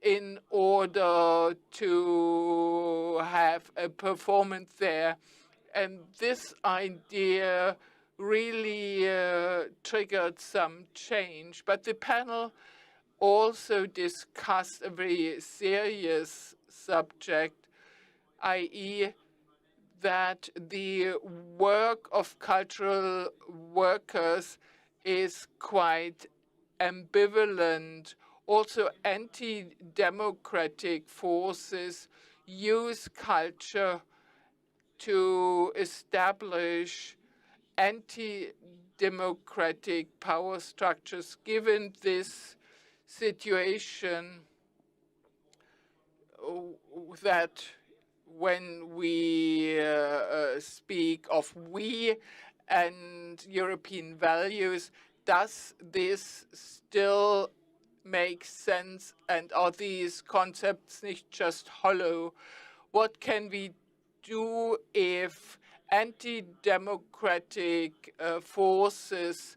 in order to have a performance there. And this idea really triggered some change. But the panel also discussed a very serious subject, i.e., that the work of cultural workers is quite ambivalent. Also, anti-democratic forces use culture to establish anti-democratic power structures. Given this situation, that when we speak of we and European values, does this still make sense, and are these concepts not just hollow? What can we do if anti-democratic forces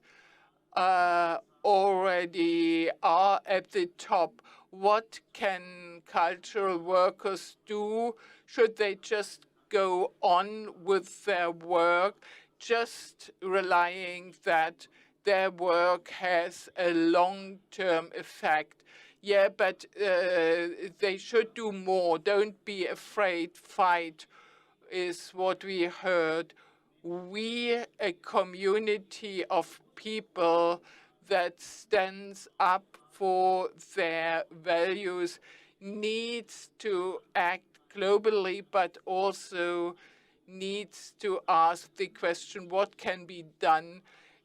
already are at the top? What can cultural workers do? Should they just go on with their work, just relying that their work has a long-term effect? Yeah, but they should do more. Don't be afraid, fight, is what we heard. We, a community of people that stands up for their values, needs to act globally, but also needs to ask the question, what can be done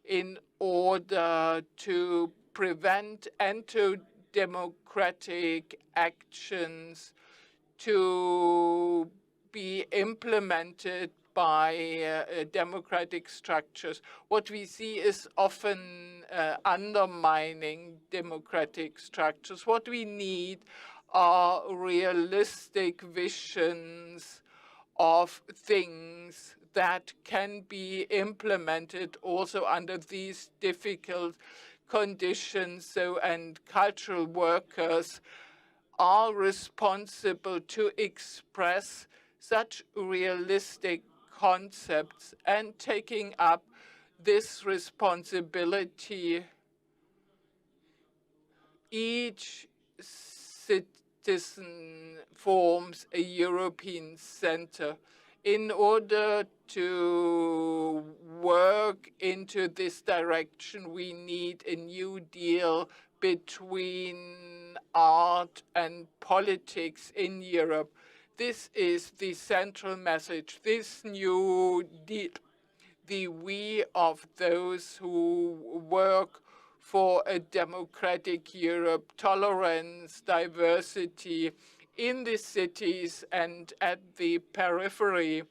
in order to prevent anti-democratic actions to be implemented by democratic structures. What we see is often undermining democratic structures. What we need are realistic visions of things that can be implemented also under these difficult conditions. And cultural workers are responsible to express such realistic concepts, and taking up this responsibility, each citizen forms a European center. In order to work into this direction, we need a new deal between art and politics in Europe. This is the central message. This new deal, the we of those who work for a democratic Europe, tolerance, diversity in the cities and at the periphery,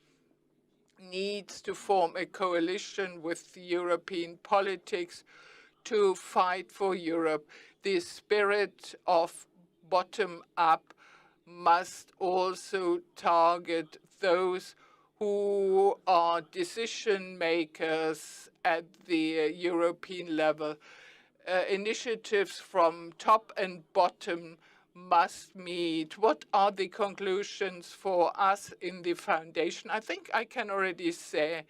needs to form a coalition with European politics to fight for Europe. The spirit of bottom-up must also target those who are decision makers at the European level. Initiatives from top and bottom must meet. What are the conclusions for us in the foundation? I think I can already say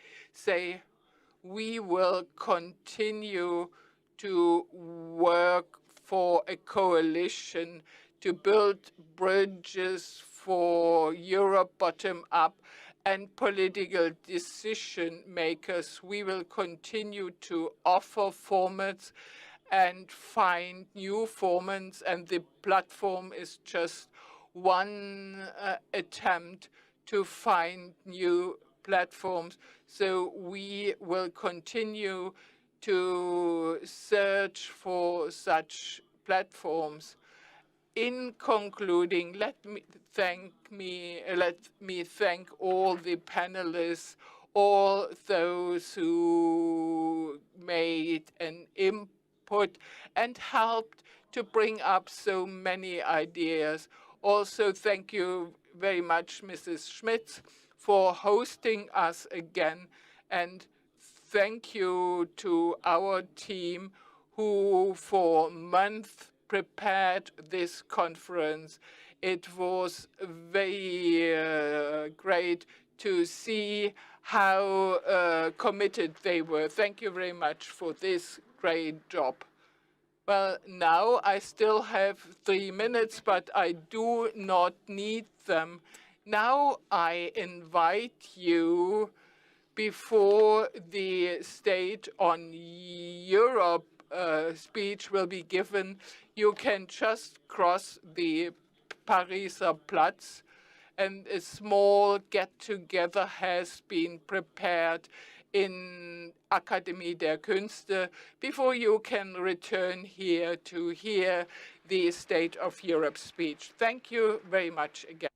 we will continue to work for a coalition to build bridges for Europe bottom up and political decision makers. We will continue to offer formats and find new formats, and the platform is just one attempt to find new platforms. So we will continue to search for such platforms. In concluding, let me thank all the panelists, all those who made an input and helped to bring up so many ideas. Also, thank you very much, Mrs. Schmitz, for hosting us again, and thank you to our team who for months prepared this conference. It was very great to see how committed they were. Thank you very much for this great job. Well, now I still have 3 minutes, but I do not need them. Now I invite you, before the State on Europe speech will be given, you can just cross the Pariser Platz, and a small get-together has been prepared in Akademie der Künste before you can return here to hear the State of Europe speech. Thank you very much again.